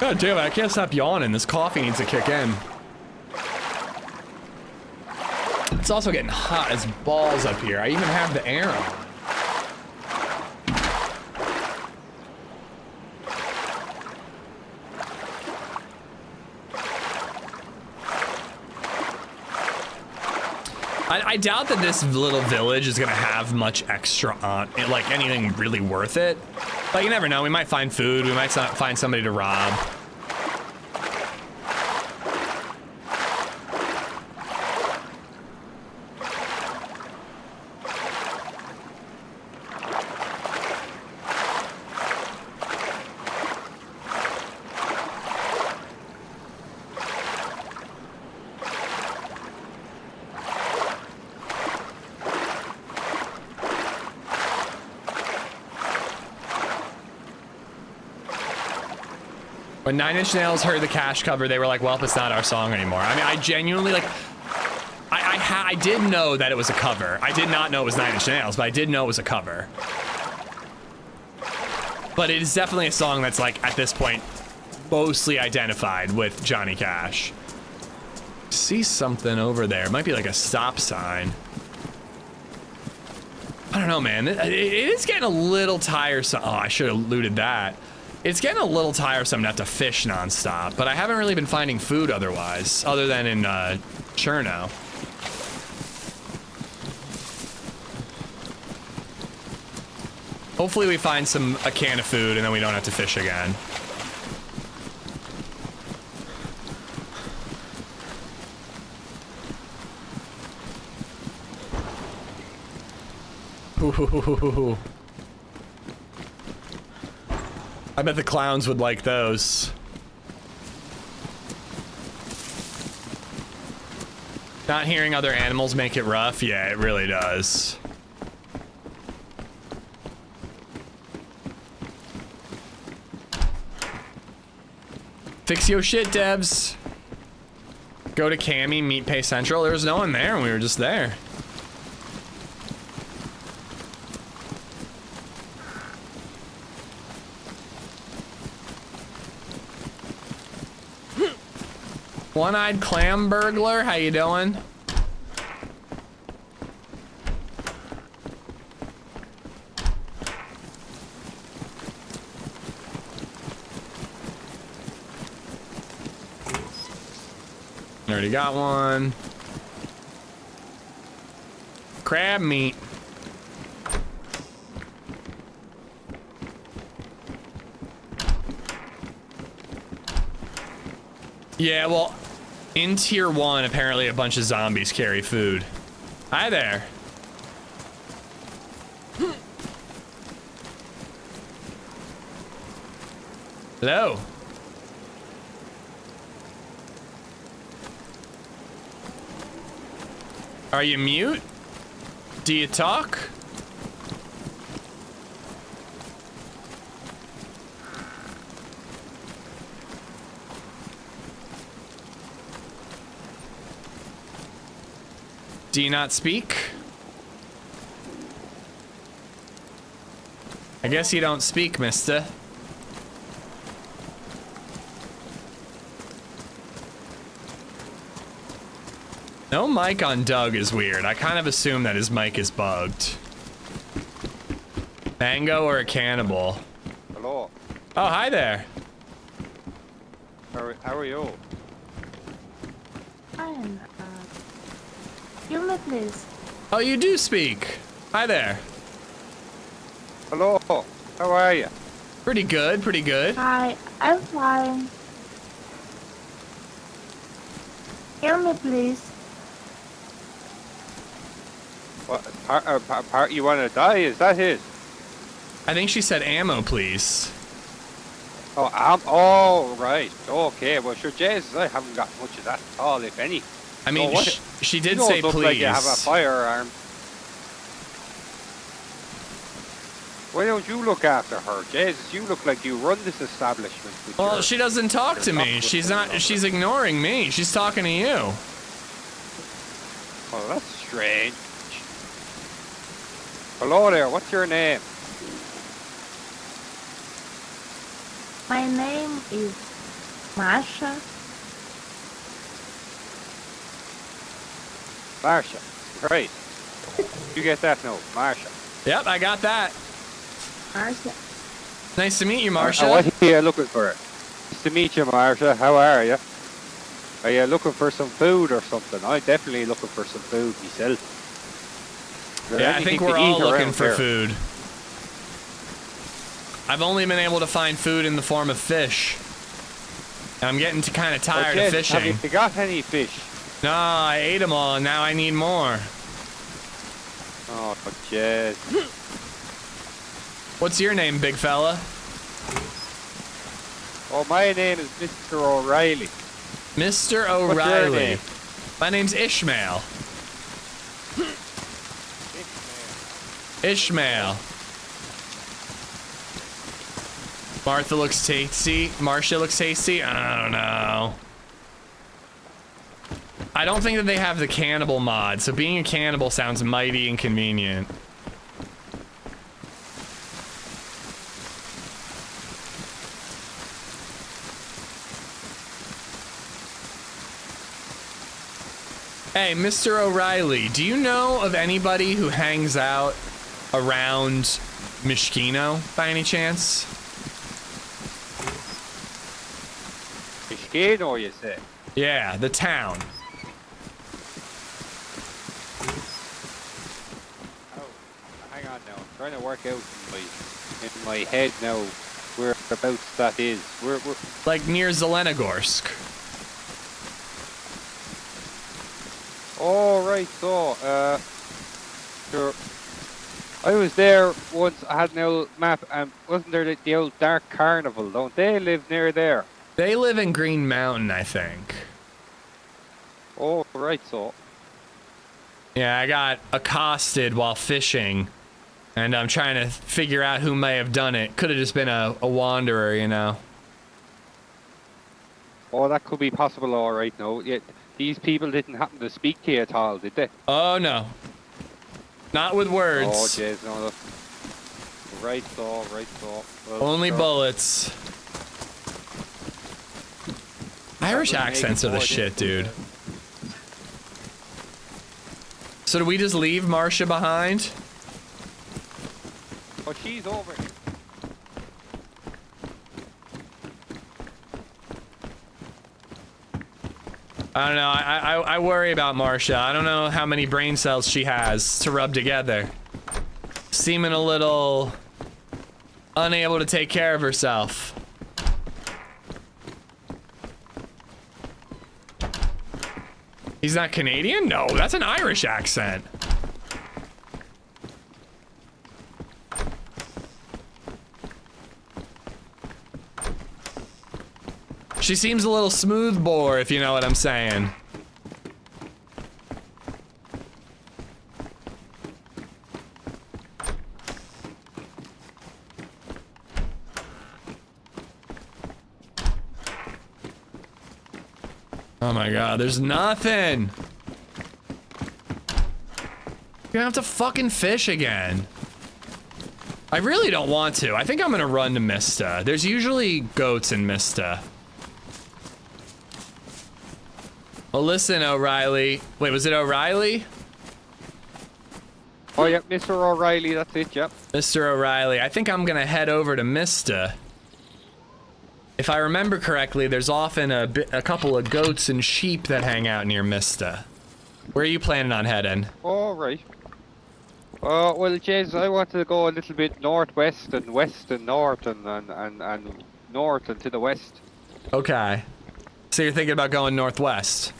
God damn it, I can't stop yawning. This coffee needs to kick in. It's also getting hot as balls up here. I even have the air on. I doubt that this little village is gonna have much extra on it, like anything really worth it. But you never know, we might find food, we might find somebody to rob. When 9 Inch Nails heard the Cash cover, they were like, well, it's not our song anymore. I mean, I genuinely, like, I did know that it was a cover. I did not know it was 9 Inch Nails, but I did know it was a cover. But it is definitely a song that's, like, at this point, mostly identified with Johnny Cash. See something over there. It might be like a stop sign. I don't know, man. It is getting a little tiresome. Oh, I should have looted that. It's getting a little tiresome to have to fish nonstop, but I haven't really been finding food otherwise, other than in Cherno. Hopefully we find a can of food and then we don't have to fish again. Ooh. I bet the clowns would like those. Not hearing other animals make it rough? Yeah, it really does. Fix your shit, Debs. Go to Cammy, meet Pay Central. There was no one there and we were just there. One-eyed clam burglar, how you doing? Already got one. Crab meat. Yeah, well, in tier 1, apparently a bunch of zombies carry food. Hi there. Hello. Are you mute? Do you talk? Do you not speak? I guess you don't speak, mister. No mic on Doug is weird. I kind of assume that his mic is bugged. Mango or a cannibal? Hello. Oh, hi there. How are you? Fine. Hear me, please. Oh, you do speak. Hi there. Hello. How are you? Pretty good, pretty good. Hi, I'm fine. Hear me, please. What part you want to die? Is that it? I think she said ammo, please. Oh, right. Okay. Well, sure, Jesus, I haven't got much of that at all, if any. I mean, So she did you say don't look please. like you have a firearm. Why don't you look after her, Jesus? You look like you run this establishment. With Well, your, she doesn't talk to me. She's not. She's ignoring me. She's talking to you. Oh, that's strange. Hello there. What's your name? My name is Masha. Marsha. Right. You get that now, Marsha. Yep, I got that. Marsha. Nice to meet you, What Marsha. are you looking for? Nice to meet you, Marsha. How are you? Are you looking for some food or something? I'm definitely looking for some food myself. Is there Yeah, I think anything we're to all eat looking around for here? food. I've only been able to find food in the form of fish. I'm getting kind of tired of Jed, fishing. Have you got any fish? No, I ate them all, and now I need more. Oh, Jed. What's your name, big fella? Oh, my name is Mr. O'Reilly. Mr. your O'Reilly. name? My name's Ishmael. Ishmael. Martha looks tasty. Marcia looks tasty. I don't know. I don't think that they have the cannibal mod, so being a cannibal sounds mighty inconvenient. Hey, Mr. O'Reilly, do you know of anybody who hangs out around Mishkino by any chance? Mosquito, you say? Yeah, the town. Oh, hang on now. I'm trying to work out in my head now whereabouts that is. We're Like near Zelenogorsk. oh, right, so, sure. I was there once. I had an old map, and wasn't there the old Dark Carnival? Don't they live near there? They live in Green Mountain, I think. Oh, right, so. Yeah, I got accosted while fishing, and I'm trying to figure out who may have done it. Could have just been a wanderer, you know. Oh, that could be possible, all right, no. Yeah, these people didn't happen to speak to you at all, did they? Oh, no. Not with words. Oh, jeez, no, no. Right, so, right, so. Well, Only sure. bullets. Irish would make accents it are the more shit, difficult, dude. So do we just leave Marcia behind? Oh, she's over here. I don't know. I worry about Marsha. I don't know how many brain cells she has to rub together. Seeming a little unable to take care of herself. He's not Canadian? No, that's an Irish accent. She seems a little smoothbore, if you know what I'm saying. Oh my god, there's nothing. You're gonna have to fucking fish again. I really don't want to. I think I'm gonna run to Mista. There's usually goats in Mista. Well, listen, O'Reilly. Wait, was it O'Reilly? Oh, yep, Mr. O'Reilly, that's it, yep. Mr. O'Reilly, I think I'm gonna head over to Mista. If I remember correctly, there's often a couple of goats and sheep that hang out near Mista. Where are you planning on heading? All right. Well, James, I wanted to go a little bit northwest and west and north and north and to the west. Okay. So you're thinking about going northwest?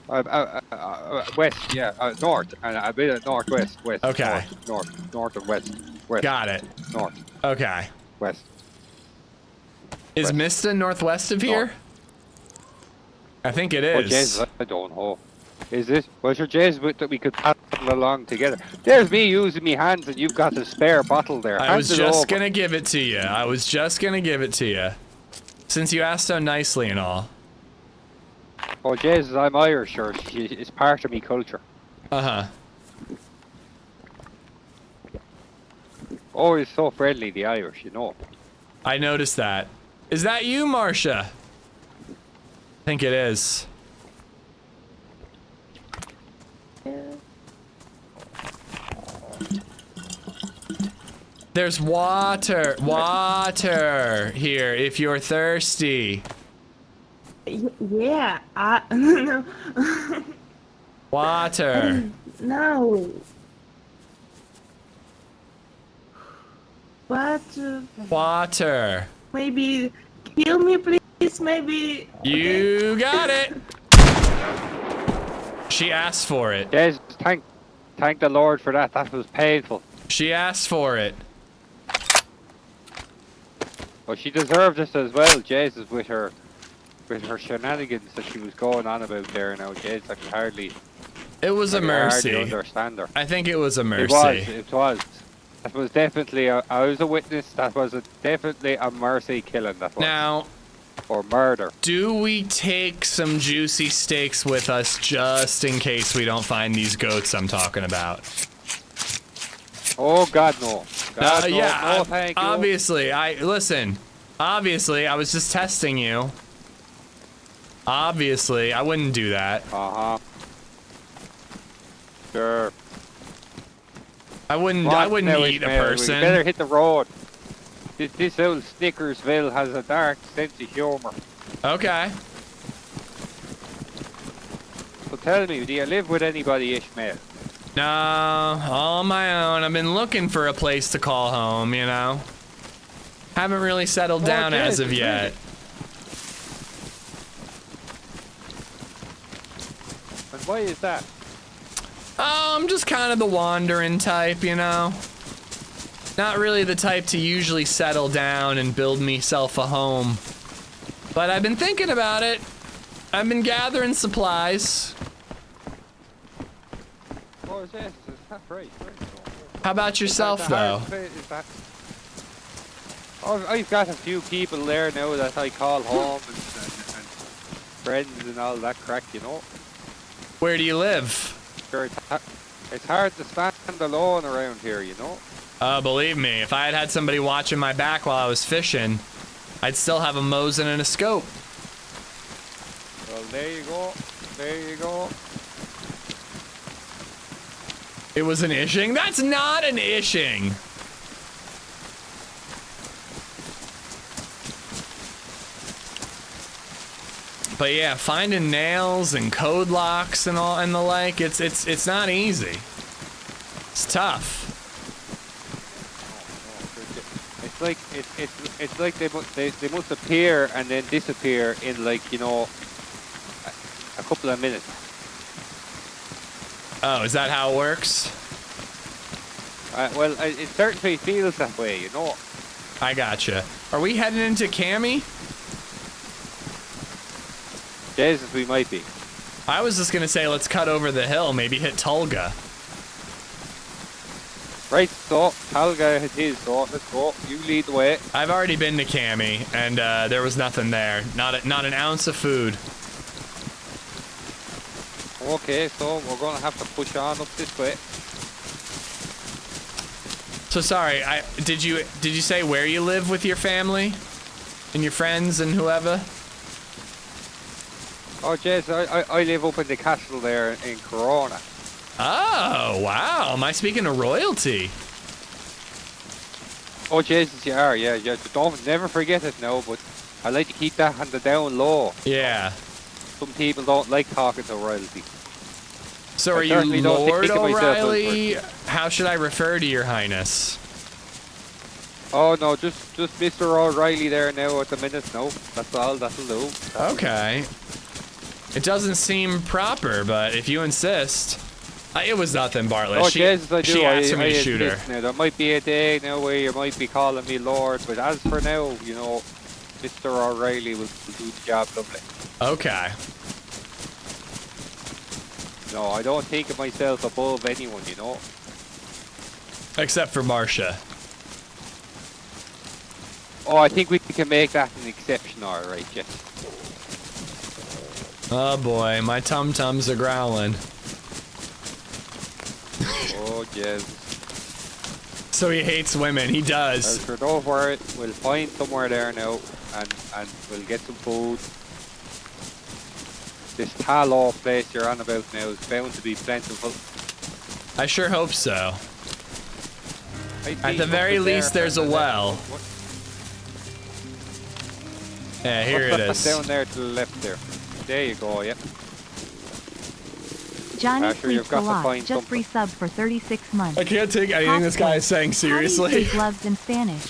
West, yeah, north, and a bit of northwest, west. Okay. North and west. Got it. North. Okay. West. Is Mista northwest of here? North. I think it Oh, is. Jesus, I don't know. Is this? Well, sure, Jesus, that we could paddle along together. There's me using me hands, and you've got a spare bottle there. I was Hand it just over. gonna give it to you. I was just gonna give it to you. Since you asked so nicely and all. Oh, Jesus, I'm Irish, or it's part of me culture. Uh-huh. Oh, it's so friendly, the Irish, you know. I noticed that. Is that you, Marsha? I think it is. There's water here if you're thirsty. Yeah, no. Water. No. But Water. maybe kill me, please. Maybe. You got it. She asked for it. Jesus, thank the Lord for that. That was painful. She asked for it. Well, she deserved it as well, Jesus, with her shenanigans that she was going on about there now, Jesus. I could hardly. It was a mercy. Hardly understand her. I think it was a mercy. It was. That was definitely. I was a witness. That was definitely a mercy killing. That was. Now, or murder. do we take some juicy steaks with us just in case we don't find these goats I'm talking about? Oh God, no. God, no. Yeah, No, thank you. obviously, obviously, I was just testing you. Obviously, I wouldn't do that. Uh-huh. Sure. I wouldn't Now, eat a Ishmael, person. We better hit the road. This old Snickersville has a dark sense of humor. Okay. So tell me, do you live with anybody, Ishmael? No, all on my own. I've been looking for a place to call home, you know? Haven't really settled down as of yet. And why is that? Oh, I'm just kind of the wandering type, you know? Not really the type to usually settle down and build myself a home. But I've been thinking about it. I've been gathering supplies. Oh, is that right? How about yourself, though? Oh, I've got a few people there now that I call home and friends and all that crack, you know? Where do you live? Sure, it's hard to stand alone around here, you know? Believe me, if I had had somebody watching my back while I was fishing, I'd still have a Mosin and a scope. Well, there you go. There you go. It was an ishing? That's not an ishing! But yeah, finding nails and code locks and all and the like, it's not easy. It's tough. It's like they must appear and then disappear in like, you know, a couple of minutes. Oh, is that how it works? Well, it certainly feels that way, you know. I gotcha. Are we heading into Cammy? Jesus, we might be. I was just gonna say let's cut over the hill, maybe hit Tulga. Right, so Talga has his, so let's go. You lead the way. I've already been to Cammy, and there was nothing there. Not an ounce of food. Okay, so we're gonna have to push on up this way. So sorry, did you say where you live with your family and your friends and whoever? Oh, Jez, I live up in the castle there in Corona. Oh, wow. Am I speaking to royalty? Oh, Jesus, you are, yeah. Don't never forget it now, but I like to keep that on the down low. Yeah. Some people don't like talking to royalty. So are you Lord O'Reilly? How should I refer to your highness? Oh, no, just Mr. O'Reilly there now at the minute, no. That's all, that'll do. Okay. It doesn't seem proper, but if you insist. It was nothing, Bartlett. Oh, Jesus, I do. She asked me to shoot her. Now, there might be a day now where you might be calling me Lord, but as for now, you know, Mr. O'Reilly will do the job lovely. Okay. No, I don't think of myself above anyone, you know. Except for Marcia. Oh, I think we can make that an exception, alright, yes. Oh boy, my tum-tums are growling. Oh, yes. So he hates women, he does. Well, sure, don't worry, we'll find somewhere there now, and we'll get some food. This Talo place you're on about now is bound to be plentiful. I sure hope so. At the very least, there's a well. Yeah, here it is. Down there to the left there. There you go, yep. Johnny Sure, you've sleeps a got to lot, find just something. resubbed for 36 months. I can't take anything this guy is saying How do you seriously. say gloves in Spanish?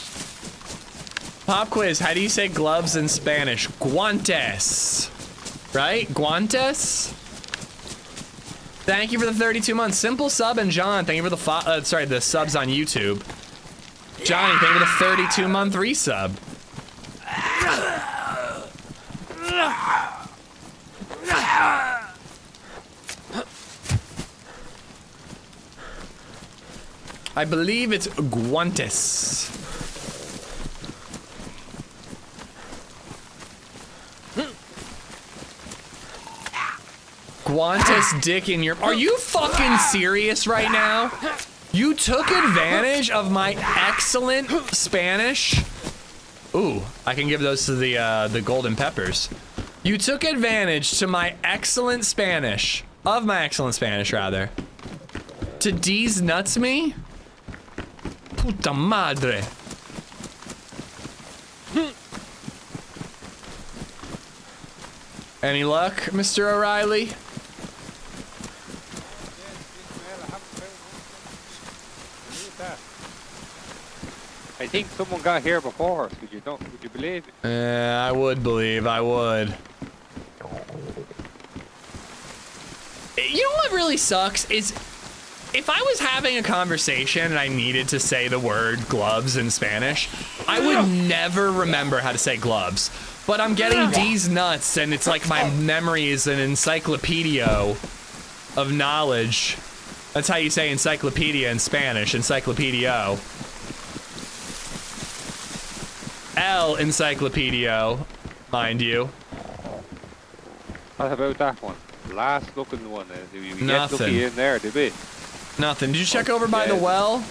Pop quiz, how do you say gloves in Spanish? Guantes. Right? Guantes? Thank you for the 32 months. Simple sub, and John, thank you for the the subs on YouTube. Johnny, thank you for the 32-month resub. I believe it's Guantes. Guantes dick in your... Are you fucking serious right now? You took advantage of my excellent Spanish? Ooh, I can give those to the golden peppers. You took advantage to my excellent Spanish. Of my excellent Spanish, rather. To D's nuts me? Puta madre. Any luck, Mr. O'Reilly? I think someone got here before us. Would you believe it? I would believe, I would. You know what really sucks is if I was having a conversation and I needed to say the word gloves in Spanish, I would never remember how to say gloves. But I'm getting D's nuts and it's like my memory is an encyclopedia of knowledge. That's how you say encyclopedia in Spanish, encyclopedia. El Encyclopedia, mind you. What about that one? Last looking one. Did we get Nothing. lucky in there, did we? Nothing. Did you check over by the well?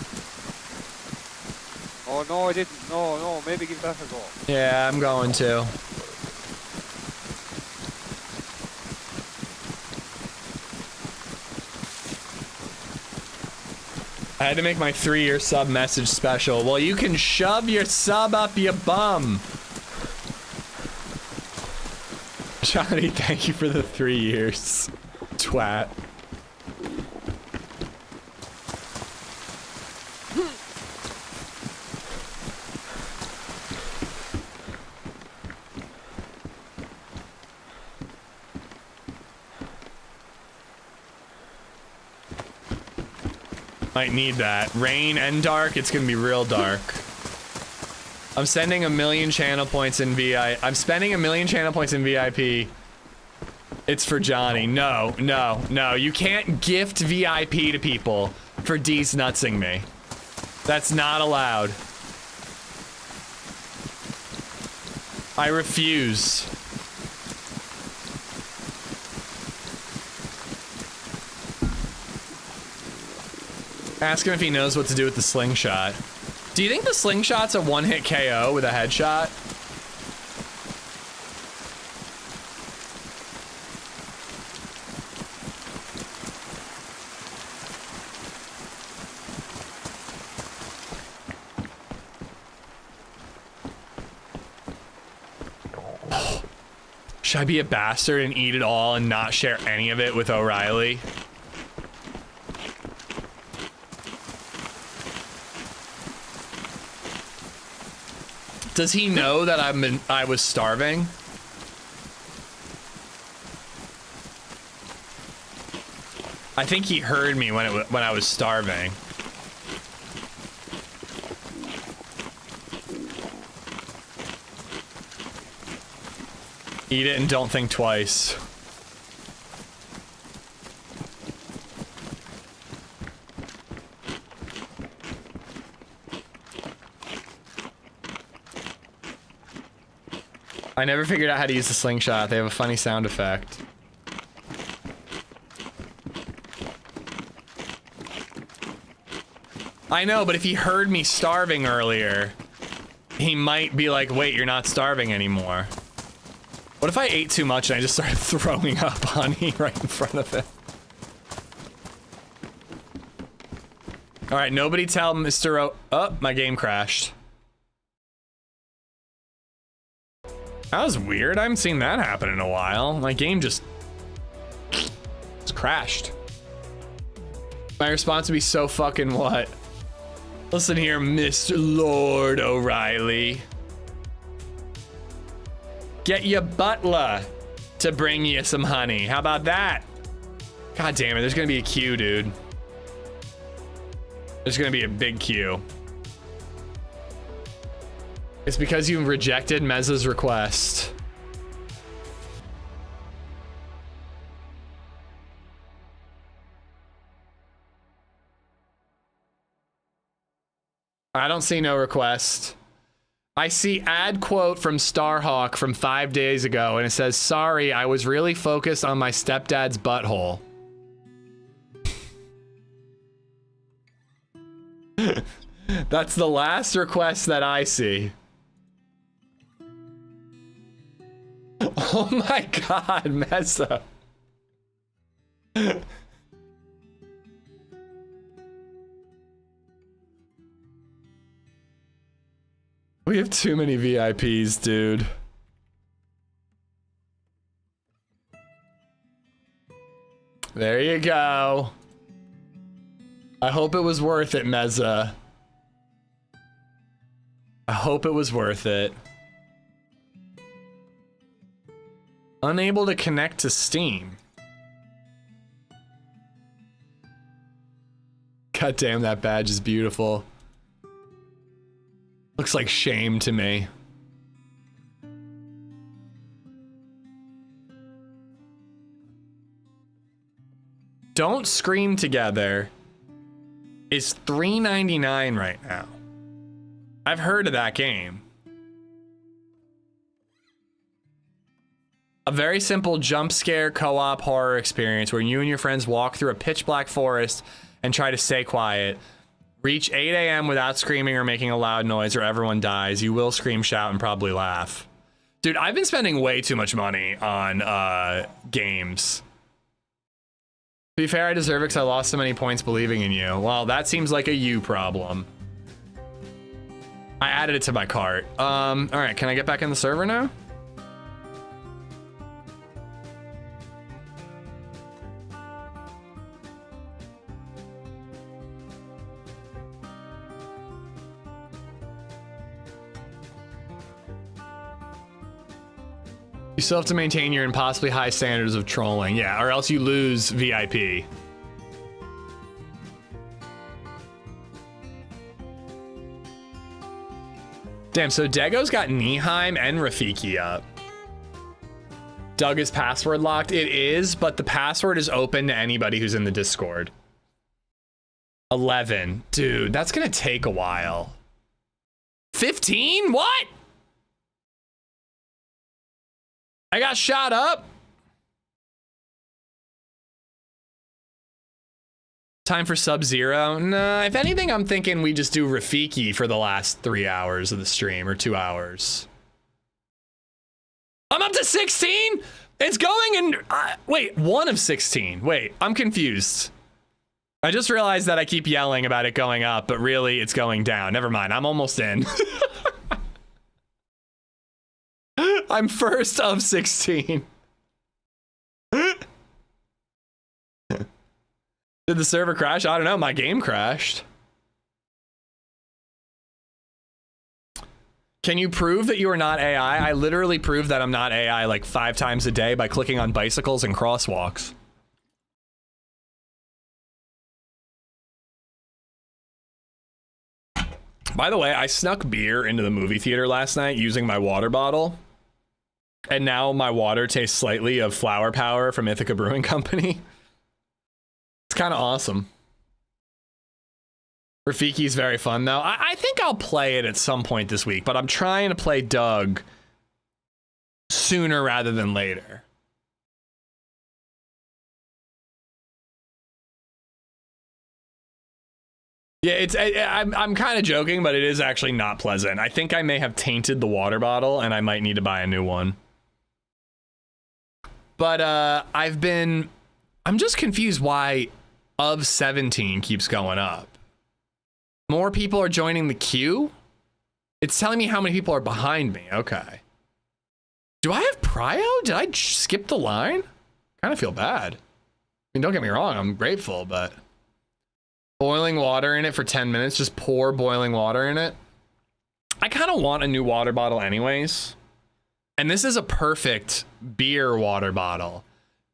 Oh, no, I didn't. No, maybe give that a go. Yeah, I'm going to. I had to make my 3-year sub message special. Well, you can shove your sub up your bum. Johnny, thank you for the 3 years. Twat. Might need that. Rain and dark, it's gonna be real dark. I'm sending 1,000,000 channel points in I'm spending 1,000,000 channel points in VIP. It's for Johnny. No, no, no. You can't gift VIP to people for D's nutsing me. That's not allowed. I refuse. Ask him if he knows what to do with the slingshot. Do you think the slingshot's a one-hit KO with a headshot? Should I be a bastard and eat it all and not share any of it with O'Reilly? Does he know that I was starving? I think he heard me when I was starving. Eat it and don't think twice. I never figured out how to use the slingshot. They have a funny sound effect. I know, but if he heard me starving earlier, he might be like, wait, you're not starving anymore. What if I ate too much and I just started throwing up honey right in front of him? All right, nobody tell Mr. Oh, my game crashed. That was weird. I haven't seen that happen in a while. My game just crashed. My response would be so fucking what? Listen here, Mr. Lord O'Reilly. Get your butler to bring you some honey. How about that? God damn it, there's gonna be a queue, dude. There's gonna be a big queue. It's because you rejected Mezza's request. I don't see no request. I see ad quote from Starhawk from 5 days ago, and it says, sorry, I was really focused on my stepdad's butthole. That's the last request that I see. Oh my god, Mesa. We have too many VIPs, dude. There you go. I hope it was worth it, Meza. I hope it was worth it. Unable to connect to Steam. God damn, that badge is beautiful. Looks like shame to me. Don't Scream Together is $3.99 right now. I've heard of that game. A very simple jump scare co-op horror experience where you and your friends walk through a pitch black forest and try to stay quiet. Reach 8 AM without screaming or making a loud noise or everyone dies. You will scream, shout, and probably laugh. Dude, I've been spending way too much money on games. To be fair, I deserve it because I lost so many points believing in you. Well, that seems like a you problem. I added it to my cart. All right, can I get back in the server now? You still have to maintain your impossibly high standards of trolling. Yeah, or else you lose VIP. Damn, so Dego's got Nihime and Rafiki up. Doug is password locked. It is, but the password is open to anybody who's in the Discord. 11. Dude, that's gonna take a while. 15? What? I got shot up. Time for Sub-Zero? Nah, if anything, I'm thinking we just do Rafiki for the last 3 hours of the stream, or 2 hours. I'm up to 16? It's going in, wait, 1 of 16. Wait, I'm confused. I just realized that I keep yelling about it going up, but really it's going down. Never mind, I'm almost in. I'm first of 16. Did the server crash? I don't know, my game crashed. Can you prove that you are not AI? I literally prove that I'm not AI like 5 times a day by clicking on bicycles and crosswalks. By the way, I snuck beer into the movie theater last night using my water bottle. And now my water tastes slightly of Flower Power from Ithaca Brewing Company. It's kind of awesome. Rafiki's very fun though. I think I'll play it at some point this week, but I'm trying to play Doug sooner rather than later. Yeah, I'm kind of joking, but it is actually not pleasant. I think I may have tainted the water bottle and I might need to buy a new one. But I'm just confused why of 17 keeps going up. More people are joining the queue? It's telling me how many people are behind me. Okay. Do I have prio? Did I skip the line? Kind of feel bad. I mean, don't get me wrong, I'm grateful, but boiling water in it for 10 minutes, just pour boiling water in it. I kind of want a new water bottle anyways. And this is a perfect beer water bottle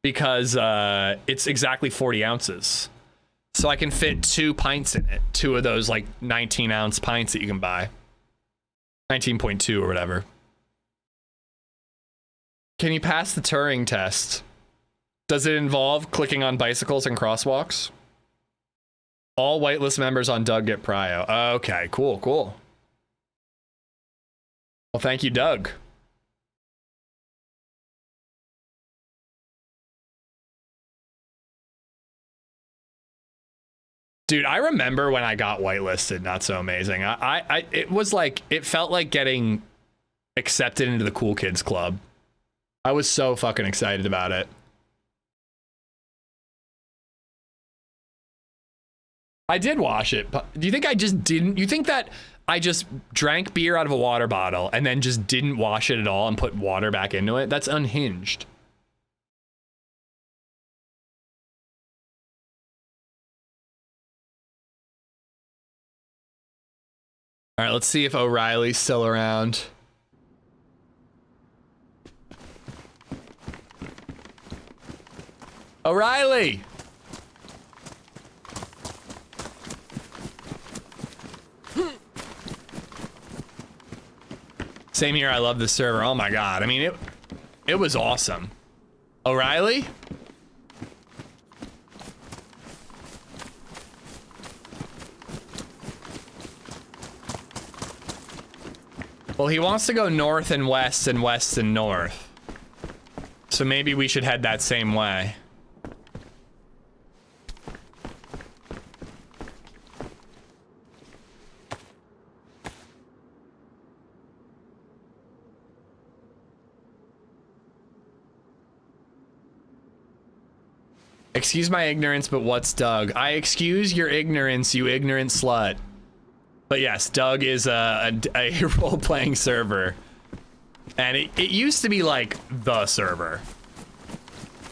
because it's exactly 40 ounces. So I can fit 2 pints in it. 2 of those like 19-ounce pints that you can buy. 19.2 or whatever. Can you pass the Turing test? Does it involve clicking on bicycles and crosswalks? All whitelist members on Doug get prio. Okay, cool. Well, thank you, Doug. Dude, I remember when I got whitelisted, not so amazing. It was like, it felt like getting accepted into the cool kids club. I was so fucking excited about it. I did wash it. Do you think I just didn't? You think that I just drank beer out of a water bottle and then just didn't wash it at all and put water back into it? That's unhinged. All right, let's see if O'Reilly's still around. O'Reilly! Same here, I love this server. Oh my god, I mean, it was awesome. O'Reilly? Well, he wants to go north and west and west and north. So maybe we should head that same way. Excuse my ignorance, but what's Doug? I excuse your ignorance, you ignorant slut. But yes, Doug is a role-playing server. And it used to be like the server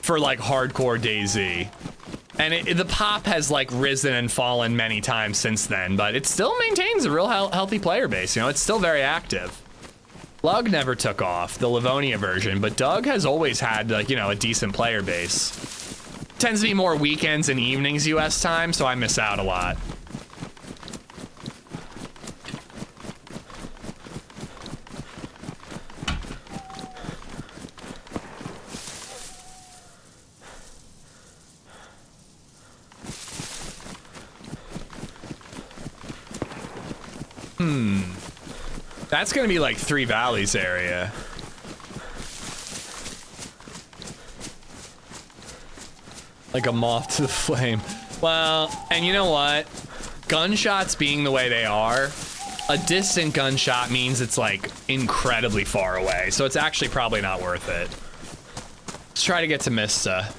for like hardcore DayZ. And the pop has like risen and fallen many times since then, but it still maintains a real healthy player base. You know, it's still very active. Lug never took off, the Livonia version, but Doug has always had, like, you know, a decent player base. Tends to be more weekends and evenings US time, so I miss out a lot. That's gonna be like Three Valleys area. Like a moth to the flame. Well, and you know what? Gunshots being the way they are, a distant gunshot means it's like incredibly far away. So it's actually probably not worth it. Let's try to get to Mista.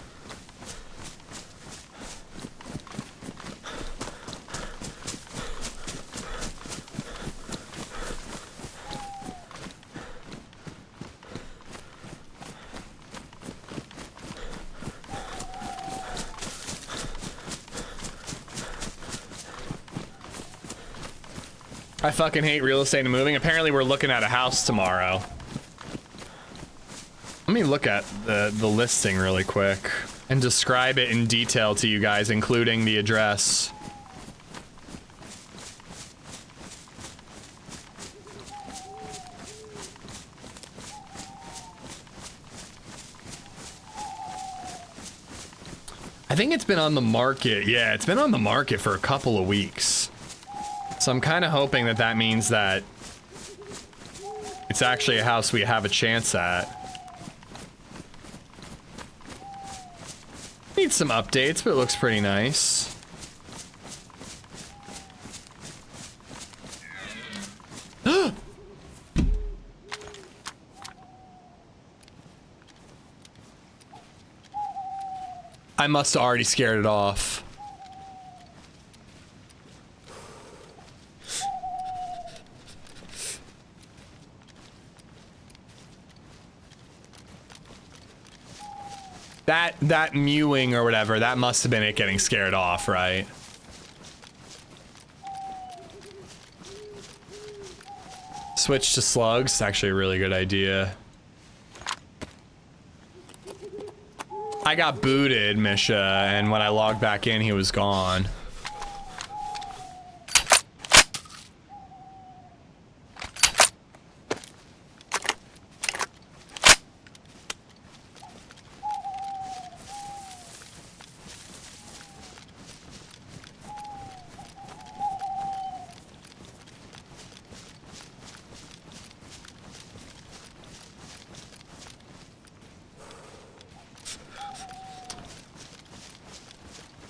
I fucking hate real estate and moving. Apparently we're looking at a house tomorrow. Let me look at the listing really quick and describe it in detail to you guys, including the address. I think it's been on the market. Yeah, it's been on the market for a couple of weeks. So I'm kind of hoping that that means that it's actually a house we have a chance at. Needs some updates, but it looks pretty nice. I must have already scared it off. That mewing or whatever, that must have been it getting scared off, right? Switch to slugs, it's actually a really good idea. I got booted, Misha, and when I logged back in, he was gone.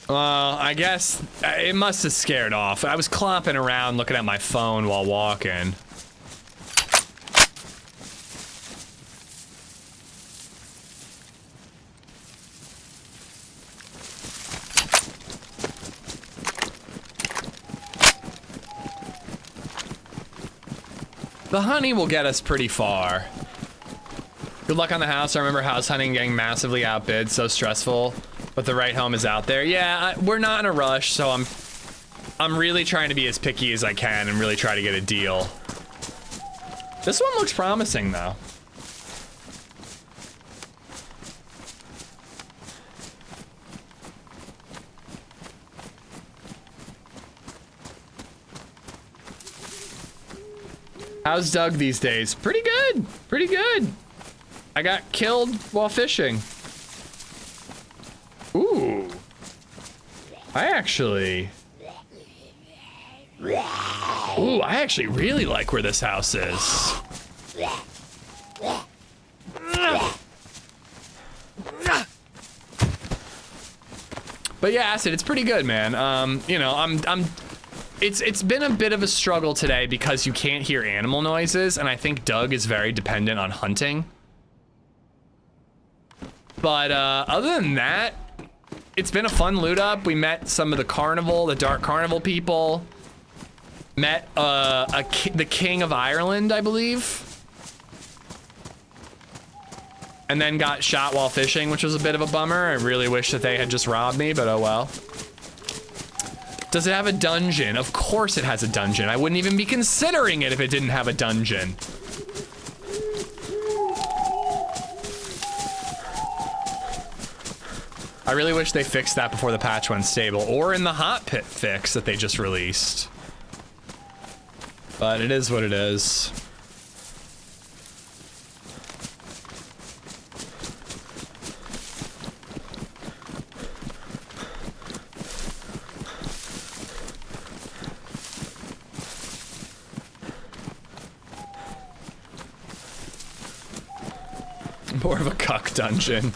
Well, I guess it must have scared off. I was clomping around looking at my phone while walking. The honey will get us pretty far. Good luck on the house. I remember house hunting getting massively outbid, so stressful. But the right home is out there. Yeah, we're not in a rush, so I'm really trying to be as picky as I can and really try to get a deal. This one looks promising, though. How's Doug these days? Pretty good. Pretty good. I got killed while fishing. Ooh. I actually really like where this house is. But yeah, Acid, it's pretty good, man. You know, it's been a bit of a struggle today because you can't hear animal noises, and I think Doug is very dependent on hunting. But other than that, it's been a fun loot up. We met some of the carnival, the Dark Carnival people. Met the King of Ireland, I believe. And then got shot while fishing, which was a bit of a bummer. I really wish that they had just robbed me, but oh well. Does it have a dungeon? Of course it has a dungeon. I wouldn't even be considering it if it didn't have a dungeon. I really wish they fixed that before the patch went stable, or in the hot pit fix that they just released. But it is what it is. More of a cuck dungeon.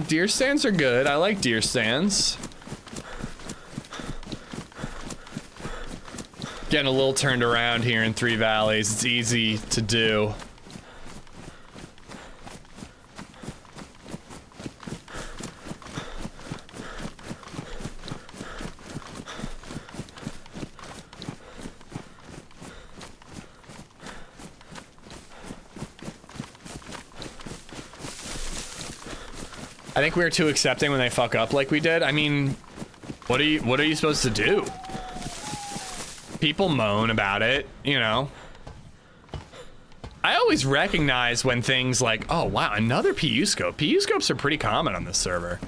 Deer stands are good. I like deer stands. Getting a little turned around here in Three Valleys. It's easy to do. I think we were too accepting when they fuck up like we did. I mean, what are you supposed to do? People moan about it, you know. I always recognize when things like, oh wow, another PU scope. PU scopes are pretty common on this server.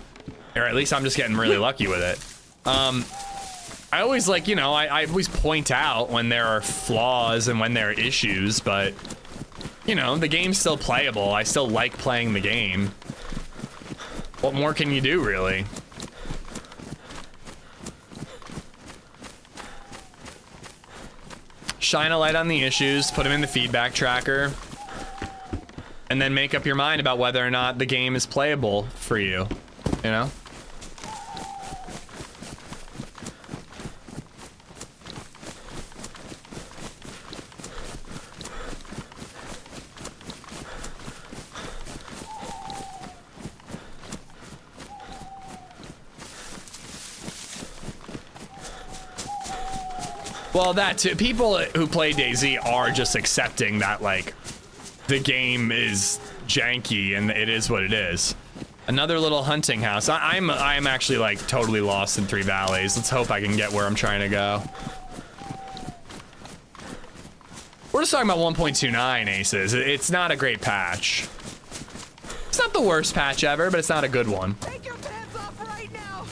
Or at least I'm just getting really lucky with it. I always like, you know, I always point out when there are flaws and when there are issues, but you know, the game's still playable. I still like playing the game. What more can you do, really? Shine a light on the issues, put them in the feedback tracker, and then make up your mind about whether or not the game is playable for you, you know? Well, that too. People who play DayZ are just accepting that, like, the game is janky and it is what it is. Another little hunting house. I'm actually, like, totally lost in Three Valleys. Let's hope I can get where I'm trying to go. We're just talking about 1.29 aces. It's not a great patch. It's not the worst patch ever, but it's not a good one. Take your pants off right now.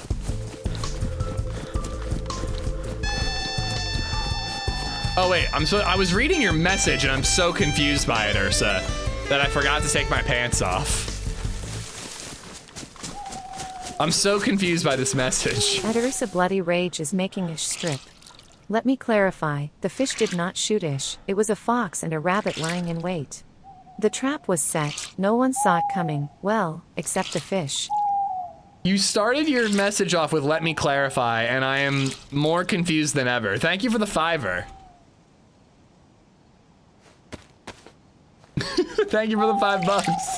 Oh wait, I was reading your message and I'm so confused by it, Ursa, that I forgot to take my pants off. I'm so confused by this message. At Ursa Bloody Rage is making Ish strip. Let me clarify, the fish did not shoot Ish, it was a fox and a rabbit lying in wait. The trap was set, no one saw it coming, well, except the fish. You started your message off with "let me clarify" and I am more confused than ever. Thank you for the $5. Thank you for the $5.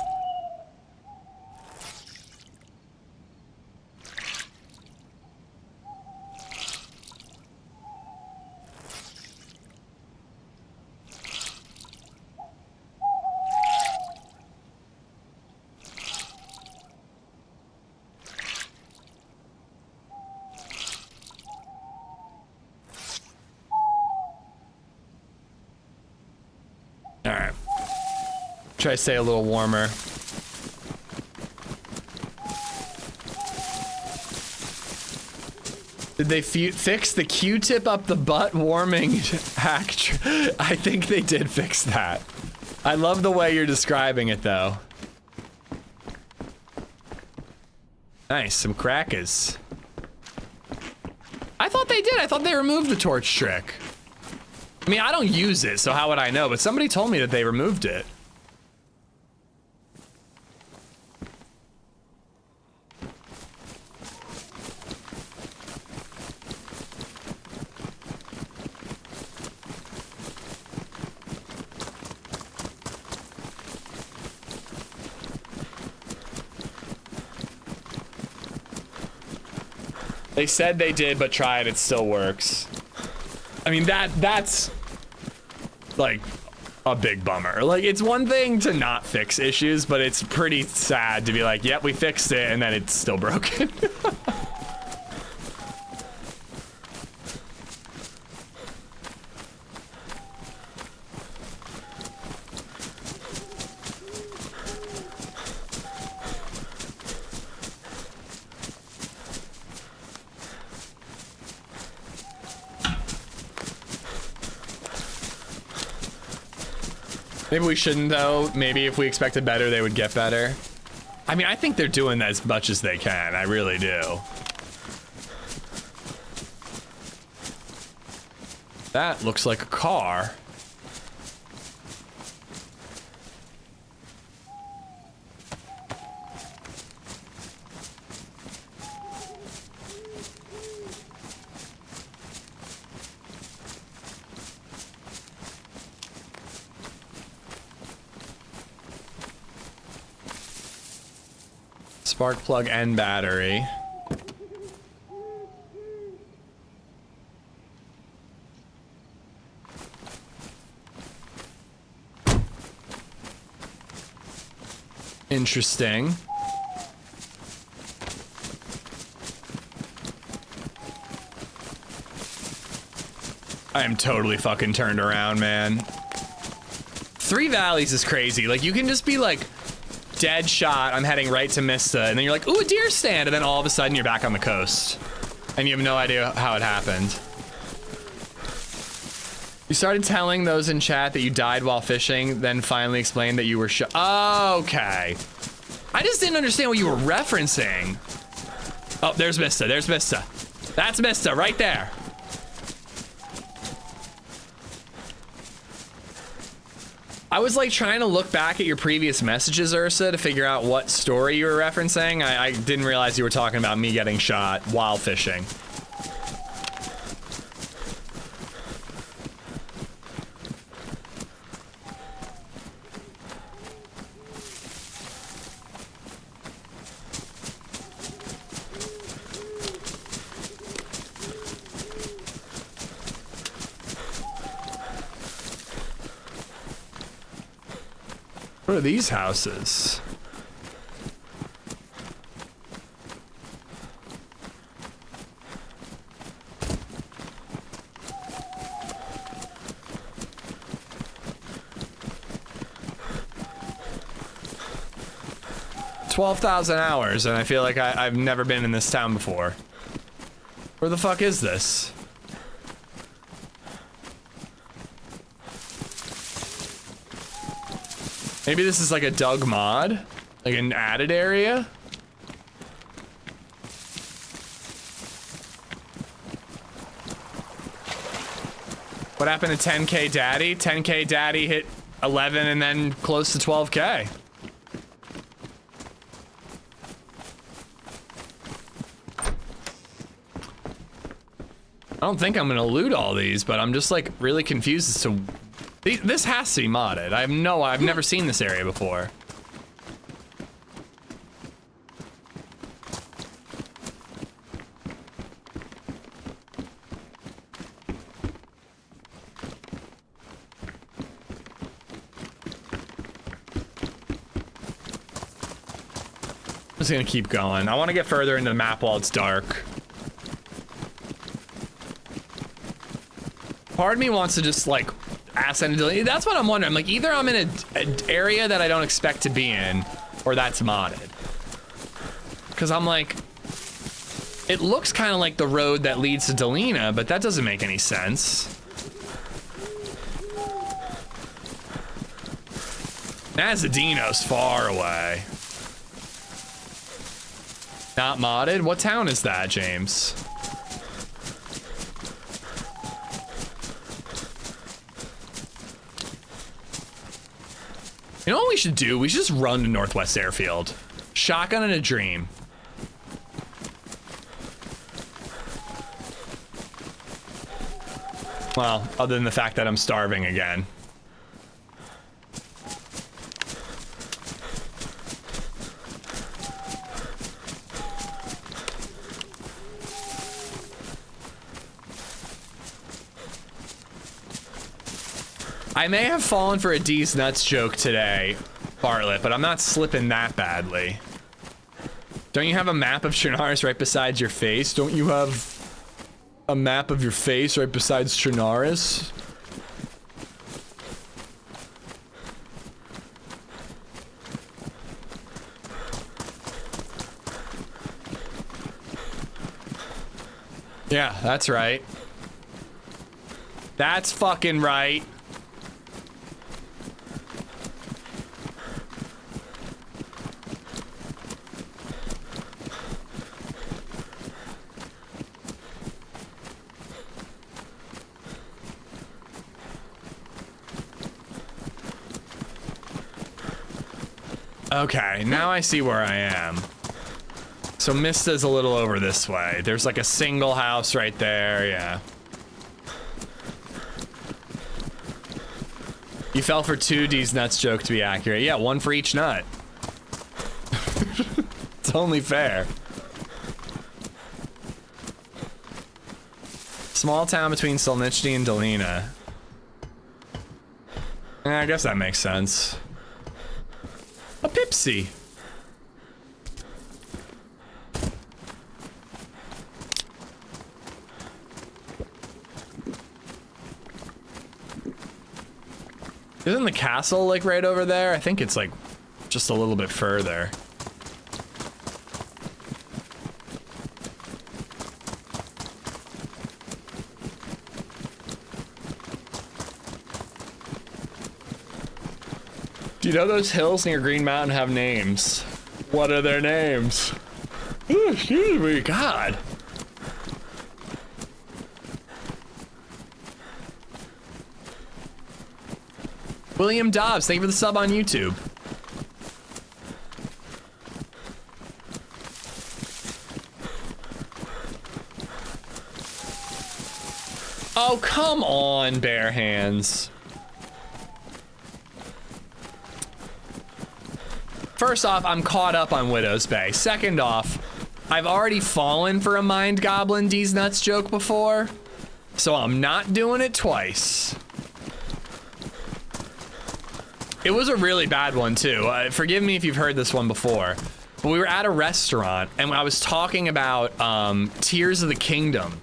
All right. Try to stay a little warmer. Did they fix the Q-tip up the butt warming hack? I think they did fix that. I love the way you're describing it, though. Nice, some crackers. I thought they did. I thought they removed the torch trick. I mean, I don't use it, so how would I know? But somebody told me that they removed it. They said they did, but try it, it still works. I mean, that's like a big bummer. Like, it's one thing to not fix issues, but it's pretty sad to be like, yep, we fixed it, and then it's still broken. Maybe we shouldn't, though. Maybe if we expected better, they would get better. I mean, I think they're doing as much as they can. I really do. That looks like a car. Spark plug and battery. Interesting. I am totally fucking turned around, man. Three Valleys is crazy. Like, you can just be like, dead shot, I'm heading right to Mista, and then you're like, ooh, a deer stand, and then all of a sudden you're back on the coast. And you have no idea how it happened. You started telling those in chat that you died while fishing, then finally explained that you were shot. Oh, okay. I just didn't understand what you were referencing. Oh, there's Mista, there's Mista. That's Mista, right there. I was like trying to look back at your previous messages, Ursa, to figure out what story you were referencing. I didn't realize you were talking about me getting shot while fishing. What are these houses? $12,000 hours, and I feel like I've never been in this town before. Where the fuck is this? Maybe this is like a Doug mod? Like an added area? What happened to 10K Daddy? 10K Daddy hit 11 and then close to 12K. I don't think I'm gonna loot all these, but I'm just like really confused as to... This has to be modded. I've never seen this area before. I'm just gonna keep going. I want to get further into the map while it's dark. Part of me wants to just like ass end delete. That's what I'm wondering. Like, either I'm in an area that I don't expect to be in, or that's modded. Because I'm like, it looks kind of like the road that leads to Delina, but that doesn't make any sense. Nazadino's far away. Not modded? What town is that, James? You know what we should do? We should just run to Northwest Airfield. Shotgun in a dream. Well, other than the fact that I'm starving again. I may have fallen for a D's nuts joke today, Bartlett, but I'm not slipping that badly. Don't you have a map of Chernarus right beside your face? Don't you have a map of your face right besides Chernarus? Yeah, that's right. That's fucking right. Okay, now I see where I am. So Mista's a little over this way. There's like a single house right there, yeah. You fell for 2 D's nuts joke to be accurate. Yeah, 1 for each nut. It's only fair. Small town between Solnichny and Delina. I guess that makes sense. A Pipsy. Isn't the castle like right over there? I think it's like just a little bit further. Do you know those hills near Green Mountain have names? What are their names? Ooh, excuse me, God. William Dobbs, thank you for the sub on YouTube. Oh, come on, bare hands. First off, I'm caught up on Widow's Bay. Second off, I've already fallen for a Mind Goblin D's Nuts joke before, so I'm not doing it twice. It was a really bad one too. Forgive me if you've heard this one before, but we were at a restaurant and I was talking about Tears of the Kingdom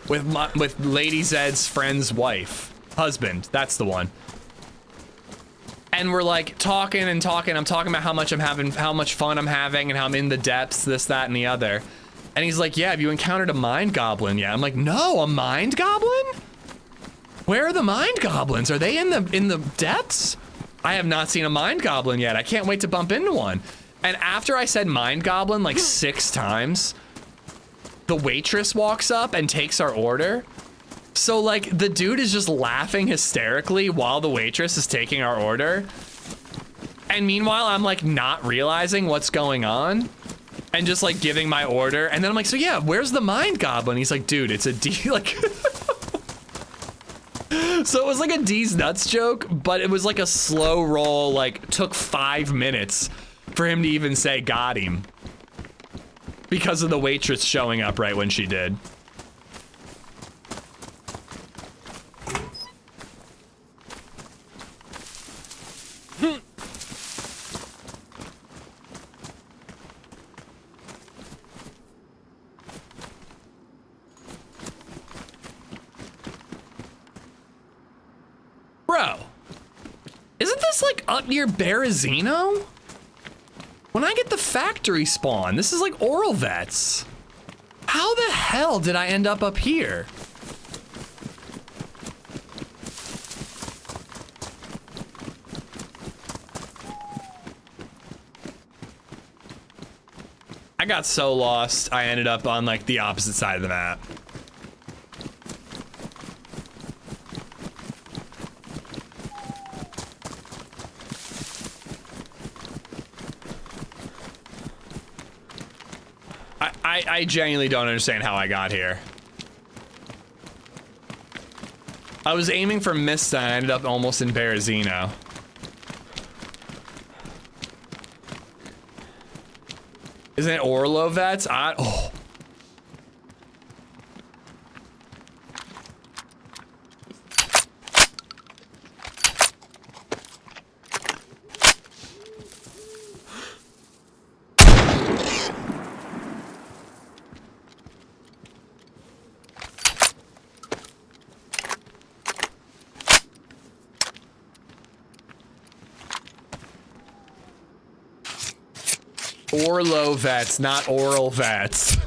with LadyZed's friend's husband. That's the one. And we're like talking and talking. I'm talking about how much fun I'm having, and how I'm in the depths, this, that, and the other. And he's like, "Yeah, have you encountered a Mind Goblin yet?" I'm like, "No, a Mind Goblin? Where are the Mind Goblins? Are they in the depths? I have not seen a Mind Goblin yet. I can't wait to bump into one." And after I said Mind Goblin like 6 times, the waitress walks up and takes our order. So like the dude is just laughing hysterically while the waitress is taking our order. And meanwhile, I'm like not realizing what's going on and just like giving my order. And then I'm like, "So yeah, where's the Mind Goblin?" He's like, "Dude, it's a D," like. So it was like a D's Nuts joke, but it was like a slow roll, like took 5 minutes for him to even say got him. Because of the waitress showing up right when she did. Bro, isn't this like up near Berezino? When I get the factory spawn, this is like Oral Vets. How the hell did I end up here? I got so lost, I ended up on like the opposite side of the map. I genuinely don't understand how I got here. I was aiming for Mista and I ended up almost in Berezino. Isn't it Orlo Vets? Oh. Orlo vets, not oral vets.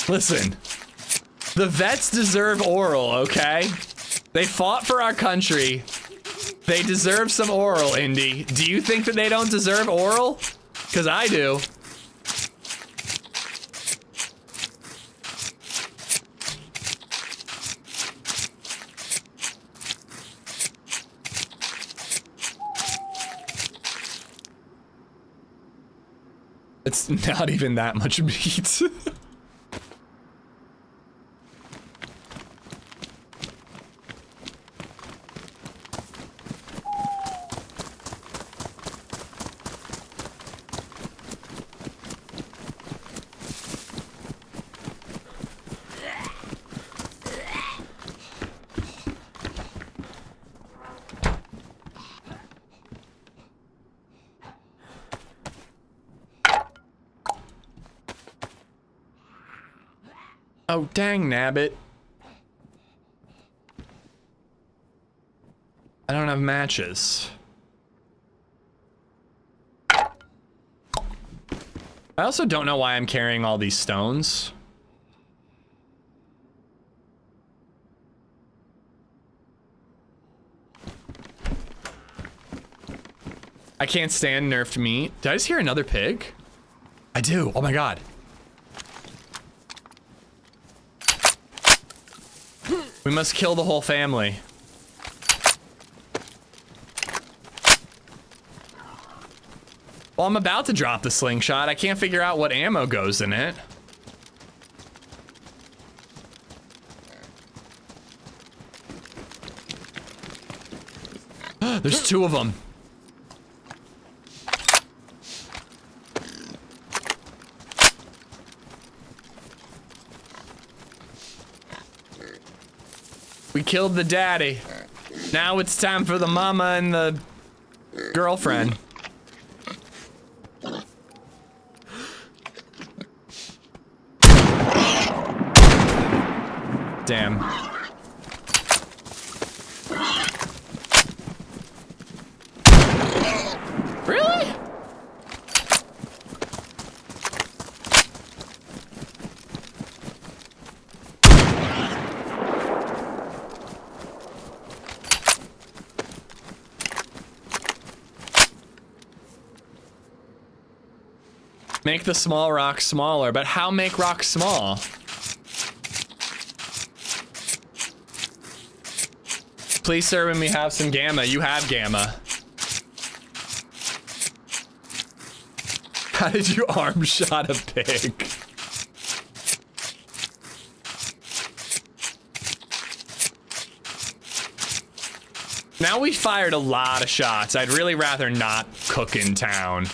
Listen, the vets deserve oral, okay? They fought for our country. They deserve some oral, Indy. Do you think that they don't deserve oral? Because I do. It's not even that much meat. Oh, dang, nabbit. I don't have matches. I also don't know why I'm carrying all these stones. I can't stand nerfed meat. Did I just hear another pig? I do. Oh my god. We must kill the whole family. Well, I'm about to drop the slingshot. I can't figure out what ammo goes in it. There's two of them. We killed the daddy. Now it's time for the mama and the girlfriend. Damn. Really? Make the small rock smaller, but how make rocks small? Please, sir, when we have some gamma, you have gamma. How did you arm shot a pig? Now we fired a lot of shots. I'd really rather not cook in town.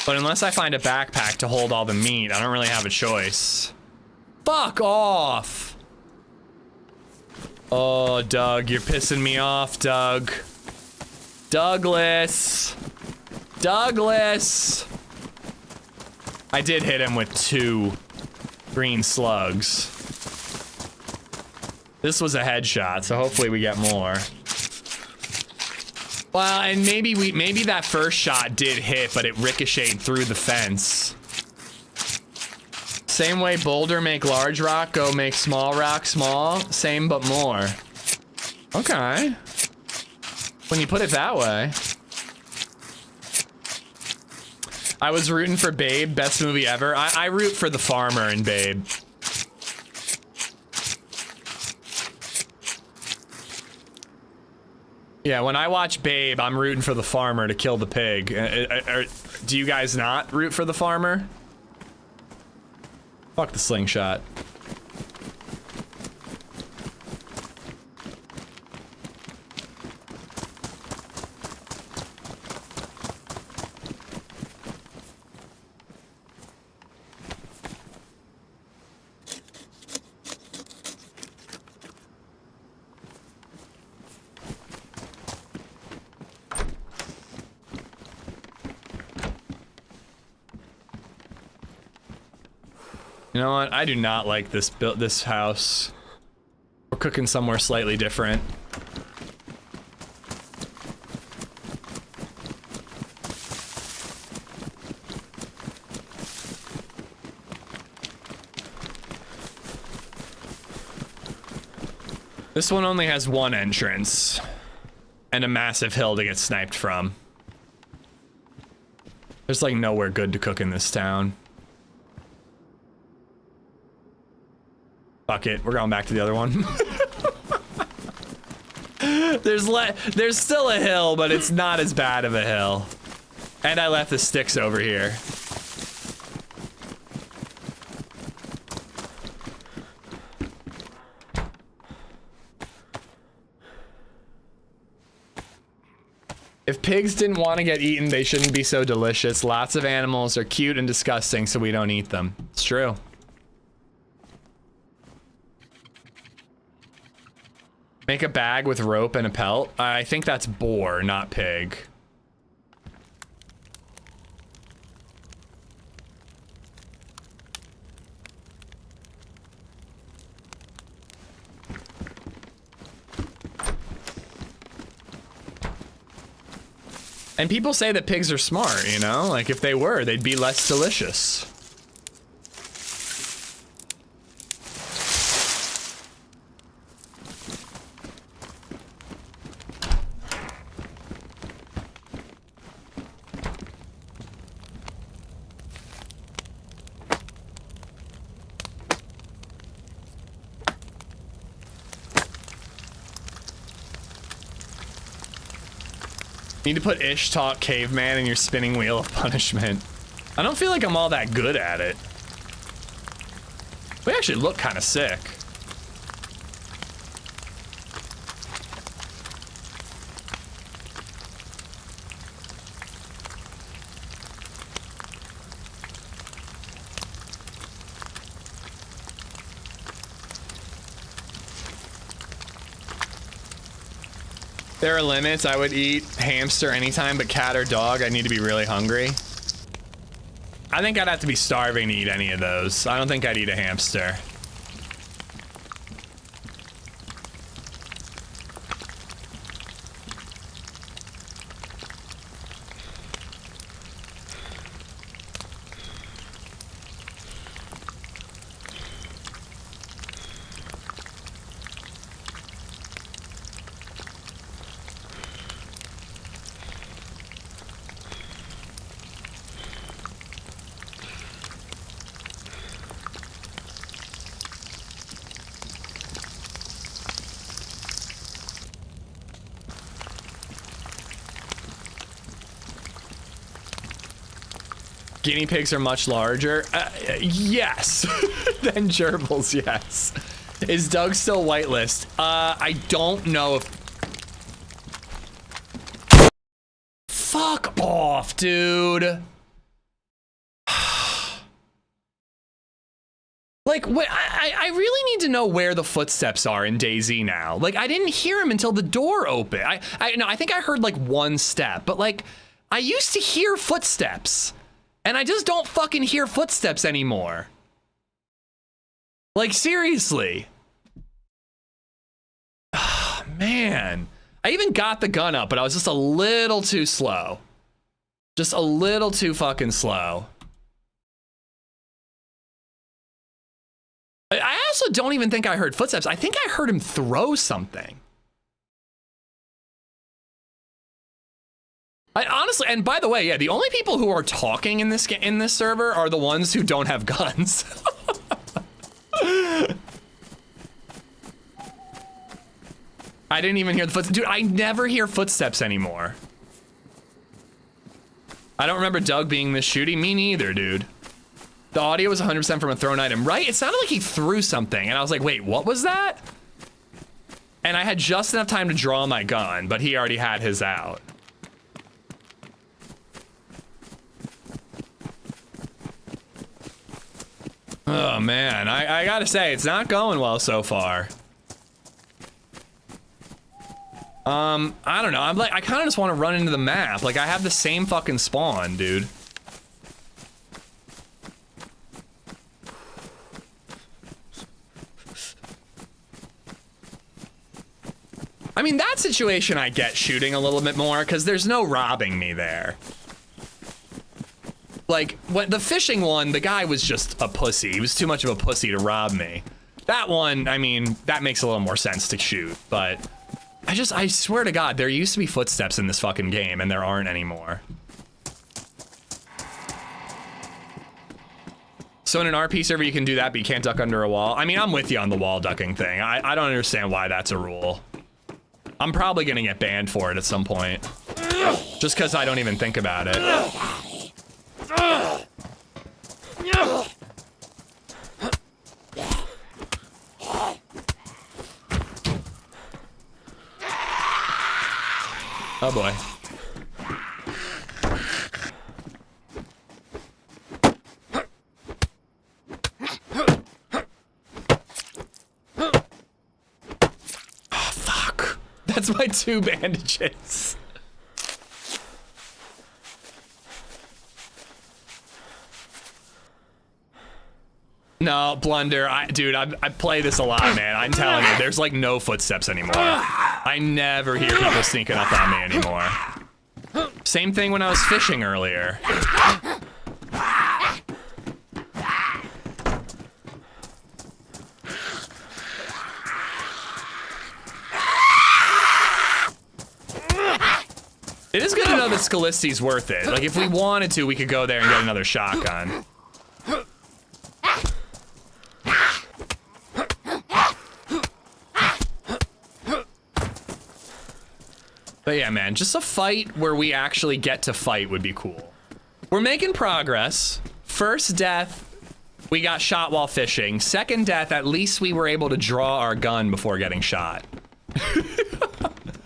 But unless I find a backpack to hold all the meat, I don't really have a choice. Fuck off! Oh, Doug, you're pissing me off, Doug. Douglas! Douglas! I did hit him with 2 green slugs. This was a headshot, so hopefully we get more. Well, and maybe that first shot did hit, but it ricocheted through the fence. Same way boulder make large rock, go make small rock small. Same but more. Okay. When you put it that way. I was rooting for Babe, best movie ever. I root for the farmer in Babe. Yeah, when I watch Babe, I'm rooting for the farmer to kill the pig. Do you guys not root for the farmer? Fuck the slingshot. You know what? I do not like this house. We're cooking somewhere slightly different. This one only has one entrance and a massive hill to get sniped from. There's like nowhere good to cook in this town. Fuck it, we're going back to the other one. There's still a hill, but it's not as bad of a hill. And I left the sticks over here. If pigs didn't want to get eaten, they shouldn't be so delicious. Lots of animals are cute and disgusting, so we don't eat them. It's true. Make a bag with rope and a pelt. I think that's boar, not pig. And people say that pigs are smart, you know? Like, if they were, they'd be less delicious. Need to put Ish Talk Caveman in your spinning wheel of punishment. I don't feel like I'm all that good at it. We actually look kind of sick. There are limits. I would eat hamster anytime, but cat or dog, I need to be really hungry. I think I'd have to be starving to eat any of those. I don't think I'd eat a hamster. Guinea pigs are much larger. Yes. Than gerbils, yes. Is Doug still whitelist? I don't know if... Fuck off, dude. Like, what? I really need to know where the footsteps are in DayZ now. Like, I didn't hear him until the door opened. I think I heard like one step, but like, I used to hear footsteps. And I just don't fucking hear footsteps anymore. Like, seriously. Oh, man. I even got the gun up, but I was just a little too slow. Just a little too fucking slow. I also don't even think I heard footsteps. I think I heard him throw something. I honestly, and by the way, yeah, the only people who are talking in this server are the ones who don't have guns. I didn't even hear the footsteps. Dude, I never hear footsteps anymore. I don't remember Doug being this shooty. Me neither, dude. The audio was 100% from a thrown item, right? It sounded like he threw something, and I was like, wait, what was that? And I had just enough time to draw my gun, but he already had his out. Oh man, I gotta say, it's not going well so far. I don't know, I kinda just wanna run into the map. Like, I have the same fucking spawn, dude. I mean, that situation I get shooting a little bit more, because there's no robbing me there. Like, when the fishing one, the guy was just a pussy. He was too much of a pussy to rob me. That one, I mean, that makes a little more sense to shoot, but I swear to God, there used to be footsteps in this fucking game, and there aren't anymore. So in an RP server, you can do that, but you can't duck under a wall. I mean, I'm with you on the wall ducking thing. I don't understand why that's a rule. I'm probably gonna get banned for it at some point. Just because I don't even think about it. Oh boy. Oh, fuck. That's my 2 bandages. No, Blunder, dude, I play this a lot, man. I'm telling you, there's like no footsteps anymore. I never hear people sneaking up on me anymore. Same thing when I was fishing earlier. It is good to know that Scalisti's worth it. Like, if we wanted to, we could go there and get another shotgun. But yeah, man, just a fight where we actually get to fight would be cool. We're making progress. First death, we got shot while fishing. Second death, at least we were able to draw our gun before getting shot.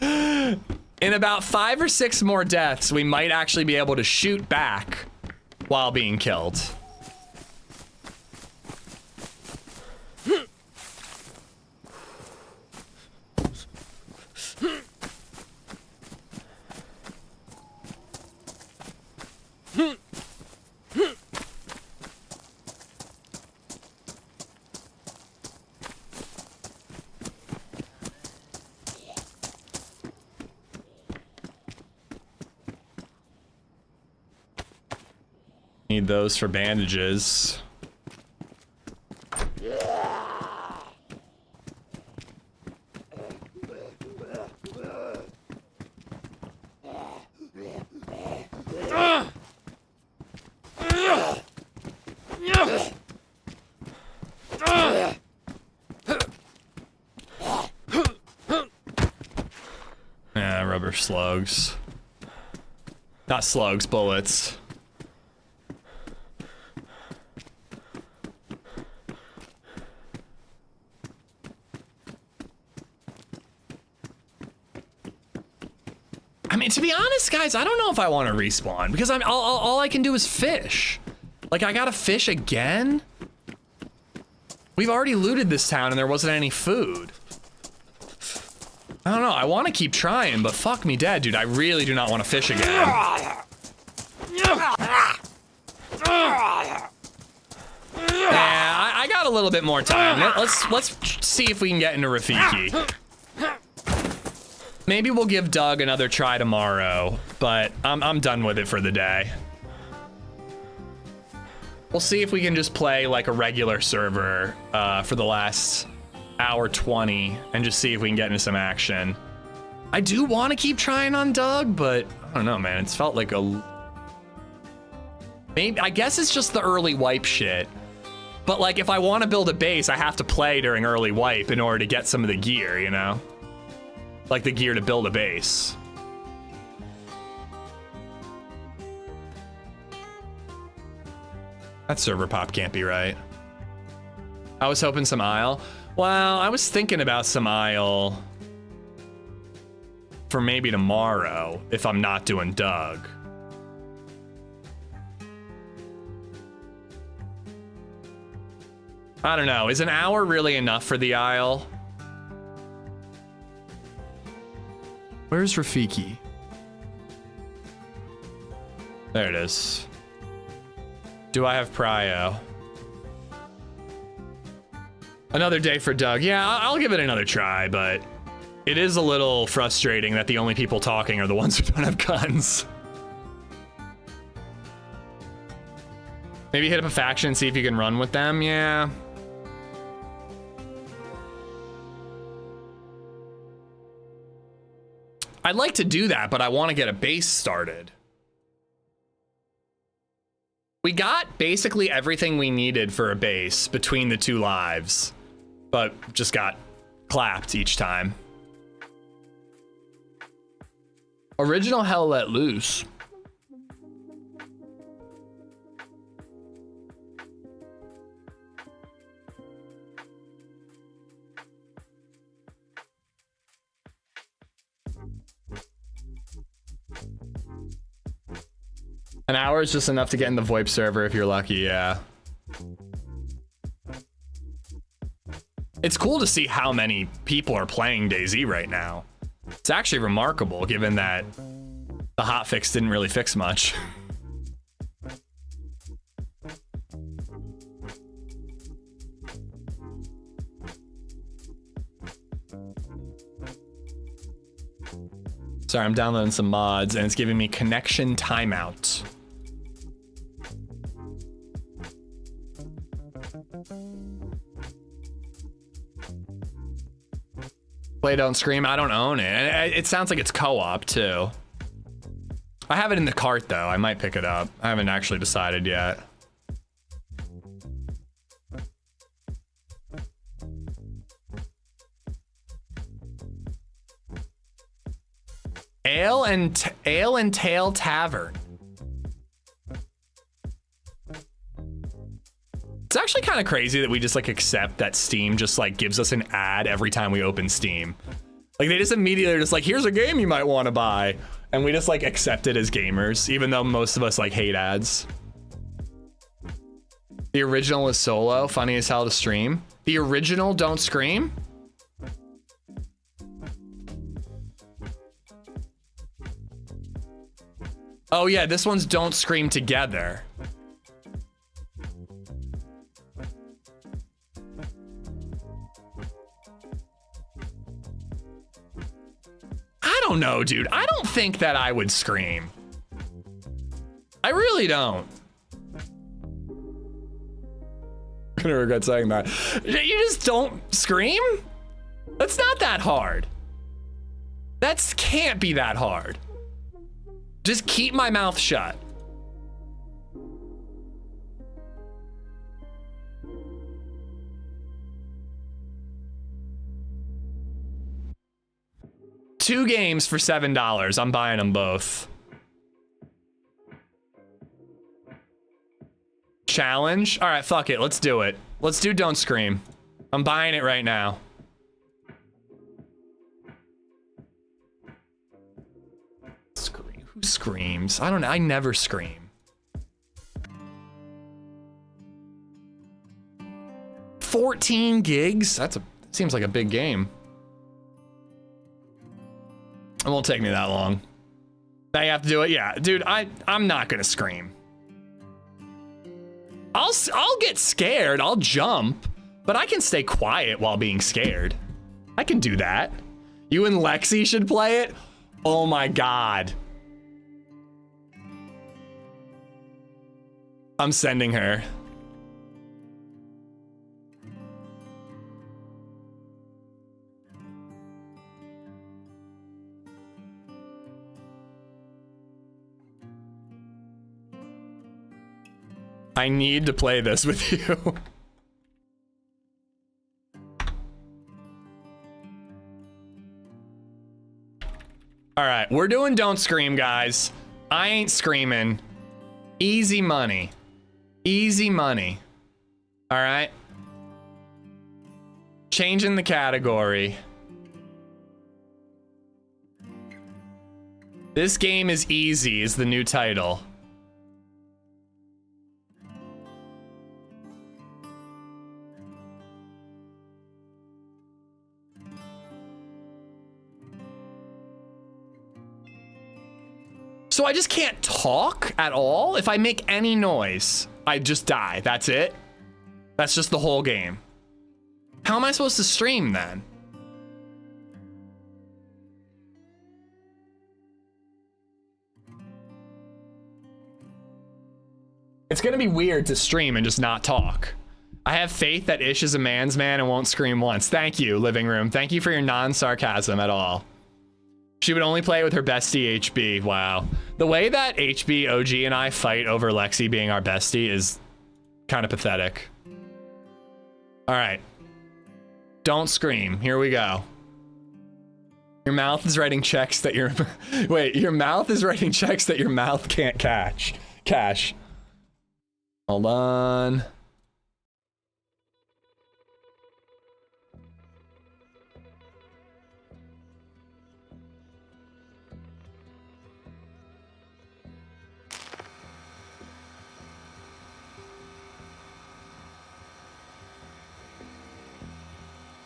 In about 5 or 6 more deaths, we might actually be able to shoot back while being killed. Need those for bandages. Yeah, rubber slugs. Not slugs, bullets. I mean, to be honest, guys, I don't know if I want to respawn because all I can do is fish. Like, I gotta fish again? We've already looted this town and there wasn't any food. I don't know, I want to keep trying, but fuck me dead, dude. I really do not want to fish again. Yeah, I got a little bit more time. Let's see if we can get into Rafiki. Maybe we'll give Doug another try tomorrow, but I'm done with it for the day. We'll see if we can just play like a regular server for the last hour 20 and just see if we can get into some action. I do want to keep trying on Doug, but I don't know, man. It's felt like a... Maybe, I guess it's just the early wipe shit. But like, if I want to build a base, I have to play during early wipe in order to get some of the gear, you know? Like the gear to build a base. That server pop can't be right. I was hoping some Isle. Well, I was thinking about some Isle for maybe tomorrow if I'm not doing Doug. I don't know. Is an hour really enough for the Isle? Where's Rafiki? There it is. Do I have prio? Another day for Doug. Yeah, I'll give it another try, but it is a little frustrating that the only people talking are the ones who don't have guns. Maybe hit up a faction and see if you can run with them. Yeah. I'd like to do that, but I want to get a base started. We got basically everything we needed for a base between the 2 lives, but just got clapped each time. Original Hell Let Loose. An hour is just enough to get in the VoIP server if you're lucky, yeah. It's cool to see how many people are playing DayZ right now. It's actually remarkable given that the hotfix didn't really fix much. Sorry, I'm downloading some mods and it's giving me connection timeout. Play Don't Scream, I don't own it. And it sounds like it's co-op too. I have it in the cart though, I might pick it up. I haven't actually decided yet. Ale and Tail Tavern. It's actually kind of crazy that we just like accept that Steam just like gives us an ad every time we open Steam. Like they just immediately are just like, here's a game you might want to buy. And we just like accept it as gamers, even though most of us like hate ads. The original is solo, funny as hell to stream. The original Don't Scream? Oh yeah, this one's Don't Scream Together. I don't know, dude. I don't think that I would scream. I really don't. I'm gonna regret saying that. You just don't scream? That's not that hard. That can't be that hard. Just keep my mouth shut. Two games for $7. I'm buying them both. Challenge? All right, fuck it. Let's do it. Let's do Don't Scream. I'm buying it right now. Scream. Who screams? I don't know. I never scream. 14 gigs? Seems like a big game. It won't take me that long. Now you have to do it? Yeah, dude, I'm not gonna scream. I'll get scared, I'll jump, but I can stay quiet while being scared. I can do that. You and Lexi should play it? Oh my God. I'm sending her. I need to play this with you. All right, we're doing Don't Scream, guys. I ain't screaming. Easy money. Easy money. All right. Changing the category. This game is easy is the new title. So I just can't talk at all? If I make any noise, I just die. That's it? That's just the whole game. How am I supposed to stream then? It's gonna be weird to stream and just not talk. I have faith that Ish is a man's man and won't scream once. Thank you, living room. Thank you for your non-sarcasm at all. She would only play with her bestie HB. Wow. The way that HB, OG, and I fight over Lexi being our bestie is kind of pathetic. All right. Don't scream. Here we go. Your mouth is writing checks that your... Wait, your mouth is writing checks that your mouth can't cash. Hold on.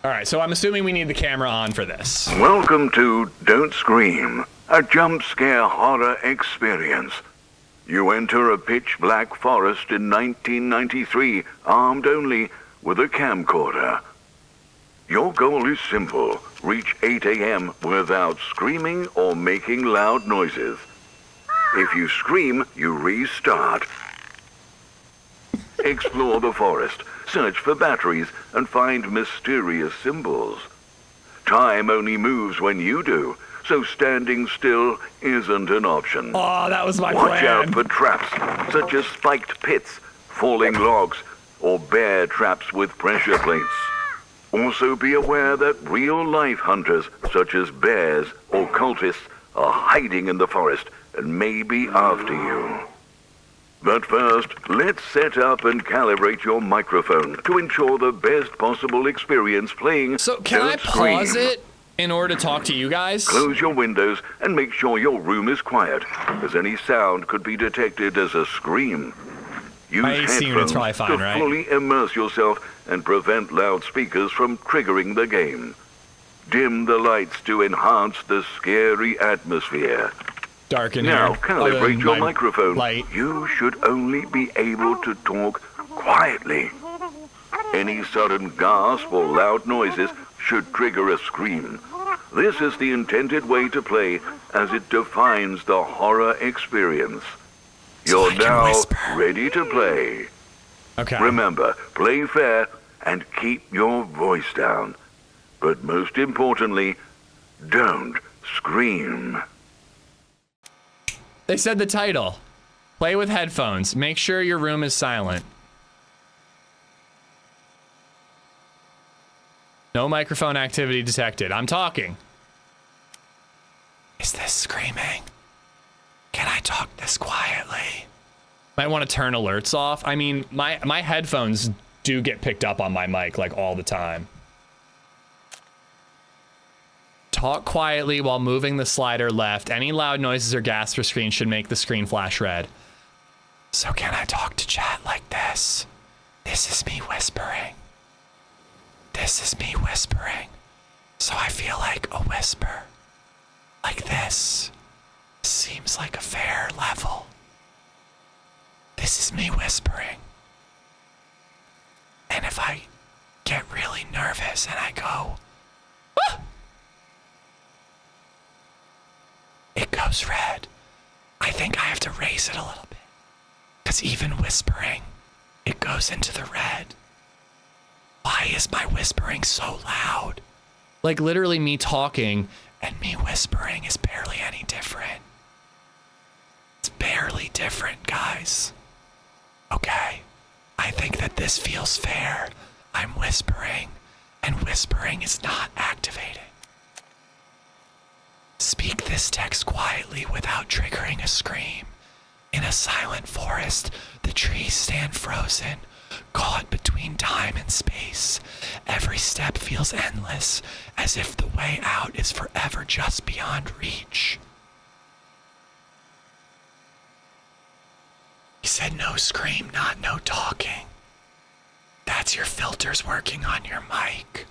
All right, so I'm assuming we need the camera on for this. Welcome to Don't Scream, a jump scare horror experience. You enter a pitch black forest in 1993, armed only with a camcorder. Your goal is simple: reach 8 a.m. without screaming or making loud noises. If you scream, you restart. Explore the forest, search for batteries, and find mysterious symbols. Time only moves when you do, so standing still isn't an option. Oh, that was my plan. Watch plan. out for traps, such as spiked pits, falling logs, or bear traps with pressure plates. Also be aware that real-life hunters, such as bears or cultists, are hiding in the forest and may be after you. But first, let's set up and calibrate your microphone to ensure the best possible experience playing. So can I pause it in order to talk to you guys? Close your windows and make sure your room is quiet, as any sound could be detected as a scream. Use My AC unit's probably fine, to right? fully immerse yourself and prevent loudspeakers from triggering the game. Dim the lights to enhance the scary atmosphere. Dark in now here. calibrate your my microphone. light. You should only be able to talk quietly. Any sudden gasp or loud noises should trigger a scream. This is the intended way to play, as it defines the horror experience. So You're now ready to play. Okay. Remember, play fair and keep your voice down. But most importantly, don't scream. They said the title. Play with headphones. Make sure your room is silent. No microphone activity detected. I'm talking. Is this screaming? Can I talk this quietly? Might want to turn alerts off. I mean, my headphones do get picked up on my mic like all the time. Talk quietly while moving the slider left. Any loud noises or gasps or screams should make the screen flash red. So can I talk to chat like this? This is me whispering. This is me whispering. So I feel like a whisper. Like this. Seems like a fair level. This is me whispering. And if I get really nervous and I go, ah! It goes red. I think I have to raise it a little bit. Because even whispering, it goes into the red. Why is my whispering so loud? Like literally me talking and me whispering is barely any different. It's barely different, guys. Okay, I think that this feels fair. I'm whispering, and whispering is not activating. Speak this text quietly without triggering a scream. In a silent forest, the trees stand frozen, caught between time and space. Every step feels endless, as if the way out is forever just beyond reach. He said no scream, not no talking. That's your filters working on your mic.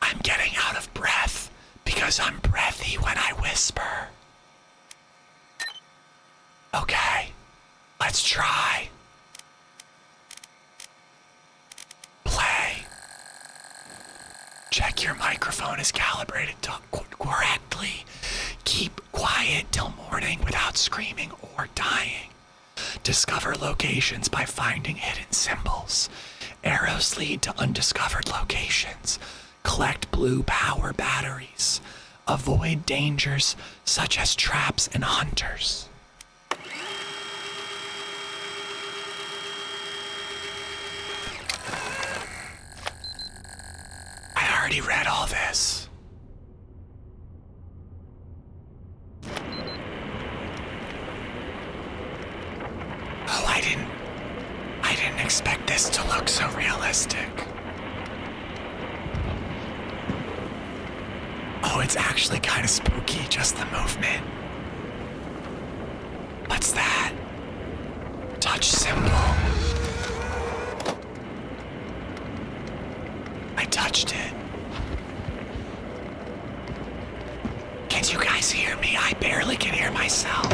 I'm getting out of breath because I'm breathy when I whisper. Okay, let's try. Play. Check your microphone is calibrated correctly. Keep quiet till morning without screaming or dying. Discover locations by finding hidden symbols. Arrows lead to undiscovered locations. Collect blue power batteries. Avoid dangers such as traps and hunters. I already read all this. Oh, I didn't expect this to look so realistic. Oh, it's actually kind of spooky, just the movement. What's that? Touch symbol. I touched it. Can you guys hear me? I barely can hear myself.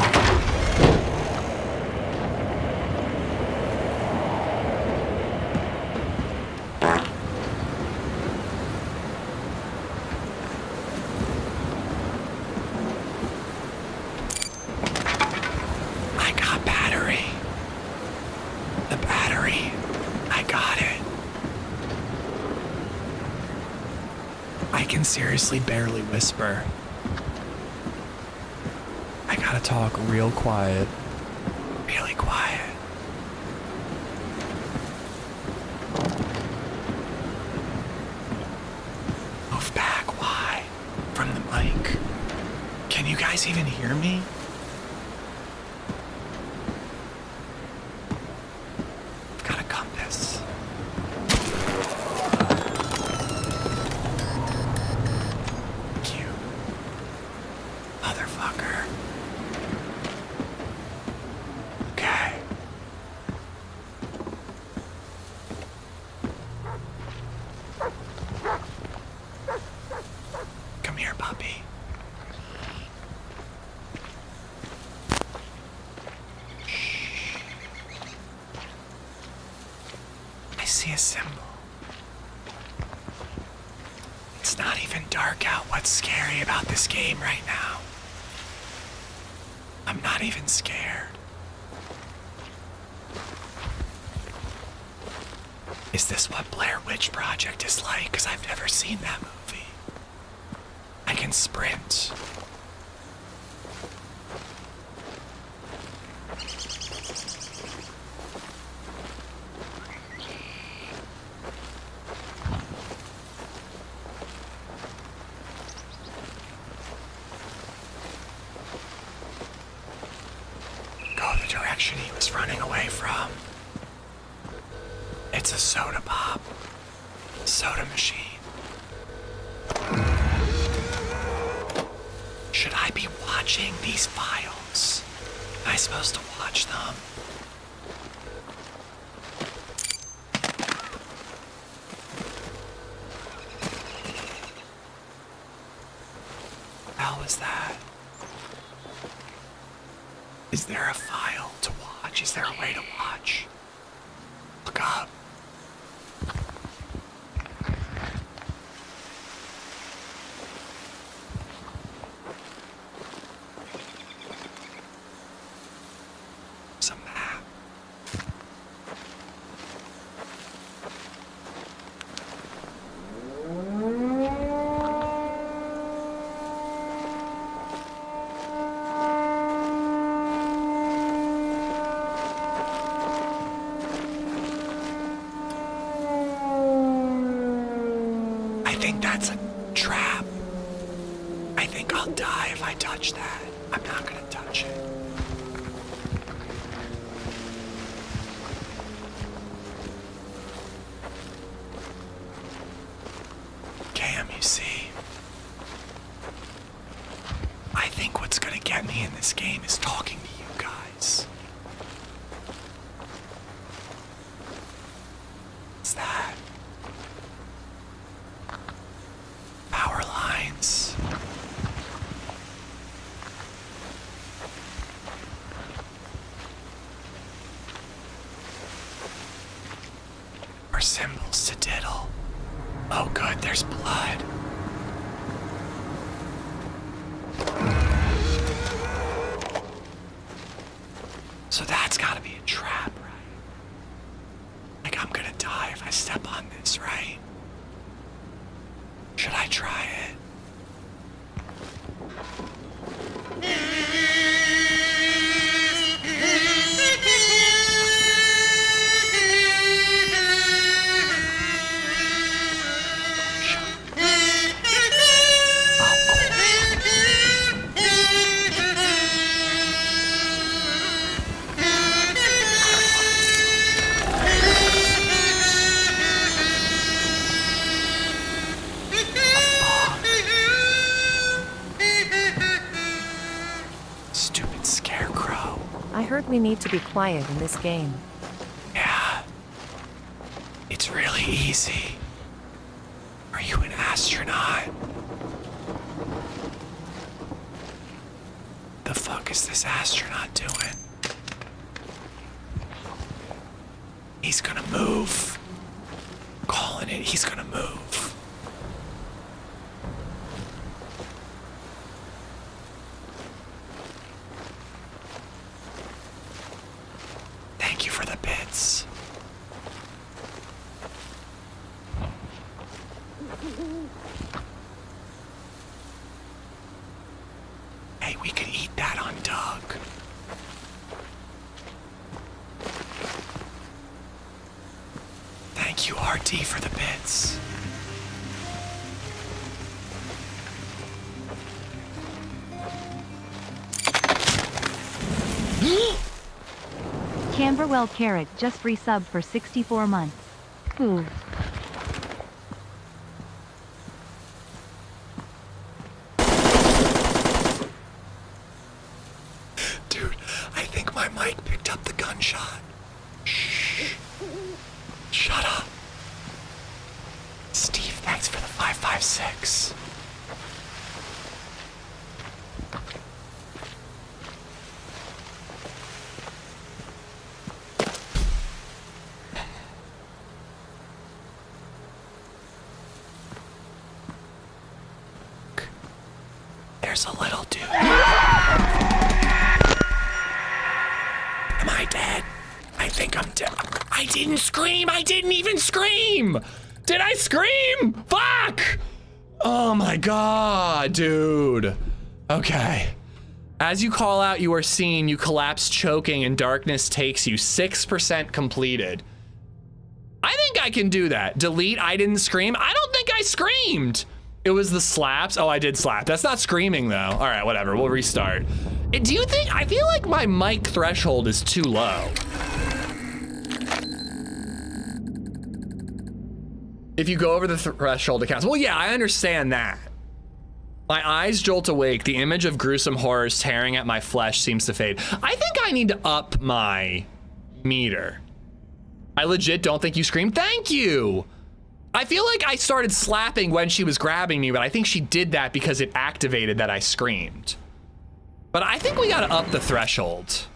Seriously barely whisper. I gotta talk real quiet. Really quiet. Move back, why? From the mic. Can you guys even hear me? I've got a compass. Is this what Blair Witch Project is like? Because I've never seen that movie. I can sprint. Go the direction he was running away from. It's a soda pop. Soda machine. Should I be watching these files? Am I supposed to watch them? How was that? Is there a file to watch? Is there a way to watch? Look up. That's a trap. I think I'll die if I touch that. I'm not gonna touch it. Cam, you see? I think what's gonna get me in this game is talking to you guys. What's that? Power lines. Or symbols to diddle. Oh good, there's blood. So that's gotta be a trap, right? Like I'm gonna die if I step on this, right? Should I try it? heard we need to be quiet in this game. Yeah. It's really easy. Are you an astronaut? The fuck is this astronaut doing? He's gonna move. Calling it, he's gonna move. Thank you for the bits. Hey, we could eat that on Doug. Thank you, RD, for the bits. Camberwell Carrot just resubbed for 64 months. Ooh. Dude, I think my mic picked up the gunshot. Shh. Shut up. Steve, thanks for the 556. There's a little dude. Am I dead? I think I'm dead. I didn't scream. I didn't even scream. Did I scream? Fuck. Oh my God, dude. Okay. As you call out, you are seen. You collapse choking and darkness takes you. 6% completed. I think I can do that. Delete, I didn't scream. I don't think I screamed. It was the slaps. Oh, I did slap. That's not screaming though. All right, whatever, we'll restart. Do you think, I feel like my mic threshold is too low. If you go over the threshold, it counts. Well, yeah, I understand that. My eyes jolt awake. The image of gruesome horrors tearing at my flesh seems to fade. I think I need to up my meter. I legit don't think you screamed. Thank you. I feel like I started slapping when she was grabbing me, but I think she did that because it activated that I screamed. But I think we gotta up the threshold.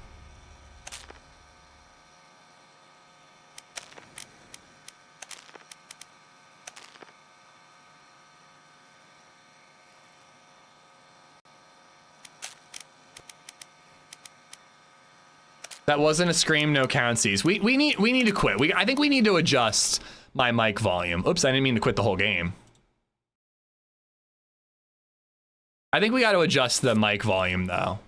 That wasn't a scream, no countsies. We need to quit. I think we need to adjust my mic volume. Oops, I didn't mean to quit the whole game. I think we got to adjust the mic volume though.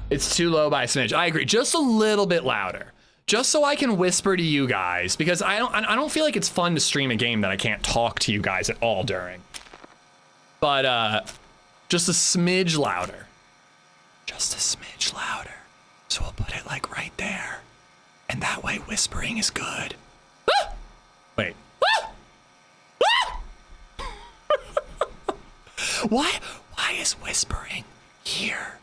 It's too low by a smidge. I agree, just a little bit louder. Just so I can whisper to you guys, because I don't feel like it's fun to stream a game that I can't talk to you guys at all during. But just a smidge louder. Just a smidge louder. So we'll put it like right there. And that way whispering is good. Ah! Wait. Ah! Ah! Why is whispering here?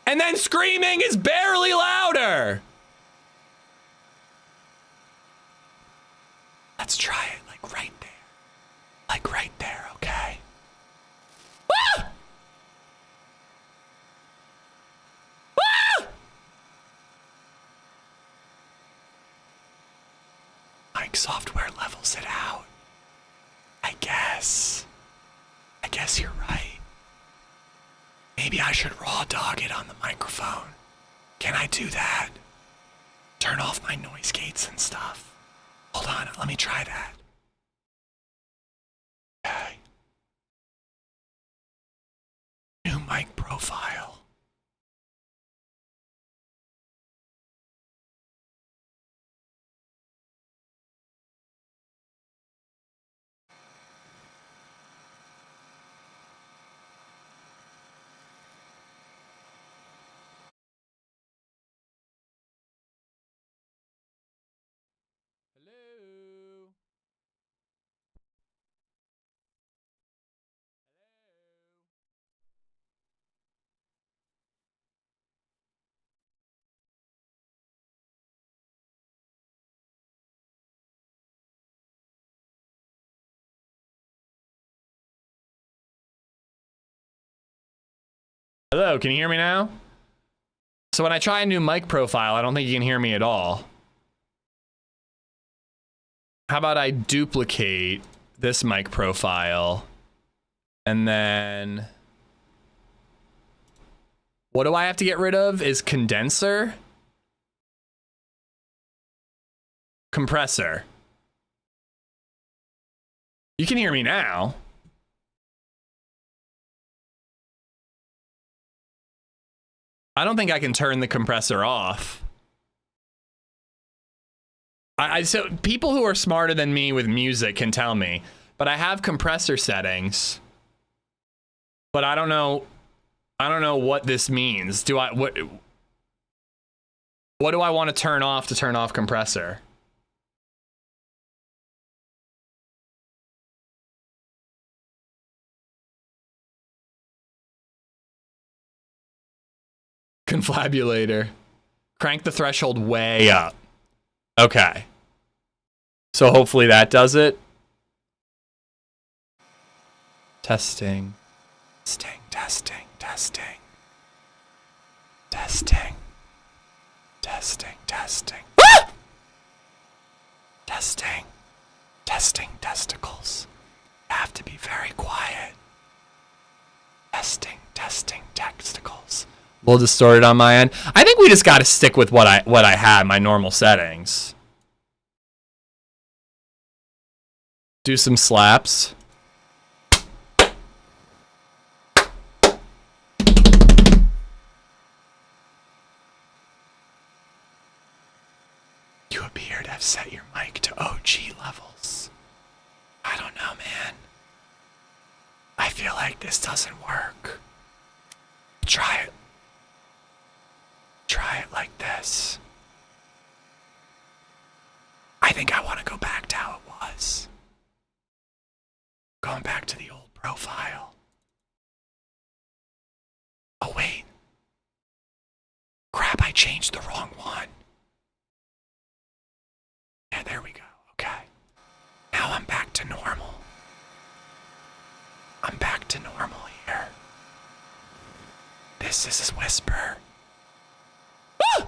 And then screaming is barely louder. Let's try it like right there. Like right there, okay? Ah! Mic software levels it out. I guess you're right. Maybe I should raw dog it on the microphone. Can I do that? Turn off my noise gates and stuff. Hold on, let me try that. Okay. New mic profile. Hello, can you hear me now? So when I try a new mic profile, I don't think you can hear me at all. How about I duplicate this mic profile and then what do I have to get rid of is condenser, compressor. You can hear me now. I don't think I can turn the compressor off. So people who are smarter than me with music can tell me, but I have compressor settings, but I don't know what this means. What do I want to turn off compressor? Confabulator. Crank the threshold way up. Okay. So hopefully that does it. Testing. Testing, testing, testing. Testing. Testing, testing. Ah! Testing. Testing testicles. Have to be very quiet. Testing, testing testicles. A little distorted on my end. I think we just got to stick with what I had, my normal settings. Do some slaps. You appear to have set your mic to OG levels. I don't know, man. I feel like this doesn't work. Try it. Try it like this. I think I want to go back to how it was. Going back to the old profile. Oh wait. Crap, I changed the wrong one. Yeah, there we go. Okay. Now I'm back to normal. I'm back to normal here. This is whisper. Ah!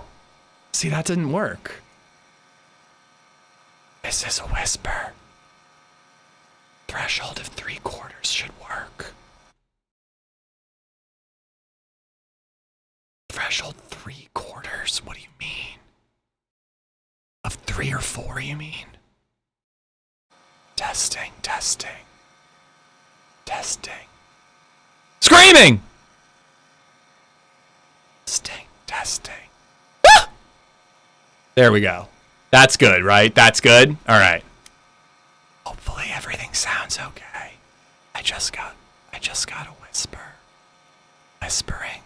See, that didn't work. This is a whisper. Threshold of 3/4 should work. Threshold 3/4? What do you mean? Of 3 or 4, you mean? Testing, testing. Testing. Screaming! Testing, testing. Ah! There we go. That's good, right? That's good? Alright. Hopefully everything sounds okay. I just got a whisper. Whispering.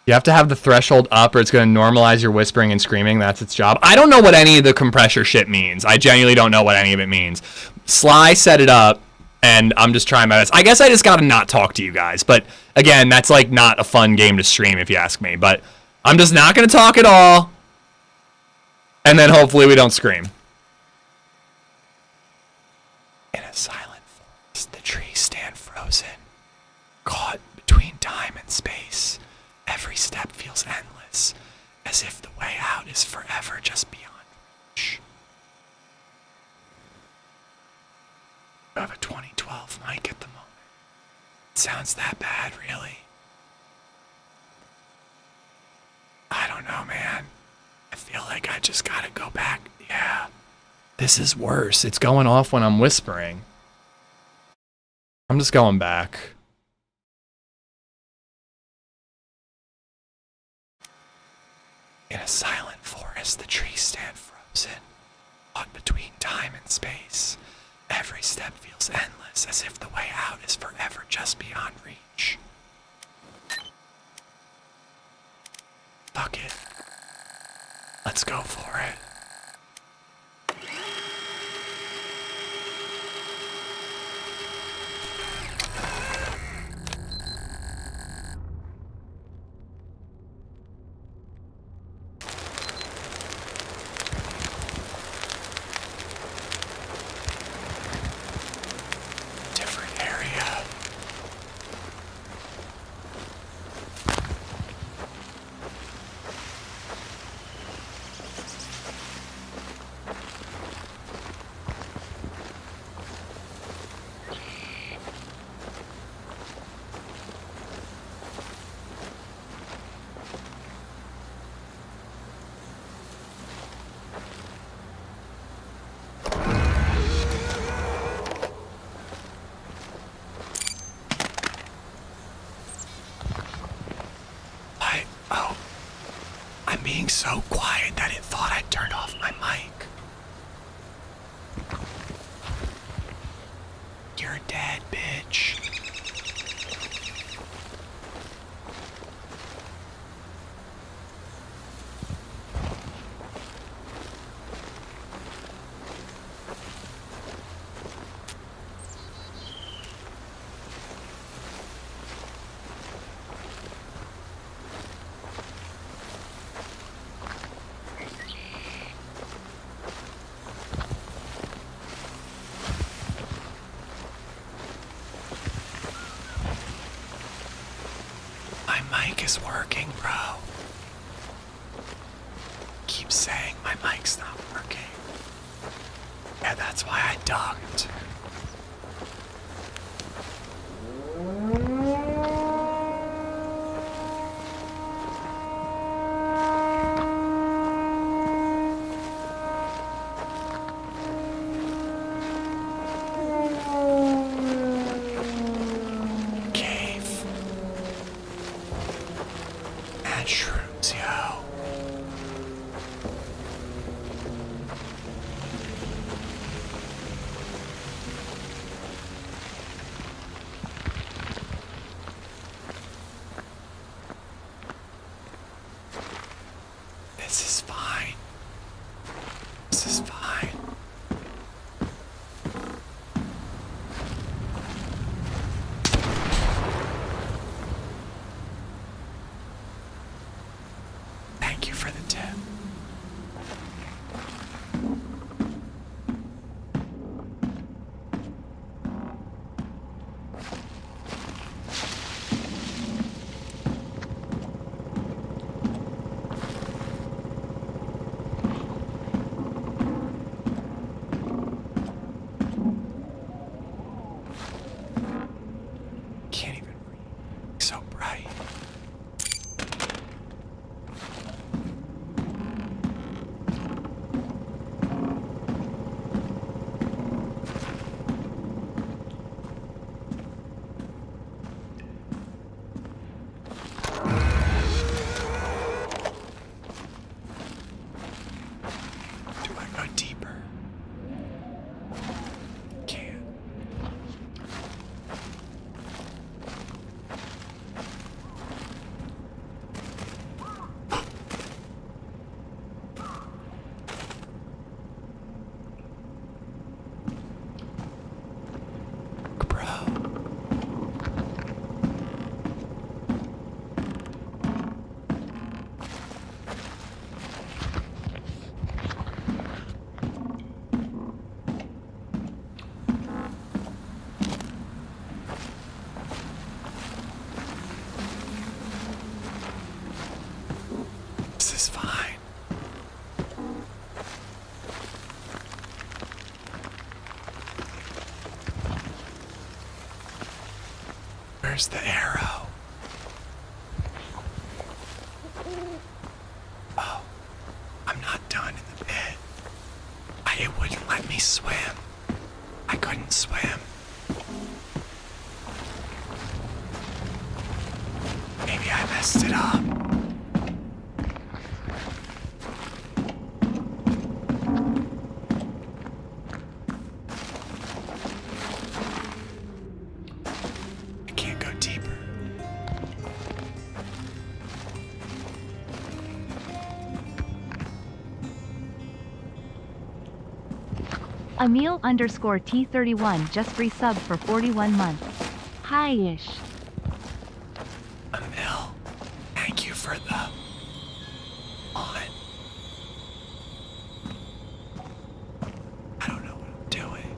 You have to have the threshold up or it's going to normalize your whispering and screaming. That's its job. I don't know what any of the compressor shit means. I genuinely don't know what any of it means. Sly set it up and I'm just trying my best. I guess I just got to not talk to you guys. But again, that's like not a fun game to stream if you ask me. But I'm just not going to talk at all. And then hopefully we don't scream. In a silent forest, the trees stand frozen, caught between time and space. Every step feels endless, as if the way out is forever just beyond reach. You have a 2012 mic at the moment. It sounds that bad, really? I don't know, man. I feel like I just gotta go back. Yeah. This is worse. It's going off when I'm whispering. I'm just going back. In a silent forest, the trees stand frozen, caught between time and space. Every step feels endless, as if the way out is forever just beyond reach. Fuck it. Let's go for it. I'm being so quiet that it thought I turned off my mic. You're dead, bitch. My mic is working, bro. Keep saying my mic's not working. Yeah, that's why I ducked. Cave. Mad shrooms, yo. This is fine. This is fine. Thank you for the tip. Can't even read. So bright. Do I go deeper? Can't. Bro. This is fine. Where's the arrow? Oh, I'm not done in the pit. It wouldn't let me swim. I couldn't swim. Maybe I messed it up. I can't go deeper. Emil_T31 just resubbed for 41 months. Hi-ish. Emil, thank you for the on. I don't know what I'm doing.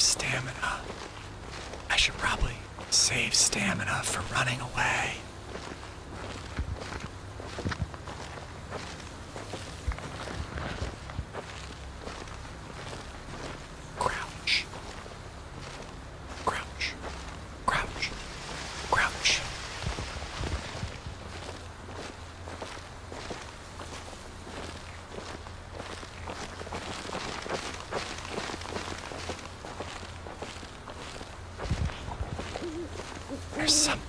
stamina. I should probably save stamina for running away. Crouch. Crouch. Crouch. Crouch. There's something.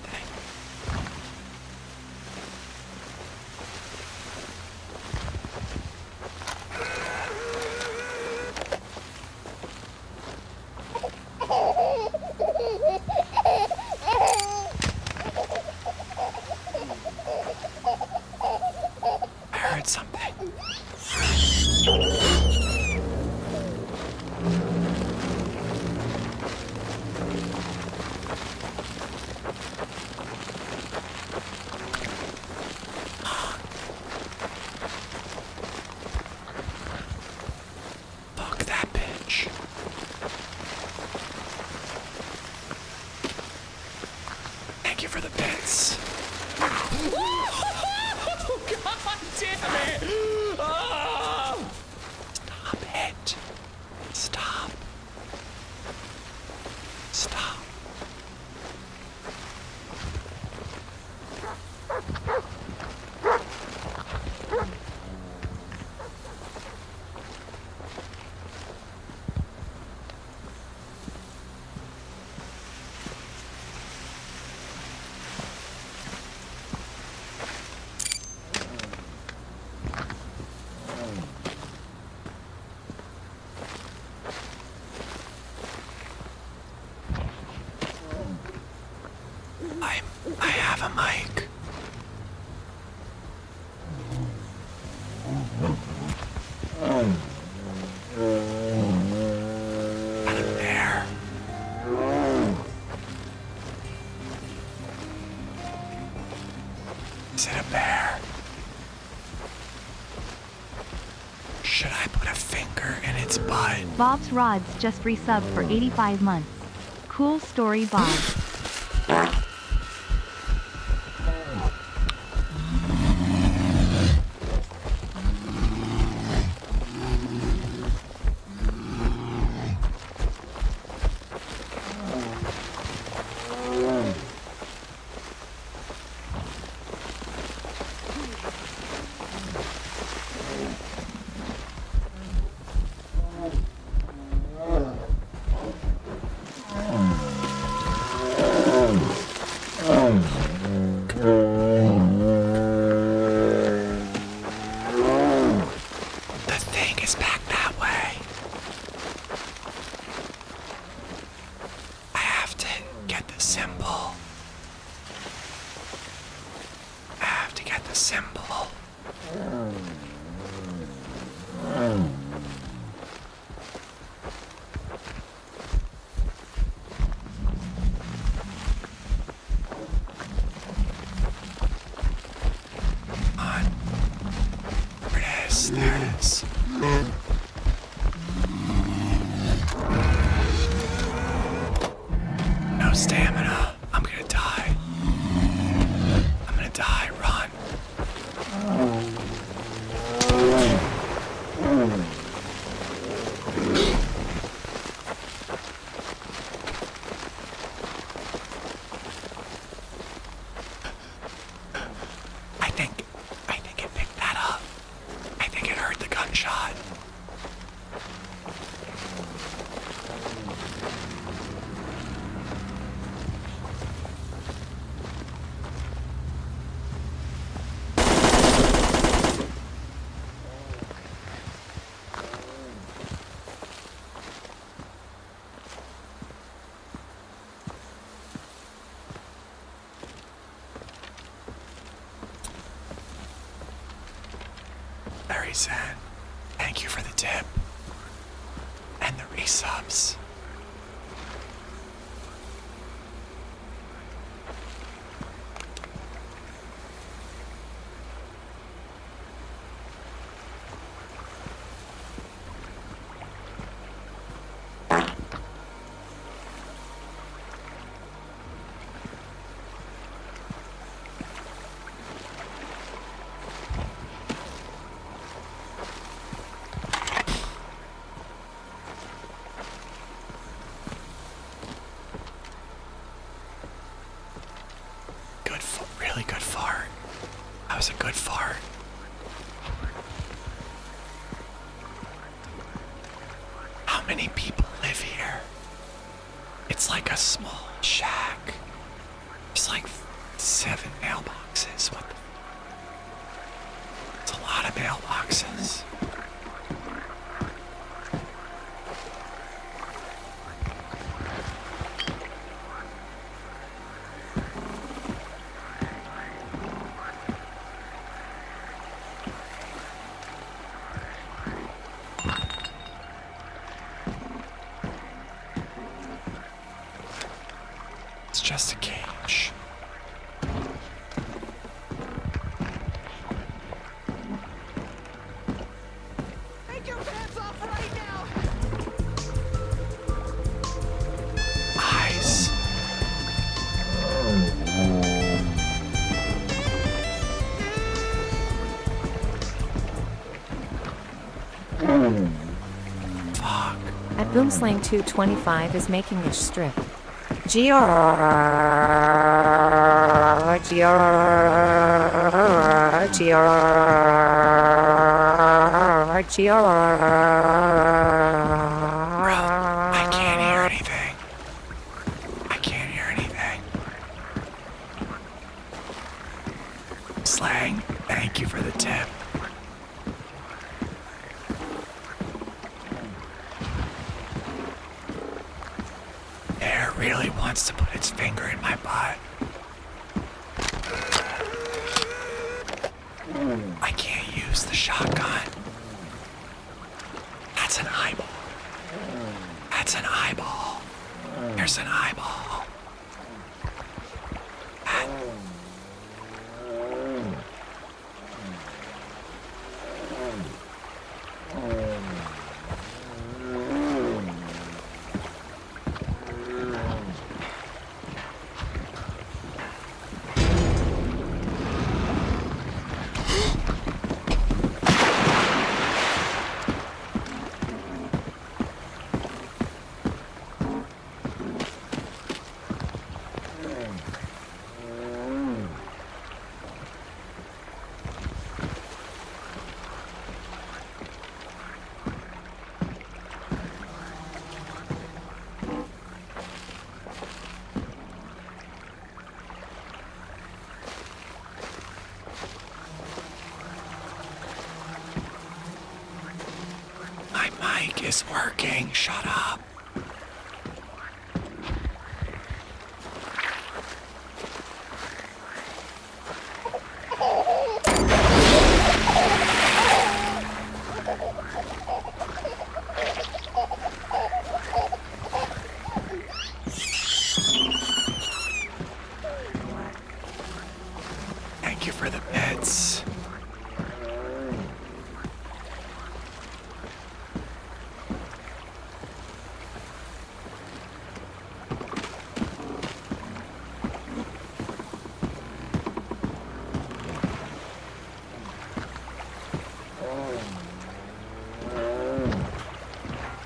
I heard something. Fuck that bitch. Thank you for the bits. Oh, God damn it! Oh! Stop it. Stop. Stop. I have a mic. And a bear. Is it a bear? Should I put a finger in its butt? Bob's Rods just resubbed for 85 months. Cool story, Bob. The thing is back that way. I have to get the symbol. I have to get the symbol. On. There it is. There it is. No stamina. I'm gonna die. I'm gonna die. Run. I think it picked that up. I think it heard the gunshot. LadyZed, thank you for the tip. And the resubs. It's like a small shack. There's like 7 mailboxes. What the? It's a lot of mailboxes. It's just a cage. Take your pants off right now! Eyes. Fuck. At Boomslang 225 is making a strip. GR. I can't hear anything. I can't hear anything. Slang, thank you for the tip. Air really wants to put its finger in my butt. I can't use the shotgun. That's an eyeball. That's an eyeball. There's an eyeball. My mic is working. Shut up. Thank you for the bits.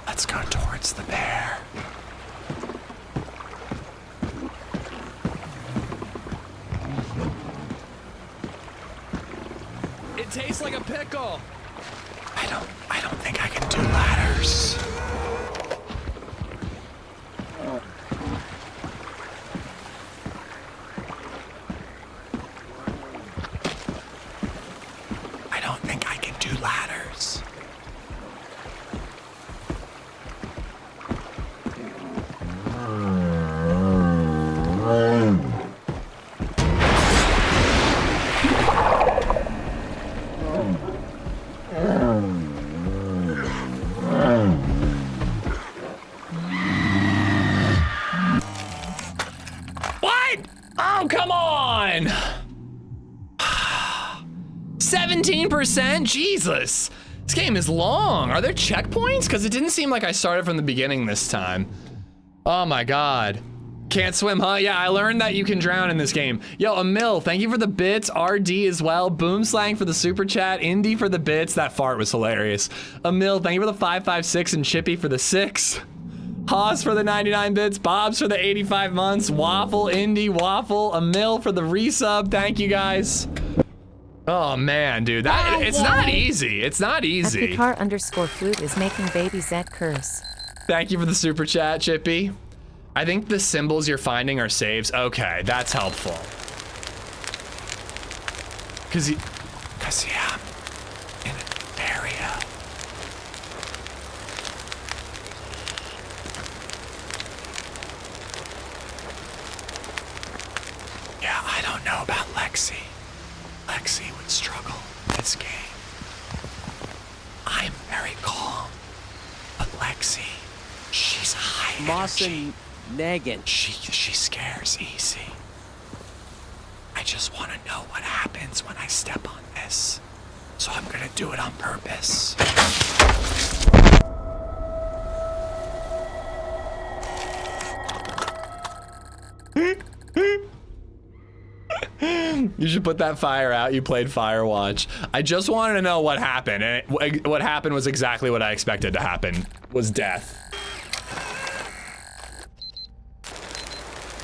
Let's go towards the bear. It tastes like a pickle. I don't think I can do ladders. I don't think I can do ladders. What? Oh, come on! 17%? Jesus! This game is long. Are there checkpoints? Because it didn't seem like I started from the beginning this time. Oh my god. Can't swim, huh? Yeah, I learned that you can drown in this game. Yo, Emil, thank you for the bits. RD as well. Boomslang for the super chat. Indy for the bits. That fart was hilarious. Emil, thank you for the 556 and Chippy for the 6. Haas for the 99 bits. Bob's for the 85 months. Waffle, Indy, Waffle. Emil for the resub. Thank you guys. Oh man, dude, it's not easy. It's not easy. Picard_flute is making BabyZed Curse. Thank you for the super chat, Chippy. I think the symbols you're finding are saves. Okay, that's helpful. Cause yeah, in an area. Yeah, I don't know about Lexi. Lexi would struggle in this game. I'm very calm, but Lexi, she's high Moss energy. and Negan. She scares easy. I just want to know what happens when I step on this. So I'm gonna do it on purpose. You should put that fire out. You played Firewatch. I just wanted to know what happened, and what happened was exactly what I expected to happen, was death.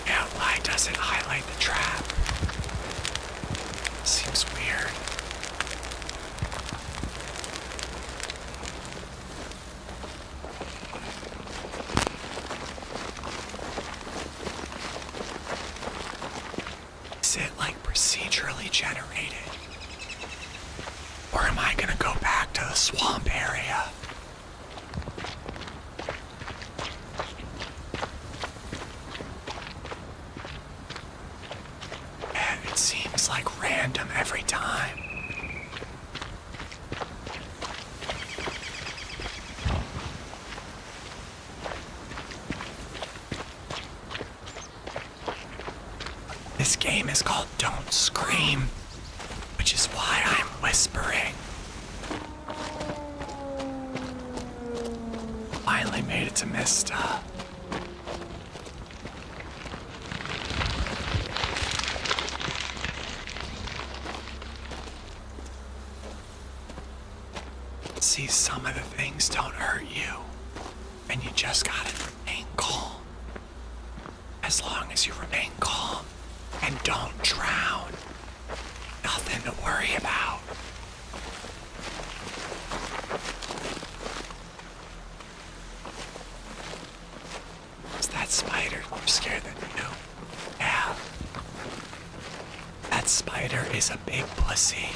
Yeah, why does it highlight the trap? Seems weird. Is it like procedurally generated? Or am I gonna go back to the swamp area? And it seems like random every time. This game is called Don't Scream, which is why I'm whispering. Finally made it to Mista. See, some of the things don't hurt you, and you just gotta remain calm. As long as you remain calm and don't drown, nothing to worry about. Is that spider more scared than you? Yeah. That spider is a big pussy.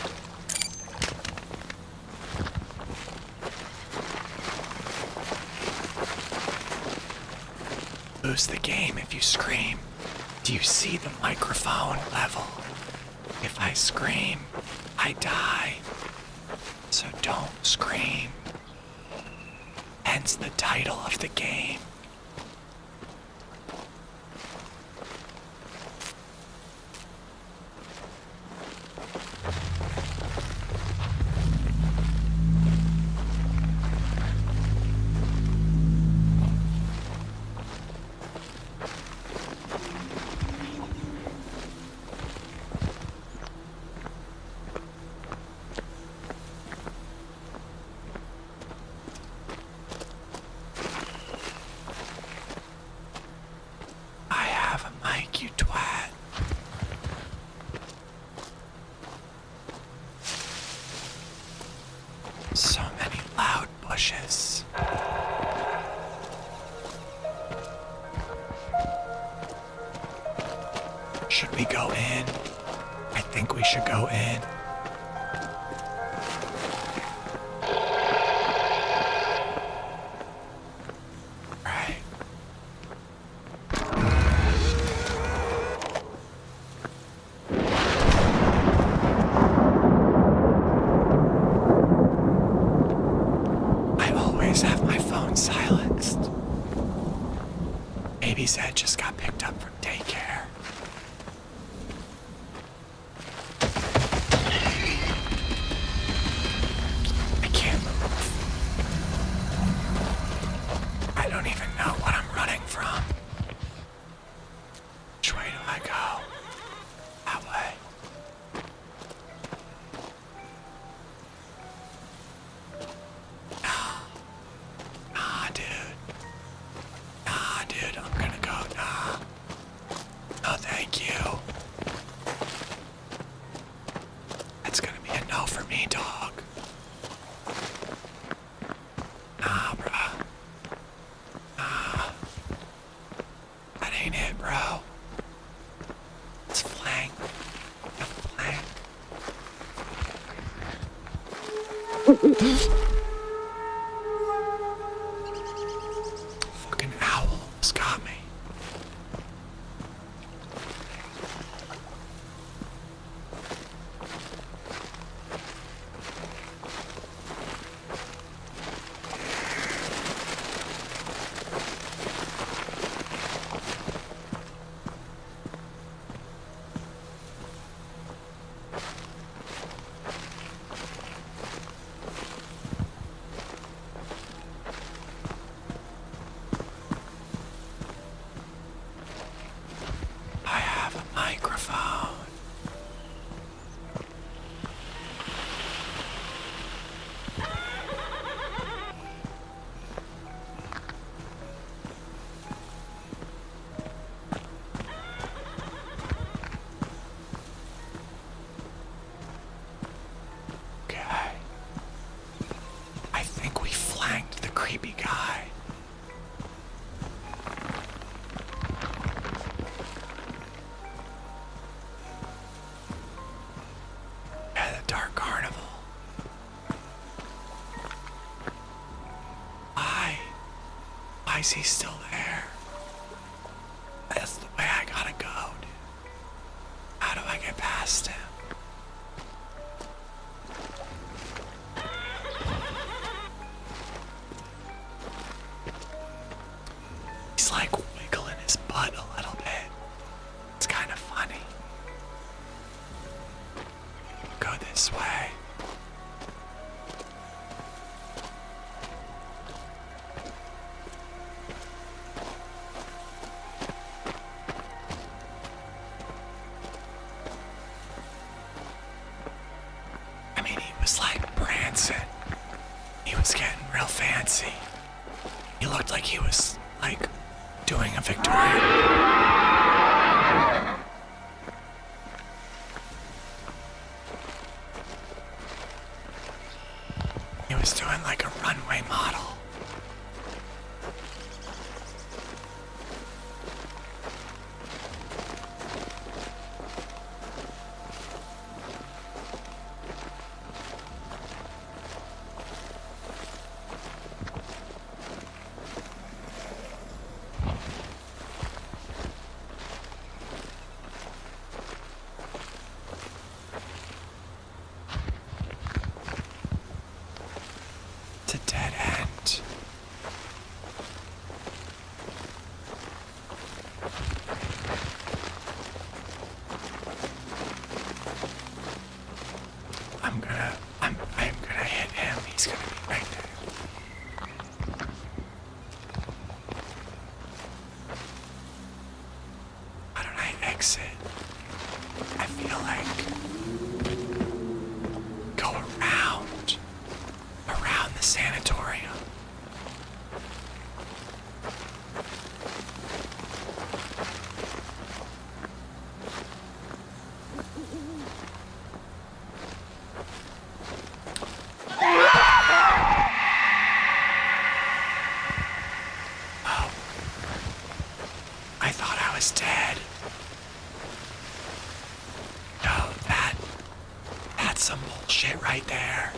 Lose the game if you scream. Do you see the microphone level? If I scream, I die. So don't scream. Hence the title of the game. So many loud bushes. Should we go in? I think we should go in. Right. Have my phone silenced. BabyZed just got picked up from daycare. I can't move. I don't even know what I'm running from. Which way do I go? That way. Nah, dude, I'm gonna go, nah. Fucking owls got me. I have a microphone. Okay. I think we flanked the creepy guy. Yeah, the Dark Carnival. Why? Why is he still there? That's the way I gotta go, dude. How do I get past him? He's like wiggling his butt a little bit. It's kind of funny. Go this way. I mean, he was like prancing. He was getting real fancy. He looked like he was, like, doing a Victorian. He was doing like a runway model. It's a dead end. I'm gonna hit him. He's gonna be right there. How don't I exit? I feel like go around the sanatorium. Oh. I thought I was dead. No, that's some bullshit right there.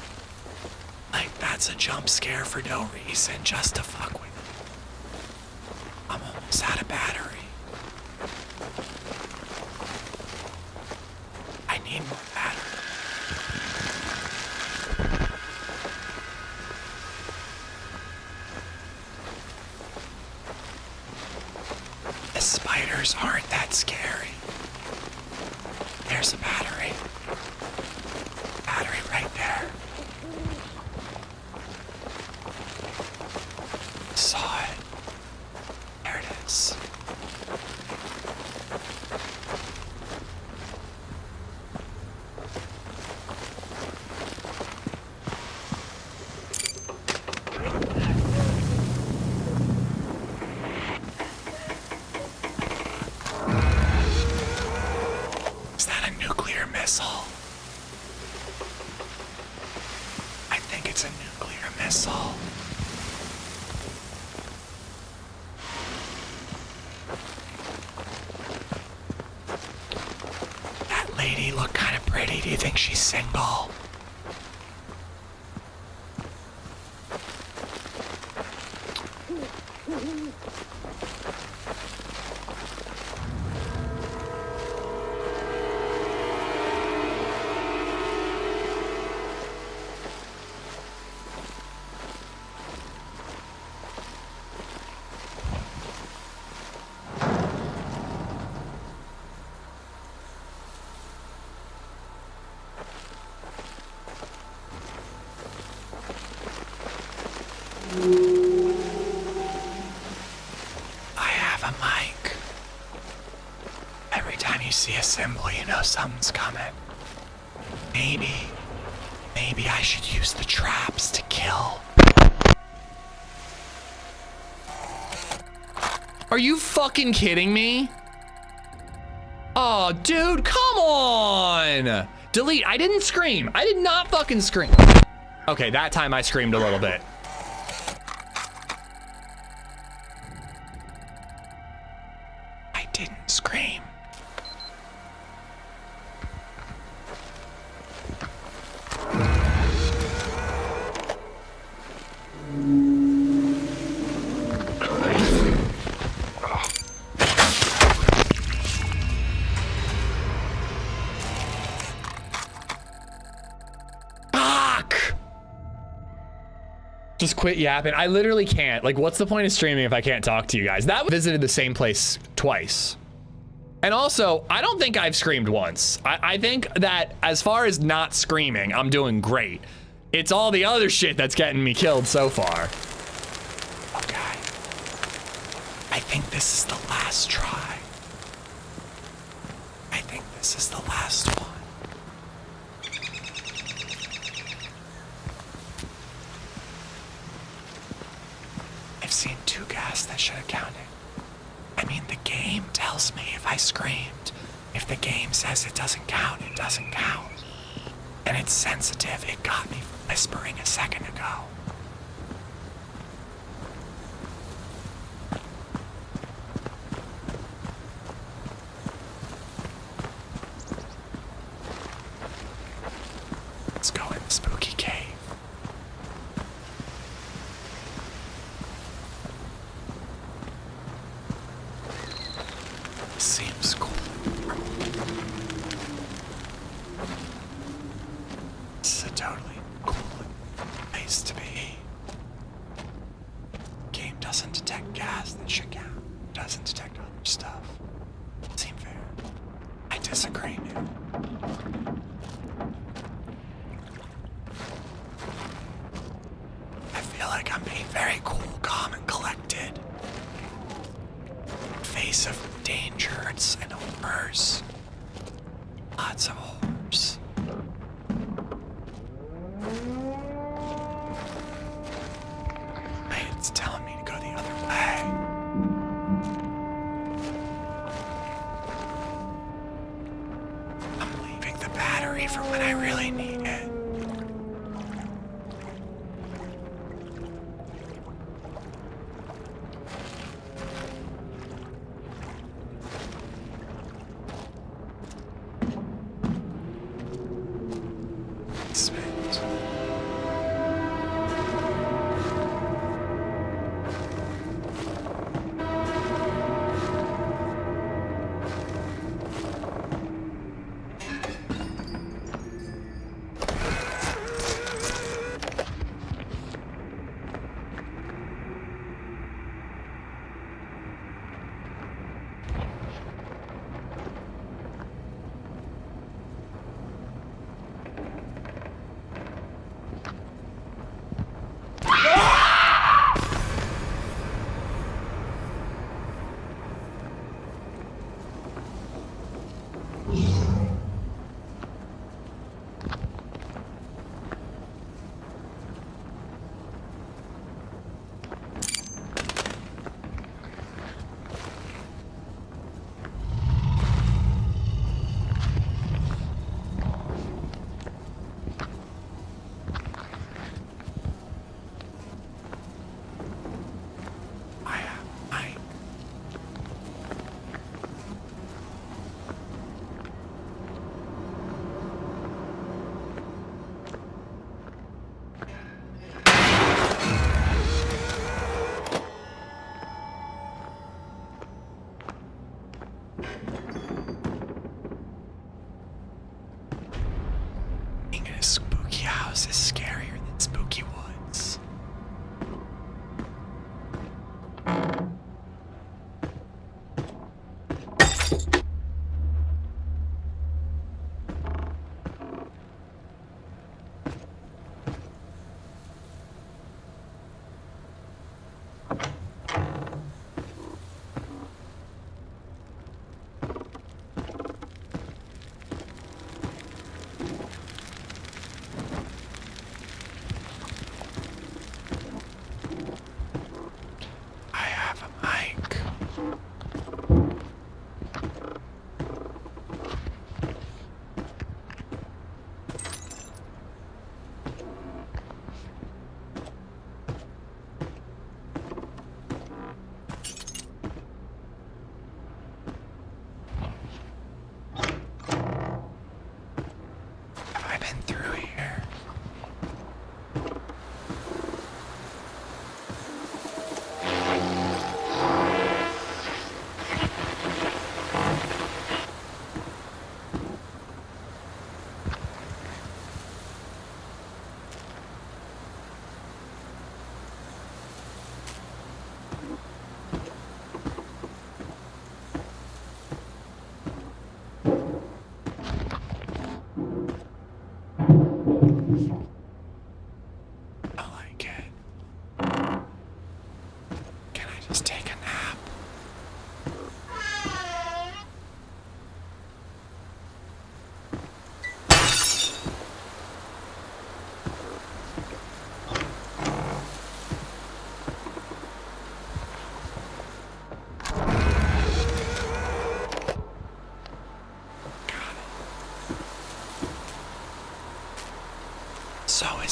Like, that's a jump scare for no reason, just to fuck with it. I'm almost out of battery. I need more battery. The spiders aren't that scary. There's a battery. Battery right there. Saw it. There it is. Is that a nuclear missile? I think it's a nuclear missile. That lady looked kind of pretty. Do you think she's single? have a mic. Every time you see a symbol, you know something's coming. Maybe I should use the traps to kill. Are you fucking kidding me? Oh, dude, come on! Delete, I didn't scream. I did not fucking scream. Okay, that time I screamed a little bit. I didn't scream. Just quit yapping. I literally can't. Like, what's the point of streaming if I can't talk to you guys? That visited the same place twice. And also, I don't think I've screamed once. I think that as far as not screaming, I'm doing great. It's all the other shit that's getting me killed so far. Okay. I think this is the last try. I think this is the last one. I've seen 2 gas that should have counted. I mean, the game tells me if I screamed. If the game says it doesn't count, it doesn't count. And it's sensitive. It got me whispering a second ago. Let's go in the spooky cave. Seems cool. This is a totally cool place to be. Game doesn't detect gas that should count. Doesn't detect other stuff. Seem fair. I disagree, man. I feel like I'm being very cool, calm, and collected. Face of danger and horrors. Lots of horrors. Wait, it's telling me to go the other way. I'm leaving the battery for when I really need it. house is scarier than Spooky Woods.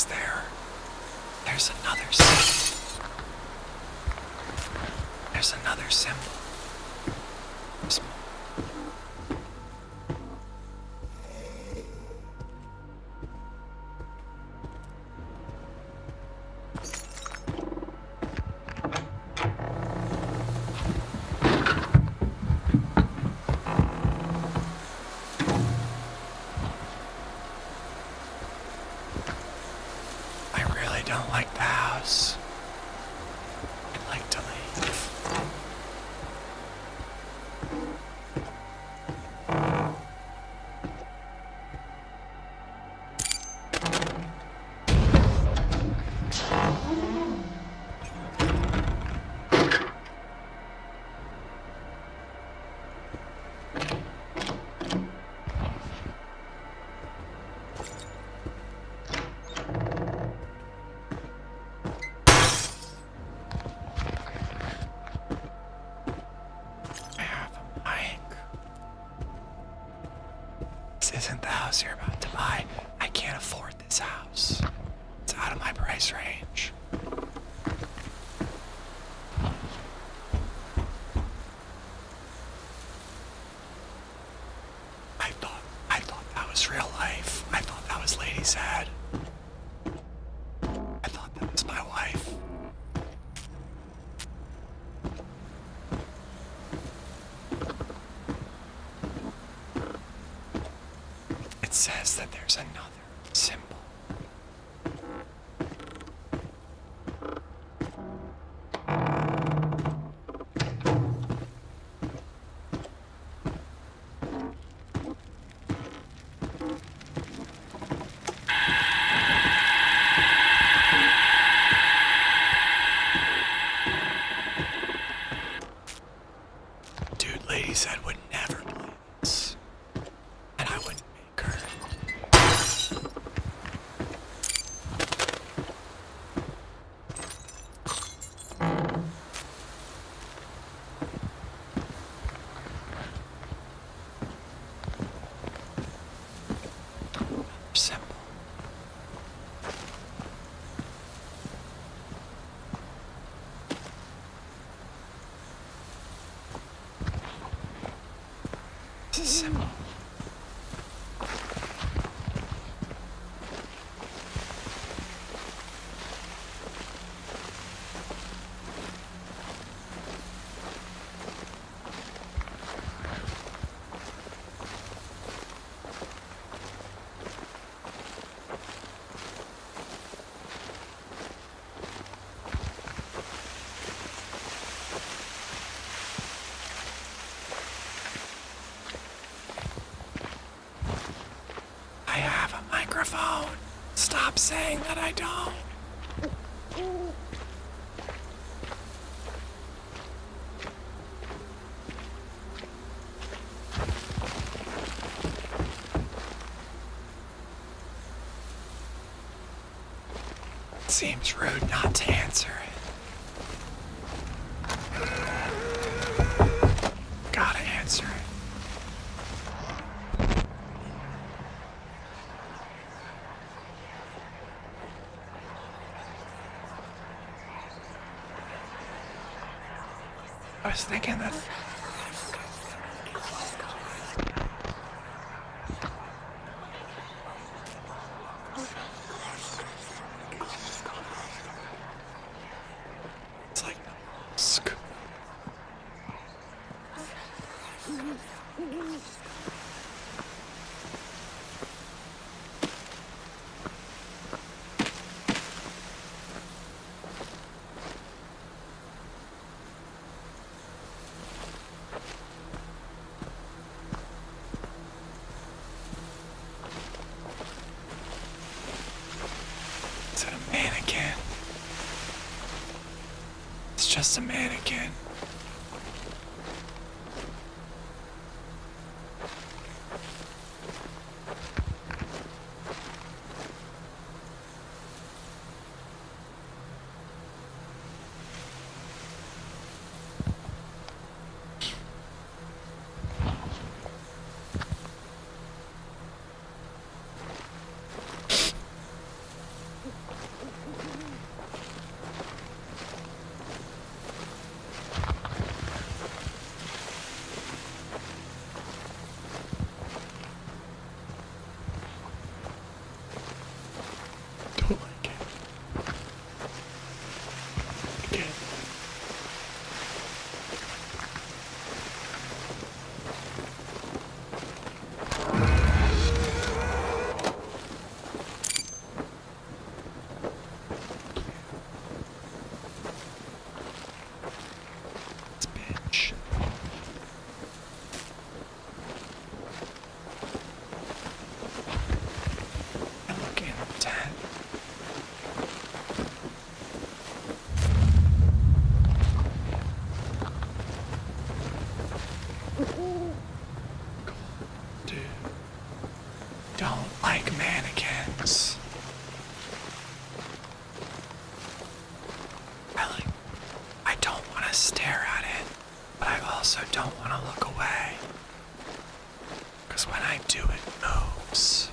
is there? There's another symbol. There's another symbol. Don't like the house. I'd like to leave. Isn't the house you're about to buy. I can't afford this house. It's out of my price range. I thought that was real life. I thought that was LadyZed. I thought that was my wife. It says that there's another symbol. Dude, LadyZed would never play this. And I wouldn't make her. Simple. This is simple. I have a microphone. Stop saying that I don't. It seems rude not to answer it. Gotta answer it. I was thinking that. It's like sk. Is it a mannequin? It's just a mannequin. also don't want to look away. Because when I do, it moves.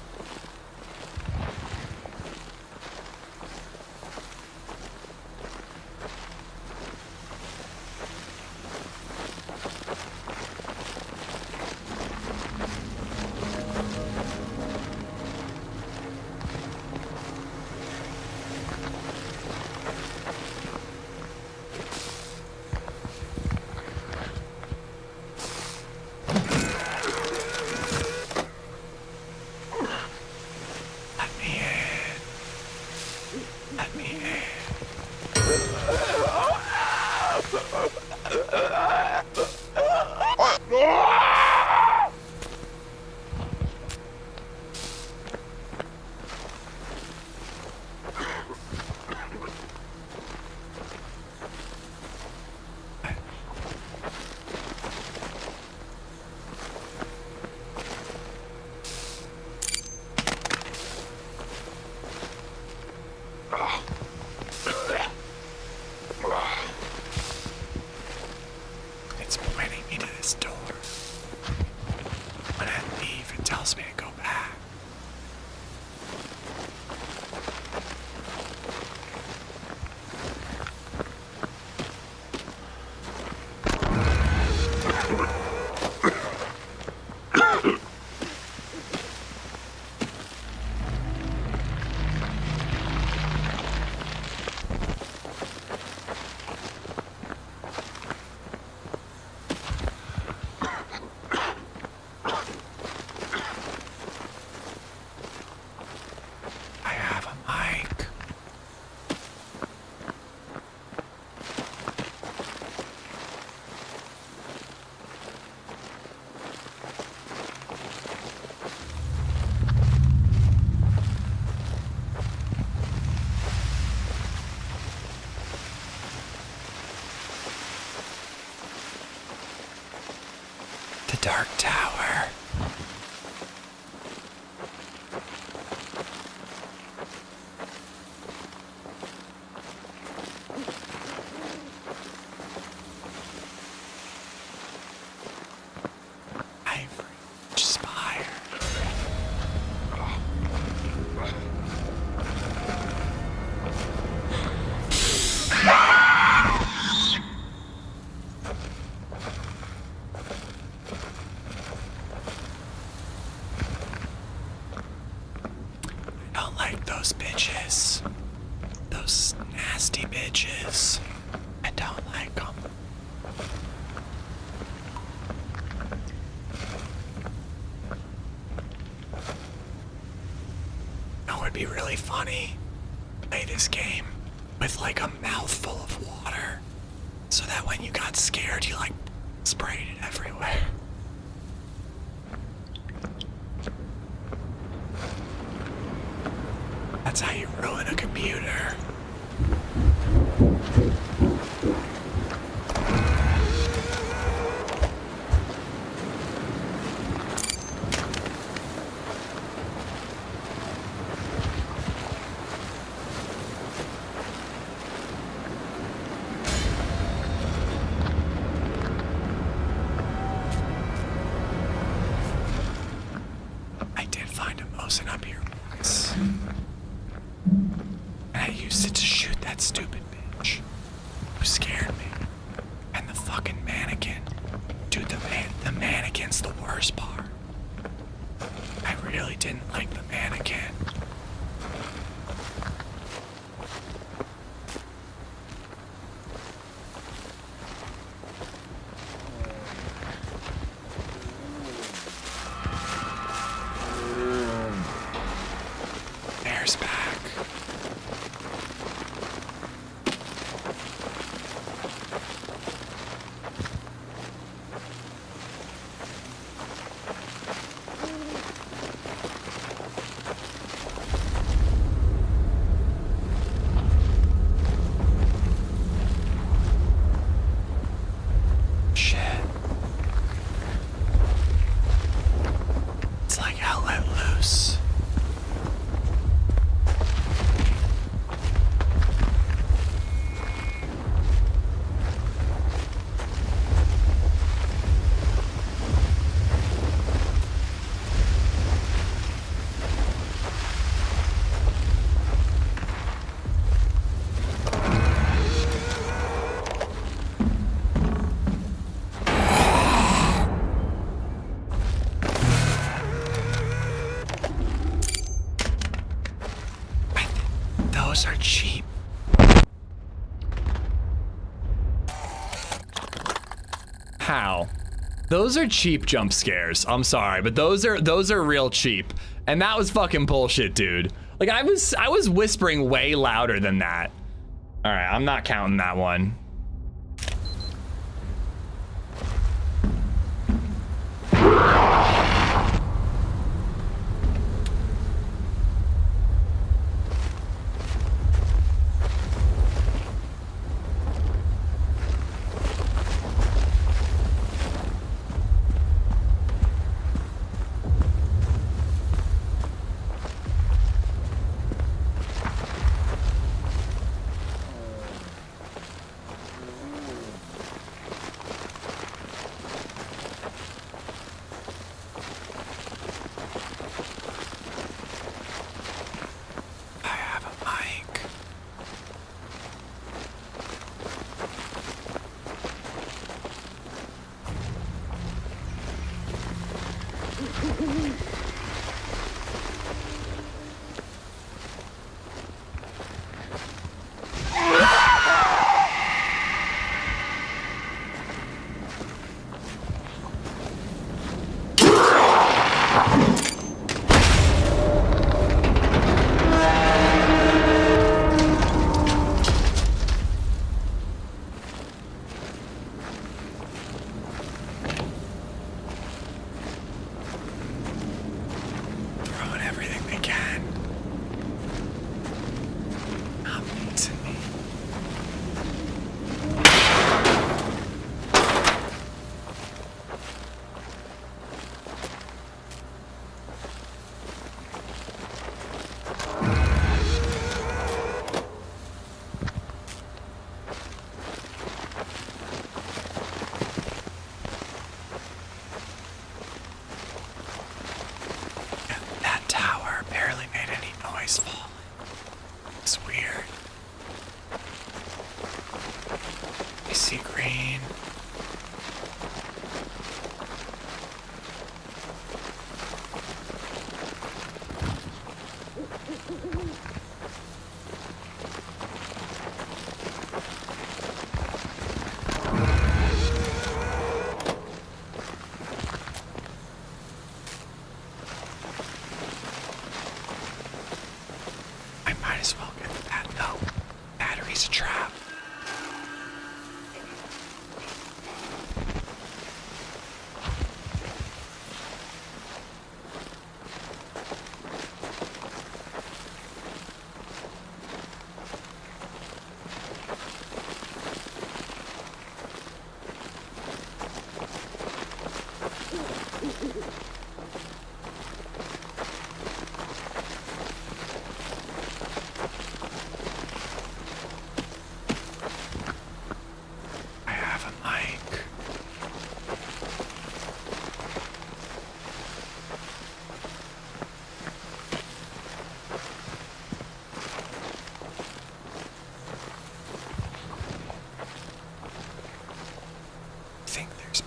Dark Tower. I've reached Spire. Those bitches. Those nasty bitches. I don't like them. It would be really funny. Play this game with like a mouthful of water. So that when you got scared, you like sprayed it everywhere. That's how you ruin a computer. I did find a Mosin up here once. And I used it to shoot that stupid bitch who scared me. And the fucking mannequin. Dude, the mannequin's the worst part. I really didn't like the mannequin. Bear's back. Wow. Those are cheap jump scares. I'm sorry, but those are real cheap. And that was fucking bullshit, dude. Like I was whispering way louder than that. All right, I'm not counting that one.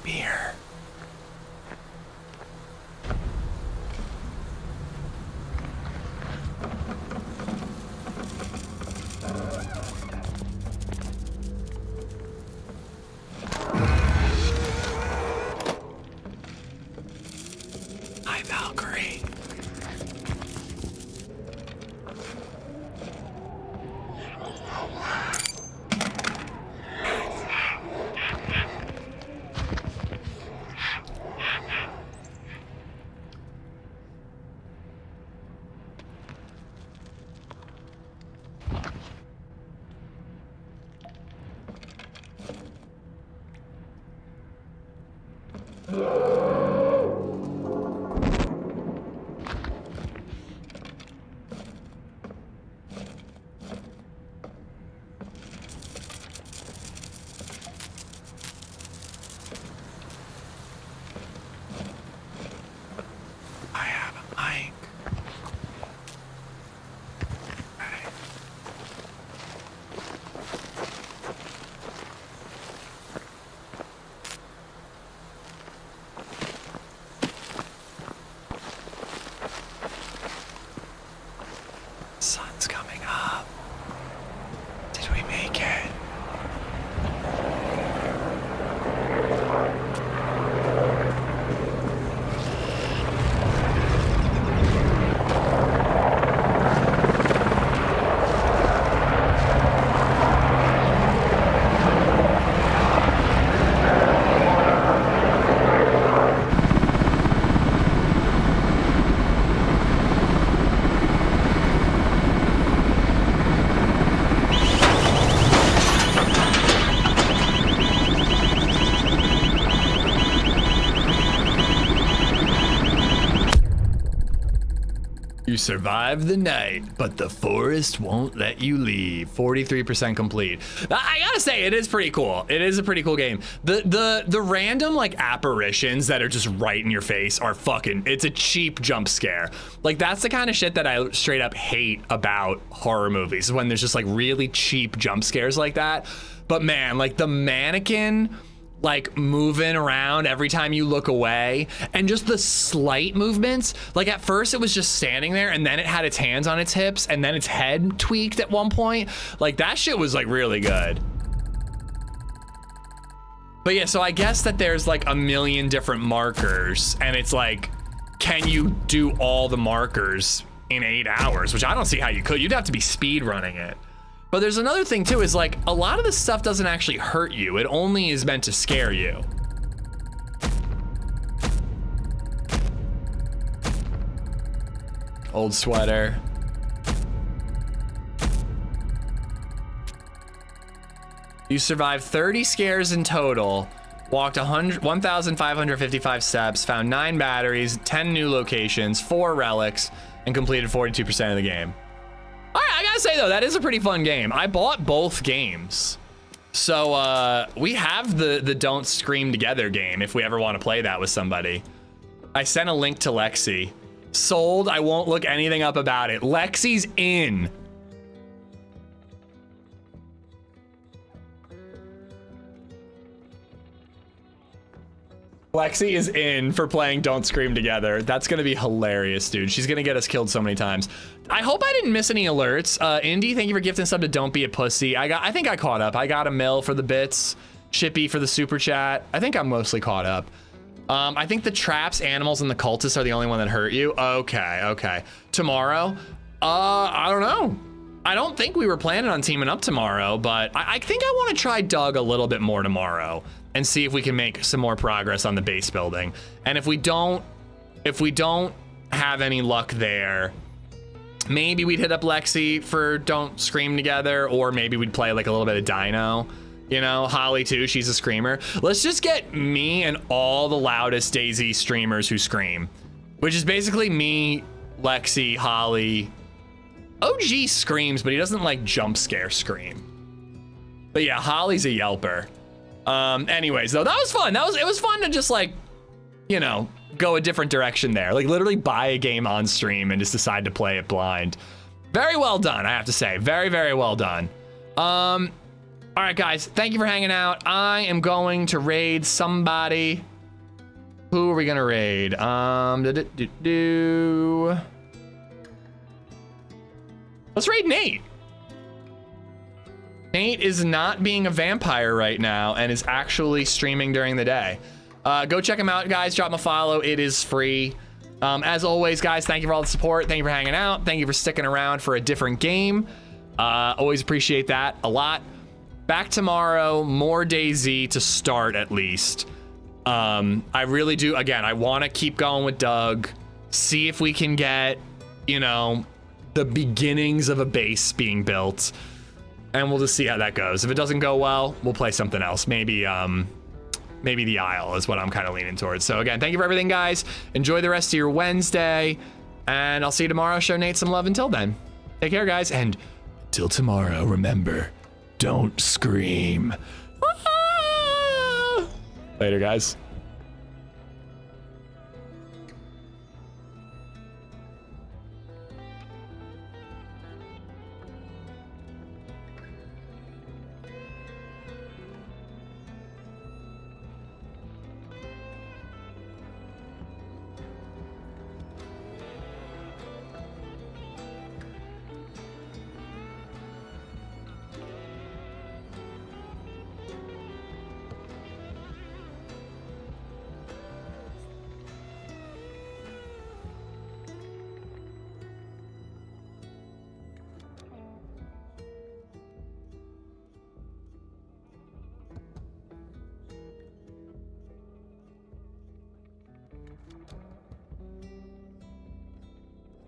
Beer. Hi, Valkyrie. You survive the night, but the forest won't let you leave. 43% complete. I gotta say, it is pretty cool. It is a pretty cool game. The random like apparitions that are just right in your face are fucking, it's a cheap jump scare. Like that's the kind of shit that I straight up hate about horror movies, when there's just like really cheap jump scares like that. But man, like the mannequin like moving around every time you look away, and just the slight movements. Like at first it was just standing there, and then it had its hands on its hips, and then its head tweaked at one point. Like that shit was like really good. But yeah, so I guess that there's like a million different markers, and it's like, can you do all the markers in 8 hours? Which I don't see how you could. You'd have to be speed running it. But there's another thing too, is like a lot of this stuff doesn't actually hurt you. It only is meant to scare you. Old sweater. You survived 30 scares in total, walked 1,555 steps, found 9 batteries, 10 new locations, 4 relics, and completed 42% of the game. All right, I gotta say though, that is a pretty fun game. I bought both games. So we have the Don't Scream Together game if we ever want to play that with somebody. I sent a link to Lexi. Sold, I won't look anything up about it. Lexi's in. Lexi is in for playing Don't Scream Together. That's gonna be hilarious, dude. She's gonna get us killed so many times. I hope I didn't miss any alerts. Indy, thank you for gifting sub to Don't Be a Pussy. I think I caught up. I got a mill for the bits, Chippy for the super chat. I think I'm mostly caught up. I think the traps, animals, and the cultists are the only one that hurt you. Okay. Tomorrow? I don't know. I don't think we were planning on teaming up tomorrow, but I think I want to try Doug a little bit more tomorrow and see if we can make some more progress on the base building. And if we don't have any luck there, maybe we'd hit up Lexi for Don't Scream Together, or maybe we'd play like a little bit of Dino. You know, Holly too, she's a screamer. Let's just get me and all the loudest DayZ streamers who scream, which is basically me, Lexi, Holly. OG screams, but he doesn't like jump scare scream. But yeah, Holly's a yelper. Anyways, though, that was fun. It was fun to just like, you know, go a different direction there. Like literally buy a game on stream and just decide to play it blind. Very well done, I have to say. Very, very well done. All right, guys, thank you for hanging out. I am going to raid somebody. Who are we gonna raid? Let's raid Nate. Nate is not being a vampire right now and is actually streaming during the day. Go check him out, guys. Drop him a follow. It is free. As always, guys, thank you for all the support. Thank you for hanging out. Thank you for sticking around for a different game. Always appreciate that a lot. Back tomorrow, more DayZ to start at least. I really do. Again, I want to keep going with Doug. See if we can get, you know, the beginnings of a base being built. And we'll just see how that goes. If it doesn't go well, we'll play something else. Maybe the Isle is what I'm kind of leaning towards. So again, thank you for everything, guys. Enjoy the rest of your Wednesday. And I'll see you tomorrow. Show Nate some love until then. Take care, guys. And till tomorrow, remember, don't scream. Later, guys.